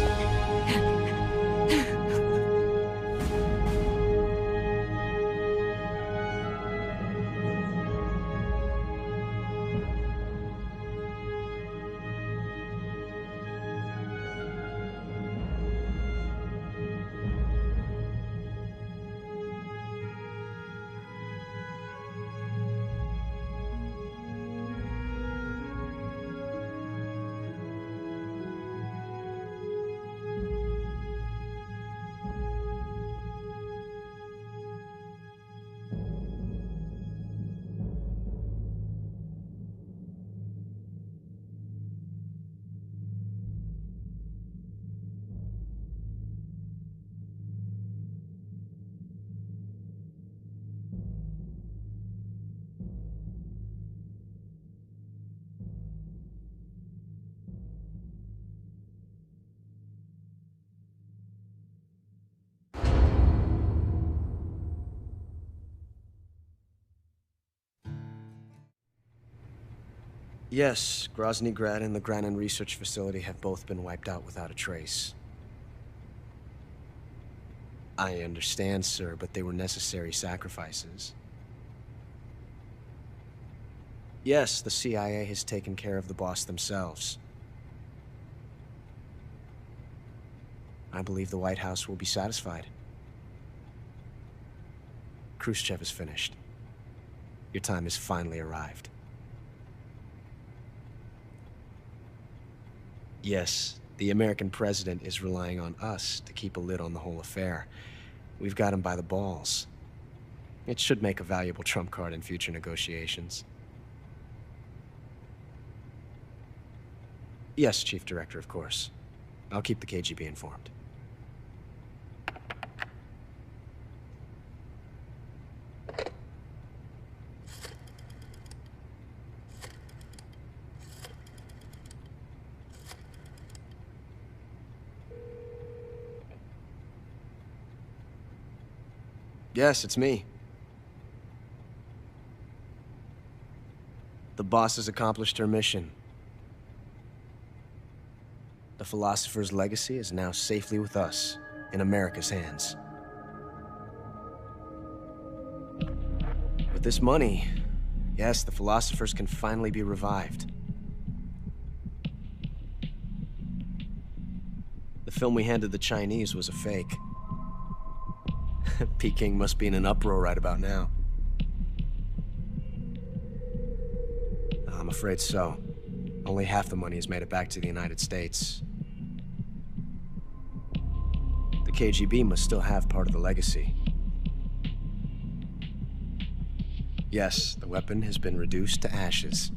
Speaker 9: Yes, Grozny Grad and the Granin Research Facility have both been wiped out without a trace. I understand, sir, but they were necessary sacrifices. Yes, the CIA has taken care of the boss themselves. I believe the White House will be satisfied. Khrushchev is finished. Your time has finally arrived. Yes, the American president is relying on us to keep a lid on the whole affair. We've got him by the balls. It should make a valuable trump card in future negotiations. Yes, Chief Director, of course. I'll keep the KGB informed. Yes, it's me. The boss has accomplished her mission. The philosopher's legacy is now safely with us, in America's hands. With this money, yes, the philosophers can finally be revived. The film we handed the Chinese was a fake. Peking must be in an uproar right about now. I'm afraid so. Only half the money has made it back to the United States. The KGB must still have part of the legacy. Yes, the weapon has been reduced to ashes.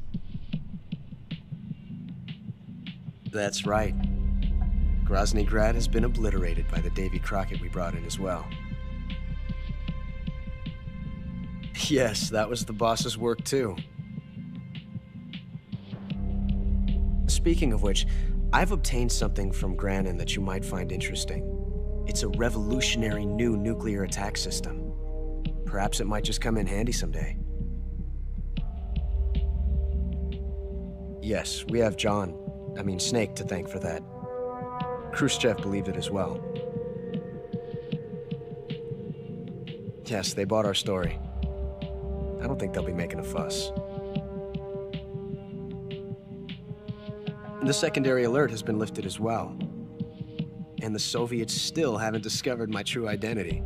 Speaker 9: That's right. Grozny Grad has been obliterated by the Davy Crockett we brought in as well. Yes, that was the boss's work too. Speaking of which, I've obtained something from Granin that you might find interesting. It's a revolutionary new nuclear attack system. Perhaps it might just come in handy someday. Yes, we have Снейке to thank for that. Khrushchev believed it as well. Yes, they bought our story. I don't think they'll be making a fuss. The secondary alert has been lifted as well. And the Soviets still haven't discovered my true identity.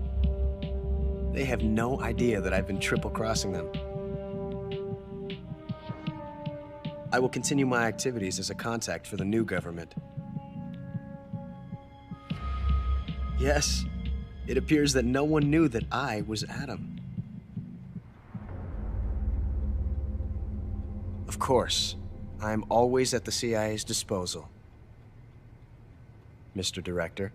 Speaker 9: They have no idea that I've been triple-crossing them. I will continue my activities as a contact for the new government. Yes, it appears that no one knew that I was Adam. Of course, I'm always at the CIA's disposal, Mr. Director.